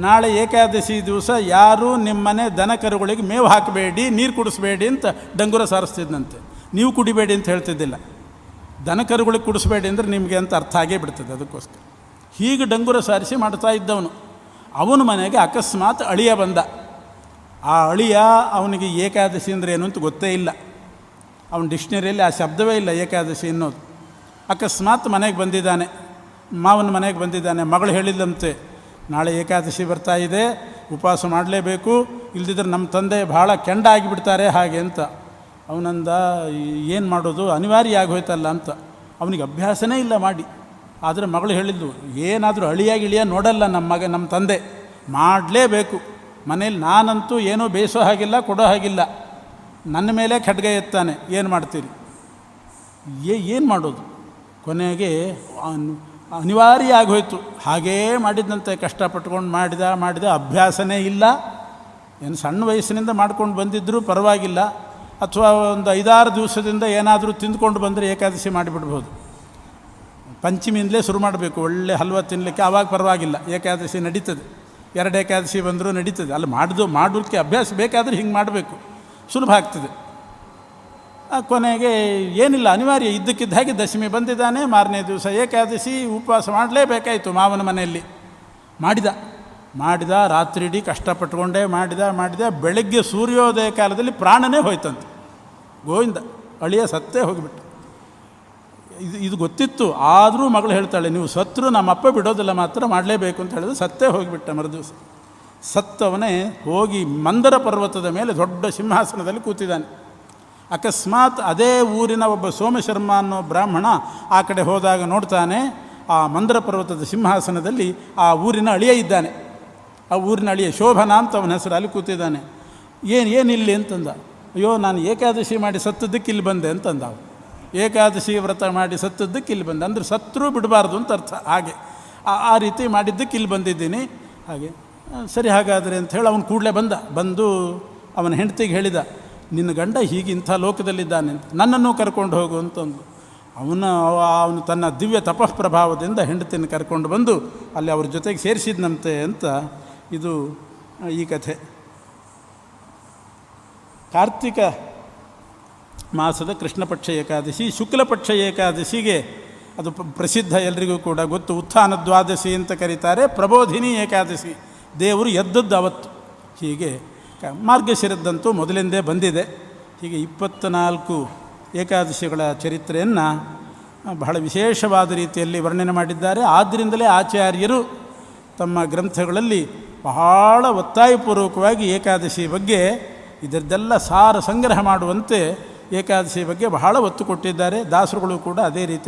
ನಾಳೆ ಏಕಾದಶಿ ದಿವಸ ಯಾರೂ ನಿಮ್ಮನೆ ದನಕರುಗಳಿಗೆ ಮೇವು ಹಾಕಬೇಡಿ, ನೀರು ಕುಡಿಸ್ಬೇಡಿ ಅಂತ ಡಂಗುರ ಸಾರಿಸ್ತಿದ್ದಂತೆ. ನೀವು ಕುಡಿಬೇಡಿ ಅಂತ ಹೇಳ್ತಿದ್ದಿಲ್ಲ, ದನಕರುಗಳಿಗೆ ಕುಡಿಸ್ಬೇಡಿ ಅಂದರೆ ನಿಮಗೆ ಅಂತ ಅರ್ಥ ಆಗೇ ಬಿಡ್ತದೆ. ಅದಕ್ಕೋಸ್ಕರ ಹೀಗೆ ಡಂಗುರ ಸಾರಿಸಿ ಮಾಡ್ತಾ ಇದ್ದವನು. ಅವನ ಮನೆಗೆ ಅಕಸ್ಮಾತ್ ಅಳಿಯ ಬಂದ. ಆ ಅಳಿಯ ಅವನಿಗೆ ಏಕಾದಶಿ ಅಂದರೆ ಏನು ಅಂತ ಗೊತ್ತೇ ಇಲ್ಲ. ಅವನ ಡಿಕ್ಷನರಿಯಲ್ಲಿ ಆ ಶಬ್ದವೇ ಇಲ್ಲ ಏಕಾದಶಿ ಅನ್ನೋದು. ಅಕಸ್ಮಾತ್ ಮನೆಗೆ ಬಂದಿದ್ದಾನೆ, ಮಾವನ ಮನೆಗೆ ಬಂದಿದ್ದಾನೆ. ಮಗಳು ಹೇಳಿಲ್ಲಂತೆ, ನಾಳೆ ಏಕಾದಶಿ ಬರ್ತಾ ಇದೆ, ಉಪವಾಸ ಮಾಡಲೇಬೇಕು, ಇಲ್ದಿದ್ರೆ ನಮ್ಮ ತಂದೆ ಭಾಳ ಕೆಂಡ ಆಗಿಬಿಡ್ತಾರೆ ಹಾಗೆ ಅಂತ. ಅವನಂದ, ಏನು ಮಾಡೋದು, ಅನಿವಾರ್ಯ ಆಗೋಯ್ತಲ್ಲ ಅಂತ. ಅವನಿಗೆ ಅಭ್ಯಾಸನೇ ಇಲ್ಲ ಮಾಡಿ. ಆದರೆ ಮಗಳು ಹೇಳಿದ್ದು, ಏನಾದರೂ ಅಳಿಯ ನೋಡಲ್ಲ ನಮ್ಮ ತಂದೆ, ಮಾಡಲೇಬೇಕು. ಮನೇಲಿ ನಾನಂತೂ ಏನೂ ಬೇಯಿಸೋ ಹಾಗಿಲ್ಲ, ಕೊಡೋ ಹಾಗಿಲ್ಲ, ನನ್ನ ಮೇಲೆ ಖಡ್ಗ ಎತ್ತಾನೆ, ಏನು ಮಾಡ್ತೀರಿ? ಏನು ಮಾಡೋದು? ಕೊನೆಗೆ ಅನಿವಾರ್ಯ ಆಗೋಯ್ತು. ಹಾಗೇ ಮಾಡಿದಂತೆ, ಕಷ್ಟಪಟ್ಕೊಂಡು ಮಾಡಿದ ಅಭ್ಯಾಸನೇ ಇಲ್ಲ. ಏನು ಸಣ್ಣ ವಯಸ್ಸಿನಿಂದ ಮಾಡ್ಕೊಂಡು ಬಂದಿದ್ದರೂ ಪರವಾಗಿಲ್ಲ, ಅಥವಾ ಒಂದು 5-6 ದಿವಸದಿಂದ ಏನಾದರೂ ತಿಂದ್ಕೊಂಡು ಬಂದರೆ ಏಕಾದಶಿ ಮಾಡಿಬಿಡ್ಬೋದು. ಪಂಚಮಿಯಿಂದಲೇ ಶುರು ಮಾಡಬೇಕು, ಒಳ್ಳೆ ಹಲ್ವ ತಿನ್ನಲಿಕ್ಕೆ, ಆವಾಗ ಪರವಾಗಿಲ್ಲ, ಏಕಾದಶಿ ನಡೀತದೆ. 2 ಏಕಾದಶಿ ಬಂದರೂ ನಡೀತದೆ. ಅಲ್ಲಿ ಮಾಡೋಕ್ಕೆ ಅಭ್ಯಾಸ ಬೇಕಾದರೆ ಹಿಂಗೆ ಮಾಡಬೇಕು, ಸುಲಭ ಆಗ್ತದೆ. ಕೊನೆಗೆ ಏನಿಲ್ಲ, ಅನಿವಾರ್ಯ ಇದ್ದಕ್ಕಿದ್ದ ಹಾಗೆ ದಶಮಿ ಬಂದಿದ್ದಾನೆ, ಮಾರನೇ ದಿವಸ ಏಕಾದಶಿ, ಉಪವಾಸ ಮಾಡಲೇಬೇಕಾಯಿತು. ಮಾವನ ಮನೆಯಲ್ಲಿ ಮಾಡಿದ ರಾತ್ರಿ ಇಡೀ ಕಷ್ಟಪಟ್ಟುಕೊಂಡೇ ಮಾಡಿದ. ಬೆಳಗ್ಗೆ ಸೂರ್ಯೋದಯ ಕಾಲದಲ್ಲಿ ಪ್ರಾಣನೇ ಹೋಯ್ತಂತೆ. ಗೋವಿಂದ, ಅಳಿಯ ಸತ್ತೇ ಹೋಗಿಬಿಟ್ಟು. ಇದು ಗೊತ್ತಿತ್ತು, ಆದರೂ ಮಗಳು ಹೇಳ್ತಾಳೆ, ನೀವು ಸತ್ತರೂ ನಮ್ಮಪ್ಪ ಬಿಡೋದಿಲ್ಲ, ಮಾತ್ರ ಮಾಡಲೇಬೇಕು ಅಂತ ಹೇಳಿದ್ರೆ ಸತ್ತೇ ಹೋಗಿಬಿಟ್ಟ. ಮರುದಿವಸ ಸತ್ತವನೇ ಹೋಗಿ ಮಂದರ ಪರ್ವತದ ಮೇಲೆ ದೊಡ್ಡ ಸಿಂಹಾಸನದಲ್ಲಿ ಕೂತಿದ್ದಾನೆ. ಅಕಸ್ಮಾತ್ ಅದೇ ಊರಿನ ಒಬ್ಬ ಸೋಮಶರ್ಮ ಅನ್ನೋ ಬ್ರಾಹ್ಮಣ ಆ ಕಡೆ ಹೋದಾಗ ನೋಡ್ತಾನೆ, ಆ ಮಂದರ ಪರ್ವತದ ಸಿಂಹಾಸನದಲ್ಲಿ ಆ ಊರಿನ ಅಳಿಯ ಇದ್ದಾನೆ. ಆ ಊರಿನ ಅಳಿಯ ಶೋಭನ ಅಂತ ಅವನ ಹೆಸರು, ಅಲ್ಲಿ ಕೂತಿದ್ದಾನೆ. ಏನಿಲ್ಲಿ ಅಂತಂದ. ಅಯ್ಯೋ, ನಾನು ಏಕಾದಶಿ ಮಾಡಿ ಸತ್ತದ್ದಕ್ಕೆ ಇಲ್ಲಿ ಬಂದೆ ಅಂತಂದ. ಏಕಾದಶಿ ವ್ರತ ಮಾಡಿ ಸತ್ತದ್ದಕ್ಕೆ ಇಲ್ಲಿ ಬಂದೆ, ಅಂದರೆ ಸತ್ತರೂ ಬಿಡಬಾರ್ದು ಅಂತ ಅರ್ಥ. ಹಾಗೆ ಆ ರೀತಿ ಮಾಡಿದ್ದಕ್ಕೆ ಇಲ್ಲಿ ಬಂದಿದ್ದೀನಿ. ಹಾಗೆ ಸರಿ ಹಾಗಾದರೆ ಅಂತ ಹೇಳಿ ಅವನು ಕೂಡಲೇ ಬಂದು ಅವನ ಹೆಂಡತಿಗೆ ಹೇಳಿದ, ನಿನ್ನ ಗಂಡ ಹೀಗೆ ಇಂಥ ಲೋಕದಲ್ಲಿದ್ದಾನೆ ಅಂತ, ನನ್ನನ್ನು ಕರ್ಕೊಂಡು ಹೋಗು ಅಂತಂದು. ಅವನು ತನ್ನ ದಿವ್ಯ ತಪಃಪ್ರಭಾವದಿಂದ ಹೆಂಡತಿಯನ್ನು ಕರ್ಕೊಂಡು ಬಂದು ಅಲ್ಲಿ ಅವ್ರ ಜೊತೆಗೆ ಸೇರಿಸಿದ್ನಂತೆ ಅಂತ ಇದು ಈ ಕಥೆ. ಕಾರ್ತಿಕ ಮಾಸದ ಕೃಷ್ಣಪಕ್ಷ ಏಕಾದಶಿ, ಶುಕ್ಲಪಕ್ಷ ಏಕಾದಶಿಗೆ ಅದು ಪ್ರಸಿದ್ಧ, ಎಲ್ರಿಗೂ ಕೂಡ ಗೊತ್ತು. ಉತ್ಥಾನ ದ್ವಾದಶಿ ಅಂತ ಕರೀತಾರೆ, ಪ್ರಬೋಧಿನಿ ಏಕಾದಶಿ, ದೇವರು ಎದ್ದದ್ದು ಅವತ್ತು. ಹೀಗೆ ಮಾರ್ಗಶಿರದ್ದಂತೂ ಮೊದಲಿಂದೇ ಬಂದಿದೆ. ಹೀಗೆ 24 ಏಕಾದಶಿಗಳ ಚರಿತ್ರೆಯನ್ನು ಬಹಳ ವಿಶೇಷವಾದ ರೀತಿಯಲ್ಲಿ ವರ್ಣನೆ ಮಾಡಿದ್ದಾರೆ. ಆದ್ದರಿಂದಲೇ ಆಚಾರ್ಯರು ತಮ್ಮ ಗ್ರಂಥಗಳಲ್ಲಿ ಬಹಳ ಒತ್ತಾಯಪೂರ್ವಕವಾಗಿ ಏಕಾದಶಿ ಬಗ್ಗೆ ಇದರದ್ದೆಲ್ಲ ಸಾರ ಸಂಗ್ರಹ ಮಾಡುವಂತೆ ಏಕಾದಶಿ ಬಗ್ಗೆ ಬಹಳ ಒತ್ತು ಕೊಟ್ಟಿದ್ದಾರೆ. ದಾಸರುಗಳು ಕೂಡ ಅದೇ ರೀತಿ